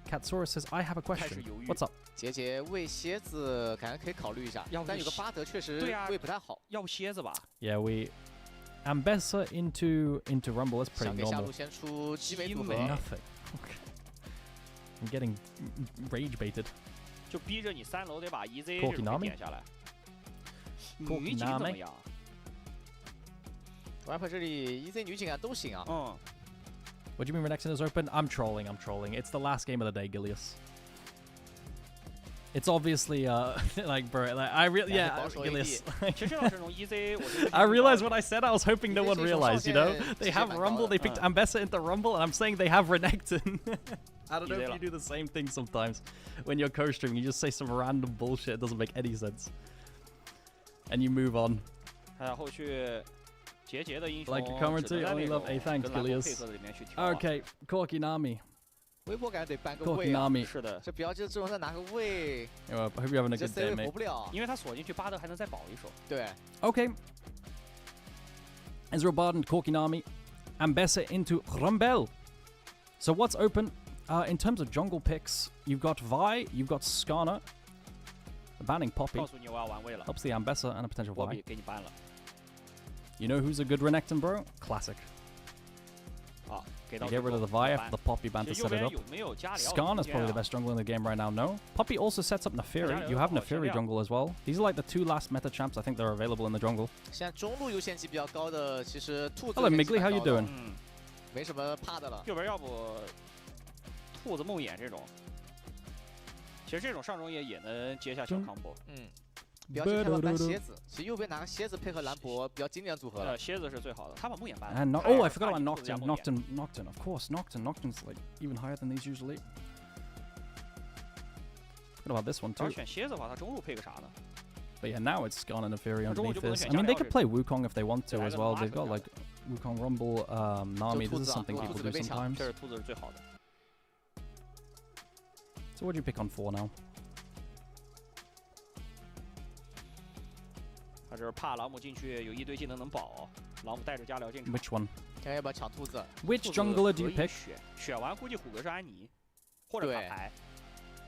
Katsaurus says, I have a question. What's up? 杰杰喂蝎子感觉可以考虑一下，但有个巴德确实位不太好。要不蝎子吧 Yeah, we Ambessa into Rumble is pretty normal. 想给下路先出基美组合。Nothing. I'm getting rage baited. 就逼着你3楼得把 EZ 这种点下来。女警怎么样 ？Rapper 这里 EZ 女警啊都行啊。What do you mean Renekton is open? I'm trolling. It's the last game of the day, Gilius. It's obviously like bro, like I really Gilius. I realized what I said. I was hoping no one realized. You know, they have Rumble. They picked Ambessa into Rumble, and I'm saying they have Renekton. I don't know if you do the same thing sometimes when you're co-streaming. You just say some random bullshit. It doesn't make any sense, and you move on. Like a commentary, only love a thanks, Gilius. Okay, Corky Nami. 微波感觉得搬个位啊，是的，这BLG的阵容再拿个位， I hope you're having a good day, mate. 活不了，因为他锁进去巴德还能再保一手。对。Okay. Ezreal Bard and Corky Nami, Ambessa into Rumble. So what's open? In terms of jungle picks, you've got Vi, you've got Skarner, banning Poppy. Helps the Ambessa and a potential Vi. You know who's a good Renekton, bro? Classic. You get rid of the Vi after the Poppy ban to set it up. Skarner's probably the best jungle in the game right now, no? Poppy also sets up Neferi. You have Neferi jungle as well. These are like the 2 last meta champs I think that are available in the jungle. 现在中路优先级比较高的，其实兔子。 Hello Miggly, how you doing? 没什么怕的了。右边要不兔子梦魇这种，其实这种上中也能接下小 combo。BLG开了搬蝎子，其实右边拿个蝎子配合兰博比较经典组合了。蝎子是最好的，他把梦魇搬。And oh, I forgot about Nocturne. Of course, Nocturne's like even higher than these usually. Forgot about this one too. 选蝎子的话，他中路配个啥呢？ But yeah, now it's Skarner and Neferi underneath this. I mean, they could play Wukong if they want to as well. They've got like Wukong Rumble, Nami. This is something people do sometimes. So what do you pick on 4 now? 他就是怕朗姆进去有一堆技能能保，朗姆带着加疗进场。 Which one? 看要不要抢兔子 Which jungler do you pick? 选完估计虎哥是安妮，或者卡牌。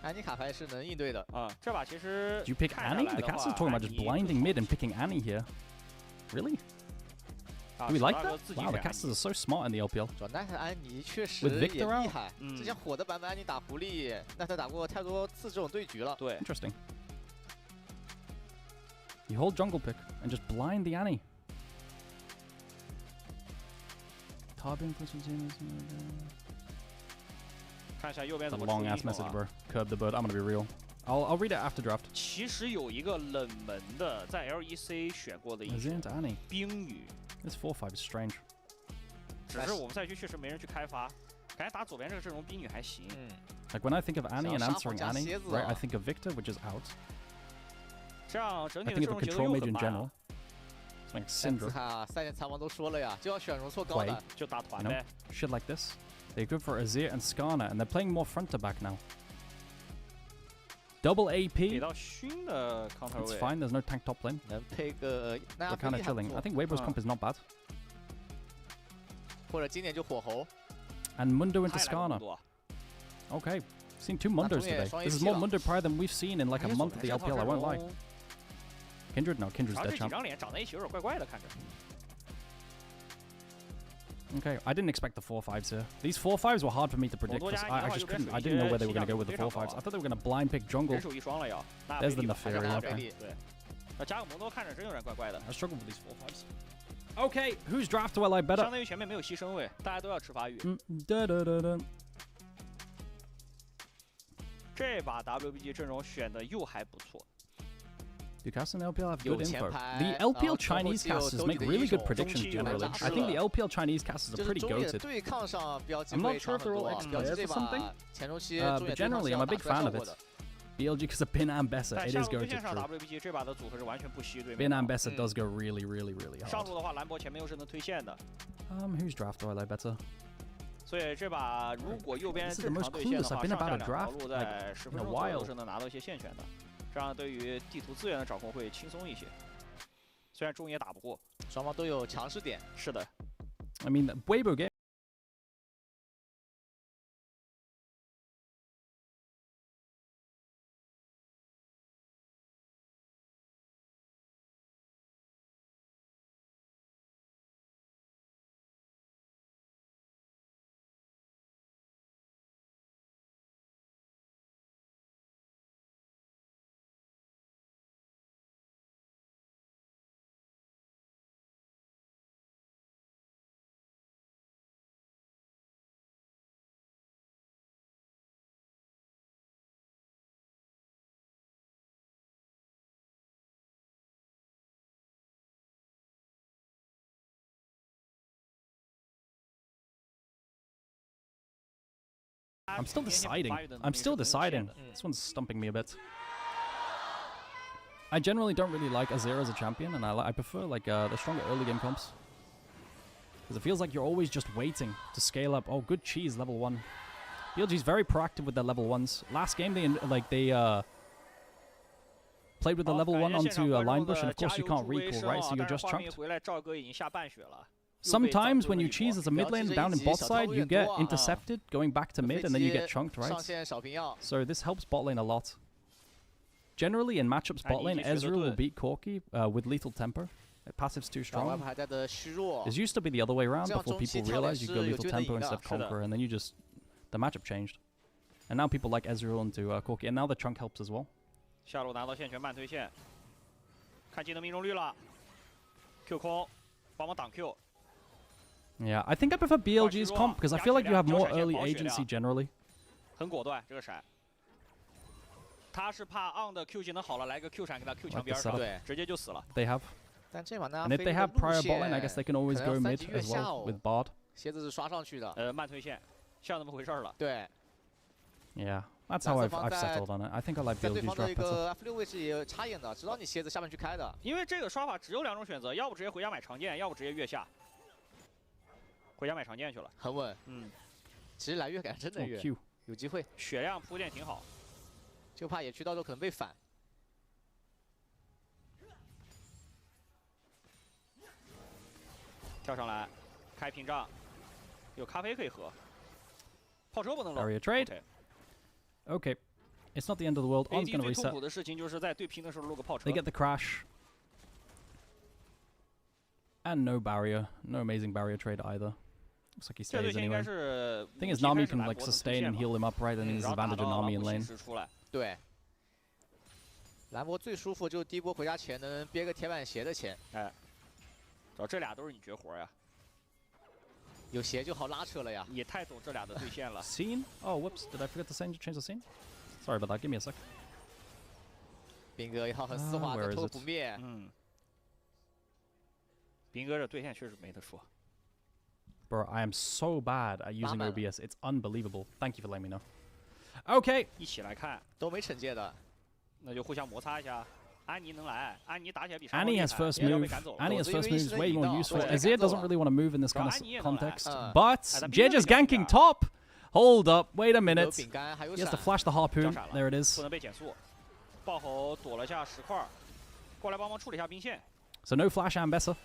安妮卡牌是能应对的。这把其实。 Do you pick Annie? The cast is talking about just blinding mid and picking Annie here. Really? Do we like that? Wow, the casters are so smart in the LPL. 转奈特安妮确实也厉害，之前火的版本安妮打狐狸，奈特打过太多次这种对局了。对 ，Interesting. You hold jungle pick and just blind the Annie. Tarbin pushes in. 看一下右边怎么 long ass message, bro. Curb the bird. I'm gonna be real. I'll read it after draft. 其实有一个冷门的，在 LEC 选过的英雄冰雨。 This 4-5 is strange. 只是我们赛区确实没人去开发，感觉打左边这个阵容冰雨还行。Like when I think of Annie and answering Annie, right? I think of Victor, which is out. 这样整体 I 的 think 阵 of 容 a 节奏 control 又 mage 很 in 慢 general. It's like Syndra. 看赛前采访都说了呀，就要选容错高的，就打团 You know, 呗。 shit like this. They're good for Azir and Skarner, and they're playing more front to back now. Double AP. 给到熏的 counter It's fine. There's no tank top lane. 能配个 They're kind of chilling. I think Weibo's comp is not bad. 或者今年就火候。 And Mundo into Skarner. Okay. Seen 2 Mundos today. This is more Mundo Pride than we've seen in like a month of the LPL, I won't lie. Kindred? No, Kindred's dead champ. Okay, I didn't expect the 4-5s here. These 4-5s were hard for me to predict. I just couldn't. I didn't know where they were going to go with the 4-5s. I thought they were going to blind pick jungle. There's the Neferi, okay. I struggle with these 4-5s. Okay, whose draft do I like better? 相当于前面没有牺牲位，大家都要吃发育。这把 WBG 阵容选的又还不错。 Do casters in LPL have good info? The LPL Chinese casters make really good predictions generally. I think the LPL Chinese casters are pretty goated. I'm not sure if they're all ex-players or something, but generally I'm a big fan of it. BLG because of Bin Ambessa, it is going to true. Bin Ambessa does go really, really, really hard. 上路的话，兰博前面又是能推线的。Whose draft do I like better? 所以这把如果右边正常对线的话，上下两条路在10分钟左右都是能拿到一些线权的，这样对于地图资源的掌控会轻松一些。虽然中野打不过，双方都有强势点。是的。I mean, Weibo game. I'm still deciding. I'm still deciding. This one's stumping me a bit. I generally don't really like Azir as a champion, and I prefer like the stronger early game comps. Because it feels like you're always just waiting to scale up. Oh, good cheese, level 1. BLG's very proactive with their level 1s. Last game they played with the level 1 onto a line bush, and of course you can't recall, right? So you're just chunked. Sometimes when you cheese as a mid lane down in bot side, you get intercepted going back to mid, and then you get chunked, right? So this helps bot lane a lot. Generally, in matchups bot lane, Ezreal will beat Corki with Lethal Temper. Passive's too strong. It used to be the other way around before people realized you go Lethal Temper instead of Conqueror, and then you just... the matchup changed. And now people like Ezreal into Corki, and now the chunk helps as well. 下路拿到线权慢推线，看技能命中率了。Q 空，帮忙挡 Q。 Yeah, I think I prefer BLG's comp because I feel like you have more early agency generally. 很果断，这个闪。他是怕 on 的 Q 技能好了，来个 Q 闪给他 Q 墙边上，对，直接就死了。They have. And if they have prior bot lane, I guess they can always go mid as well with Bard. 鞋子是刷上去的。慢推线，像那么回事了。对。Yeah. That's how I've settled on it. I think I like BLG's draft better. F6 位置也有插眼的，知道你鞋子下面去开的。因为这个刷法只有2种选择，要不直接回家买长剑，要不直接月下。回家买长剑去了，很稳。其实来月感真的月，有机会。血量铺垫挺好，就怕野区到时候可能被反。跳上来，开屏障，有咖啡可以喝。炮车不能漏。Area trade. Okay, it's not the end of the world. On's gonna reset. They get the crash. And no barrier. No amazing barrier trade either. Looks like he stays anyway. Thing is, Nami can like sustain and heal him up, right? And he's advantage of Nami in lane. 对。兰博最舒服就是第一波回家前能憋个铁板鞋的钱。哎，主要这俩都是你绝活呀。 有鞋就好拉扯了呀！也太懂这俩的对线了。Scene? Oh, whoops! Did I forget to change the scene? Sorry about that. Give me a sec. 兵哥一套很丝滑的脱不灭。兵哥这对线确实没得说。Bro, I am so bad at using OBS. It's unbelievable. Thank you for letting me know. Okay. 一起来看，都没惩戒的，那就互相摩擦一下。 安妮能来，安妮打起来比 Annie has first move. Annie has first move is way more useful. Azir doesn't really want to move in this kind of context. But JedGe's ganking top. Hold up, wait a minute. He has to flash the harpoon. There it is. 不能被减速。爆吼躲了下10块，过来帮忙处理一下兵线。 So no flash Ambessa.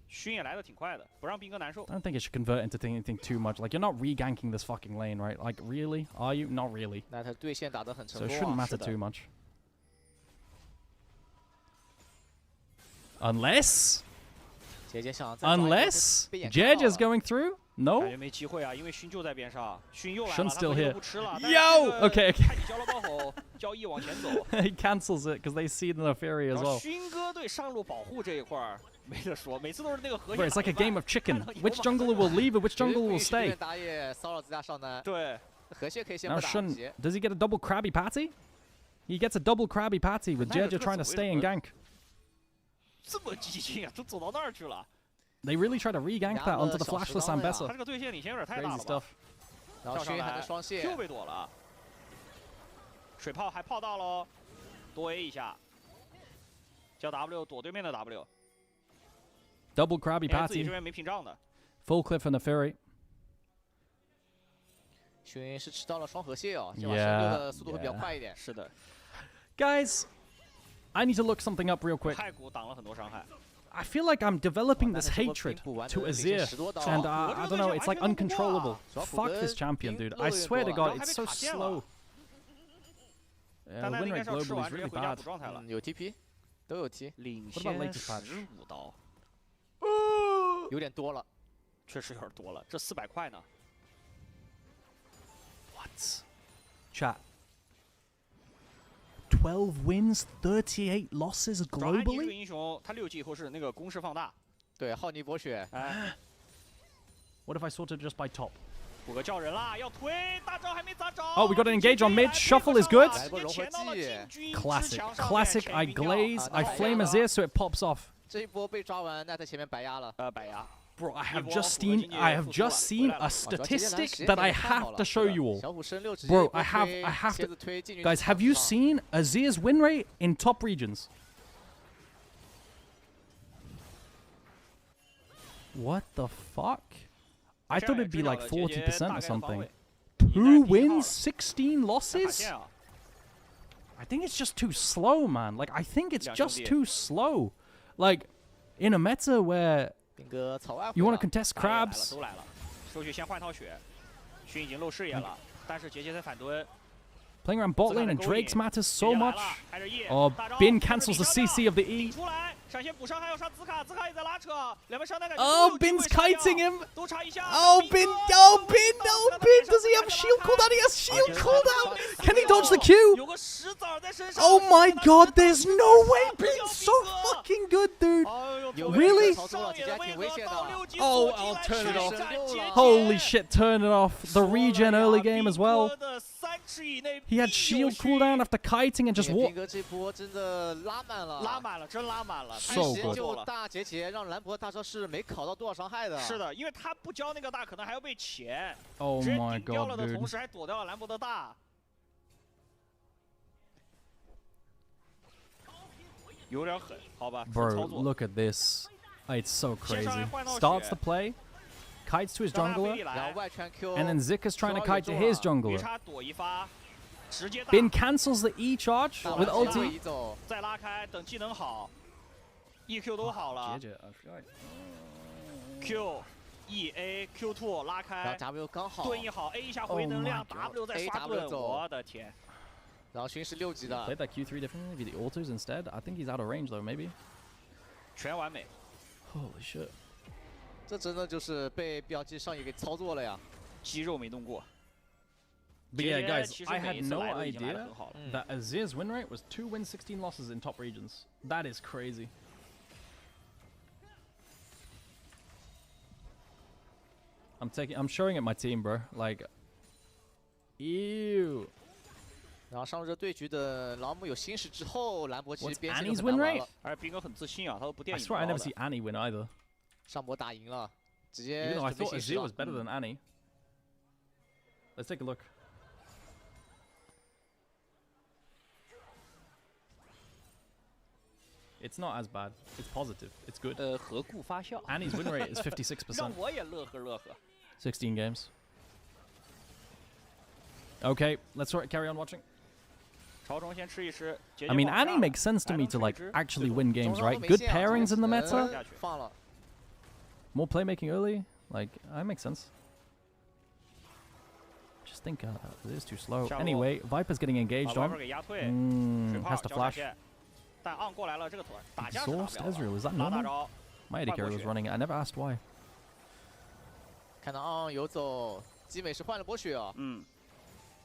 熏也来的挺快的，不让兵哥难受。 I don't think it should convert into anything too much. Like you're not re-ganking this fucking lane, right? Like really? Are you? Not really. So it shouldn't matter too much. Unless Jed is going through? No? 感觉没机会啊，因为熏就在边上，熏又来了， Shun's still here. 不吃了。 Yo! Okay, okay. 看你交了爆吼，交易往前走。He cancels it because they see the Fury as well. 熏哥对上路保护这一块儿没得说，每次都是那个核心。 But it's like a game of chicken. Which jungler will leave and which jungler will stay? 对。 Now Shun, does he get a double Krabby Patty? He gets a double Krabby Patty with Jed trying to stay and gank. 这么激进啊，都走到那儿去了。 They really try to re-gank that onto the flashless Ambessa. 他这个对线领先有点太大了 Crazy stuff. 跳上来 ，Q 被躲了，水炮还炮到喽，多 A 一下，交 W 躲对面的 W。 Double Krabby Patty. 自己这边没屏障的。 Full clip from the Fury. 熏是吃到了双河蟹哦，这把升六的速度会比较快一点。是的。 Guys, I need to look something up real quick. 太古挡了很多伤害。 I feel like I'm developing this hatred to Azir, and I don't know, it's like uncontrollable. Fuck this champion, dude. I swear to God, it's so slow. Win rate globally is really bad. 有 TP， 都有 T。 What about latest patch? 15刀，有点多了，确实有点多了。这400块呢 ？What? Chat. 12 wins, 38 losses globally. 这个英雄他6级以后是那个攻势放大，对，浩尼博雪。哎 What if I sorted just by top? 虎哥叫人啦，要推，大招还没砸着。 Oh, we got an engage on mid. Shuffle is good. Classic. I glaze. I flame Azir so it pops off. 这一波被抓完，奈特前面白压了。白压。Bro, I have just seen a statistic that I have to show you all. Bro, I have to. Guys, have you seen Azir's win rate in top regions? What the fuck? I thought it'd be like 40% or something. 2 wins, 16 losses? I think it's just too slow, man. Like, I think it's just too slow. Like, in a meta where you want to contest crabs. Playing around bot lane and Drake's matters so much. Oh, Bin cancels the CC of the E. Oh, Bin's kiting him. Oh, Bin. Oh, Bin. Oh, Bin. Does he have shield cooldown? He has shield cooldown. Can he dodge the Q? Oh my god, there's no way. Bin's so fucking good, dude. Really? Oh, I'll turn it off. Holy shit, turn it off. The regen early game as well. He had shield cooldown after kiting and just walked. So good. Oh my god, dude. Bro, look at this. It's so crazy. Starts the play, kites to his jungler, and then Zika's trying to kite to his jungler. Bin cancels the E charge with ulti. Q E A Q2 拉开，盾一好 A 一下回能量 W 再刷盾，我的天！然后勋是6级的。 Played that Q3 differently with the autos instead. I think he's out of range though, maybe. 全完美。 Holy shit！ 这真的就是被 BLG 上野给操作了呀，肌肉没动过。 But yeah, guys, I had no idea that Azir's win rate was 2 wins, 16 losses in top regions. That is crazy. I'm showing it my team, bro. Like, ew. 然后上入这对局的劳姆有新识之后，兰博其实边线 Annie's 就 win 很难玩 rate? 了。而斌哥很自信啊，他都不垫 I 影 swear I 刀 never 的 see Annie win either. 上博打赢了，直接 Even though I 准备 thought 新识 Azir 了 was better than Annie. Let's take a look. It's not as bad. It's positive. It's good. 何故发笑 Annie's win rate is 56%. 让我也乐呵乐呵。 16 games. Okay, let's carry on watching. 朝中先吃一吃。 I mean, Annie makes sense to me to like actually win games, right? Good pairings in the meta. 放了。 More playmaking early. Like, that makes sense. Just think it is too slow. Anyway, Viper's getting engaged on. Has to flash. 但昂过来了，这个腿打架 Exhaust Ezreal, is that normal? My AD carry was running it. I never asked why. 看到昂游走，基美是换了波血啊。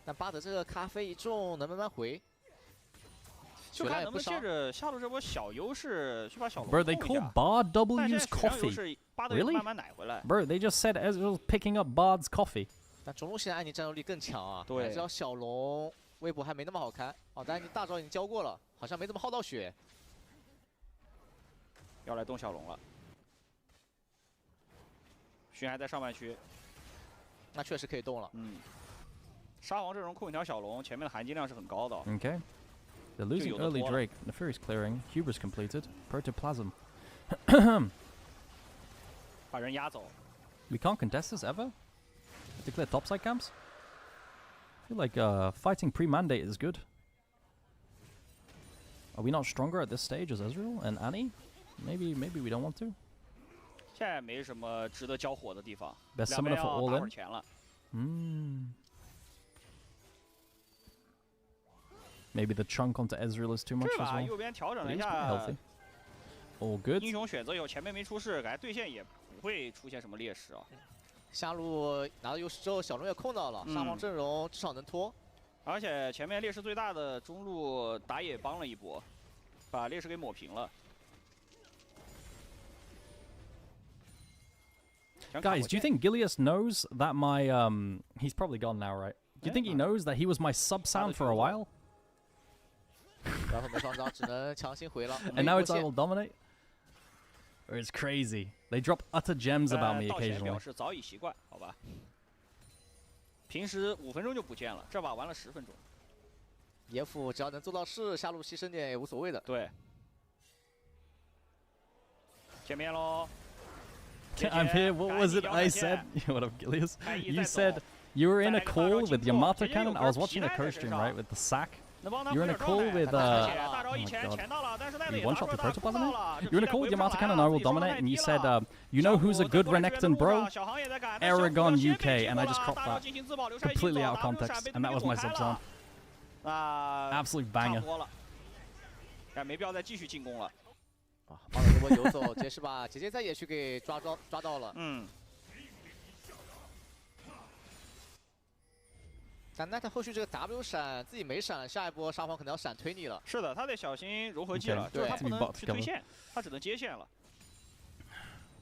但巴德这个咖啡一中，能慢慢回。就看能不能借着下路这波小优势去把小龙 Bro, they call Bard W's coffee. Really? Bro, they just said Ezreal's picking up Bard's coffee. 但中路现在安妮战斗力更强啊。对。知道小龙微博还没那么好看哦，但你大招已经交过了，好像没怎么耗到血。要来动小龙了。勋还在上半区。那确实可以动了。沙皇阵容控一条小龙，前面的含金量是很高的。Okay. They're losing early Drake. Nefarious clearing. Hubris completed. Protoplasm. 把人压走。 We can't contest this ever? Declare topside camps? I feel like fighting pre-mandate is good. Are we not stronger at this stage as Ezreal and Annie? Maybe we don't want to. 现在没什么值得交火的地方。 Best summoner for all in. 钱了。Maybe the chunk onto Ezreal is too much as well. 右边调整了一 He's 下 quite healthy. All good. 英雄选择以后前面没出事，感觉对线也不会出现什么劣势啊。下路拿到优势之后，小龙也控到了，沙皇阵容至少能拖。而且前面劣势最大的中路打野帮了一波，把劣势给抹平了。 Guys, do you think Gilius knows that my he's probably gone now, right? Do you think he knows that he was my sub sound for a while? 然后没双招，只能强行回了。 And now it's I will dominate. It's crazy. They drop utter gems about me 道歉 occasionally. 表示早已习惯，好吧。平时5分钟就不见了，这把玩了10分钟。野辅只要能做到事，下路牺牲点也无所谓的。对。见面喽。 I'm here. What was it I said? What up, Gilius? You said you were in a call with Yamato Cannon. I was watching a Costream, right, with the sack. You were in a call with oh my god. You one shot the protoplasm? You were in a call with Yamato Cannon, I will dominate, and you said, you know who's a good Renekton bro? Aragon UK, and I just cropped that. Completely out of context, and that was my sub sound. Absolute banger. 没必要再继续进攻了。 啊，帮了这波游走，杰是把杰杰在野区给抓到了。嗯。但奈特后续这个 W 闪自己没闪，下一波沙皇可能要闪推你了。是的，他得小心融合技了，就是他不能去推线，他只能接线了。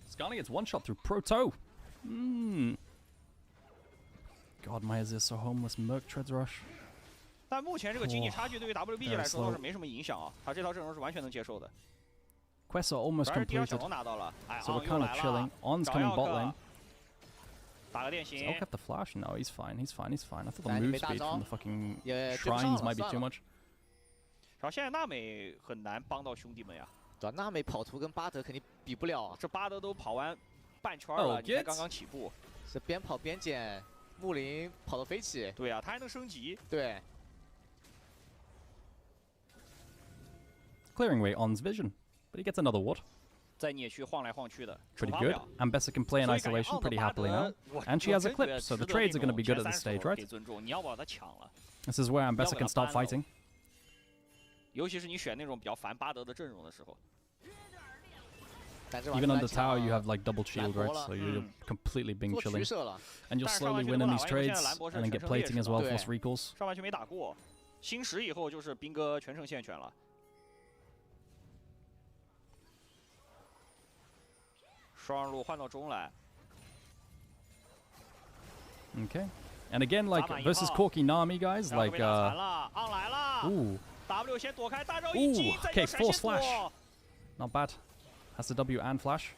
Scarly gets one shot through Proto. God, my is this so homeless Merc Treads Rush. 但目前这个经济差距对于 WBG 来说倒是没什么影响啊，他这套阵容是完全能接受的。 Quests are almost completed, so we're kind of chilling. On's coming bot lane. 打个电刑。 I'll cut the flash. No, he's fine. He's fine. He's fine. I thought the move speed from the fucking shrines might be too much. 然后现在娜美很难帮到兄弟们呀。对，娜美跑图跟巴德肯定比不了。这巴德都跑完半圈了，你才刚刚起步。是边跑边捡，木林跑得飞起。对啊，他还能升级。对。 Clearing away On's vision, but he gets another ward. 在野区晃来晃去的。 Pretty good. Ambessa can play in isolation pretty happily now, and she has a clip, so the trades are going to be good at this stage, right? This is where Ambessa can start fighting. 尤其是你选那种比较烦巴德的阵容的时候。 Even on the tower, you have like double shield, right? So you're completely being chilling, and you'll slowly win in these trades, and then get plating as well, force recalls. 上半区没打过，星10以后就是兵哥全胜线权了。 双路换到中来。 Okay, and again, like versus Corki Nami guys, like ooh, okay, force flash, not bad. Has the W and flash.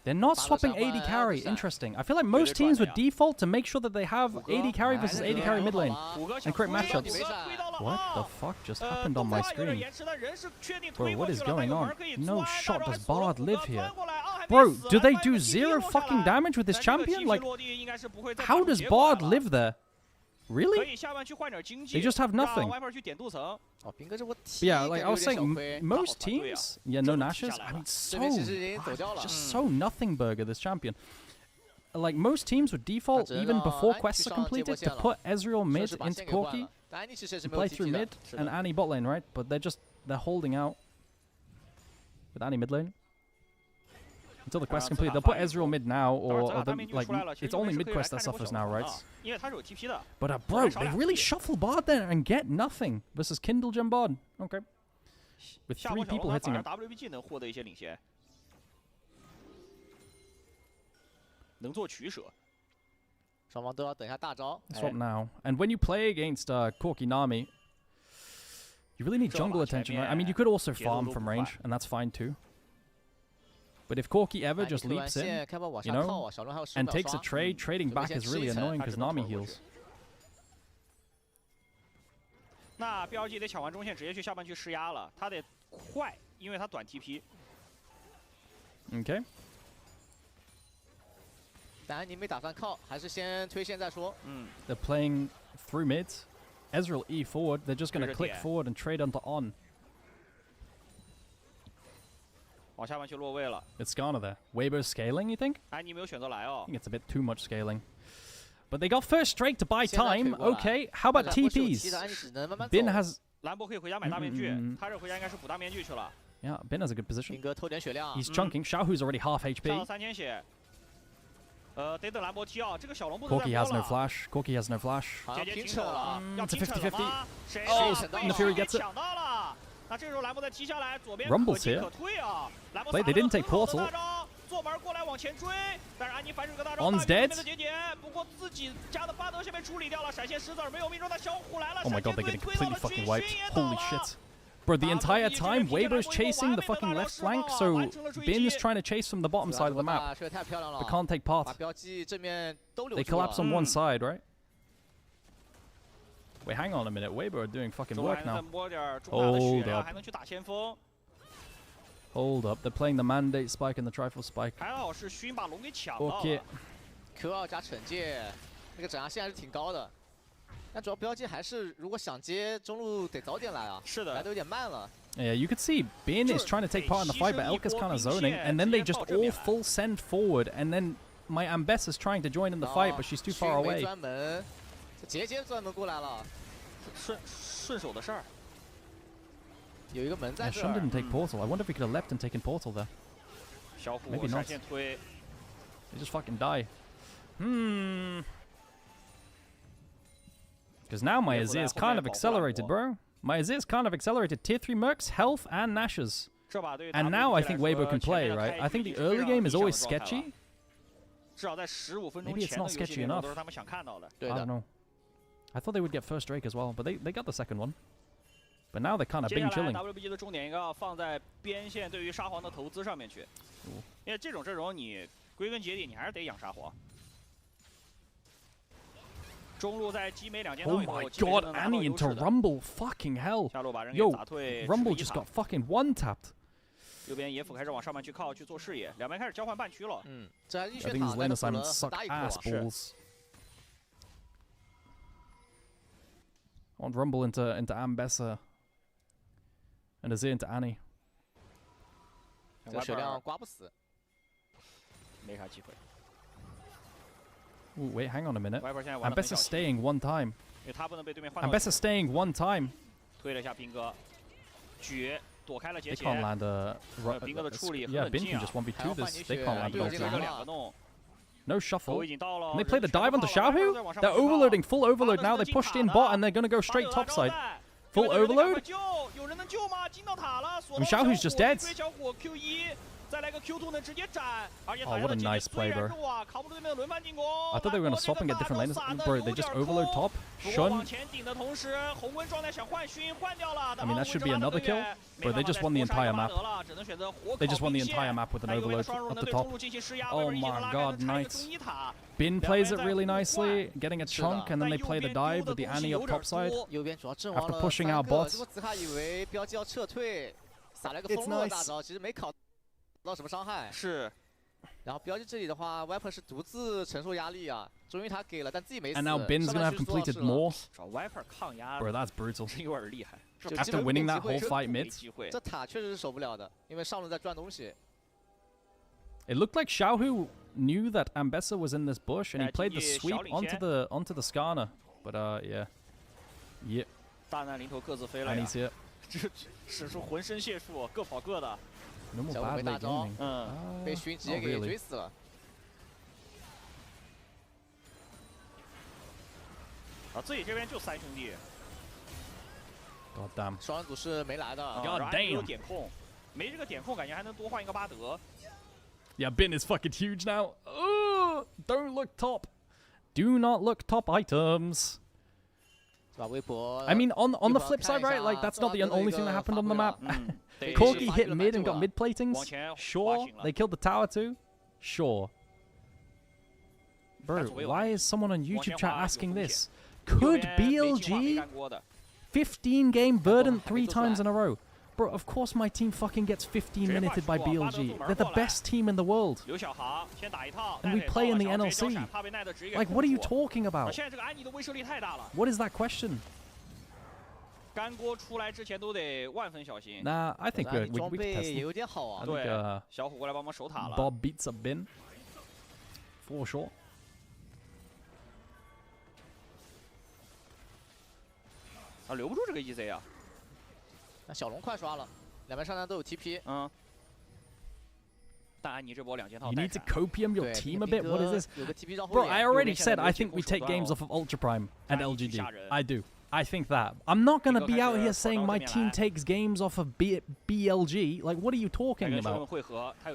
They're not swapping AD carry. Interesting. I feel like most teams would default to make sure that they have AD carry versus AD carry mid lane and create matchups. What the fuck just happened on my screen? Bro, what is going on? No shot does Bard live here. Bro, do they do 0 fucking damage with this champion? Like, how does Bard live there? Really? They just have nothing. Yeah, like I was saying, most teams, yeah, no Nashes. I mean, just so nothing burger this champion. Like most teams would default even before quests are completed to put Ezreal mid into Corki, and play through mid and Annie bot lane, right? But they're holding out with Annie mid lane. Until the quest complete, they'll put Ezreal mid now, or like it's only mid quest that suffers now, right? But bro, they really shuffle Bard there and get nothing versus Kindle Gem Bard. Okay, with 3 people hitting him. WBG 能获得一些领先，能做取舍。双方都要等一下大招。 Swap now, and when you play against Corki Nami, you really need jungle attention, right? I mean, you could also farm from range, and that's fine too. But if Corki ever just leaps in, you know, and takes a trade, trading back is really annoying because Nami heals. 那 BLG 得抢完中线，直接去下半区施压了。他得快，因为他短 TP。Okay. 但安妮没打算靠，还是先推线再说。They're playing through mid. Ezreal E forward. They're just gonna click forward and trade onto on. 往下半区落位了。 It's Skarner there. Weber scaling, you think? 安妮没有选择来哦。I think it's a bit too much scaling. But they got first strike to buy time. Okay, how about TPs? Bin has. 兰博可以回家买大面具，他这回家应该是补大面具去了。 Yeah, Bin has a good position. 兵哥偷点血量。 He's chunking. Xiaohu's already half HP. 上了3000血。得等兰博踢啊，这个小龙不能再 Corki has no flash. Corki has no flash. 姐姐停手了，要 It's a 停手了 50-50. 吗？谁 And the Fury gets it. 抢到了。那这时候兰博再踢下来，左边 Rumble's 可进 here. 可退啊。兰博 Wait, they didn't take portal. 坐门过来往前追，但是安妮反手个大招， On's dead. 的姐姐，不过自己家的巴德先被处理掉了，闪现石子儿没有命中，但小虎来了。 Oh my god, they're getting completely fucking wiped. Holy shit. Bro, the entire time, Weibo's chasing the fucking left flank, so Bin's trying to chase from the bottom side of the map, but can't take part. They collapse on one side, right? Wait, hang on a minute. Weibo are doing fucking work now. Hold up. Hold up. They're playing the mandate spike and the trifle spike. Okay. Q2加惩戒，那个整压线还是挺高的。但主要BLG还是如果想接中路得早点来啊，是的，来的有点慢了。Yeah, you could see Bin is trying to take part in the fight, but Elka's kind of zoning, and then they just all full send forward, and then my Ambess is trying to join in the fight, but she's too far away. 专门，这节专门过来了，顺手的事儿。有一个门在这儿。Shun didn't take portal. I wonder if he could have left and taken portal there. Maybe not. They just fucking die. Because now my Azir is kind of accelerated, bro. My Azir is kind of accelerated. Tier 3 Mercs, health, and Nashes. And now I think Weibo can play, right? I think the early game is always sketchy. Maybe it's not sketchy enough. I don't know. I thought they would get first Drake as well, but they got the second one. But now they're kind of being chilling. WBG 的重点应该要放在边线对于沙皇的投资上面去，因为这种阵容你归根结底你还是得养沙皇。中路在击没2件套以后， Oh my god, Annie into Rumble, fucking hell. Yo, Rumble just got fucking one-tapped. 右边野辅开始往上面去靠，去做视野，两边开始交换半区了。这还 I think these lane assignments suck ass balls. I want Rumble into Ambessa. And Azir into Annie. 这血量刮不死，没啥机会。 Ooh, wait, hang on a minute. Ambessa's staying one time. Ambessa's staying one time. They can't land a... Yeah, Bin can just 1v2 this. They can't land an ulti. No shuffle. And they play the dive onto Xiaohu? They're overloading, full overload now. They pushed in bot and they're going to go straight topside. Full overload? I mean, Xiaohu's just dead. Oh, what a nice play, bro. I thought they were going to swap and get different lanes. Bro, they just overload top. Shun. I mean, that should be another kill. Bro, they just won the entire map. They just won the entire map with an overload at the top. Oh my god, nice. Bin plays it really nicely, getting a chunk, and then they play the dive with the Annie up topside. After pushing our bots. It's nice. 到什么伤害是，然后BLG这里的话 ，Viper 是独自承受压力啊，终于他给了，但自己没死。 And now Bin's gonna have completed more. 找 Viper 抗压 Bro, that's brutal. 有点厉害。After winning that whole fight mid. 这塔确实是守不了的，因为上路在转东西。 It looked like Xiaohu knew that Ambessa was in this bush, and he played the sweep onto the Skarner. But yeah. Yep. 大难临头各自飞了呀。 And he's here. 这使出浑身解数，各跑各的。 No more bad late gaming. 被熏直接给追死了。啊，自己这边就3兄弟。God damn. 双人组是没来的。God damn. 有点控，没这个点控，感觉还能多换一个巴德。 Yeah, Bin is fucking huge now. Don't look top. Do not look top items. I mean, on the flip side, right? Like, that's not the only thing that happened on the map. Corgi hit mid and got mid platings. Sure. They killed the tower too. Sure. Bro, why is someone on YouTube chat asking this? Could BLG 15-game Verdant 3 times in a row? Bro, of course my team fucking gets 15-minuted by BLG. They're the best team in the world. And we play in the NLC. Like, what are you talking about? What is that question? Nah, I think we can test them. I think Bob beats up Bin. For sure. 啊，留不住这个 EZ 啊。 那小龙快刷了，两边上单都有 TP。但安妮这波2件套。 You need to copium your team a bit. What is this? Bro, I already said I think we take games off of Ultra Prime and LGD. I do. I think that. I'm not gonna be out here saying my team takes games off of BLG. Like, what are you talking about?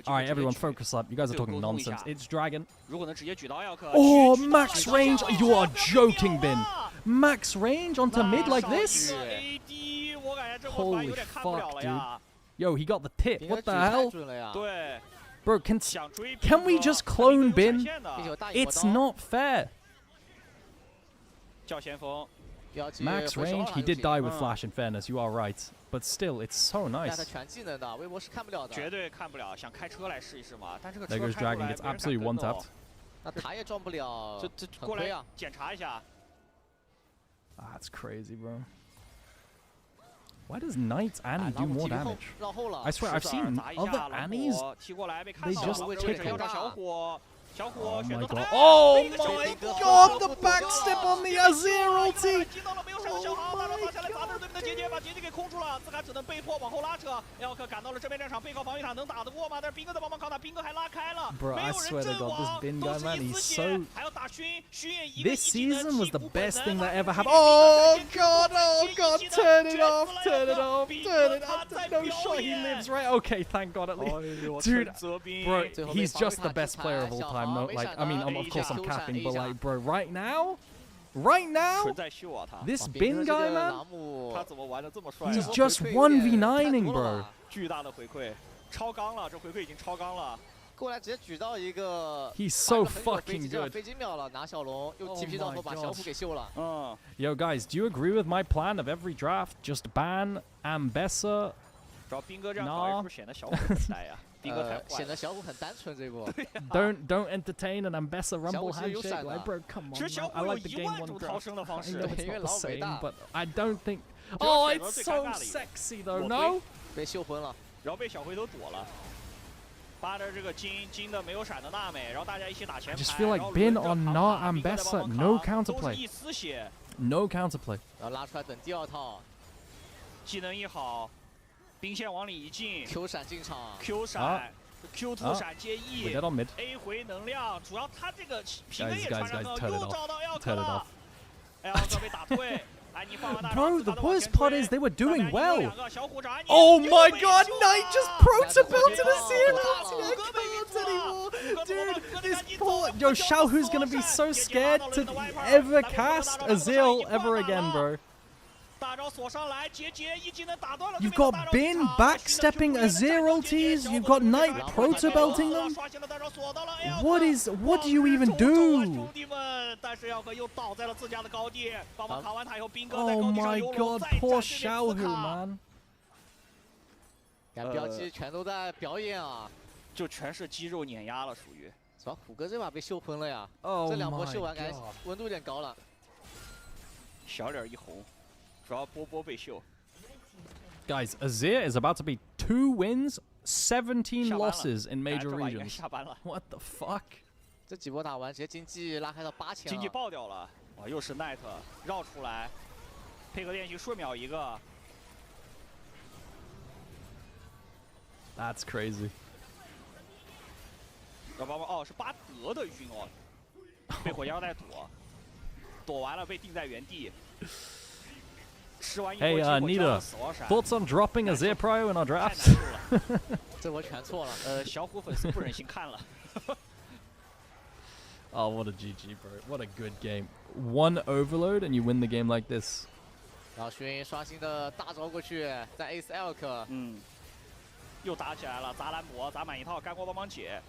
Alright, everyone, focus up. You guys are talking nonsense. It's Dragon. Oh, max range! You are joking, Bin. Max range onto mid like this? Holy fuck, dude. Yo, he got the tip. What the hell? 对。 Bro, can we just clone Bin? It's not fair. 叫先锋。 Max range, he did die with flash. In fairness, you are right, but still, it's so nice. 全技能的，微博是看不了的。绝对看不了，想开车来试一试嘛？但这个 There goes Dragon, gets absolutely one tapped. 那塔也撞不了，这过来检查一下。That's crazy, bro. Why does Knight's Annie do more damage? I swear, I've seen other Annies. They just tickle. Oh my god! Oh my god! The backstep on the Azir ulti! 的结界把结界给控住了，自卡只能被迫往后拉扯。L克赶到了正面战场，背靠防御塔能打得过吗？但是宾哥在帮忙扛塔，宾哥还拉开了， Bro, 没 I 有 swear 人 to 阵 God, this 亡， Bin 都 guy, 是 man, 一 he's 丝 so. 血，还要打熏，熏也一个 This 技能 season was the 替补本 best 能 thing that ever 还 happened. 有 Oh god! Oh god! Turn it off! Turn it off! Turn it off! No shot, he lives, right? Okay, thank God at least. Dude, bro, he's just the best player of all time. No, like, I mean, of course I'm capping, but like, bro, right now, this Bin guy, man, he's just 1v9ing, bro. 巨大的回馈，超纲了，这回馈已经超纲了。过来直接举到一个 He's so fucking good. 飞机秒了，拿小龙又 TP 到头把小虎给秀了。Yo, guys, do you agree with my plan of every draft just ban Ambessa? 主要斌哥这样搞，是不是显得小虎很呆呀？斌哥太坏了，显得小虎很单纯这波。Don't entertain an Ambessa Rumble handshake, like, bro. Come on, 其实小 I 虎有 like the game 10000 one 种 draft. 逃生的方式， I know it's 因为 not the 老伟 same, 大。 but I don't think. Oh, it's so sexy though. No. 被秀昏了，然后被小回头躲了。扒着这个金的没有闪的娜美，然后大家一起打前排。 I just feel like Bin or not Ambessa, no counterplay. 一丝血。 No counterplay. 然后拉出来等第二套。技能一好，兵线往里一进 ，Q 闪进场 ，Q 闪。Q 突闪接 E，A 回能量，主要他这个平 A 也传染到，又找到 L 克了 ，L 克被打退。Bro, the worst part is they were doing well. Oh my god, Knight just proto-belted a zero. I can't anymore. Dude, this poor... Yo, Xiaohu's gonna be so scared to ever cast Azil ever again, bro. You've got Bin backstepping Azir ultis, you've got Knight proto-belting them. What do you even do? Oh my god, poor Xiaohu, man. 表技全都在表演啊，就全是肌肉碾压了，属于。主要虎哥这把被秀昏了呀， 这2波秀完感觉温度有点高了。小脸一红。 主要波被秀。 Guys, Azir is about to be 2 wins, 17 losses in major regions. What the fuck? 这几波打完，直接经济拉开到8000了。经济爆掉了，哇，又是 Knight 绕出来，配合电击瞬秒一个。That's crazy. 要帮忙哦，是巴德的晕哦，被火腰带躲完了被定在原地。 Hey, Nita, thoughts on dropping Azir Pro in our drafts? 这波全错了。小虎粉丝不忍心看了。Oh, what a GG, bro! What a good game. 1 overload and you win the game like this. 然后勋刷新的大招过去，在 Ace L 克，又打起来了，砸兰博，砸满一套，干锅帮忙解。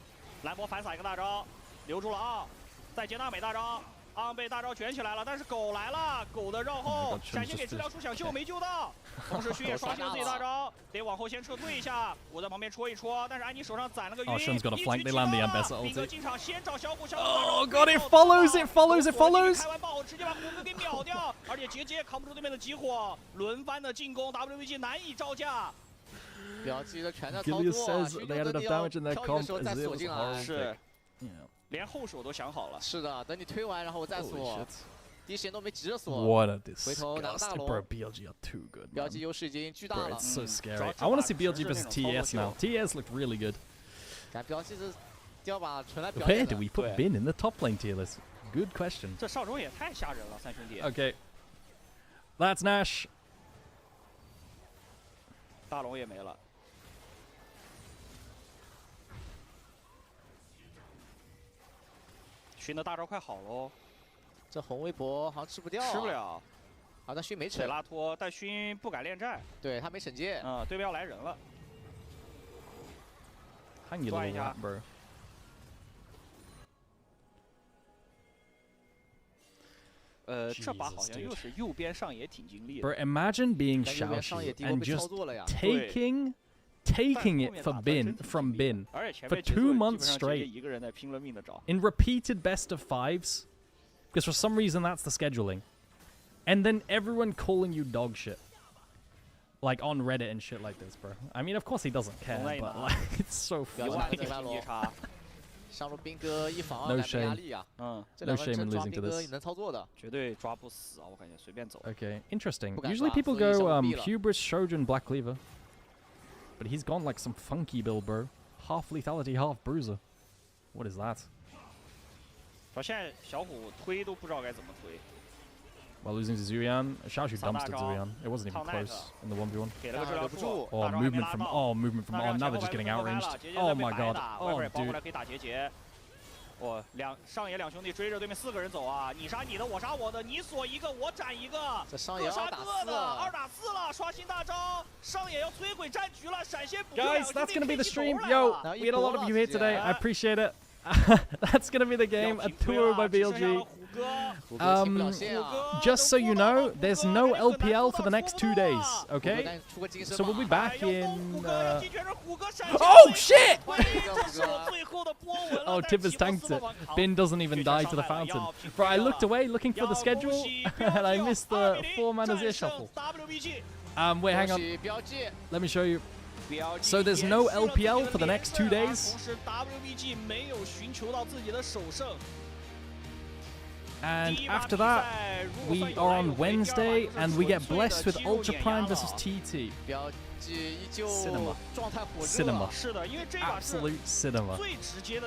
兰博反撒一个大招，留住了啊！再接娜美大招。 昂被大招卷起来了，但是狗来了，狗的绕后，闪现给治疗术想救没救到，同时勋也刷新了自己大招，得往后先撤退一下，我在旁边戳一戳，但是安妮手上攒了个晕，宾哥进场先找小虎，小虎 Oh god, it follows, it follows, it follows. 开完爆后直接把虎哥给秒掉，而且结界扛不住对面的集火，轮番的进攻 ，WBG 难以招架。表记的全在操作，勋的要挑一个时候再锁进来，是。 连后手都想好了。是的，等你推完，然后我再锁。第一时间都没急着锁。回头拿大龙。BLG are too good. BLG 优势已经巨大了。It's so scary. I want to see BLG versus TES now. TES looked really good. 感觉 BLG 是要把纯来表 Where do we put Bin in the top lane tier list? Good question. 这上周也太吓人了，三兄弟。Okay. That's Nash. 大龙也没了。 勋的大招快好喽，这红微博好像吃不掉，吃不了。好，但勋没水惩，拉脱，但勋不敢恋战。对他没惩戒。对面要来人了。 Hang your little rat, bro.这把好像又是右边上野挺精力的。 Bro, imagine being Xiaoxu and just taking it for from Bin for 2 months straight in repeated best of 5s, because for some reason that's the scheduling, and then everyone calling you dog shit, like on Reddit and shit like this, bro. I mean, of course he doesn't care, but like it's so funny. 上路兵哥一防No 来没压力啊，这两个 shame in 真抓 losing 兵 to 哥 this. 能操作的，绝对抓不死啊！我感觉随便走。 Okay, interesting. 不敢 Usually 抓 people 所以 go 小无力了 Hubris, Shogun, Black Cleaver, but he's gone like some funky build, bro. Half lethality, half bruiser. What is that? 到现在小虎推都不知道该怎么推。 While losing to Zurian, Xiaoxu dumpstered Zurian. It wasn't even close in the 1v1. 给了个治疗术。 Oh, movement from oh, now they're just getting outranged. Oh my god. Oh, 包过来 dude. 可以打结节。哦，上野两兄弟追着对面4个人走啊！你杀你的，我杀我的，你锁一个，我斩一个。这上野各杀2打各4的了，2打4了，刷新大招。上野要摧毁战局了，闪现补救。 Guys, that's gonna be the stream. Yo, we had a lot of you here today. I appreciate it. That's gonna be the game. A tour by BLG. Just so you know, there's no LPL for the next 2 days. Okay, so we'll be back in. Oh shit! Oh, Tibbers tanked it. Bin doesn't even die to the fountain. Bro, I looked away looking for the schedule and I missed the 4-mana Zir shuffle. Wait, hang on. Let me show you. So there's no LPL for the next 2 days. And after that, we are on Wednesday, and we get blessed with Ultra Prime versus TT. Cinema. Absolute cinema.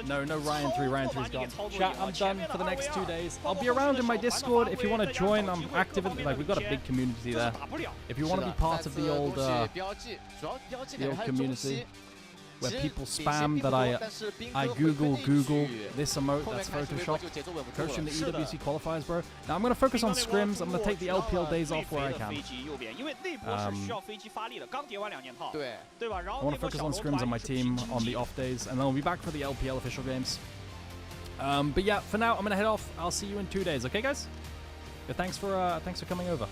No, Ryan 3. Ryan 3's gone. Chat, I'm done for the next 2 days. I'll be around in my Discord if you want to join. I'm active in, like, we've got a big community there. If you want to be part of the old community where people spam that I Google this emote that's Photoshop. Coaching the EWC qualifiers, bro. Now I'm gonna focus on scrims. I'm gonna take the LPL days off where I can. I want to focus on scrims on my team on the off days, and then I'll be back for the LPL official games. But yeah, for now I'm gonna head off. I'll see you in 2 days. Okay, guys? But thanks for coming over.